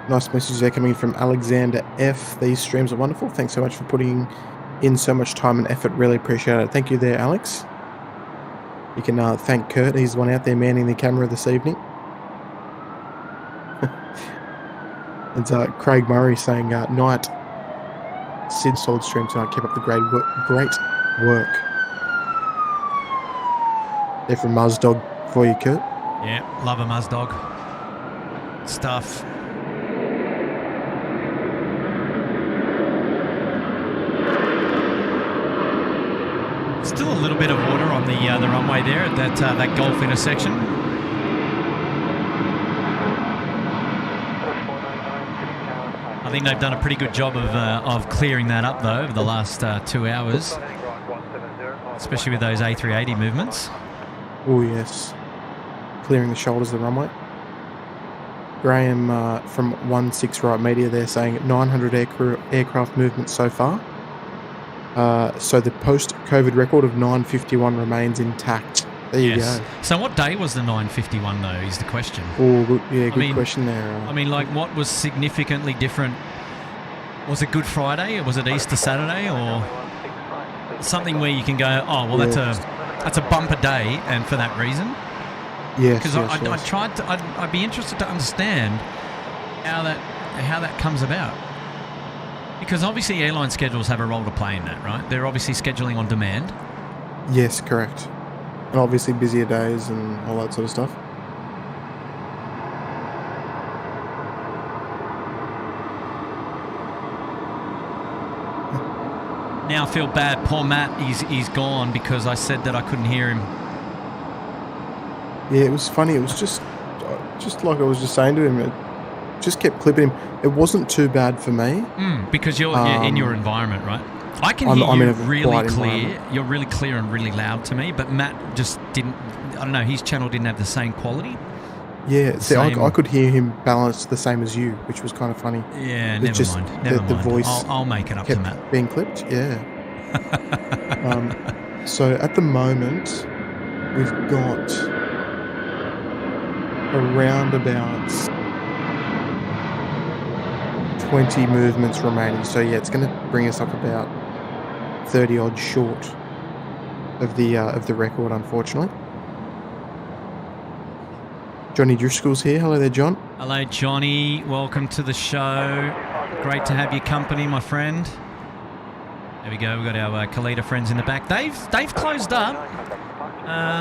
Nice message there coming from Alexander F. These streams are wonderful. Thanks so much for putting in so much time and effort. Really appreciate it. Thank you there, Alex. You can thank Kurt. He's the one out there manning the camera this evening. It's Craig Murray saying, night, Sid, solid stream tonight. Keep up the great work. They're from Muzdog for you, Kurt. Yeah, love a Muzdog. Stuff. Still a little bit of water on the runway there at that Gulf intersection. I think they've done a pretty good job of clearing that up though over the last 2 hours, especially with those A380 movements. Oh yes, clearing the shoulders of the runway. Graham from 16 Right Media, they're saying 900 aircraft movements so far. So the post-COVID record of 951 remains intact. There you go. So what day was the 951 though, is the question. Oh, good question there. I mean, like, what was significantly different? Was it Good Friday, or was it Easter Saturday, or something where you can go, oh, well, that's a bumper day, and for that reason? Yes, because I'd be interested to understand how that comes about. Because obviously airline schedules have a role to play in that, right? They're obviously scheduling on demand. Yes, correct. And obviously busier days and all that sort of stuff. Now I feel bad. Poor Matt, he's gone because I said that I couldn't hear him. Yeah, it was funny. It was just like I was just saying to him. It just kept clipping him. It wasn't too bad for me. Because you're in your environment, right? I can hear you really clear. You're really clear and really loud to me, but Matt just didn't. I don't know. His channel didn't have the same quality. Yeah, see, I could hear him balanced the same as you, which was kind of funny. Yeah, never mind. The voice I'll make it up to Matt. Being clipped, yeah. So at the moment, we've got around about 20 movements remaining. So yeah, it's going to bring us up about 30 odd short of the record, unfortunately. Johnny Driscoll's here. Hello there, John. Hello, Johnny. Welcome to the show. Great to have your company, my friend. There we go. We've got our Kalita friends in the back. They've closed up.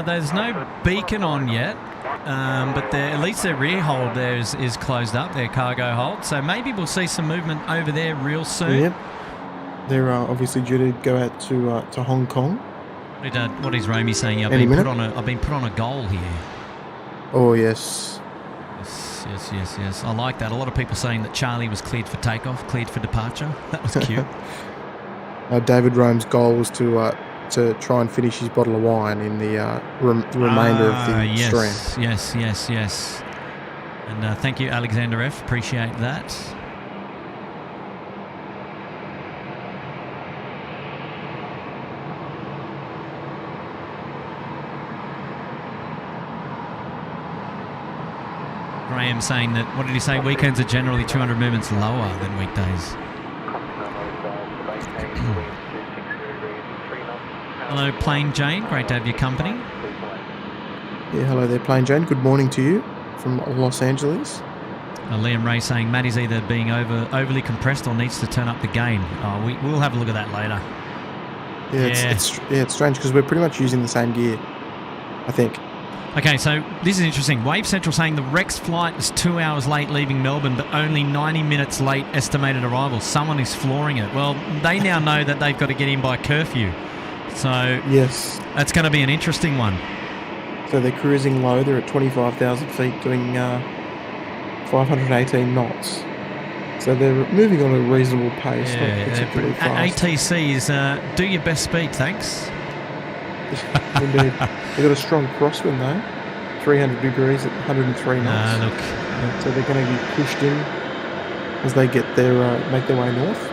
There's no beacon on yet, but at least their rear hold there is closed up, their cargo hold. So maybe we'll see some movement over there real soon. Yep. They're obviously due to go out to Hong Kong. What is Romy saying? I've been put on a goal here. Oh, yes. Yes. I like that. A lot of people saying that Charlie was cleared for takeoff, cleared for departure. That was cute. David Rome's goal was to try and finish his bottle of wine in the remainder of the stream. Yes. And thank you, Alexander F. Appreciate that. Graham saying that, what did he say? Weekends are generally 200 movements lower than weekdays. Hello, Plain Jane. Great to have your company. Yeah, hello there, Plain Jane. Good morning to you from Los Angeles. Liam Ray saying Matt is either being overly compressed or needs to turn up the gain. We'll have a look at that later. Yeah, it's strange because we're pretty much using the same gear, I think. Okay, so this is interesting. Wave Central saying the Rex flight is 2 hours late leaving Melbourne, but only 90 minutes late estimated arrival. Someone is flooring it. Well, they now know that they've got to get in by curfew. So yes, that's going to be an interesting one. So they're cruising low. They're at 25,000 feet doing 518 knots. So they're moving on a reasonable pace, not particularly fast. ATC is do your best speed, thanks. Indeed. They've got a strong crosswind though, 300 degrees at 103 knots. Look. So they're going to be pushed in as they get make their way north.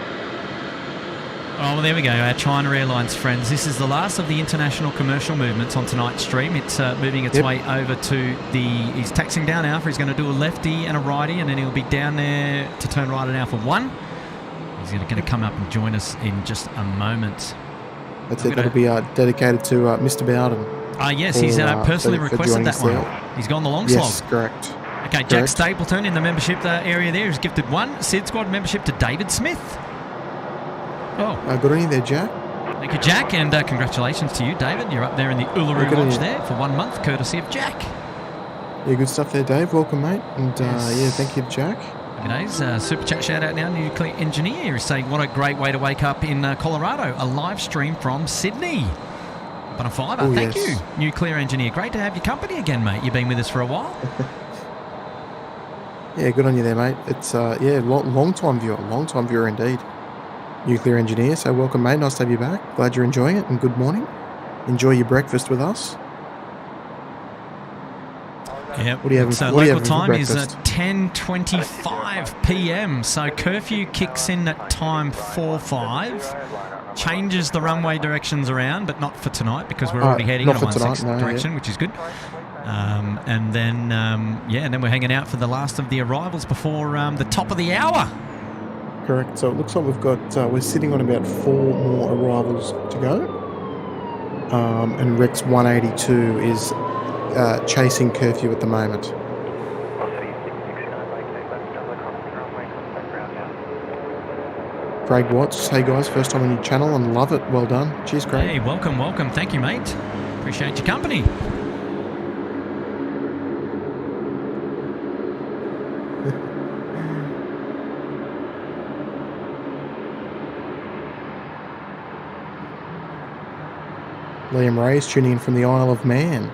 Oh, well, there we go, our China Airlines friends. This is the last of the international commercial movements on tonight's stream. It's moving its way over to he's taxiing down Alpha. He's going to do a lefty and a righty, and then he'll be down there to turn right at Alpha 1. He's going to come up and join us in just a moment. That's it. That'll be dedicated to Mr. Bowden. Yes, he's personally requested that one. He's gone the long slog. Yes, correct. Okay, Jack Stapleton in the membership area there has gifted one SydSquad membership to David Smith. Oh, good on you there, Jack. Thank you, Jack, and congratulations to you, David. You're up there in the Uluru Lodge there for 1 month, courtesy of Jack. Yeah, good stuff there, Dave. Welcome, mate. And yeah, thank you to Jack. G'days. Super chat shout out now, Nuclear Engineer is saying, what a great way to wake up in Colorado. A live stream from Sydney. Up on a fiver. Oh, thank you, Nuclear Engineer. Great to have your company again, mate. You've been with us for a while. Yeah, good on you there, mate. It's long time viewer indeed. Nuclear Engineer. So welcome, mate. Nice to have you back. Glad you're enjoying it, and good morning. Enjoy your breakfast with us. Yep. What do you have? So what do you local have for time is breakfast? 10:25 p.m. So curfew kicks in at time 4:05. Changes the runway directions around, but not for tonight because we're already heading in a 16 direction, which is good. And then, and then we're hanging out for the last of the arrivals before the top of the hour. Correct. So it looks like we've got we're sitting on about 4 more arrivals to go. And Rex 182 is chasing curfew at the moment. Craig Watts, hey guys, first time on your channel and love it. Well done. Cheers, Craig. Hey, welcome. Thank you, mate. Appreciate your company. Liam Ray is tuning in from the Isle of Man.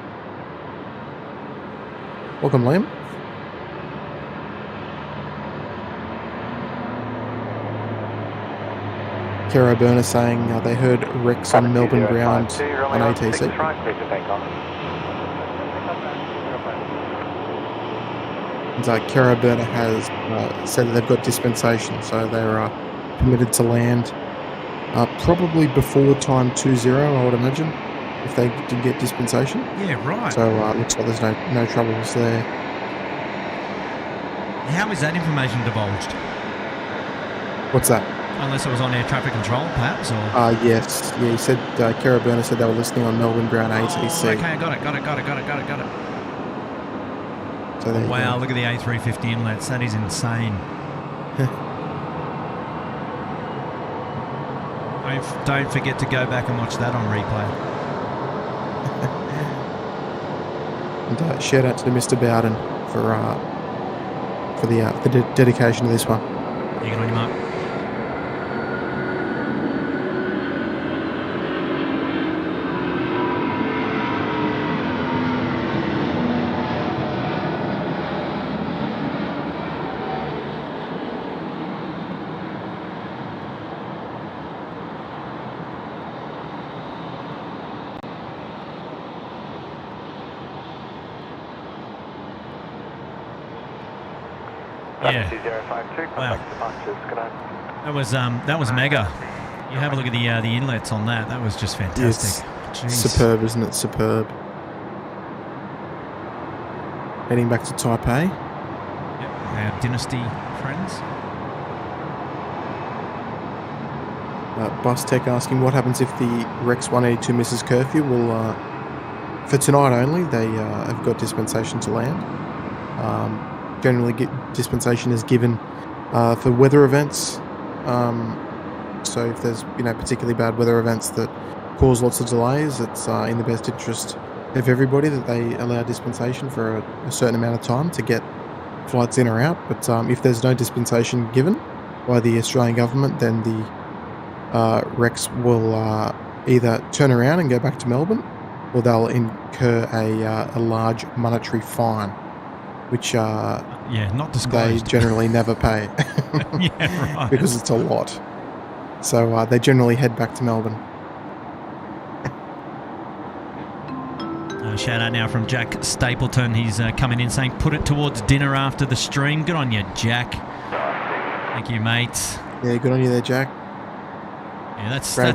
Welcome, Liam. Kara Burner saying they heard Rex on Melbourne ground on ATC. And Kara Burner has said that they've got dispensation, so they're permitted to land probably before time 20, I would imagine, if they did get dispensation. Yeah, right. So looks like there's no troubles there. How is that information divulged? What's that? Unless it was on air traffic control, perhaps? Or? Yes. Yeah, he said, Kara Burner said they were listening on Melbourne ground ATC. Okay, got it. So wow, look at the A350 inlets. That is insane. Don't forget to go back and watch that on replay. And shout out to Mr. Bowden for the dedication to this one. You get on your mark. Wow. That was mega. You have a look at the inlets on that. That was just fantastic. It's superb, isn't it? Superb. Heading back to Taipei. Yep, our Dynasty friends. Bus Tech asking what happens if the Rex 182 misses curfew. Well, for tonight only, they have got dispensation to land. Generally, dispensation is given for weather events. So if there's particularly bad weather events that cause lots of delays, it's in the best interest of everybody that they allow dispensation for a certain amount of time to get flights in or out. But if there's no dispensation given by the Australian government, then the Rex will either turn around and go back to Melbourne, or they'll incur a large monetary fine, which not disclosed. They generally never pay. Yeah, right. Because it's a lot. So they generally head back to Melbourne. Shout out now from Jack Stapleton. He's coming in saying, put it towards dinner after the stream. Good on you, Jack. Thank you, mate. Yeah, good on you there, Jack. Yeah, that's mate.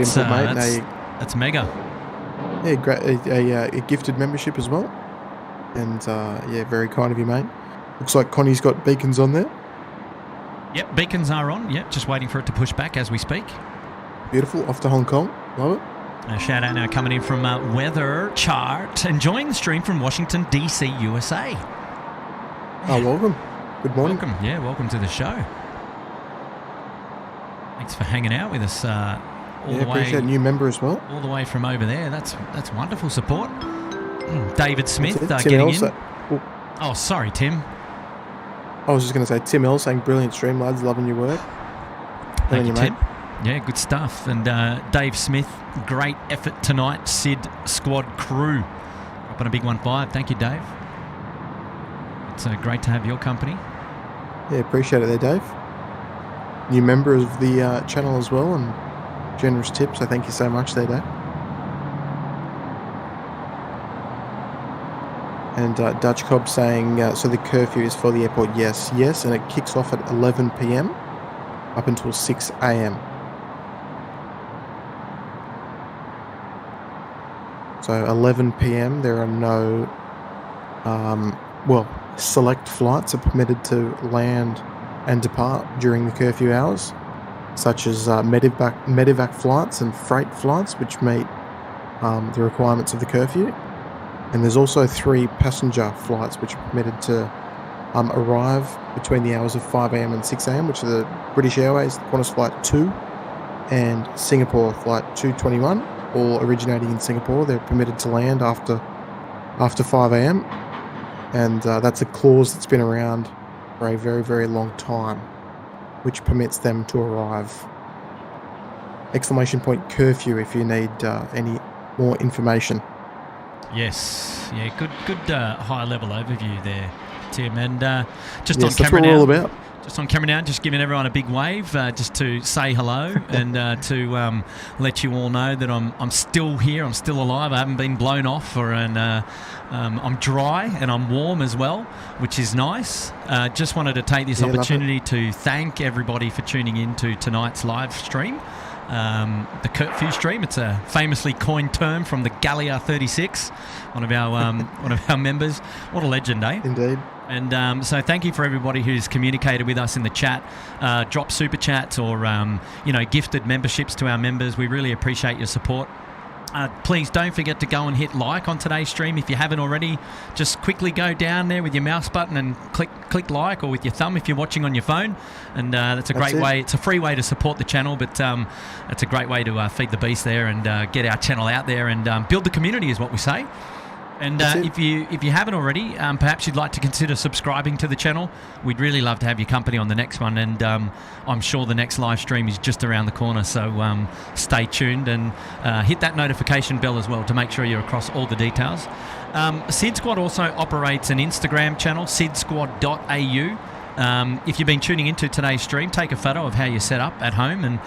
That's mega. Yeah, great. A gifted membership as well. And very kind of you, mate. Looks like Connie's got beacons on there. Yep, beacons are on. Yep, just waiting for it to push back as we speak. Beautiful. Off to Hong Kong. Love it. A shout out now coming in from Weather Chart, enjoying the stream from Washington, D.C., USA. Oh, welcome. Good morning. Welcome. Yeah, welcome to the show. Thanks for hanging out with us all the way. Appreciate a new member as well. All the way from over there. That's wonderful support. David Smith Tim getting Elsa. in. Oh, sorry, Tim. I was just going to say, Tim L saying, brilliant stream, lads, loving your work. Thank you, Tim. Yeah, good stuff. And Dave Smith, great effort tonight. SydSquad crew up on a big 1-5. Thank you, Dave. It's great to have your company. Yeah, appreciate it there, Dave. New member of the channel as well, and generous tip, so thank you so much there, Dave. And Dutch Cobb saying, so the curfew is for the airport? Yes, and it kicks off at 11 p.m. up until 6 a.m. So 11 p.m. there are no, select flights are permitted to land and depart during the curfew hours, such as medevac flights and freight flights, which meet the requirements of the curfew. And there's also 3 passenger flights which are permitted to arrive between the hours of 5 a.m. and 6 a.m., which are the British Airways Qantas Flight 2 and Singapore Flight 221, all originating in Singapore. They're permitted to land after 5 a.m. And that's a clause that's been around for a very, very long time, which permits them to arrive. Exclamation point curfew if you need any more information. Yes, yeah, good high-level overview there, Tim. And just yes, on camera that's what now, we're all about. Just on camera now, just giving everyone a big wave, just to say hello and to let you all know that I'm still here, I'm still alive. I haven't been blown off, I'm dry and I'm warm as well, which is nice. Just wanted to take this opportunity to thank everybody for tuning in to tonight's live stream. The Curfew stream. It's a famously coined term from the Gallia 36, one of our members. What a legend, eh? Indeed. And so thank you for everybody who's communicated with us in the chat, dropped super chats or gifted memberships to our members. We really appreciate your support. Please don't forget to go and hit like on today's stream if you haven't already. Just quickly go down there with your mouse button and click like, or with your thumb if you're watching on your phone. And that's a great way. It's a free way to support the channel, but it's a great way to feed the beast there and get our channel out there and build the community, is what we say. And if you haven't already, perhaps you'd like to consider subscribing to the channel. We'd really love to have your company on the next one, and I'm sure the next live stream is just around the corner, so stay tuned and hit that notification bell as well to make sure you're across all the details. SydSquad also operates an Instagram channel, SydSquad.au. If you've been tuning into today's stream, take a photo of how you're set up at home and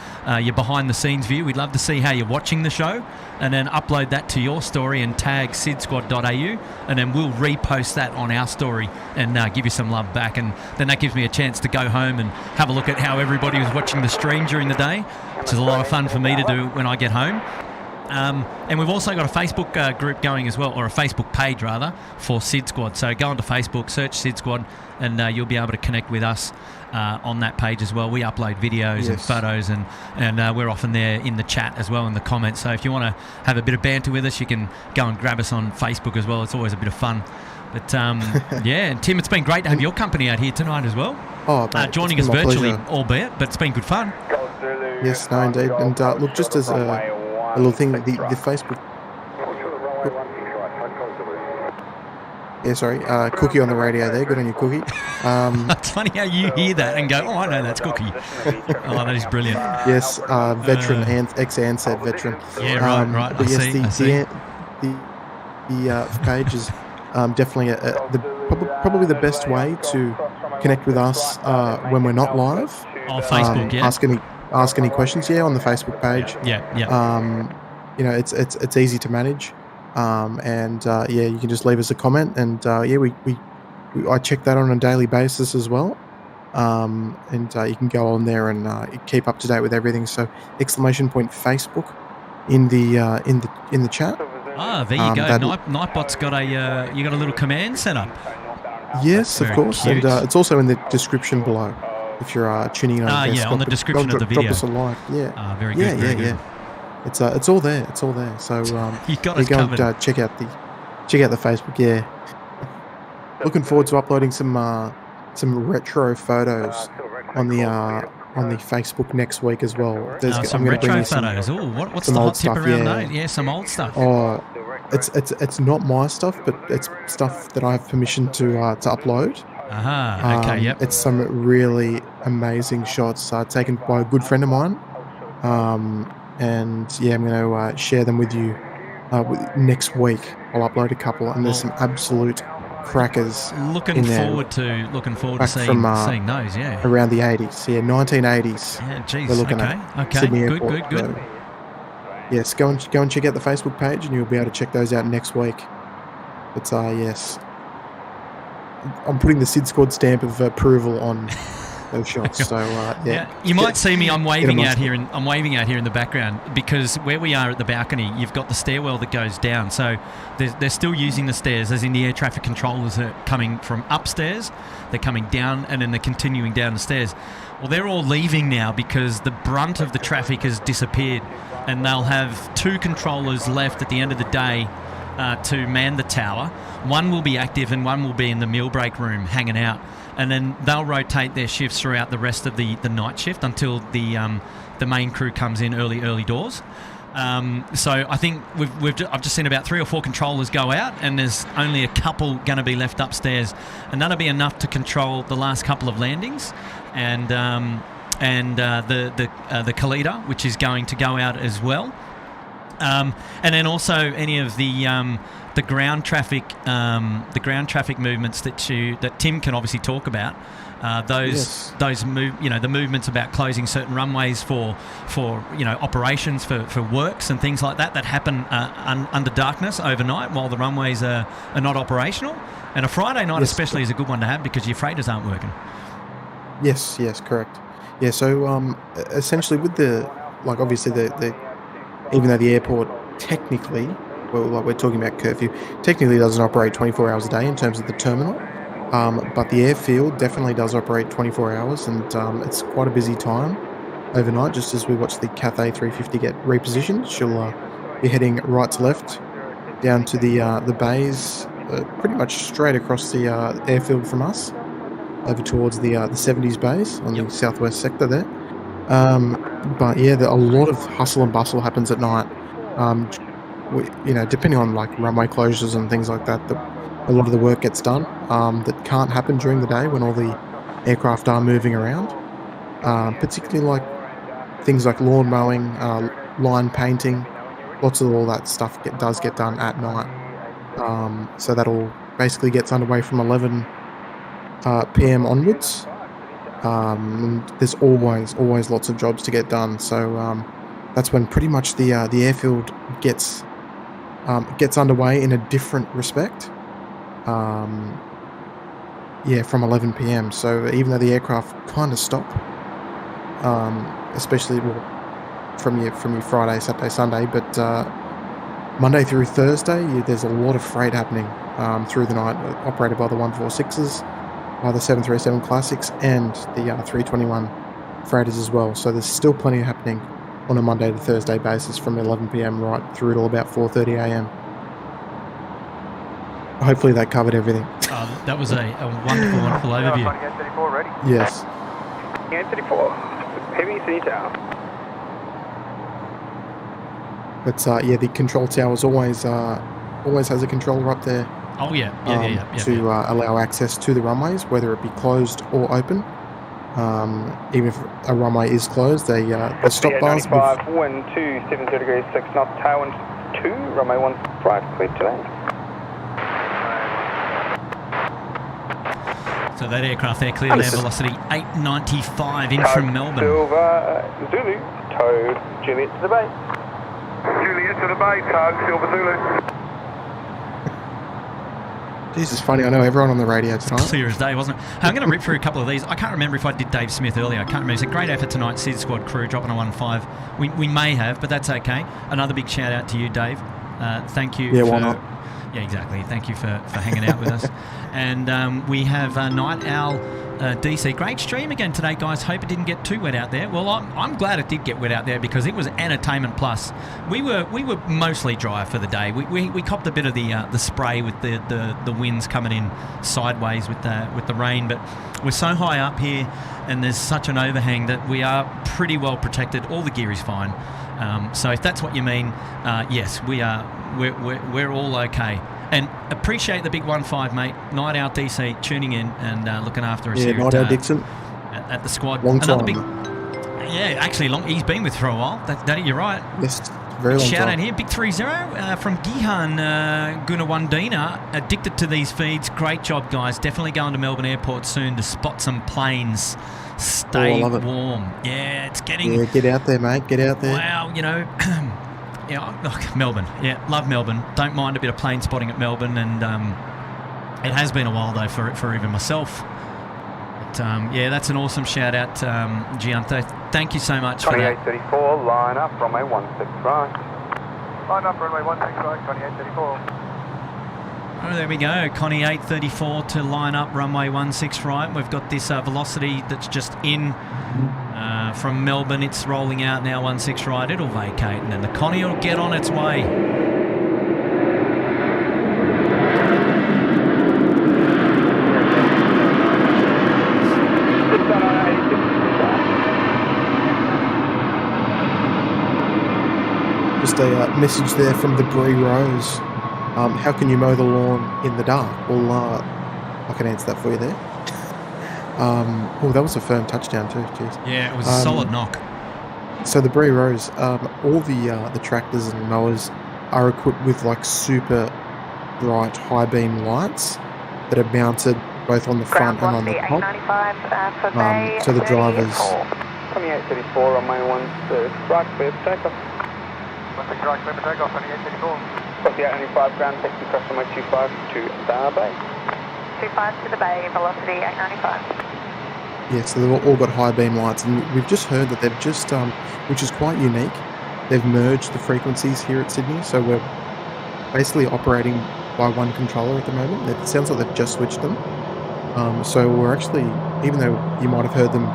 your behind-the-scenes view. We'd love to see how you're watching the show, and then upload that to your story and tag SydSquad.au, and then we'll repost that on our story and give you some love back. And then that gives me a chance to go home and have a look at how everybody was watching the stream during the day, which is a lot of fun for me to do when I get home. And we've also got a Facebook group going as well, or a Facebook page rather, for SydSquad. So go onto Facebook, search SydSquad, and you'll be able to connect with us on that page as well. We upload videos and photos, and we're often there in the chat as well, in the comments. So if you want to have a bit of banter with us, you can go and grab us on Facebook as well. It's always a bit of fun. But yeah, and Tim, it's been great to have your company out here tonight as well. Oh, joining us virtually, albeit, but it's been good fun. Yes, no, indeed. And look, just as a little thing, the Facebook. Yeah, sorry, Cookie on the radio there. Good on you, Cookie. It's funny how you hear that and go, oh, I know that's Cookie. Oh, that is brilliant. Yes, veteran, ex-Ansett veteran. Yeah, right. But I yes, see. The page is definitely probably the best way to connect with us when we're not live. Oh, Facebook, yeah. Ask any questions, on the Facebook page. Yeah. It's easy to manage. You can just leave us a comment, and I check that on a daily basis as well. You can go on there and keep up to date with everything. So exclamation point Facebook in the chat. Ah, there you go. Nightbot's got you got a little command set up. Yes, of course, cute. And it's also in the description below if you're tuning in on on the description of the video. Drop us a like. Yeah. Very good. Yeah. It's all there. It's all there. So you got us covered. And check out the Facebook. Yeah. Looking forward to uploading some retro photos on the Facebook next week as well. Some retro photos. Oh, what's the hot tip around those? Yeah, some old stuff. Oh, it's not my stuff, but it's stuff that I have permission to upload. Okay. Yep. It's some really amazing shots taken by a good friend of mine. And I'm going to share them with you next week. I'll upload a couple, and there's some absolute crackers. Looking forward to seeing those. Yeah, around the 80s. Yeah, 1980s. Yeah, geez. We're looking at okay. Sydney Good. Airport. So, yes, go and check out the Facebook page, and you'll be able to check those out next week. But yes, I'm putting the SydSquad stamp of approval on those shots. So yeah, you might see me. I'm waving out here, I'm waving out here in the background because where we are at the balcony, you've got the stairwell that goes down. So they're still using the stairs, as in the air traffic controllers are coming from upstairs. They're coming down, and then they're continuing down the stairs. Well, they're all leaving now because the brunt of the traffic has disappeared, and they'll have 2 controllers left at the end of the day to man the tower. One will be active and one will be in the meal break room hanging out, and then they'll rotate their shifts throughout the rest of the night shift until the main crew comes in early doors. So I think I've just seen about 3 or 4 controllers go out, and there's only a couple going to be left upstairs, and that'll be enough to control the last couple of landings, and the Kalita, which is going to go out as well, and then also any of the ground traffic movements that Tim can obviously talk about. The movements about closing certain runways for operations for works and things like that happen under darkness overnight while the runways are not operational. And a Friday night especially is a good one to have because your freighters aren't working. Yes, correct. Yeah, so essentially with obviously the even though the airport technically, we're talking about Curfew, technically doesn't operate 24 hours a day in terms of the terminal. But the airfield definitely does operate 24 hours, and it's quite a busy time overnight. Just as we watch the Cathay A350 get repositioned, she'll be heading right to left down to the bays, pretty much straight across the airfield from us, over towards the 70s bays on the southwest sector there. But yeah, a lot of hustle and bustle happens at night. Depending on like runway closures and things like that, a lot of the work gets done that can't happen during the day when all the aircraft are moving around. Particularly like things like lawn mowing, line painting, lots of all that stuff does get done at night. So that all basically gets underway from 11 p.m. onwards. And there's always lots of jobs to get done. So that's when pretty much the airfield gets underway in a different respect. From 11 p.m. So even though the aircraft kind of stop, especially from your Friday, Saturday, Sunday, but Monday through Thursday, there's a lot of freight happening through the night, operated by the 146s, by the 737 Classics, and the 321 freighters as well. So there's still plenty happening on a Monday to Thursday basis from 11 p.m. right through till about 4:30 a.m. Hopefully that covered everything. That was a wonderful overview. Yes. A34, heavy sea tower. But the control tower always has a controller up there. Oh yeah. To allow access to the runways, whether it be closed or open. Even if a runway is closed, the stop bars. Wind 270 degrees 6 knots, tailwind 2, runway 15 cleared to land. So that aircraft there cleared land velocity 895 in from Melbourne. Silver Zulu, tow Juliet to the bay. Juliet to the bay, tow Silver Zulu. Jesus, funny. I know everyone on the radio tonight. Clear as day, wasn't it? I'm going to rip through a couple of these. I can't remember if I did Dave Smith earlier. I can't remember. It's a great effort tonight. SydSquad crew dropping a 1-5. We may have, but that's okay. Another big shout out to you, Dave. Thank you. Yeah, why not? Yeah, exactly. Thank you for hanging out with us. And we have Night Owl DC. Great stream again today, guys. Hope it didn't get too wet out there. Well, I'm glad it did get wet out there because it was entertainment plus. We were mostly dry for the day. We copped a bit of the spray with the winds coming in sideways with the rain, but we're so high up here and there's such an overhang that we are pretty well protected. All the gear is fine. So if that's what you mean, yes, we are. We're all okay. And appreciate the big 1-5, mate. Night Owl DC tuning in and looking after us here Night Owl Dixon at the squad. Long Another time. big, actually long. He's been with for a while. That you're right. Yes, very long Shout time. out here, big 30 from Gihan Gunawandina. Addicted to these feeds. Great job, guys. Definitely going to Melbourne Airport soon to spot some planes. Stay warm. Yeah, it's getting. Yeah, get out there, mate. Get out there. Wow, Yeah, Melbourne. Yeah, love Melbourne. Don't mind a bit of plane spotting at Melbourne, and It has been a while though for even myself. But yeah, that's an awesome shout out, Gianto. Thank you so much for that. 2834, line up, runway 16 right. Line up, runway 16 right, 2834. Oh, there we go. Connie 834 to line up, runway 16 right. We've got this velocity that's just in from Melbourne. It's rolling out now 16 right. It'll vacate and then the Connie will get on its way. Just a message there from the Bree Rose. How can you mow the lawn in the dark? Well, I can answer that for you there. Oh, that was a firm touchdown too. Jeez. Yeah, it was a solid knock. So the Bree Rose, all the tractors and mowers are equipped with like super bright high beam lights that are mounted both on the front and on the top. So the drivers. 2834 on my 16 right, clear for takeoff. 16 right, clear for takeoff, 2834. Copy 895 ground, taxi cross runway 25 to the bay. 25 to the bay, velocity 895. Yeah, so they've all got high beam lights, and we've just heard that they've just, which is quite unique, they've merged the frequencies here at Sydney, so we're basically operating by one controller at the moment. It sounds like they've just switched them. So we're actually, even though you might have heard them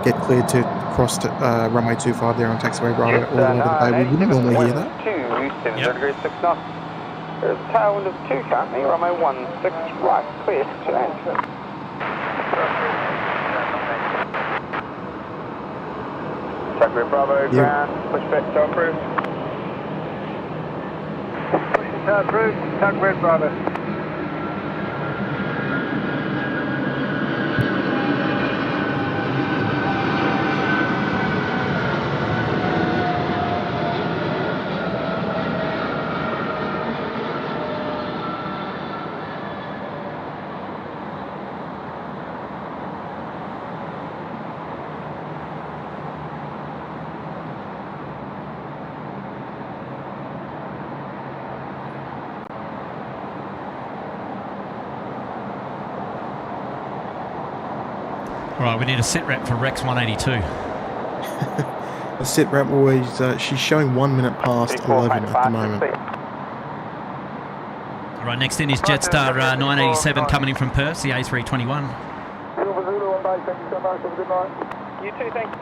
get cleared to cross to runway 25 there on taxiway Bravo all over the bay, we wouldn't normally hear that. 7 degrees 6 knots. There's a tailwind of 2 currently, runway 16 right, clear to land. Taxiway Bravo, ground, pushback to approved. Pushing to approved, taxiway Bravo. Right, we need a sit rep for Rex 182. The sit rep always, she's showing 1 minute past 11 at the moment. All right, next in is Jetstar 987 coming in from Perth, the A321. You too, thanks.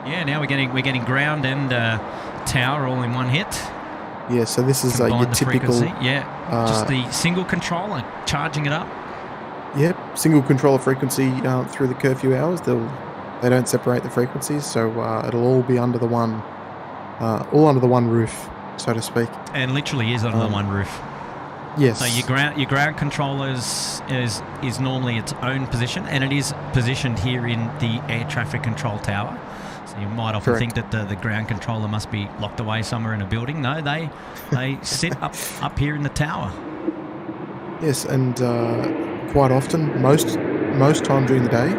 Yeah, now we're getting ground and tower all in one hit. Yeah, so this is your Combine the typical... frequency. Yeah, just the single controller, charging it up. Yep, single controller frequency through the curfew hours. They don't separate the frequencies, so it'll all be under the one roof, so to speak. And literally is under the one roof. Yes. So your ground controller is normally its own position, and it is positioned here in the air traffic control tower. So you might often think that the ground controller must be locked away somewhere in a building. No, they sit up here in the tower. Yes, and quite often, most time during the day,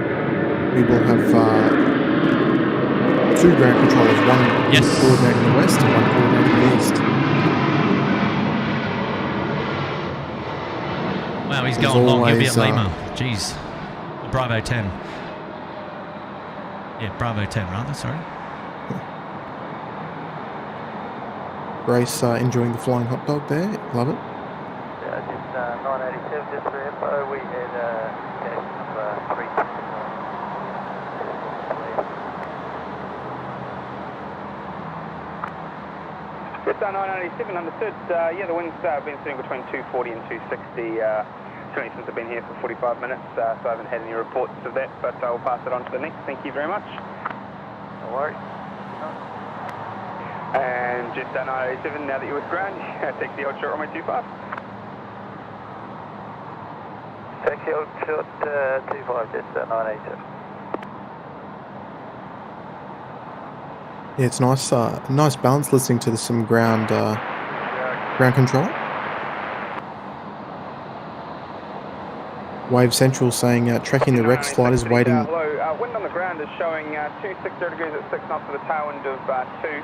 we will have 2 ground controllers, one coordinating the west and one coordinating the east. Wow, he's going long. He'll be at Lima. Jeez. Bravo 10. Yeah, Bravo 10 rather, sorry. Grace enjoying the flying hot dog there. Love it. Yeah, just 987, just for info, we had gas number 3. Just 987, understood. Yeah, the wind's been sitting between 240 and 260. Certainly since I've been here for 45 minutes, so I haven't had any reports of that, but I'll pass it on to the next. Thank you very much. No worries. And just 987, now that you're with ground, take the old short runway 25. Taxi old short 25, just 987. Yeah, it's nice balance listening to some ground control. Wave Central saying tracking the Rex flight is waiting wind on the ground is showing 260 degrees at 6 knots with a tailwind of 2.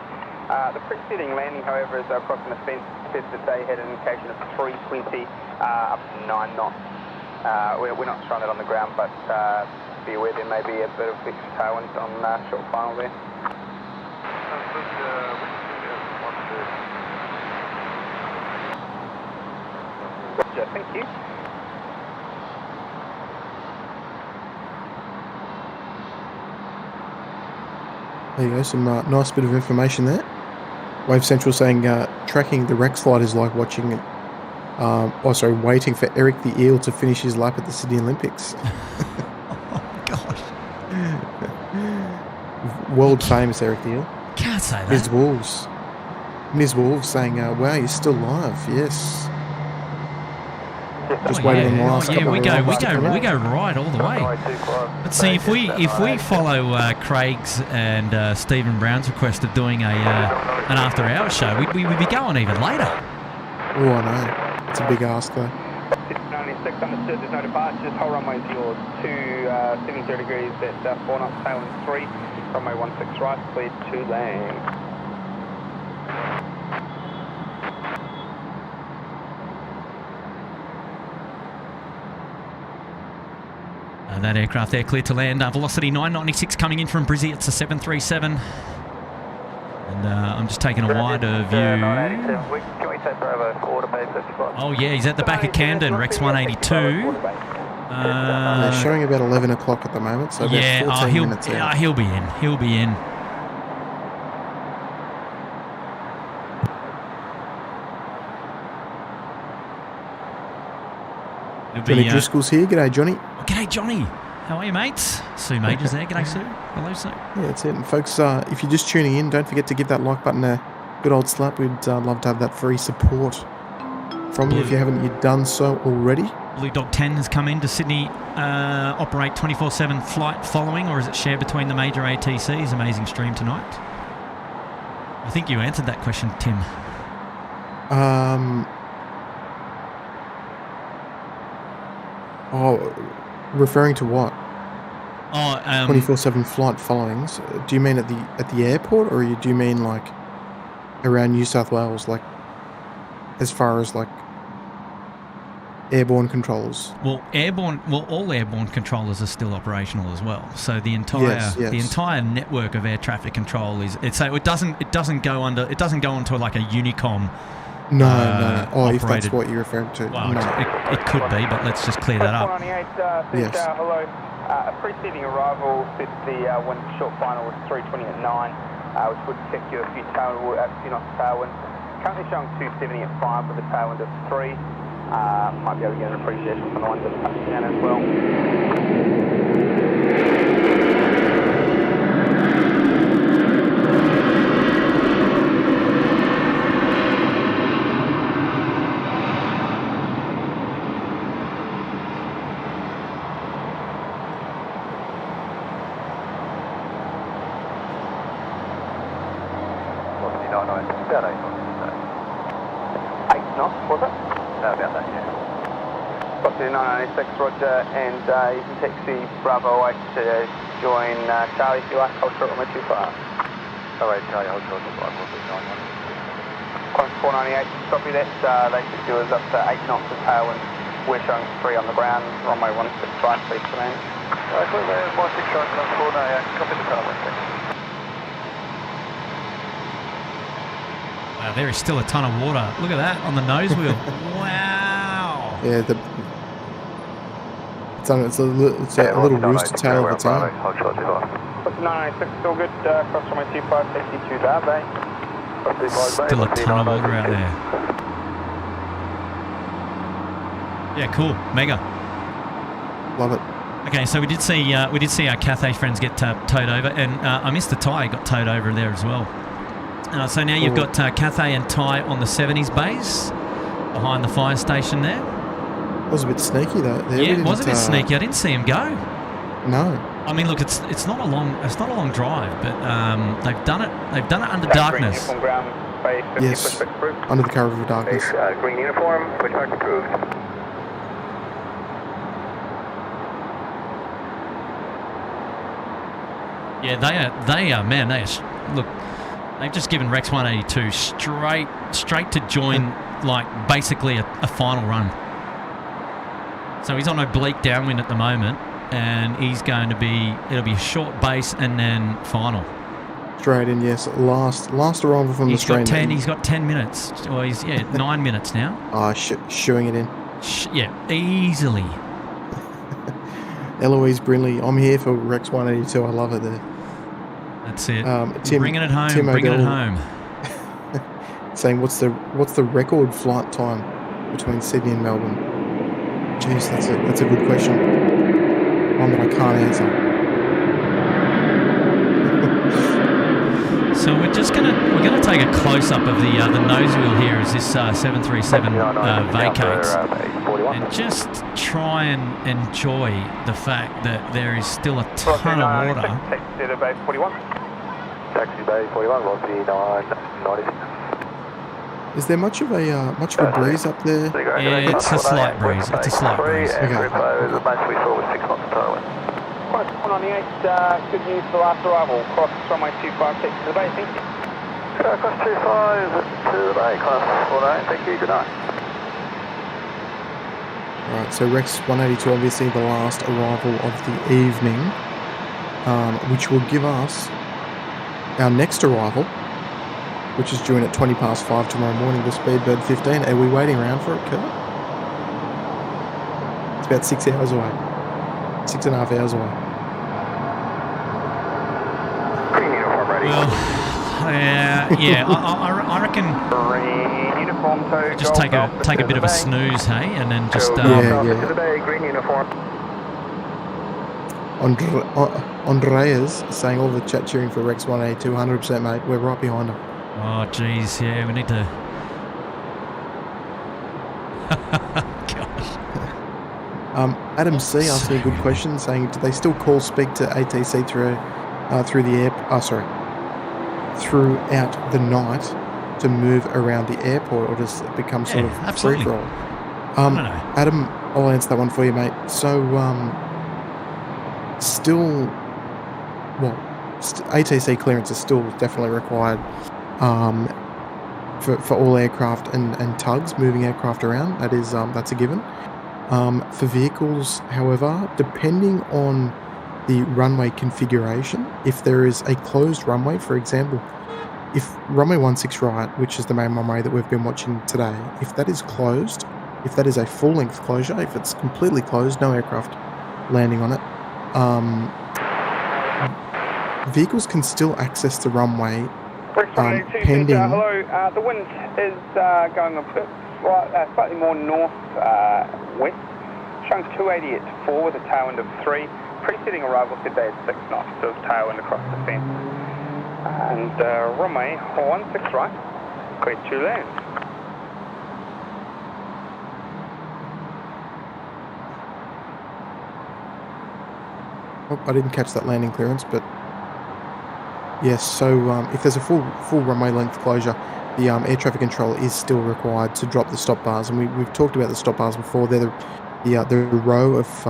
The preceding landing, however, is across an offence that they had an indication of 320 up to 9 knots. We're not showing that on the ground, but be aware there may be a bit of extra tailwind on short final there. Roger, thank you. There you go, some nice bit of information there. Wave Central saying tracking the Rex flight is like watching, waiting for Eric the Eel to finish his lap at the Sydney Olympics. Oh, gosh. World famous Eric the Eel. Can't say that. Ms. Wolves saying, wow, you're still live, yes. Just waiting on the last couple of we go right all the way. But see, if we follow Craig's and Stephen Brown's request of doing an after-hours show, we'd be going even later. Oh, I know. It's a big ask, though. 96, understood, there's no departures. Whole runway's yours. 270 degrees at 4 knots, tailwind 3. Runway 16 right, cleared to land. That aircraft there cleared to land. Velocity 996 coming in from Brizzy. It's a 737. And I'm just taking a wider view. Oh yeah, he's at the back of Camden, Rex 182. Showing about 11 o'clock at the moment, so yeah, 14 minutes out. He'll be in. He'll be in. Johnny Driscoll's here. G'day, Johnny. G'day, Johnny. How are you, mates? Sue Major's there. G'day, Sue. Hello, Sue. Yeah, that's it. And folks, if you're just tuning in, don't forget to give that like button a good old slap. We'd love to have that free support from you if you haven't done so already. Blue Dog 10 has come into Sydney, operate 24/7 flight following, or is it shared between the major ATCs? Amazing stream tonight. I think you answered that question, Tim. Referring to what? 24/7 flight followings. Do you mean at the airport, or do you mean like around New South Wales, like as far as like airborne controllers? Well, all airborne controllers are still operational as well. So the entire network of air traffic control is. It doesn't go onto like a Unicom. No. If that's what you're referring to. Well, no. it could be, but let's just clear that up. Yes. Hello. Preceding arrival, said the wind short final was 320 at 9, which would take you a few knots tailwind. Currently showing 270 at 5 with a tailwind of 3. Might be able to get an appreciation from the ones that are touching down as well. Roger, and you can taxi Bravo 8 to join Charlie if you like. Hold short, not too far. Alright, Charlie, hold short, 498, copy that. They should do us up to 8 knots of tailwind. We're showing 3 on the ground, runway 16 right, please to land. Alright, 16 right, 498, copy the tailwind, thanks. Wow, there is still a ton of water. Look at that on the nose wheel. Wow. Yeah, it's a little rooster tail of its own. 996, still good. Cross runway 25, taxi to Darby. Still a ton of water out there. Yeah, cool. Mega. Love it. Okay, so we did see our Cathay friends get towed over, and Mr. Ty got towed over there as well. So now you've got Cathay and Ty on the 70s base behind the fire station there. It was a bit sneaky though. Yeah, it was a bit sneaky. I didn't see him go. No. I mean, look, it's not a long drive, but they've done it under darkness. Yes, under the cover of darkness. Green uniform, pushback approved. Yeah, they are, man, look, they've just given Rex 182 straight to join, like, basically a final run. So he's on oblique downwind at the moment, and he's going to be, it'll be a short base and then final. Straight in, yes. Last arrival from the stream. He's got 10 minutes. Or he's 9 minutes now. Oh, shooing it in. Yeah, easily. Eloise Brinley, I'm here for Rex 182. I love it there. That's it. Tim, bringing it home. Tim bringing O'Dell it home. Saying, what's the record flight time between Sydney and Melbourne? Jeez, that's a good question. One that I can't answer. So we're gonna take a close up of the nose wheel here as this 737 vacates, and just try and enjoy the fact that there is still a ton of water. Taxi to Bay 41. Taxi Bay 41, velocity 996. Is there much of a breeze up there? Yeah, it's a slight breeze. It's a slight breeze. The most we saw was 6 knots of tailwind. Right, 198, good news for last arrival. Cross runway 25, take to the bay, thank you. Cross 25 to the bay, class 49, thank you, good night. Right, so Rex 182, obviously the last arrival of the evening, which will give us our next arrival, which is due in at 5:20 tomorrow morning, the Speedbird 15. Are we waiting around for it, Kurt? It's about 6 hours away. 6.5 hours away. Green uniform ready. Well, yeah. I reckon. Green uniform, so just take a bit of a snooze, hey, and then just. To the bay, green uniform. Andreas saying all the chat cheering for Rex 182, 100%, mate. We're right behind him. Oh, geez, yeah, we need to. Adam C asked me a good question, saying, do they still speak to ATC through the air? Throughout the night to move around the airport, or does it become sort of free for all? I don't know. Adam, I'll answer that one for you, mate. So, ATC clearance is still definitely required for all aircraft and tugs moving aircraft around. That's a given. For vehicles, however, depending on the runway configuration, if there is a closed runway, for example, if runway 16 right, which is the main runway that we've been watching today, if that is closed, if that is a full-length closure, if it's completely closed, no aircraft landing on it, vehicles can still access the runway pending. Hello, the wind is going a bit slightly more north-west, showing 280 at 4 with a tailwind of 3. Preceding arrival today at 6 knots of tailwind across the fence. And runway 16 right, clear to land. Oh, I didn't catch that landing clearance, but yes. So if there's a full runway length closure, the air traffic control is still required to drop the stop bars, and we've talked about the stop bars before. They're the row of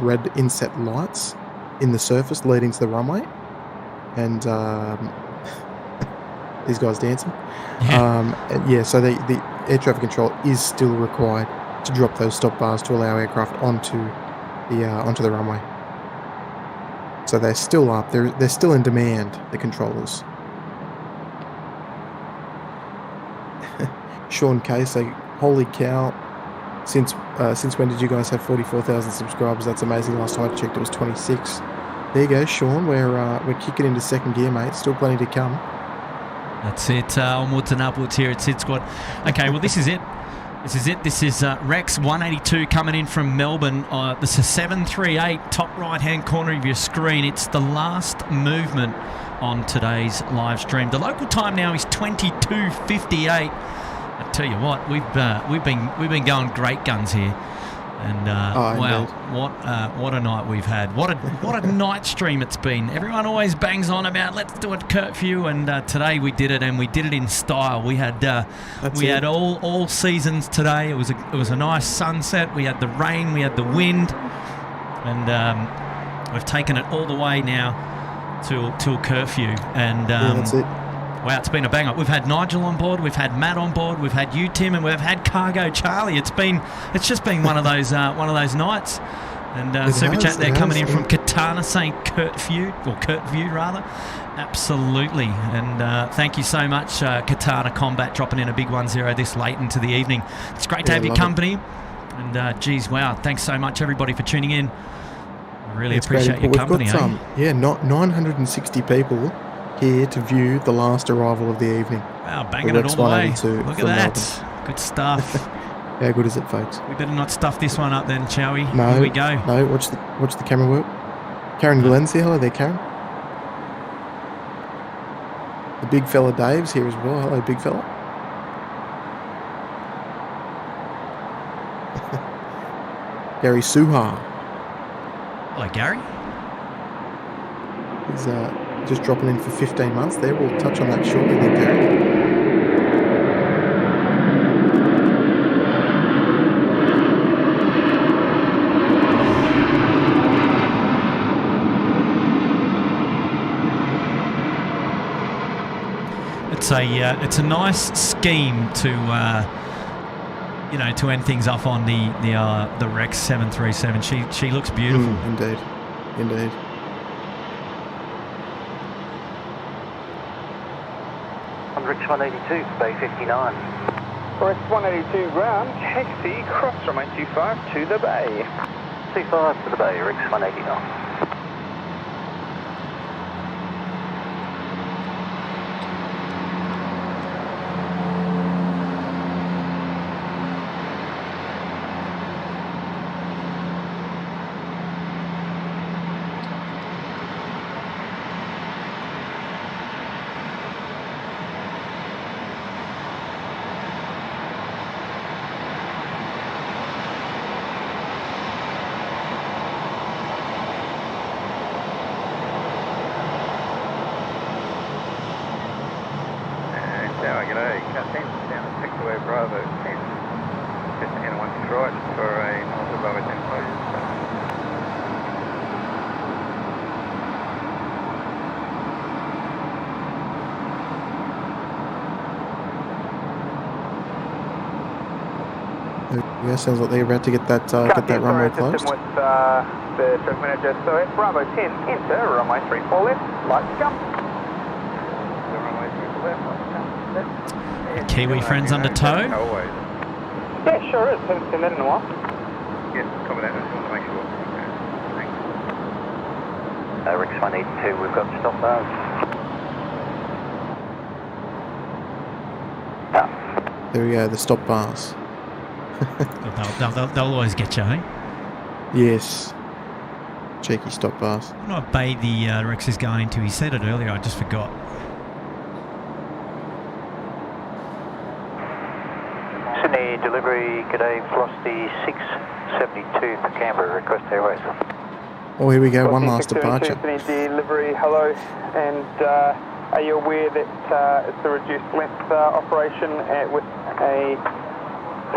red inset lights in the surface leading to the runway, and these guys dancing. So the air traffic control is still required to drop those stop bars to allow aircraft onto the runway. So they're still up. They're still in demand, the controllers. Sean K say, holy cow, since when did you guys have 44,000 subscribers? That's amazing. Last time I checked it was 26. There you go, Sean. We're kicking into second gear, mate. Still plenty to come. That's it. Onwards and upwards here at SydSquad. Okay, well, this is it. This is Rex 182 coming in from Melbourne. This is 738, top right-hand corner of your screen. It's the last movement on today's live stream. The local time now is 22:58. I tell you what, we've been going great guns here, and wow, what a night we've had. What a night stream it's been. Everyone always bangs on about let's do it curfew, and today we did it, and we did it in style. We had had all seasons today. It was a nice sunset. We had the rain, we had the wind, and we've taken it all the way now till curfew, and Yeah, that's it. wow, it's been a banger. We've had Nigel on board, we've had Matt on board, we've had you, Tim, and we've had Cargo Charlie. It's just been one of those nights. And Super Chat there coming in from Katana saying Curfew rather. Absolutely, and thank you so much, Katana Combat, dropping in a big 1-0 this late into the evening. It's great to have your company, and geez, wow, thanks so much everybody for tuning in. I really appreciate your company. We've got not 960 people here to view the last arrival of the evening. Wow, banging it all the way. Look at that. Melbourne. Good stuff. How good is it, folks? We better not stuff this one up then, shall we? No, here we go. No, watch the camera work. Karen Glenn's here. Hello there, Karen. The big fella Dave's here as well. Hello, big fella. Gary Suha. Hello, Gary. He's just dropping in for 15 months there. We'll touch on that shortly then, Gary. It's a nice scheme to to end things off on the Rex 737. She looks beautiful. Indeed. On Rex 182, Bay 59. Rex 182 ground, taxi, cross runway 25 to the bay. 25 to the bay, Rex 189. Yeah, sounds like they're about to get that runway closed. With the traffic manager, so at Bravo 10, enter runway 34 left, lights come. The runway 34 left, Kiwi friends under tow? Yeah, sure is. Haven't seen that in a while. Yes, copy that. I just want to make sure. Okay, thanks. Rex 182, we've got stop bars. There we go, the stop bars. they'll always get you, eh? Yes. Cheeky stop bars. I don't know what bay the Rex is going into. He said it earlier, I just forgot. Sydney delivery, g'day, velocity 672 for Canberra, request airways. Oh, here we go, one last departure. Sydney delivery, hello, and are you aware that it's a reduced length operation with a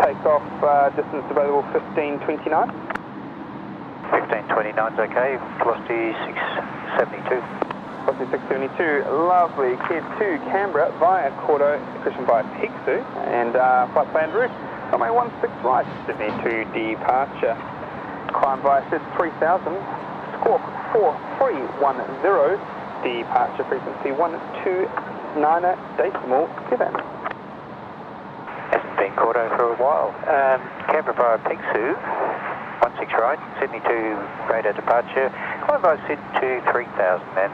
takeoff distance available 1529? 1529 is okay, velocity 672. Velocity 672, lovely. Cleared to Canberra via Cordo, Christian via Pixu, and flight plan route, runway 16 right, Sydney to departure. Climb via SIS 3000, squawk 4310, departure frequency 129 decimal 7. Hasn't been Cordo for a while. Canberra via Pixu, 16 right, Sydney to radar departure. Climb via SID to 3000 and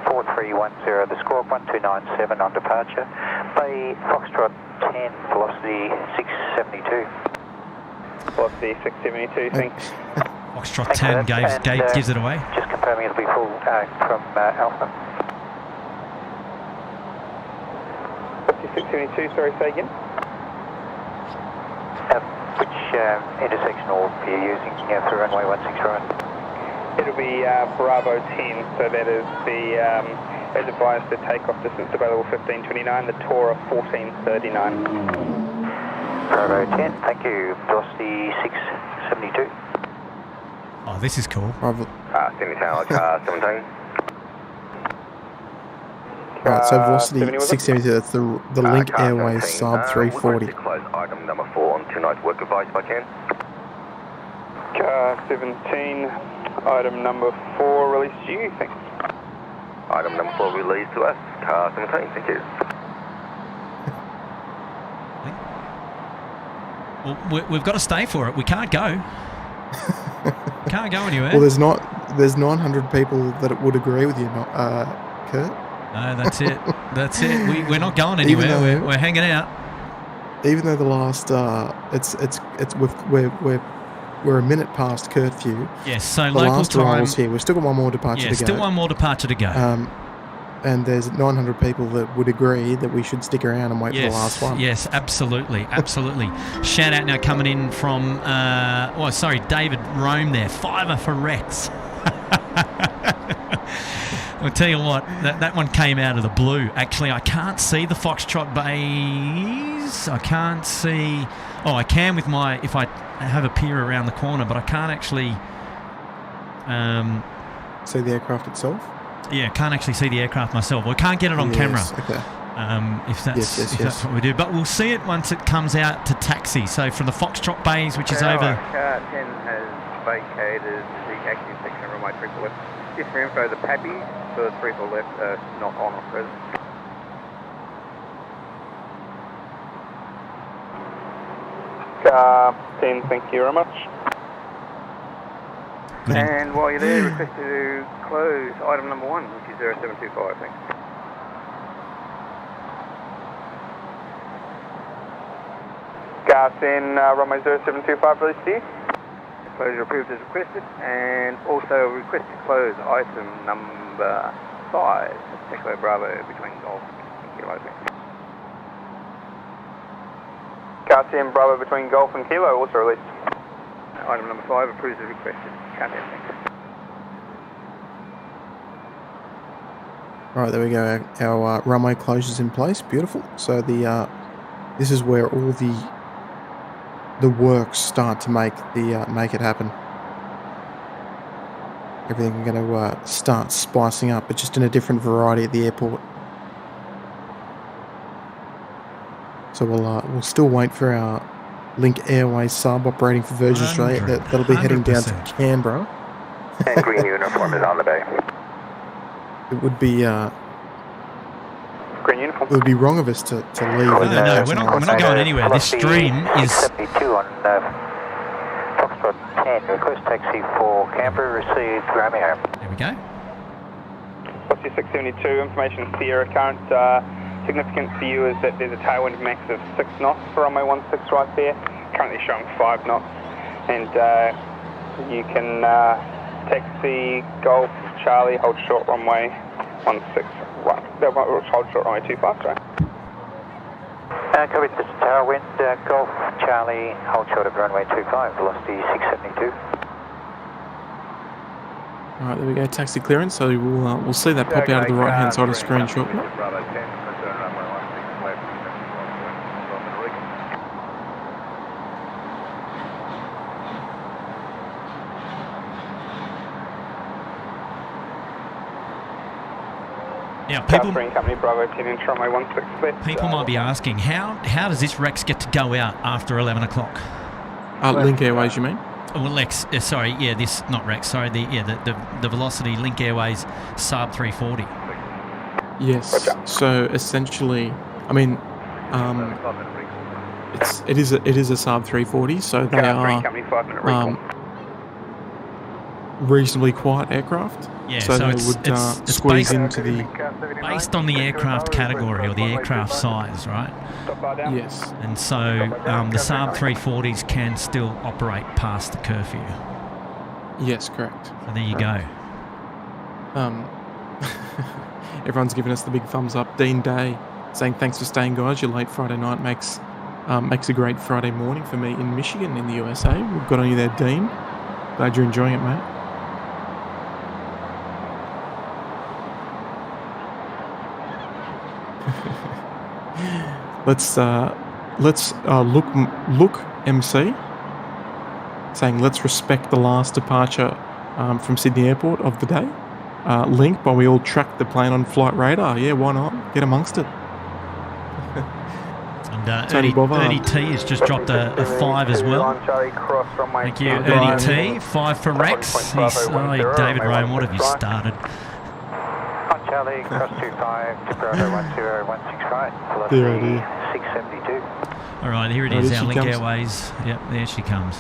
4310, the squawk 1297 on departure. Bay Foxtrot 10, velocity 672. Velocity 672, thanks. Foxtrot 10 gives it away. Just confirming it'll be full from Alpha. Velocity 672, sorry, say again. Which intersection or are you using through runway 16 right? It'll be Bravo 10, so that is the, as advised, the takeoff distance available 1529, the tour of 1439. Bravo 10, thank you, velocity 672. Oh, this is cool. Sydney Tower, car 17. Right, so velocity 70 was it? 672, that's the Link Airways sub 340. Close item number 4 on tonight's work advice if I can. Car 17, item number 4 released to you, thanks. Item number 4 released to us. Car 17, thank you. Well, we've got to stay for it. We can't go. Can't go anywhere. Well, there's 900 people that would agree with you, Kurt. No, that's it. That's it. We're not going anywhere. We're hanging out. Even though the last we're a minute past curfew. Yes. So the local last time. arrival's here. We've still got one more departure to go. Still one more departure to go. And there's 900 people that would agree that we should stick around and wait for the last one. Yes, absolutely, absolutely. Shout out now coming in from, David Rome there. Fiver for Rex. I'll tell you what, that one came out of the blue. Actually, I can't see the Foxtrot bays. I can't see... Oh, I can with my... If I have a peer around the corner, but I can't actually... See the aircraft itself? Yeah, can't actually see the aircraft myself. We can't get it on camera. Okay. If that's what we do. But we'll see it once it comes out to taxi. So from the Foxtrot bays, which is over... Car 10 has vacated the active section of runway 34 left. Just for info, the PAPI for the 34 left are not on or present. Car 10, thank you very much. And while you're there, request to close item number 1, which is 0725, thanks. Car 10, runway 0725 released to you. Closure approved as requested, and also request to close item number 5, Echo Bravo between Golf and Kilo. Car 10, Bravo between Golf and Kilo, also released. Item number 5 approved as requested. Car 10, thanks. Right, there we go. Our runway closures in place. Beautiful. So this is where all the works start to make it happen. Everything going to start spicing up, but just in a different variety at the airport. So we'll still wait for our Link Airways sub operating for Virgin Australia. That'll be heading down to Canberra. And green uniform is on the bay. It would be green uniform. It would be wrong of us to leave. No, we're not going anywhere. This stream is... 72 on Foxtrot 10. Request taxi for Canberra, received Romeo. There we go. What's your 672 information, Sierra? Current significance for you is that there's a tailwind max of 6 knots for runway 16 right there. Currently showing 5 knots. And you can taxi Golf Charlie, hold short runway 16 right. Hold short runway 25, sorry. Copy, this is tailwind, Golf Charlie, hold short of runway 25, velocity 672. Alright, there we go, taxi clearance, so we'll see that pop out of the right hand side of the screen shortly. Now, people might be asking, how does this Rex get to go out after 11 o'clock? Link Airways, you mean? Well, this, not Rex, sorry, the Velocity Link Airways sub 340. Yes, so essentially, I mean, it is a sub 340, so they are reasonably quiet aircraft. Yeah, so they would it's squeeze into the... Based on the aircraft category or the aircraft size, right? Yes. And so the Saab 340s can still operate past the curfew. Yes, correct. So there you go. Everyone's giving us the big thumbs up. Dean Day saying, thanks for staying, guys. Your late Friday night makes a great Friday morning for me in Michigan in the USA. We've got on you there, Dean. Glad you're enjoying it, mate. Let's look MC saying let's respect the last departure from Sydney Airport of the day. link while we all track the plane on flight radar. Yeah, why not? Get amongst it. And Tony Bobbard. Ernie T has just dropped a 5 as well. Thank you, Ernie T. 5 for Rex. David Rome, what have you started? On Charlie, cross 25 to Bravo 1016 right, velocity 672. All right, here it is, our Link Airways. Yep, there she comes.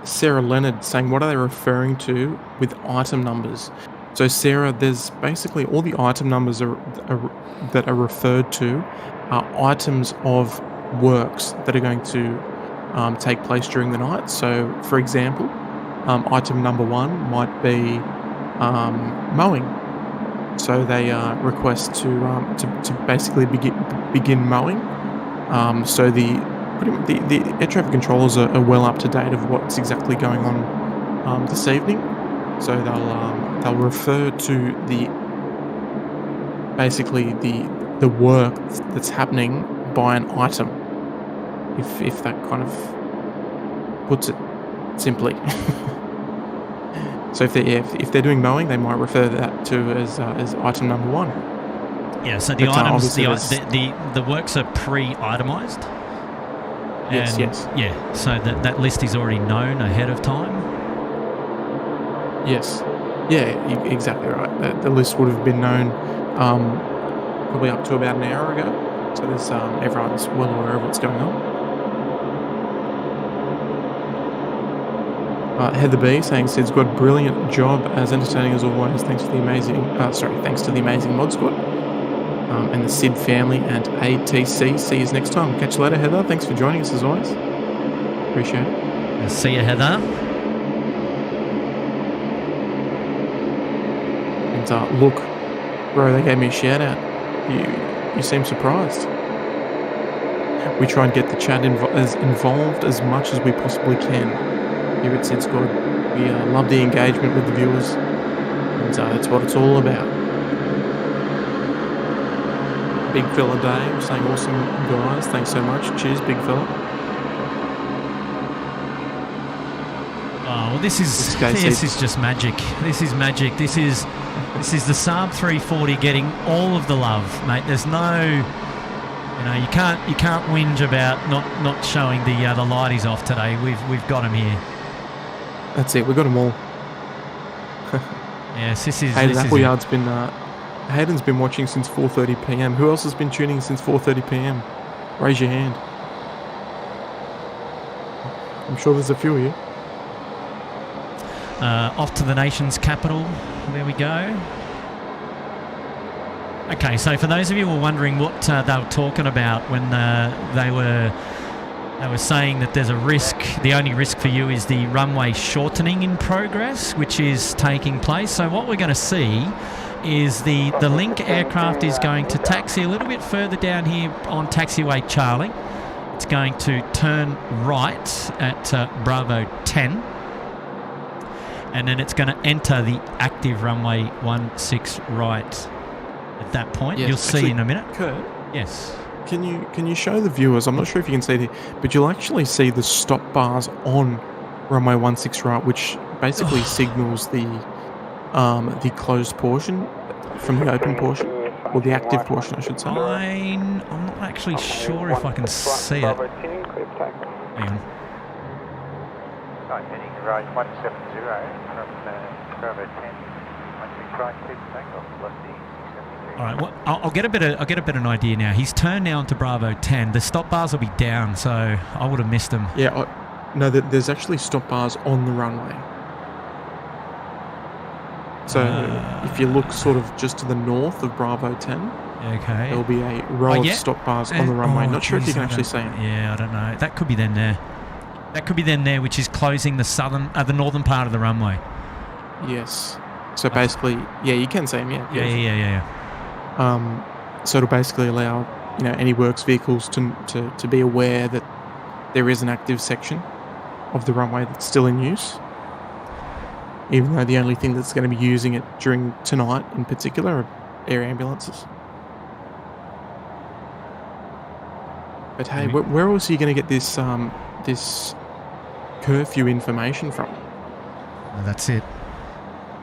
Sarah Leonard saying, what are they referring to with item numbers? So Sarah, there's basically all the item numbers that are referred to are items of works that are going to take place during the night. So, for example, item number 1 might be mowing. So they request to basically begin mowing. So the air traffic controllers are well up to date of what's exactly going on this evening. So they'll refer to basically the work that's happening by an item, if that kind of puts it simply. So if they're doing mowing, they might refer that to as item number 1. Yeah. So the items, the works are pre-itemized. Yes. Yeah. So that list is already known ahead of time. Yes. Yeah, exactly right. The list would have been known probably up to about an hour ago. So there's everyone's well aware of what's going on. Heather B saying, SydSquad, brilliant job, as entertaining as always. Thanks to the amazing Mod Squad and the Sid family and ATC. See you next time. Catch you later, Heather. Thanks for joining us as always. Appreciate it. See you, Heather. And look, bro, they gave me a shout out. You seem surprised. We try and get the chat as involved as much as we possibly can here at SydSquad. We love the engagement with the viewers, and that's what it's all about. Big fella Dave saying, awesome guys, thanks so much. Cheers, big fella. Oh, well, this is just magic. This is magic. This is the Saab 340 getting all of the love, mate. There's no, you can't whinge about not showing the lighties off today. We've got them here. That's it. We've got them all. Yes, this is. Hayden Appleyard's been. Hayden's been watching since 4:30 p.m. Who else has been tuning since 4:30 p.m? Raise your hand. I'm sure there's a few of you. Off to the nation's capital. There we go. Okay, so for those of you who were wondering what they were talking about when they were saying that there's a risk, the only risk for you is the runway shortening in progress, which is taking place. So what we're going to see is the Link aircraft is going to taxi a little bit further down here on taxiway Charlie. It's going to turn right at Bravo 10. And then it's going to enter the active runway 16 right at that point. Yes, you'll see in a minute. Kurt, yes. Can you show the viewers? I'm not sure if you can see it here, but you'll actually see the stop bars on runway 16 right, which basically signals the closed portion from the open portion, or the active portion, I should say. I'm not actually sure if I can see it. Hang on. Heading right 170 from Bravo 10, 16 right, clear for takeoff, velocity 672. All right, well, I'll get a bit of an idea now. He's turned now into Bravo 10. The stop bars will be down, so I would have missed them. Yeah, no, there's actually stop bars on the runway. So if you look sort of just to the north of Bravo 10, okay, there'll be a row of stop bars on the runway. Not sure if you can actually see it. Yeah, I don't know. That could be them there. That could be them there, which is closing the northern part of the runway. Yes. So basically, yeah, you can see them. Yeah. So it'll basically allow any works vehicles to be aware that there is an active section of the runway that's still in use, even though the only thing that's going to be using it during tonight in particular are air ambulances. But hey, where else are you going to get this curfew information from? Oh, that's it.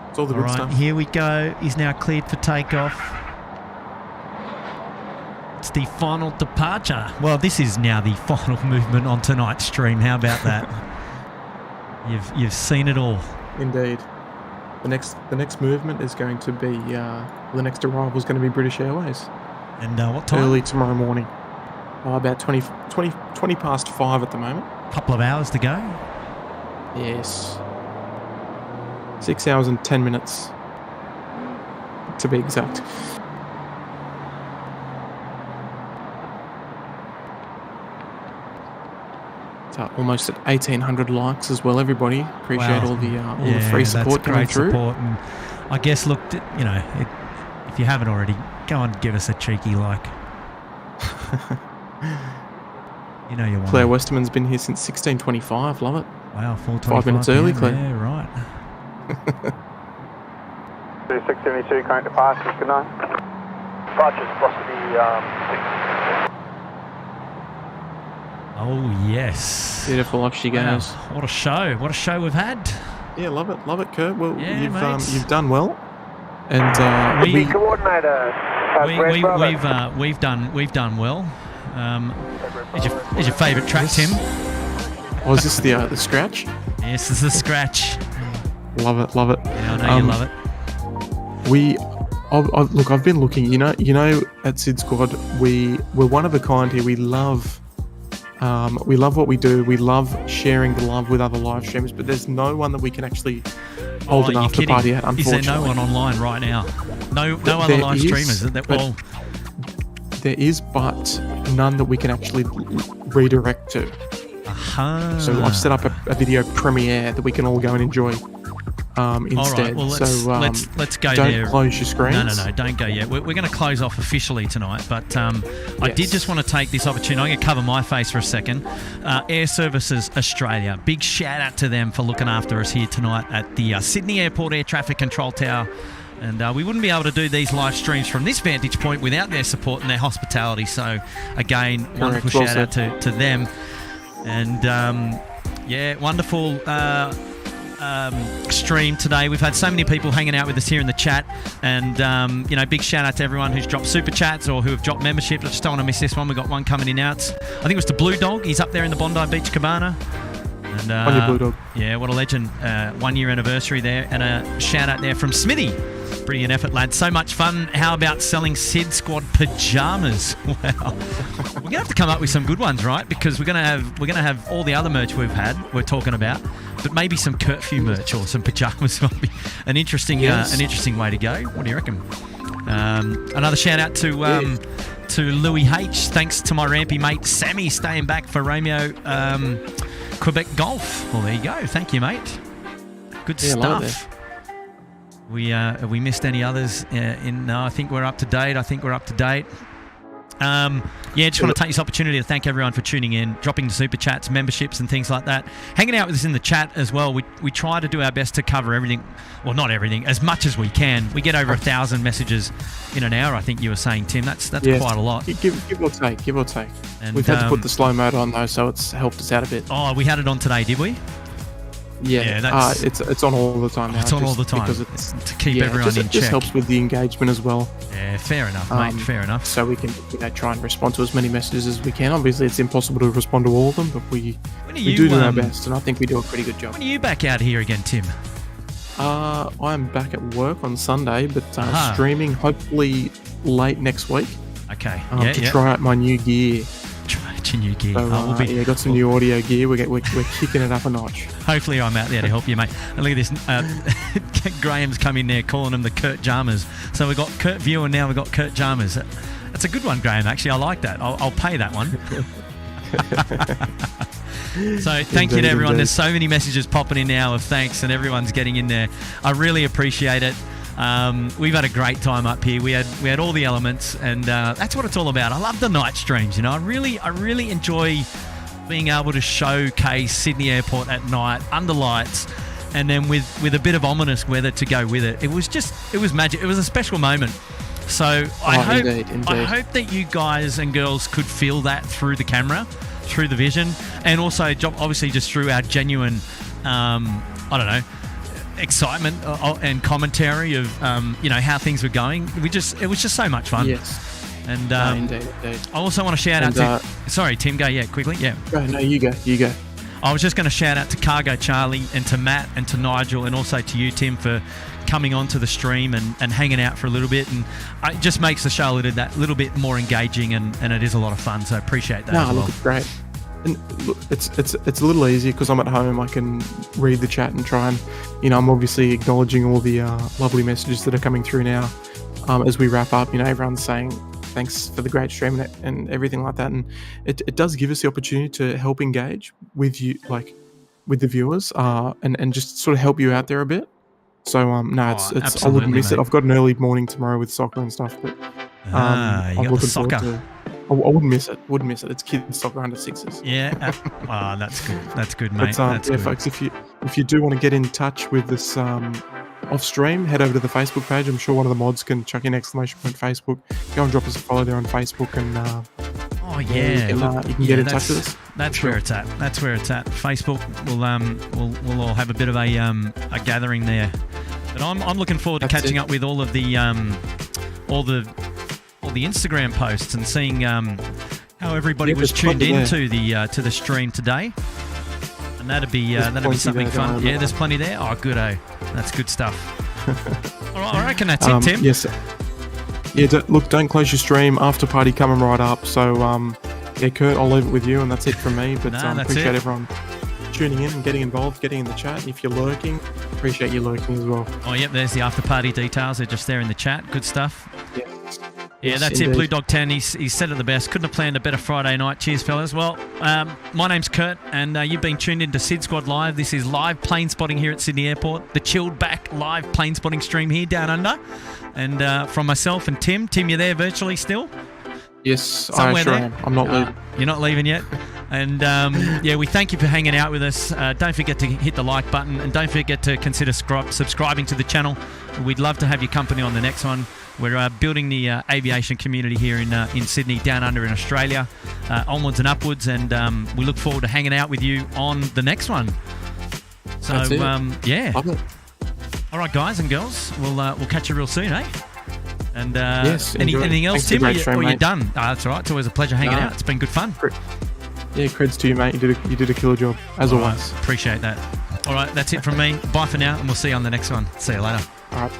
It's all the All good right, stuff. here we go. He's now cleared for takeoff. It's the final departure. Well, this is now the final movement on tonight's stream. How about that? You've seen it all. Indeed. The next movement is going to be the next arrival is going to be British Airways. And what time? Early tomorrow morning. About 20 past 5 at the moment. Couple of hours to go. Yes. 6 hours and 10 minutes, to be exact. Almost at 1,800 likes as well, everybody. Appreciate all the free support coming through. Support. And I guess, look, you know, if you haven't already, go and give us a cheeky like. You know you want. Claire Westerman's been here since 1625. Love it. Wow, 4:25. 5 minutes early, Claire. Yeah, right. 3672, current departures, good night. Departures, velocity, Oh, yes. Beautiful, off she goes. Wow, what a show. What a show we've had. Yeah, love it, Kurt. Well, Yeah, you've done well. And We- coordinator. We've done well. Is your favourite track, Tim? Oh, is this the scratch? Yes, this is the scratch. Love it. Yeah, I know you love it. Look, I've been looking. You know, at SydSquad, we're one of a kind here. We love what we do. We love sharing the love with other live streamers, but there's no one that we can actually hold an after party at, unfortunately. Is there no one online right now? No other live streamers? There is, but none that we can actually redirect to. Aha. So I've set up a video premiere that we can all go and enjoy instead. All right, well, let's go don't there. Close your screens. No, don't go yet. We're going to close off officially tonight, but I did just want to take this opportunity. I'm going to cover my face for a second. Air Services Australia, big shout out to them for looking after us here tonight at the Sydney Airport Air Traffic Control Tower. And we wouldn't be able to do these live streams from this vantage point without their support and their hospitality. So, again, wonderful shout out to them. And, wonderful stream today. We've had so many people hanging out with us here in the chat. And, big shout out to everyone who's dropped super chats or who have dropped membership. I just don't want to miss this one. We've got one coming in now. I think it was the Blue Dog. He's up there in the Bondi Beach Cabana. And, on your Blue Dog. Yeah, what a legend. 1 year anniversary there. And a shout out there from Smithy. Brilliant effort, lads. So much fun. How about selling SydSquad pajamas? Wow. We're gonna have to come up with some good ones, right? Because we're gonna have all the other merch we're talking about, but maybe some Curfew merch or some pajamas might be an interesting way to go. What do you reckon? Another shout out to Louis H. Thanks to my rampy mate Sammy staying back for Romeo Quebec Golf. Well, there you go. Thank you, mate. Good stuff. Have we missed any others? No, I think we're up to date. Just want to take this opportunity to thank everyone for tuning in, dropping the super chats, memberships and things like that. Hanging out with us in the chat as well. We try to do our best to cover everything. Well, not everything, as much as we can. We get over 1,000 messages in an hour, I think you were saying, Tim. That's quite a lot. Give or take. And, we've had to put the slow mode on, though, so it's helped us out a bit. Oh, we had it on today, did we? Yeah, it's on all the time now. It's on all the time because it's to keep everyone in check. It just helps with the engagement as well. Yeah, fair enough, mate. Fair enough. So we can try and respond to as many messages as we can. Obviously, it's impossible to respond to all of them, but we do our best, and I think we do a pretty good job. When are you back out here again, Tim? I'm back at work on Sunday, but streaming hopefully late next week. Okay. To try out my new gear. Your new gear. So, got some new audio gear. We're kicking it up a notch. Hopefully I'm out there to help you, mate. And look at this. Graham's come in there calling them the Kurt Jarmers. So we've got Kurt View and now we've got Kurt Jarmers. That's a good one, Graham, actually. I like that. I'll pay that one. So thank you to everyone. There's so many messages popping in now of thanks and everyone's getting in there. I really appreciate it. We've had a great time up here. We had all the elements, and that's what it's all about. I love the night streams. I really enjoy being able to showcase Sydney Airport at night under lights, and then with a bit of ominous weather to go with it. It was magic. It was a special moment. So I hope that you guys and girls could feel that through the camera, through the vision, and also obviously just through our genuine, excitement and commentary of how things were going. It was just so much fun. Yes. And indeed. I also want to shout out to. Sorry, Tim, go quickly. Yeah. No, you go. I was just going to shout out to Cargo Charlie and to Matt and to Nigel and also to you, Tim, for coming onto the stream and hanging out for a little bit, and it just makes the show that little bit more engaging, and it is a lot of fun. So appreciate that. No, look, it's great. And look, it's a little easier because I'm at home. I can read the chat and try and, I'm obviously acknowledging all the lovely messages that are coming through now. As we wrap up, everyone's saying thanks for the great stream and everything like that, and it does give us the opportunity to help engage with you, like with the viewers, and just sort of help you out there a bit. So no, it's I wouldn't miss it. I've got an early morning tomorrow with soccer and stuff, but I'm looking forward to. I wouldn't miss it. It's kids soccer under sixes. Yeah. That's good. That's good, mate. But, good. Folks, if you do want to get in touch with this off stream, head over to the Facebook page. I'm sure one of the mods can chuck in !! Facebook. Go and drop us a follow there on Facebook, and you can get in touch with us. That's where it's at. That's where it's at. Facebook. We'll all have a bit of a gathering there. But I'm looking forward to catching up with all of the Instagram posts and seeing how everybody was tuned into to the stream today, and that'd be something fun. Yeah, there's plenty there. Oh, good-o. That's good stuff. All right, I reckon that's it, Tim. Yes. Yeah. Don't close your stream. After party coming right up. So Kurt, I'll leave it with you, and that's it from me. But appreciate everyone tuning in and getting involved, getting in the chat. And if you're lurking, appreciate you lurking as well. Oh, yep. There's the after party details. They're just there in the chat. Good stuff. Yeah. Yeah, that's it. Blue Dog 10. He said it the best. Couldn't have planned a better Friday night. Cheers, fellas. Well, my name's Kurt, and you've been tuned into SydSquad Live. This is live plane spotting here at Sydney Airport. The chilled back live plane spotting stream here down under. And from myself and Tim. Tim, you there virtually still? Yes, somewhere I am. I'm not leaving. You're not leaving yet? And we thank you for hanging out with us. Don't forget to hit the like button, and don't forget to consider subscribing to the channel. We'd love to have your company on the next one. We're building the aviation community here in Sydney, down under in Australia, onwards and upwards, and we look forward to hanging out with you on the next one. So, yeah. All right, guys and girls, we'll catch you real soon, eh? And anything else, Tim, or you're done? That's all right. It's always a pleasure hanging out. It's been good fun. Yeah, creds to you, mate. You did a killer job, as always. Appreciate that. All right, that's it from me. Bye for now, and we'll see you on the next one. See you later. All right.